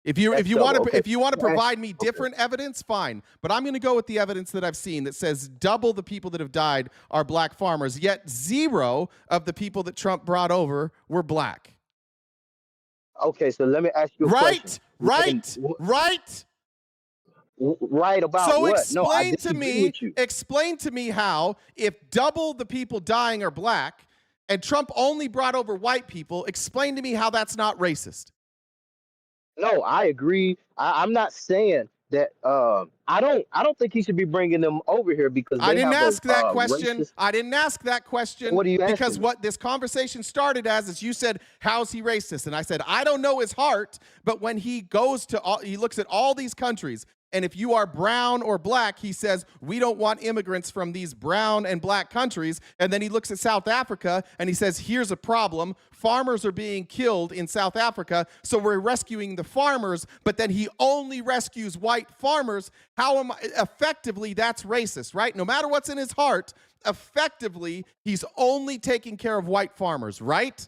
B: If you want to provide me different evidence, fine. But I'm going to go with the evidence that I've seen that says double the people that have died are black farmers, yet 0 of the people that Trump brought over were black.
Q: Okay, so let me ask you a question. Right about
B: so
Q: what?
B: Explain to me how, if double the people dying are black and Trump only brought over white people, explain to me how that's not racist.
Q: No, I agree. I'm not saying that. I don't think he should be bringing them over here because
B: I didn't ask that question.
Q: What are you asking?
B: Because what this conversation started as is you said, "How's he racist?" And I said, "I don't know his heart, but when he goes to he looks at all these countries And if you are brown or black, he says, we don't want immigrants from these brown and black countries. And then he looks at South Africa and he says, here's a problem. Farmers are being killed in South Africa, so we're rescuing the farmers, but then he only rescues white farmers. Effectively, that's racist, right? No matter what's in his heart, effectively, he's only taking care of white farmers, right?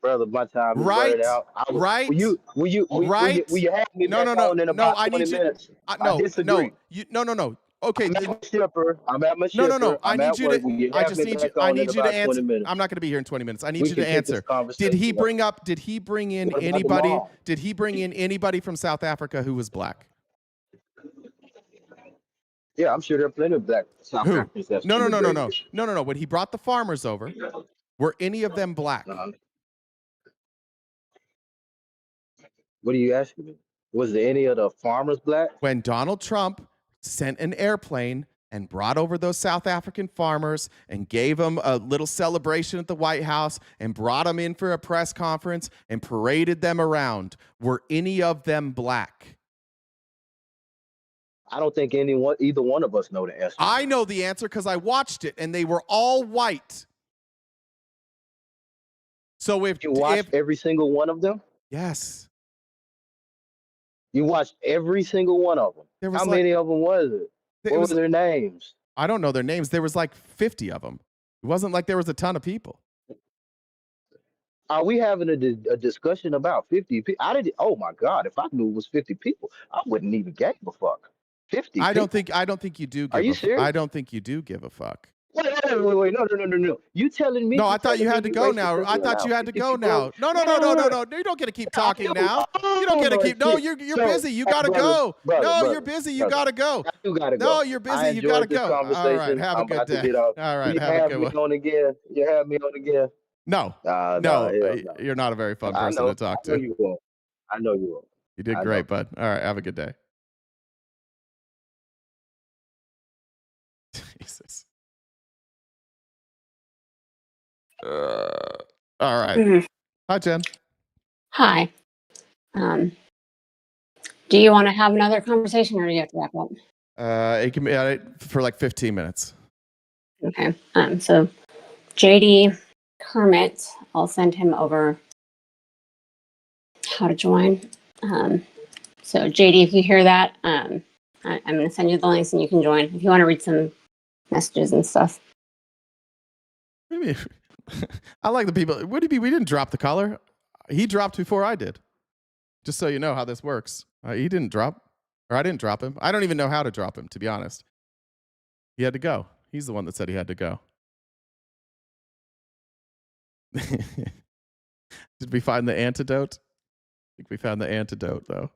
Q: Brother, my time is
B: Right,
Q: running out.
B: right,
Q: Will you have me
B: No,
Q: back
B: no, no,
Q: on in
B: no.
Q: about
B: I
Q: 20
B: need you.
Q: minutes? I
B: No,
Q: disagree.
B: no. Okay.
Q: I'm at my shipper. I'm at my
B: No,
Q: shipper.
B: no. I
Q: I'm
B: need
Q: at
B: you
Q: work.
B: to.
Q: Will you
B: I
Q: have
B: just
Q: me
B: need you.
Q: back
B: I
Q: on in
B: need you to
Q: about 20
B: answer.
Q: minutes?
B: I'm not going to be here in 20 minutes. I need
Q: We
B: you
Q: can
B: to
Q: pick this
B: answer.
Q: conversation
B: Did he
Q: up.
B: bring up? Did he bring in
Q: What about
B: anybody?
Q: tomorrow?
B: Did he bring in anybody from South Africa who was black?
Q: Yeah, I'm sure there are plenty of black South
B: Who?
Q: Africans that's
B: No.
Q: immigrated.
B: No. When he brought the farmers over, were any of them black?
Q: What are you asking me? Was there any of the farmers black?
B: When Donald Trump sent an airplane and brought over those South African farmers and gave them a little celebration at the White House and brought them in for a press conference and paraded them around, were any of them black?
Q: I don't think either one of us know the answer.
B: I know the answer because I watched it and they were all white. So if
Q: you watched every single one of them?
B: Yes.
Q: You watched every single one of them. How many of them was it? What were their names?
B: I don't know their names. There was like 50 of them. It wasn't like there was a ton of people.
Q: Are we having a discussion about 50 people? Oh my God! If I knew it was 50 people, I wouldn't even give a fuck. 50.
B: I don't think you do.
Q: Are you serious?
B: I don't think you do give a fuck.
Q: Wait, no. You telling me?
B: No, I thought you had to go now. I thought you had to go now. No. You don't get to keep talking now. You don't get to keep. No, you're busy. You gotta go. No, you're busy. You gotta go.
Q: You gotta go.
B: No, you're busy. You gotta go. All right. Have a good day. All right. Have a good one.
Q: You have me on again.
B: No. You're not a very fun person to talk to.
Q: I know you won't. I know you won't.
B: You did great, bud. All right. Have a good day. Jesus. All right. Hi, Jen.
C: Hi. Do you want to have another conversation or do you have to wrap up?
B: It can be for like 15 minutes.
C: Okay. So JD Kermit, I'll send him over how to join. So JD, if you hear that, I'm going to send you the links and you can join if you want to read some messages and stuff.
B: Maybe. I like the people. What do you mean we didn't drop the collar? He dropped before I did. Just so you know how this works. He didn't drop, or I didn't drop him. I don't even know how to drop him, to be honest. He had to go. He's the one that said he had to go. Did we find the antidote? I think we found the antidote, though.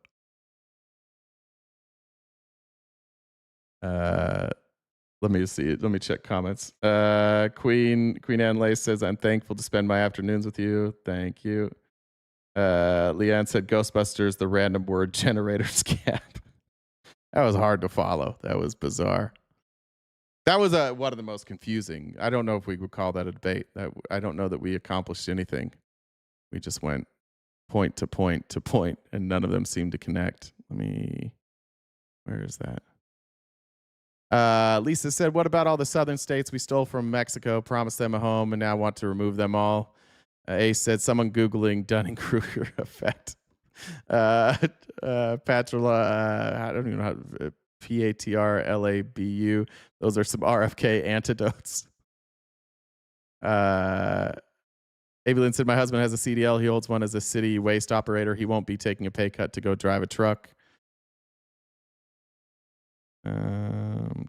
B: Let me see. Let me check comments. Queen Anne Lay says, I'm thankful to spend my afternoons with you. Thank you. Leanne said, Ghostbusters, the random word generator scam. That was hard to follow. That was bizarre. That was one of the most confusing. I don't know if we would call that a debate. I don't know that we accomplished anything. We just went point to point to point, and none of them seemed to connect. Where is that? Lisa said, what about all the southern states we stole from Mexico, promised them a home, and now want to remove them all? Ace said, someone Googling Dunning-Kruger effect. Patrula, I don't even know how, Patrlabu. Those are some RFK antidotes. Evelyn said, my husband has a CDL. He holds one as a city waste operator. He won't be taking a pay cut to go drive a truck.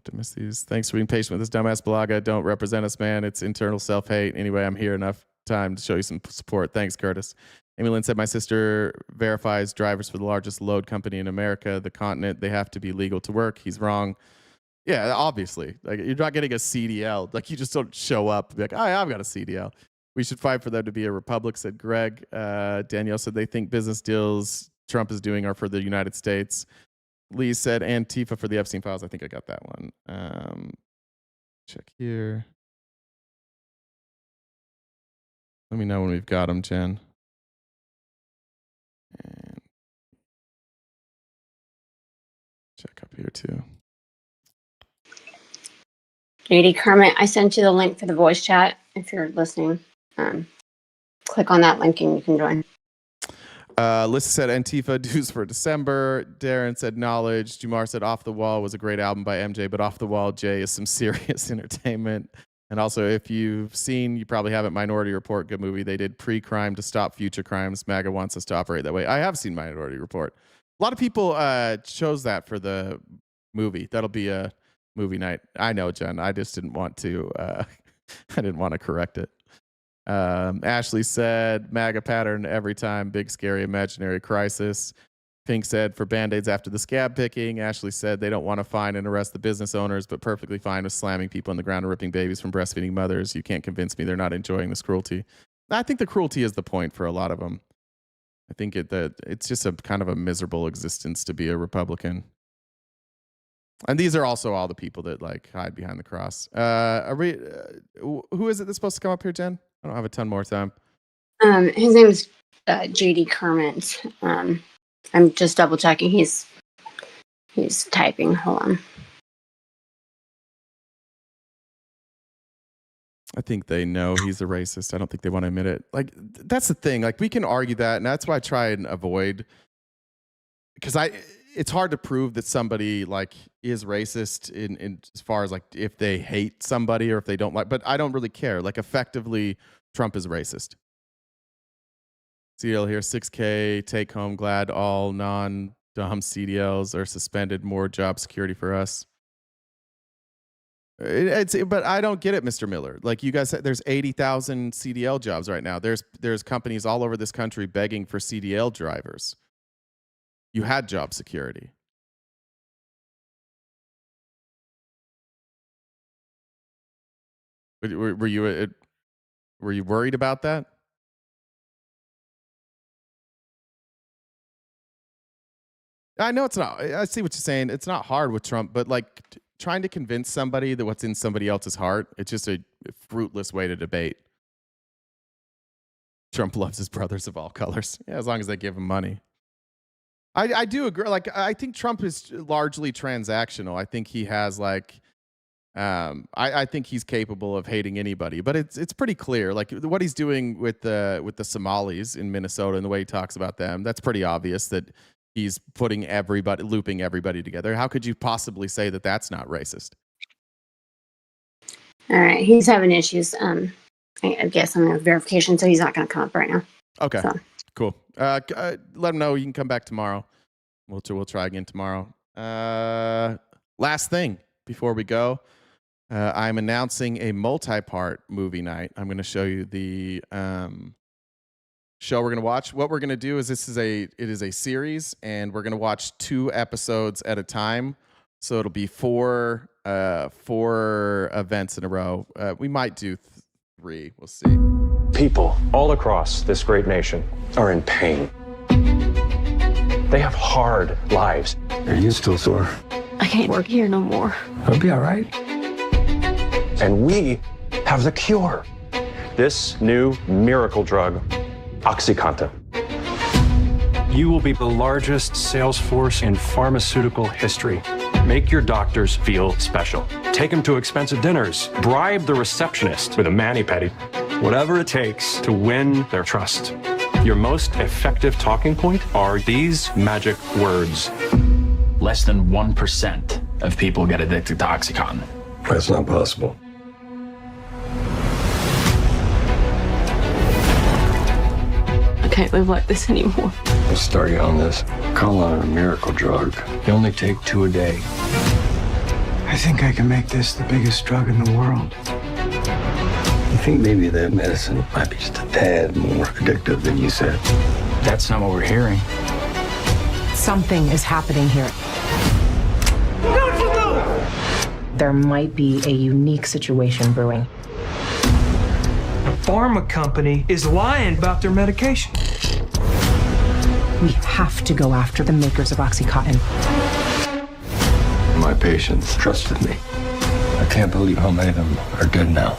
B: To miss these. Thanks for being patient with this dumbass blog. I don't represent us, man. It's internal self-hate. Anyway, I'm here enough time to show you some support. Thanks, Curtis. Amy Lynn said, my sister verifies drivers for the largest load company in America, the continent. They have to be legal to work. He's wrong. Yeah, obviously. Like, you're not getting a CDL. Like, you just don't show up and be like, oh, yeah, I've got a CDL. We should fight for them to be a republic, said Greg. Danielle said, they think business deals Trump is doing are for the United States. Lee said Antifa for the Epstein files. I think I got that one. Check here. Let me know when we've got them, Jen. check up here too.
C: JD Kermit, I sent you the link for the voice chat if you're listening. Click on that link and you can join.
B: Lissa said Antifa dues for December. Darren said Knowledge. Jumar said Off the Wall was a great album by MJ, but Off the Wall Jay is some serious entertainment. And also, if you've seen, you probably haven't, Minority Report, good movie. They did pre-crime to stop future crimes. MAGA wants us to operate that way. I have seen Minority Report. A lot of people chose that for the movie. That'll be a movie night. I know, Jen. I just didn't want to. I didn't want to correct it. Ashley said MAGA pattern every time. Big scary imaginary crisis. Pink said for band-aids after the scab picking. Ashley said they don't want to fine and arrest the business owners, but perfectly fine with slamming people on the ground and ripping babies from breastfeeding mothers. You can't convince me they're not enjoying this cruelty. I think the cruelty is the point for a lot of them. I think it's just a kind of a miserable existence to be a Republican. And these are also all the people that like hide behind the cross. Who is it that's supposed to come up here, Jen? I don't have a ton more time.
C: His name is JD Kermit. I'm just double checking. He's typing. Hold on.
B: I think they know he's a racist. I don't think they want to admit it. Like, that's the thing. Like, we can argue that, and that's why I try and avoid, because it's hard to prove that somebody like is racist in as far as like if they hate somebody or if they don't like, but I don't really care. Like, effectively, Trump is racist. CDL here, 6K, take home, glad all non-dumb CDLs are suspended, more job security for us. But I don't get it, Mr. Miller. Like you guys said, there's 80,000 CDL jobs right now. There's companies all over this country begging for CDL drivers. You had job security. Were you worried about that? I know it's not. I see what you're saying. It's not hard with Trump, but like trying to convince somebody that what's in somebody else's heart, it's just a fruitless way to debate. Trump loves his brothers of all colors. Yeah, as long as they give him money. I do agree. Like, I think Trump is largely transactional. I think he has like, I think he's capable of hating anybody, but it's pretty clear. Like what he's doing with the Somalis in Minnesota and the way he talks about them, that's pretty obvious that he's looping everybody together. How could you possibly say that that's not racist?
C: All right, he's having issues. I guess on verification, so he's not going to come up right now.
B: Okay, cool. Let him know you can come back tomorrow. We'll try again tomorrow. Last thing before we go, I'm announcing a multi-part movie night. I'm going to show you the show we're going to watch. What we're going to do is it is a series, and we're going to watch 2 episodes at a time. So it'll be 4 events in a row. We might do 3. We'll see.
I: People all across this great nation are in pain. They have hard lives. Are you still sore?
R: I can't work here no more.
I: I'll be all right. And we have the cure. This new miracle drug, OxyContin. You will be the largest sales force in pharmaceutical history. Make your doctors feel special. Take them to expensive dinners. Bribe the receptionist with a mani-pedi. Whatever it takes to win their trust. Your most effective talking point are these magic words.
S: Less than 1% of people get addicted to OxyContin.
I: That's not possible.
R: I can't live like this anymore.
I: Let's start you on this. Call on a miracle drug. You only take 2 a day.
A: I think I can make this the biggest drug in the world.
I: I think maybe that medicine might be just a tad more addictive than you said.
S: That's not what we're hearing.
U: Something is happening here. There might be a unique situation brewing.
V: A pharma company is lying about their medication.
U: We have to go after the makers of OxyContin.
I: My patients trusted me. I can't believe how many of them are dead now.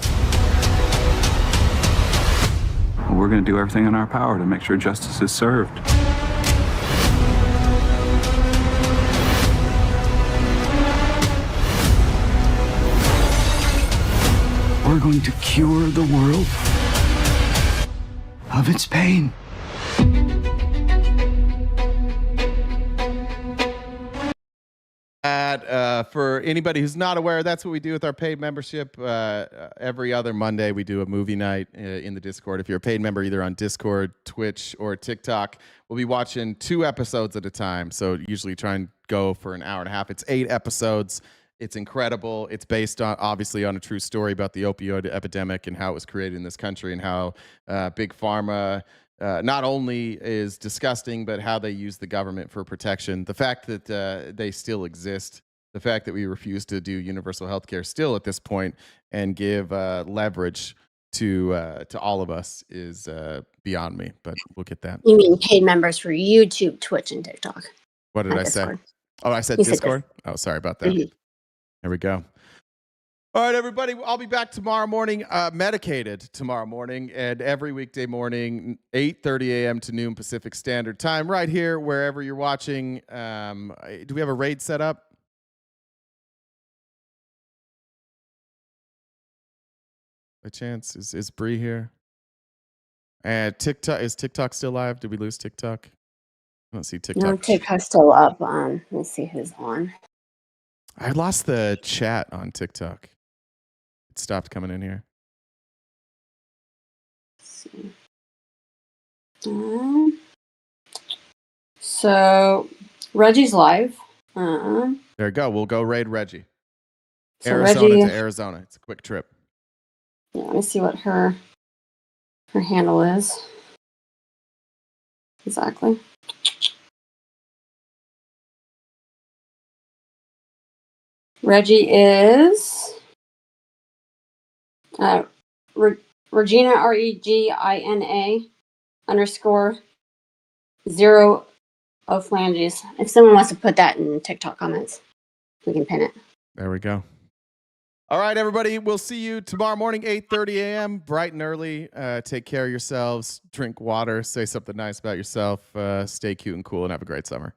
Z: We're going to do everything in our power to make sure justice is served.
A: going to cure the world of its pain.
B: For anybody who's not aware, that's what we do with our paid membership. Every other Monday, we do a movie night in the Discord. If you're a paid member, either on Discord, Twitch, or TikTok, we'll be watching 2 episodes at a time. So usually try and go for an hour and a half. It's 8 episodes. It's incredible. It's based on, obviously, on a true story about the opioid epidemic and how it was created in this country and how Big Pharma not only is disgusting, but how they use the government for protection. The fact that they still exist, the fact that we refuse to do universal health care still at this point and give leverage to all of us is beyond me, but we'll get that.
C: You mean paid members for YouTube, Twitch, and TikTok?
B: What did I say? Oh, I said Discord? Oh, sorry about that. Mm-hmm. There we go. All right, everybody, I'll be back tomorrow morning, medicated tomorrow morning, and every weekday morning, 8:30 a.m. to noon Pacific Standard Time, right here, wherever you're watching. Do we have a raid set up? By chance, is Bree here? And TikTok, is TikTok still live? Did we lose TikTok? I don't see TikTok.
C: No, TikTok's still up. Let's see who's on.
B: I lost the chat on TikTok. It stopped coming in here.
C: Let's see. So Reggie's live.
B: There you go. We'll go raid Reggie.
C: So
B: Arizona
C: Reggie,
B: to Arizona. It's a quick trip.
C: Yeah, let me see what her handle is. Exactly. Reggie is Regina, REGINA _0 of phalanges. If someone wants to put that in TikTok comments, we can pin it.
B: There we go. All right, everybody. We'll see you tomorrow morning, 8:30 a.m., bright and early. Take care of yourselves. Drink water. Say something nice about yourself. Stay cute and cool, and have a great summer.